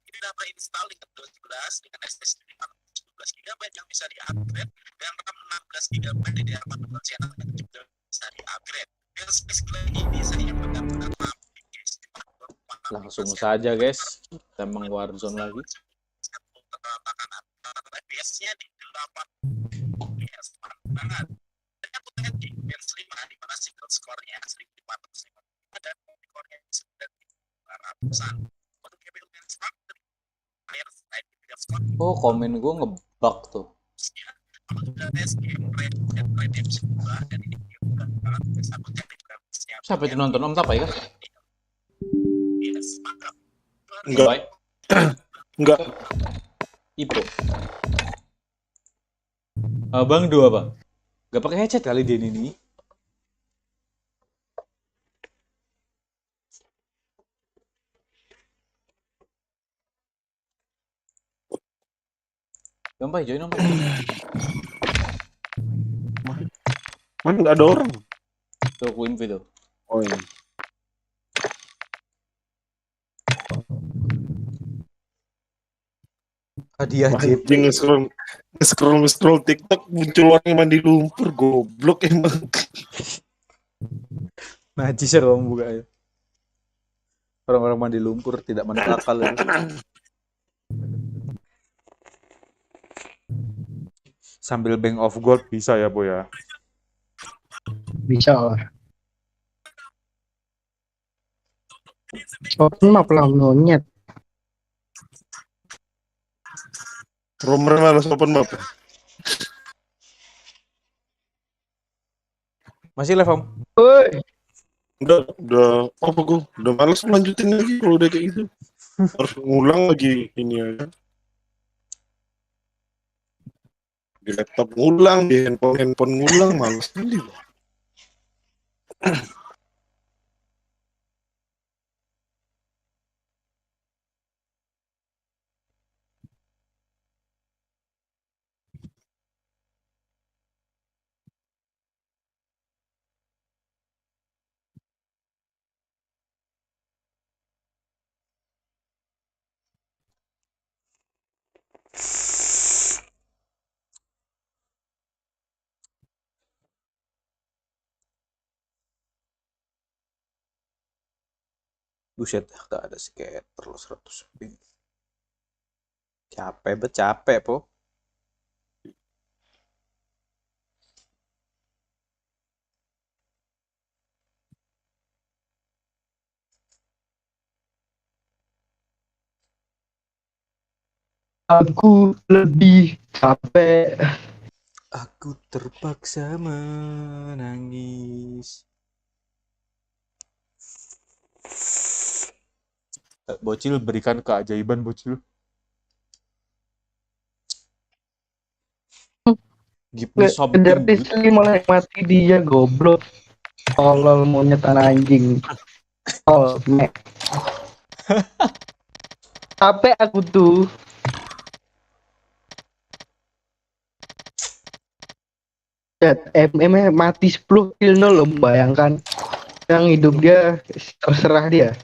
Ini dapat installing 12 dengan SSD 17 GB yang bisa di-upgrade dan RAM 16 GB DDR4 channel yang juga bisa di-upgrade. Dan space ini saya benar-benar Langsung saja, guys. Kita Warzone lagi. FPS-nya di 8 FPS banget. Dan aku lihat di Bench 5 di mana single score-nya 1450 dan core-nya 900-an. Untuk GPU Bench 5 Oh, komen gue ngebug tuh. Siapa itu nonton Om Tapai kan? Enggak. Enggak. Ipo. Abang dua apa? Gak pakai headset kali dia ini. Ompai, join Ompai. Mana nggak ada orang? Tuh, aku invite tuh. Oh iya. Hadiah JP. Nge-scroll TikTok muncul orang yang mandi lumpur, goblok emang. Najis ya kamu buka ya. Orang-orang mandi lumpur tidak masuk akal ya. Sambil Bank of Gold bisa ya, Bu ya? Bisa lah. Open map lah monyet. Romer malas open map. Masih live, Om? Udah apa gue? Udah malas lanjutin lagi kalau udah kayak gitu. Harus ngulang lagi ini aja. Di laptop ngulang, di handphone ngulang, males sekali. Buset, gak ada skater lo 100 ping. Capek po. Aku lebih capek. Aku terpaksa menangis. Bocil, berikan keajaiban, Bocil. Give me something Kejar good. Disney malah mati dia, goblok. Tolol monyet anjing. Oh, capek aku tuh. MM mati 10 kill loh, bayangkan. Yang hidup dia terserah dia.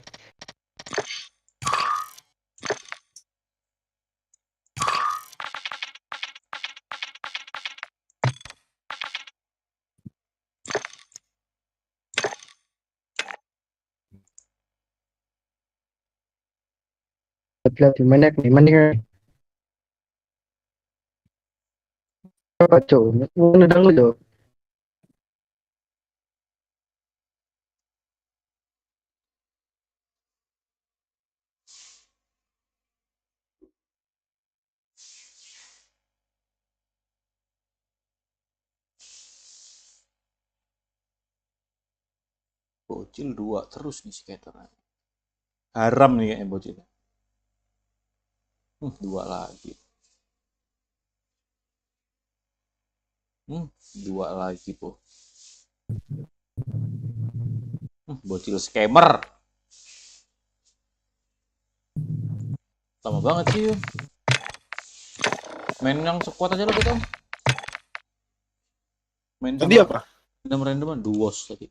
Lihat gimana nih? Apa cuy? Ngedang lu. Bocil 2 terus nih skateran. Haram nih kayaknya Bocil. 2 lagi. 2 lagi, po. Bocil scammer. Lama banget sih, yuk. Main yang squad aja lo gitu. Main tadi apa? Random-randoman duos tadi.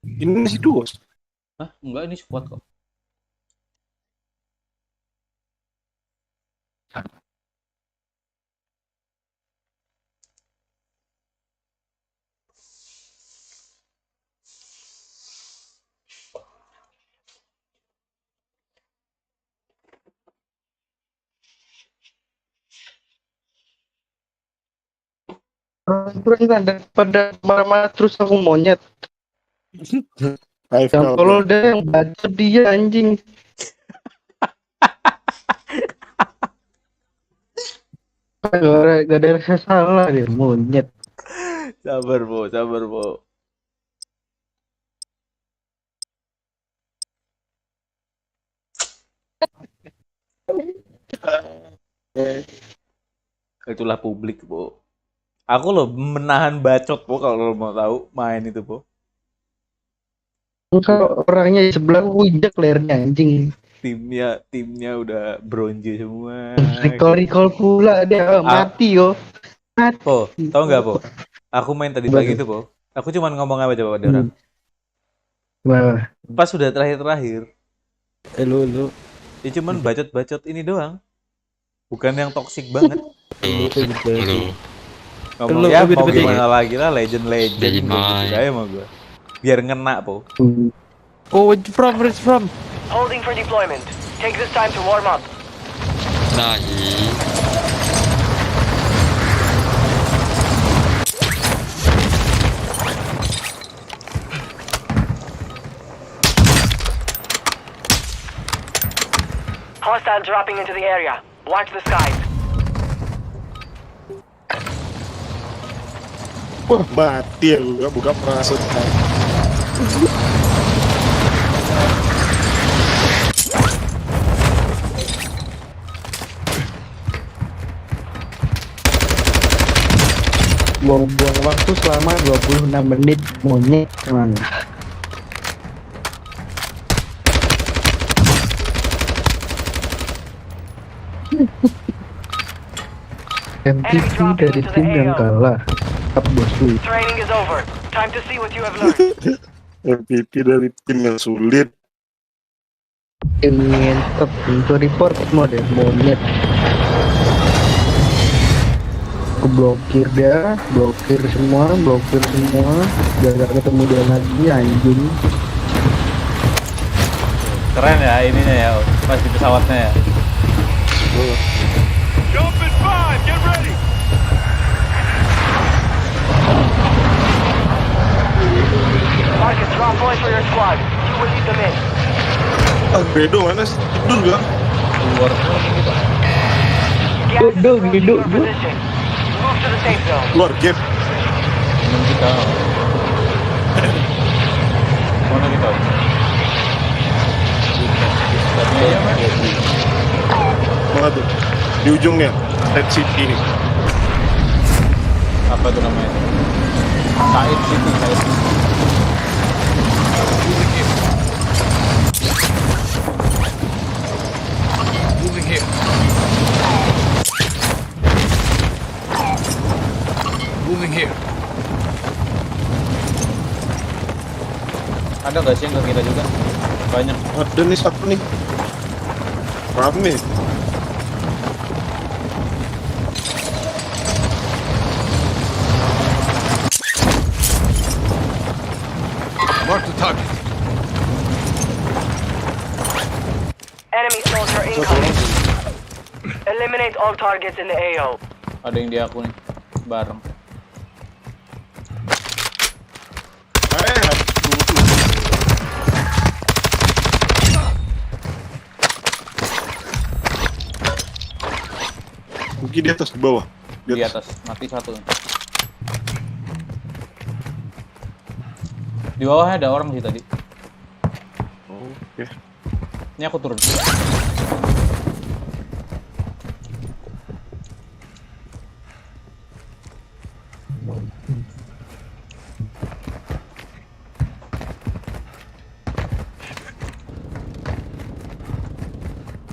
Ini masih duos? Hah? Enggak, ini squad kok. Terus pada marah-marah terus aku monyet. Yang tolol deh yang bacot dia anjing. Gak ada rasa salah dia monyet. Sabar, po. Itulah publik, po. Aku loh menahan bacot, po, kalau lo mau tahu main itu, po. Kalau orangnya di sebelah aku injak lehernya anjing. Timnya udah bronze semua. Recall pula dia mati yo. Po, tau nggak, po? Aku main tadi pagi tuh, po. Aku cuma ngomong apa coba pada orang. Pas sudah terakhir. Lu. Ya cuman bacot ini doang. Bukan yang toksik banget. Ngomong ya mau gimana lagi lah, legend gitu aja sama gue. Biar ngena, po. Oh, where from? Holding for deployment. Take this time to warm up. Hostile dropping into the area. Watch the skies. Wah, mati ya gua buka parasut. buang-buang waktu selama 26 menit monyet mana. MVP dari tim yang kalah. Bosku. Training is over. Time to see what you have learned. MVP dari tim yang sulit. Ingin untuk report mode monyet. Blokir dia, blokir semua, gak ketemu dia lagi anjing. Keren ya ininya ya, pas di pesawatnya ya. Jump in 5, get ready. Marcus, drop point for your squad. You will lead them in. Bedo mana sih? Tidur gak? Keluar. Duduk. Move to the safe zone. Keluar game. Kita. Mana kita? Mana tuh? Di ujungnya, Red City ini. Apa tuh namanya? Side City. Moving here. Moving here. Ada nggak sih yang ke kita juga? Banyak. Ada nih satu nih. Rame. Mark the target. Enemy soldier incoming. Eliminate all targets in the AO. Ada yang di aku nih, bareng. Mungkin di atas, di bawah. Di atas, mati satu. Di bawahnya ada orang sih tadi. Oke. Ini aku turun.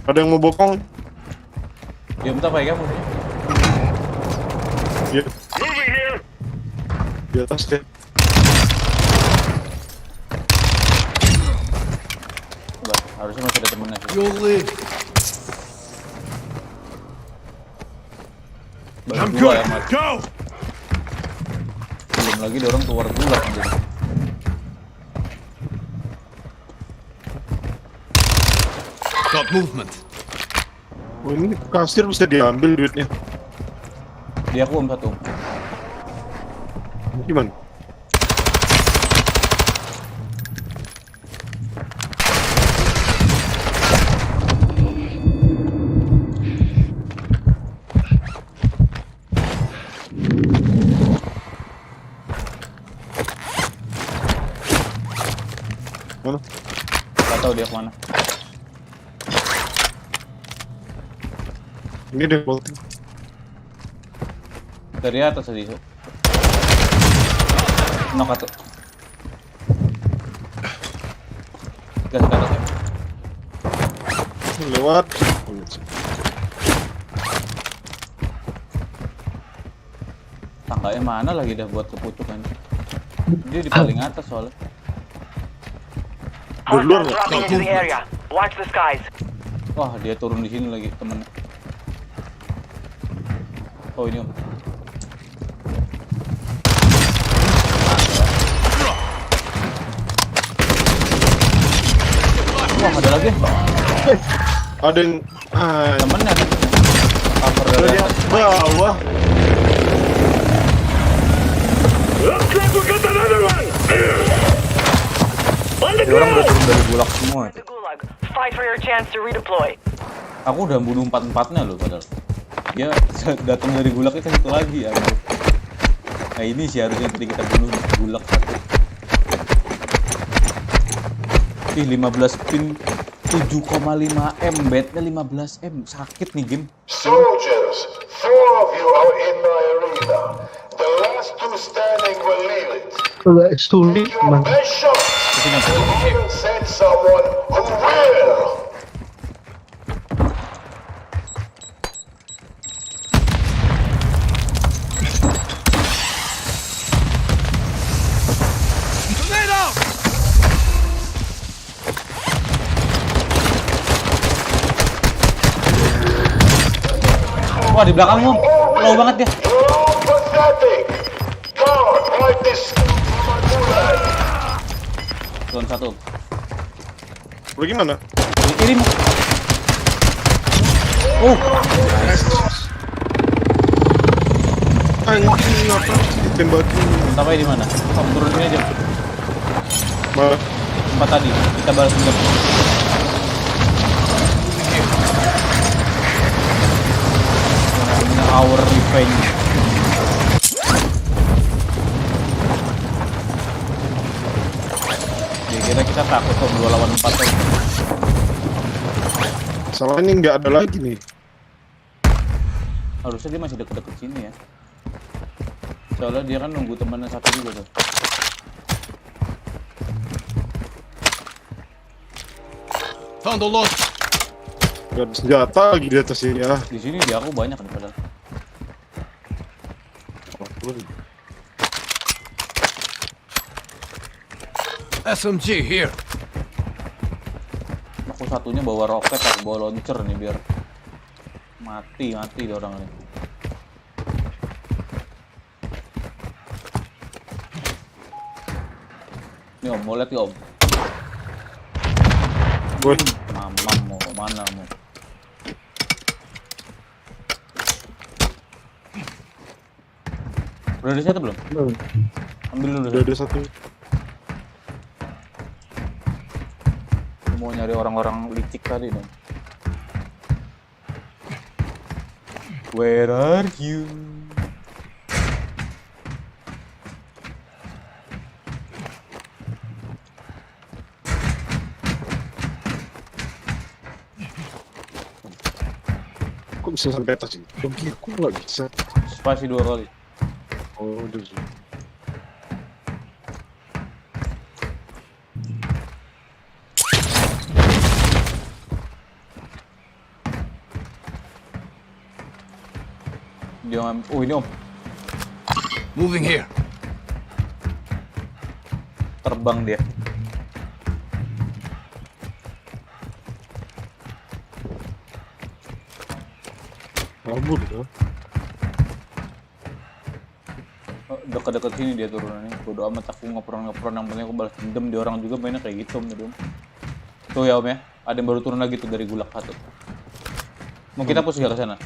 Ada yang mau bokong? Dia minta apa ya kamu? Iya. Di atas deh. Enggak, harusnya masih ada temennya sih. You'll live. Baru dua yang mati. Belum lagi dorong keluar gulag anjir. Got movement. Oh, ini kasir bisa diambil duitnya. Dia aku satu. Gimana? Mana? Gak tahu dia kemana. Ini deh floating. Dari atas tadi. Knock satu. Gas ke atas ya. Lewat. Tangganya mana lagi dah buat kepucukan. Dia di paling atas soalnya. Hostiles dropping into the area. Watch the skies. Wah, dia turun di sini lagi temennya. Oh, ini om. Wah, ada lagi. Ada yang temennya. Cover dari bawah. Ada orang udah turun dari gulag semua. Fight for your chance to redeploy. Aku udah bunuh 4-4-nya loh padahal. Dia datang dari gulag itu satu lagi ya. Nah ini sih harusnya tadi kita bunuh gulag satu. Ih 15 pin 7,5M, bednya 15M, sakit nih game. Soldiers, 4 of you are in my arena. The last standing will leave it. Agak sulit bang. Best shot. Even send someone who will. Wah, di belakangmu. Low banget dia. Turun satu. Lu gimana? Di kirimu. Oh. Anjing, ngapa ditembakin? Sampai di mana? Tom, turun sini aja. Mana? Tempat tadi. Kita balas dendam. Our revenge. Ya, kita takut kok 2 lawan 4 tuh. Salah ini nggak ada lagi nih. Harusnya dia masih deket-deket sini ya. Soalnya dia kan nunggu temannya satu juga tuh. Found the launch. Gak ada senjata lagi di atas sini ya. Di sini di aku banyak kan padahal. SMG here. Aku satunya bawa roket atau bawa launcher nih biar mati dia orang ini. Ini om, mau lihat ya om. Mamam mau mana mau? Udah ada satu belum? Belum. Ambil dulu. Udah ada satu. Mau nyari orang-orang licik tadi dong. Where are you? Kok bisa sampai atas ini? Doki aku nggak bisa. Spasi 2 kali. Oh, udah. Dia ini om. Moving here. Terbang dia. Kabur tuh. Dekat-dekat sini dia turunannya. Bodo amat aku ngepron yang penting aku balas dendam. Di orang juga mainnya kayak gitu om. Tuh ya om ya. Ada yang baru turun lagi tuh dari gulag 1. Mau kita push gak ke sana?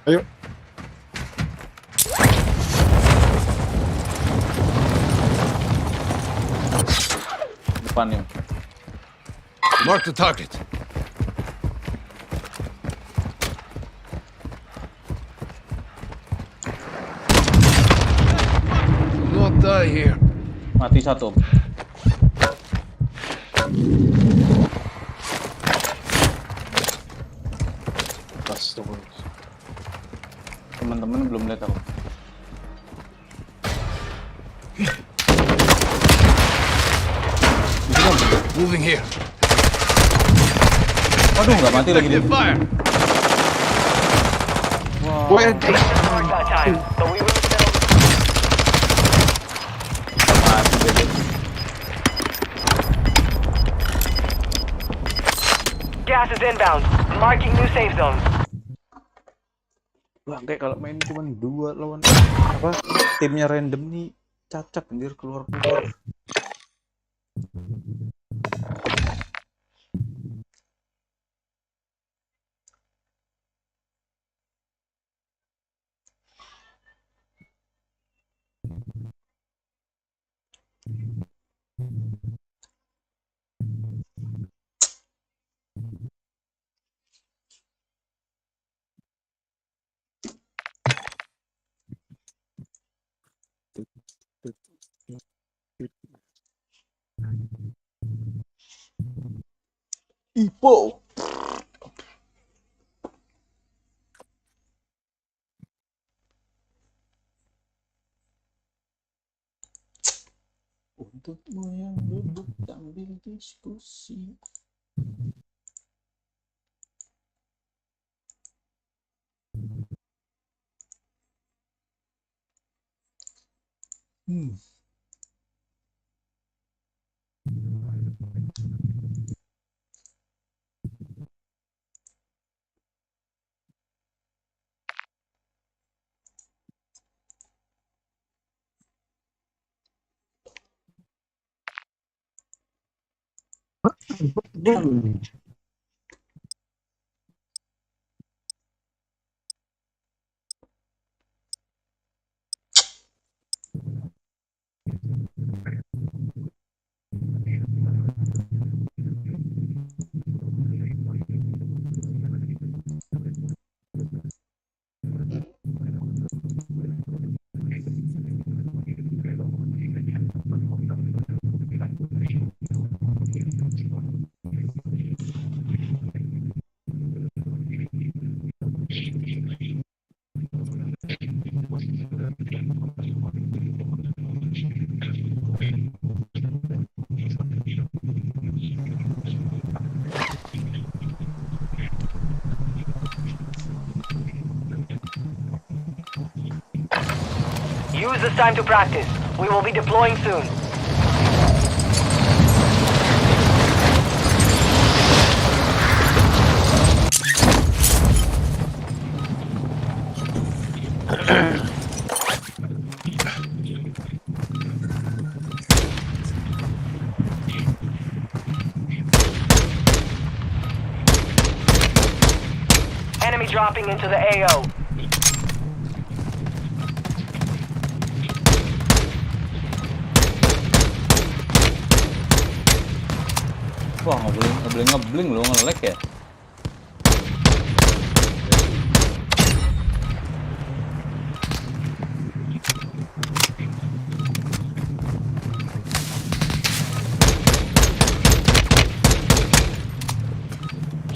Ayo. Depan nih. Mark the target. Not die here. Mati 1. Teman-teman belum lihat aku. Moving here. Aduh, nggak mati lagi dia. Wow. Gas is inbound. Marking new safe zone. Bangke kalau main cuma 2 lawan apa? Timnya random nih cacat anjir keluar. Ipo. Untukmu yang duduk sambil diskusi. Use this time to practice. We will be deploying soon. Enemy dropping into the AO. Wah, nggak boleh ngebling lo, nge-lag ya.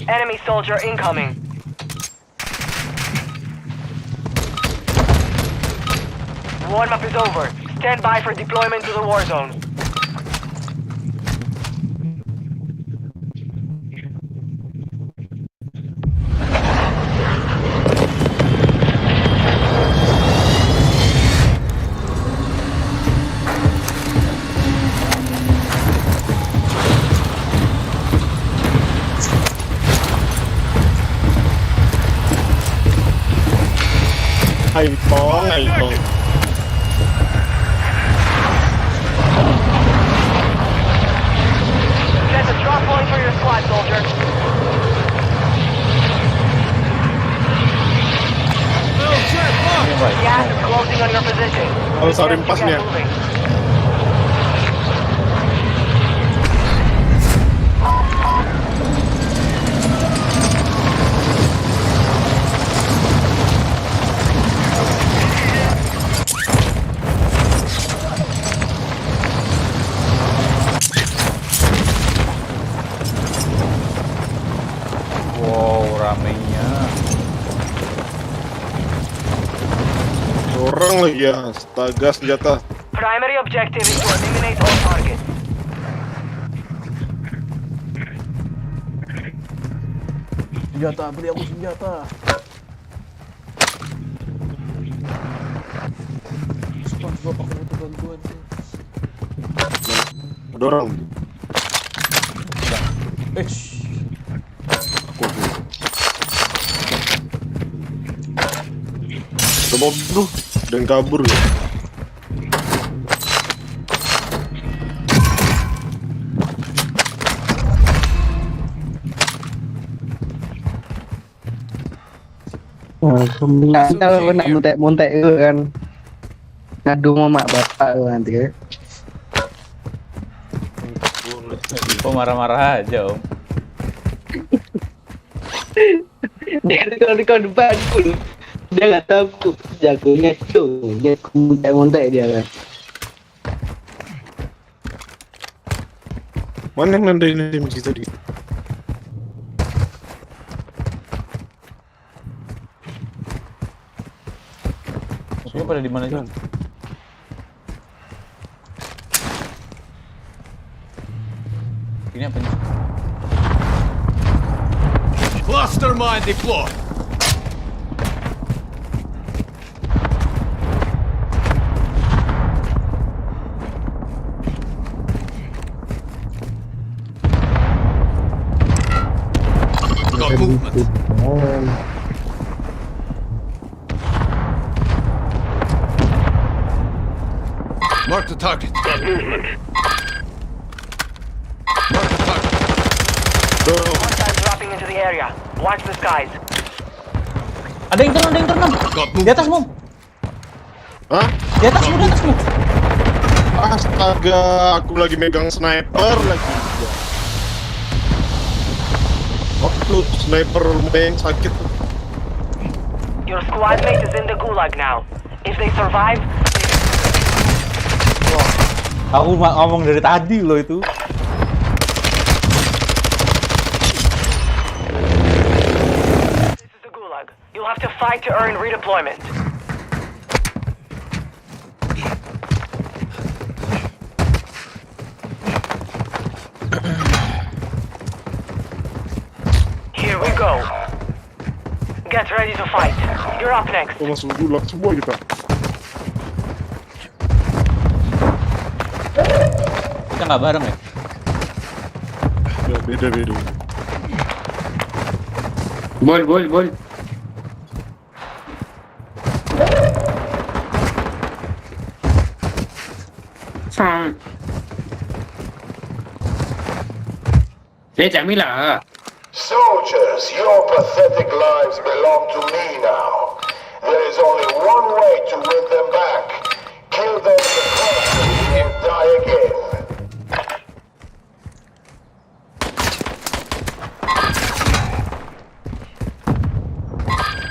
Enemy soldier incoming. Warm-up is over. Stand by for deployment to the war zone. Hai tong. Set the drop point for your squad, soldier. Gas is closing on your position. Harus ada impasnya. Ramenya Orang lagi ya, astaga senjata. Primary objective is to eliminate all targets. Senjata, beli aku senjata. Gua pakai itu bantuan sih. Ada orang. Coba bro, dan kabur ya. Nggak tahu nak muntek-muntek itu kan ngadu sama mak bapak lu nanti ya. Kok marah-marah aja om? Dia kalau depan dulu dia nggak tahu jagonya itu dia muntek-muntek dia kan. Mana yang nandain tim kita tadi? Maksudnya pada di mana sih? Ini apa nih? Cluster mine deployed. Got movement. Mark the target. Got movement. Mark the target. Hostiles dropping into the area. Watch the skies. Ada yang turun. Di atas, Mom. Hah? Di atasmu. Astaga, aku lagi megang sniper lagi. Waktu sniper lumayan sakit. Your squad mate is in the gulag now. If they survive, Aku ngomong dari tadi loh itu. this is the gulag. You'll have to fight to earn redeployment. Here we go. Get ready to fight. You're up next. Langsung gulag semua kita. Kita nggak bareng ya? Ya beda. Bol. Camila. Soldiers, your pathetic lives belong to me now. There is only one way to win them back. Kill them in the cluster or die again.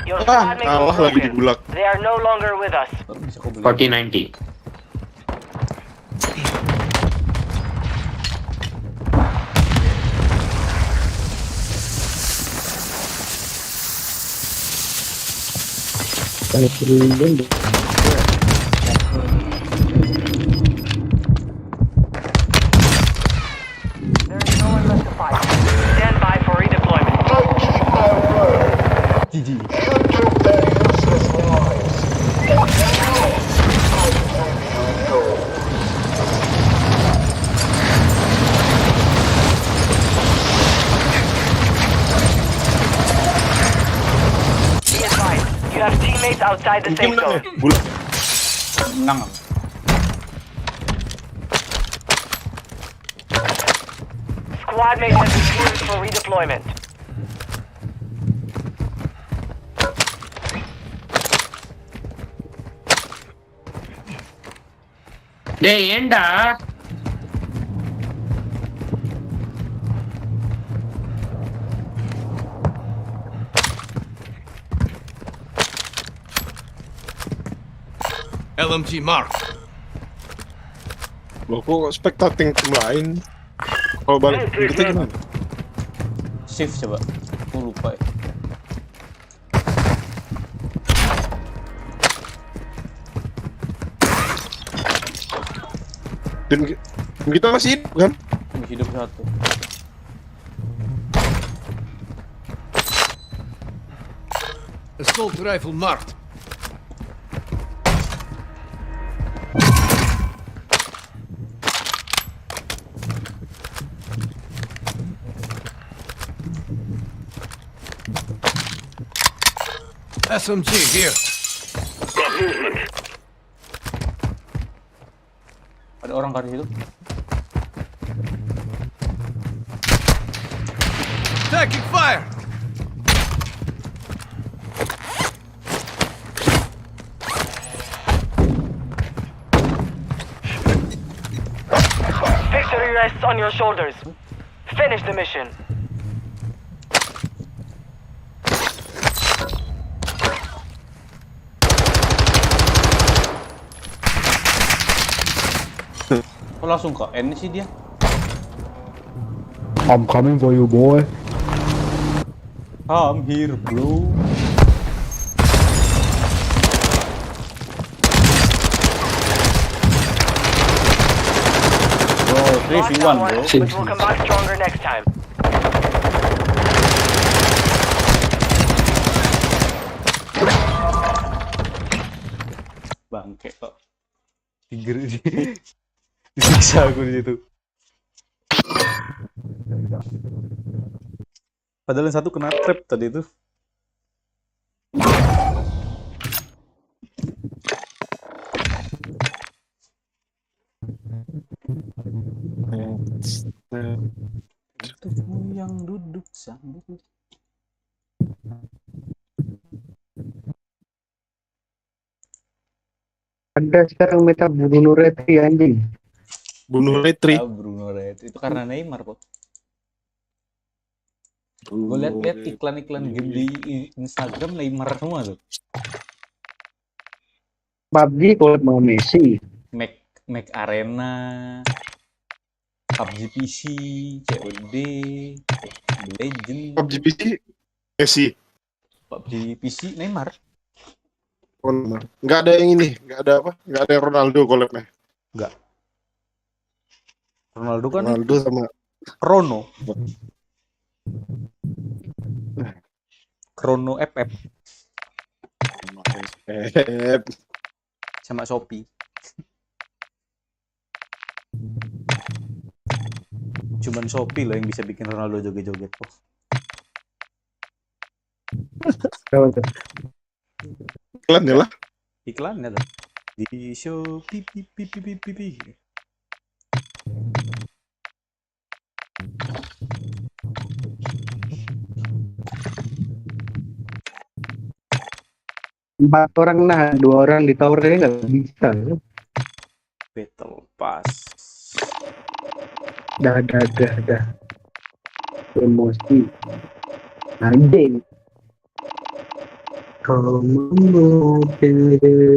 Your squad mate kalah is lagi di broken. gulag. They are no longer with us. 4090. There is no one left to fight. Stand by for redeployment. I keep my word. You took their useless lives. And now, I give you yours. Be advised, you have teammates outside the safe zone. Menang. Squad mate has been cleared for redeployment. டேய் ஏண்டா LMG mark. Loh kok spectating tim lain? Kalau balik kita gimana? Shift coba. Aku lupa ya. Dan kita masih hidup kan? Masih hidup satu. Assault rifle marked. SMG here. Ada orang kan di situ. Taking fire. Victory rests on your shoulders. Finish the mission. Kok langsung ke N sih dia? I'm coming for you, boy. I'm here, bro. Bro, Lost that one, but we'll come back stronger next time. Bangke kok. Disiksa aku di situ. Padahal yang satu kena trap tadi itu. Untukmu yang duduk sambil. Ada sekarang meta Bruno Retri anjing. Bunuh Retri. Bruno Retri itu karena Neymar kok. Gue liat iklan-iklan game di Instagram Neymar semua tuh. PUBG kalau mau Messi. Mac Arena, PUBG PC, COD, Legend. PUBG PC, Messi. PUBG PC Neymar. Oh, Neymar. Nggak ada yang ini, nggak ada apa? Nggak ada yang Ronaldo collab-nya. Nggak. Ronaldo kan Ronaldo sama Chrono FF sama Shopee. Cuman Shopee loh yang bisa bikin Ronaldo joget-joget kok. Iklannya lah. Iklannya tuh di Shopee pipi. Empat orang nah, 2 orang di towernya nggak bisa. Battle Pass. Dah. Emosi. Anjing. Kau mau diri.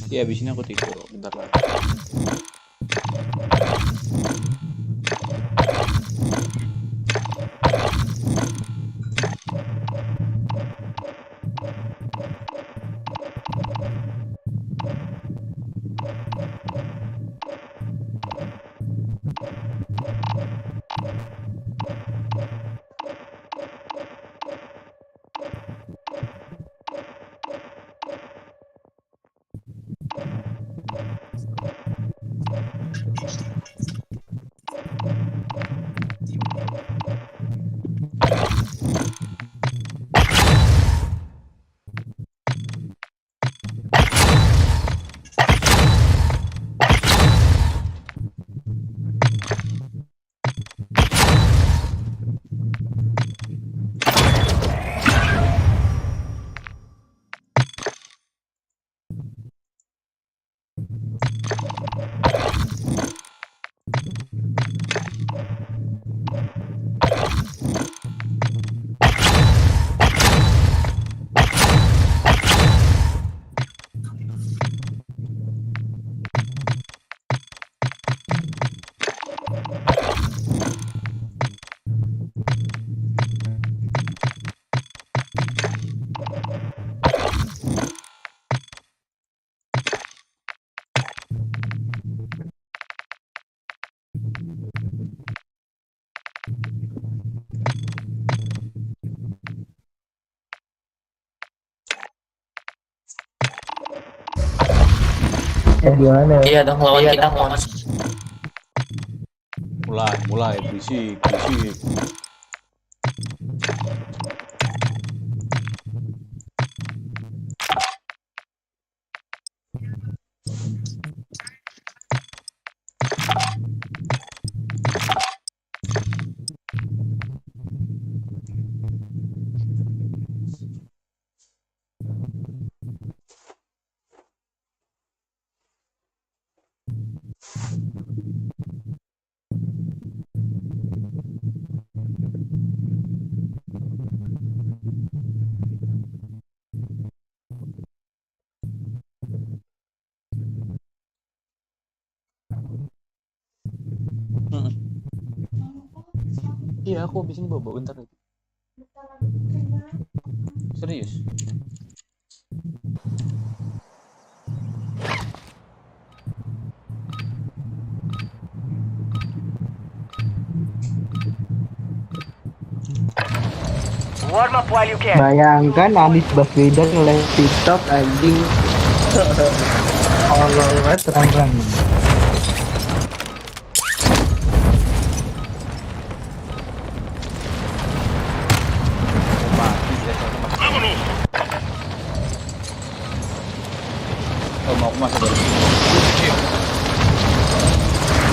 Ya abis ini aku tidur bentar lagi. Gimana? Iya dong, lawan kita mau Mulai berisik. Iya, aku habis ini bawa ntar. Serius? Warm up while you can. Bayangkan Anies Baswedan nge-live TikTok anjing. Allah terang-terang. Oh, mau aku masuk dulu.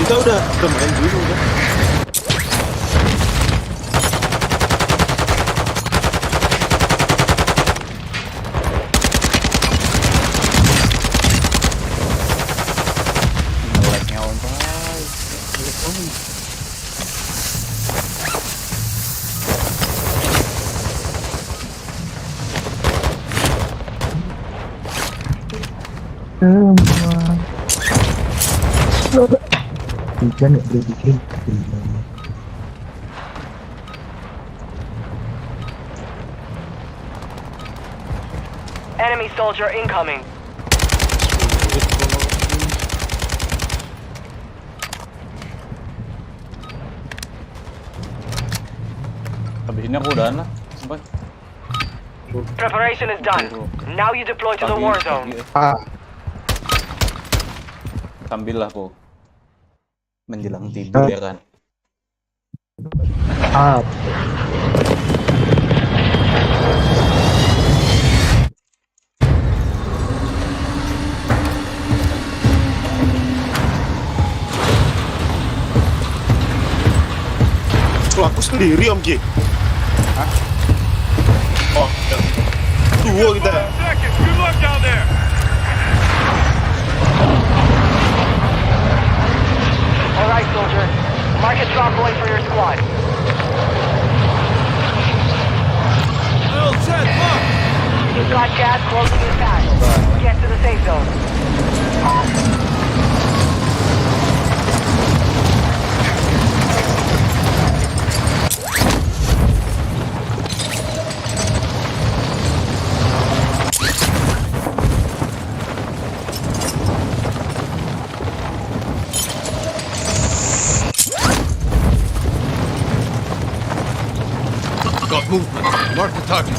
Kita udah main dulu kan. Hujan nggak boleh bikin. Enemy soldier incoming. Habis ini aku udahan lah. Sampai. Preparation is done. Now you deploy to the war zone. Sambil lah aku menjelang tidur ya kan. Aku sendiri Om G. Hah? Oh, ya. Duo kita. Good luck down there. All right, soldier. Mark a drop point for your squad. Oh, Chad, look! You got gas closing in fast. Get to the safe zone. Got movement. Mark the target.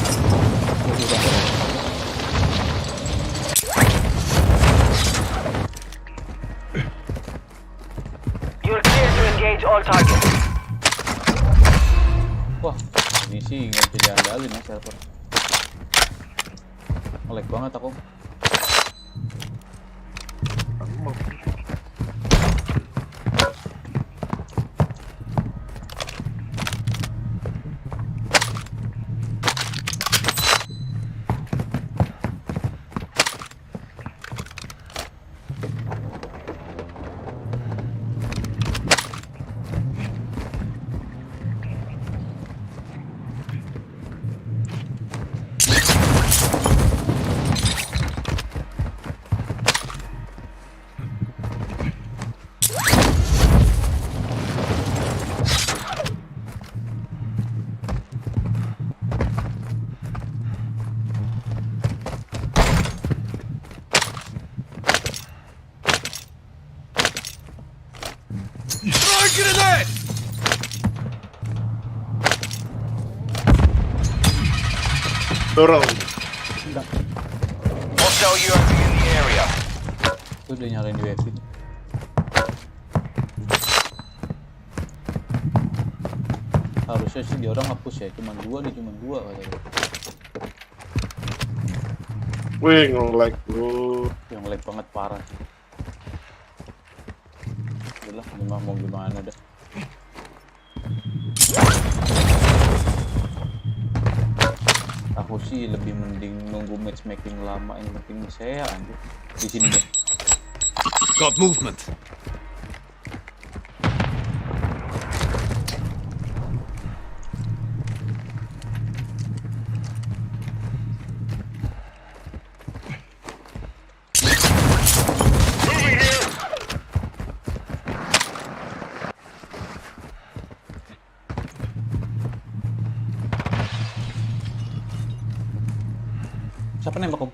You're clear to engage all targets. Wah, ini sih nggak bisa diandalin ya server. Nge-lag banget aku. Dorong. Hostile UAV in the area. Itu udah nyalain UAV. Harusnya sih dia orang hapus ya, cuman dua katanya. Wih, nge-lag bro. Yang lag banget parah. Udah lah, mau gimana dah. Aku sih lebih mending nunggu matchmaking lama, yang penting saya anjir. Di sini deh. Got movement. Siapa nembak Om?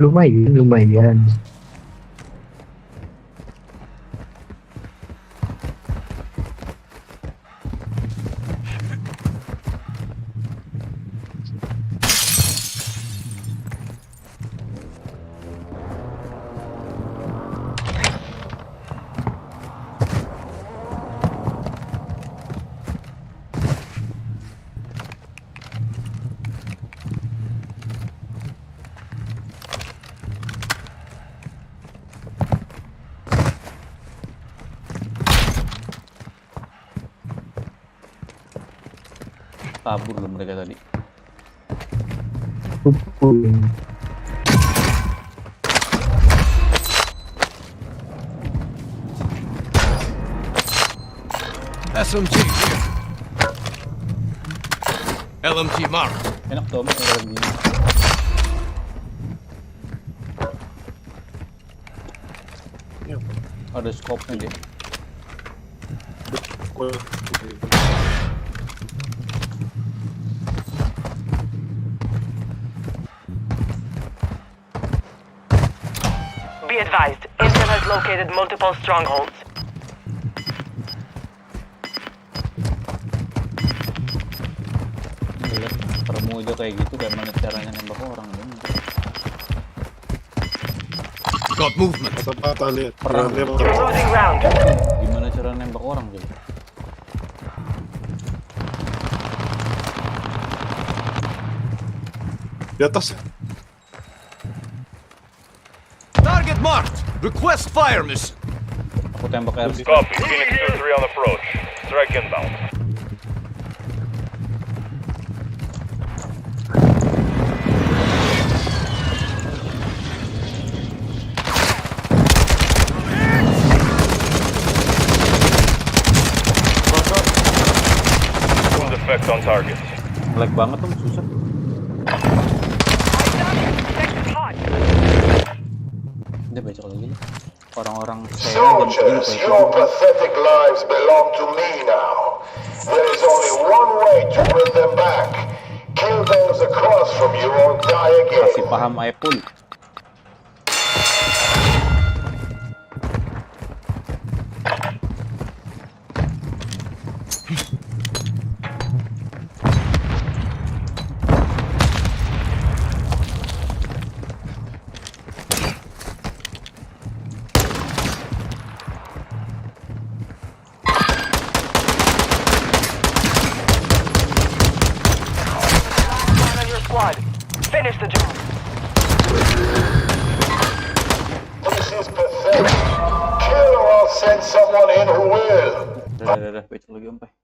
Lumayan. Kabur loh mereka tadi. SMG here. LMG mark. Enak tuh LMG. Ada scope-nya dia. Be advised, Intel has located multiple strongholds. Lihat permu aja kayak gitu, kayak mana caranya nembak orang kan? Got movement. Perang. Losing round. Gimana cara nembak orang gitu? Di atas. Target marked. Request fire mission. Aku tembak RC. Copy. Phoenix 2-3 on approach. Strike inbound. Wound effect on target. Lag banget tuh, susah. Dia becok lagi nih. Orang-orang saya jam segini Soldiers, your pathetic lives belong to me now. There is only one way to bring them back. Kill those across from you or die again. Masih paham iPhone. Finish the job. This is pathetic. Kill or I'll send someone in who will. Udah, becok lagi Om Pai.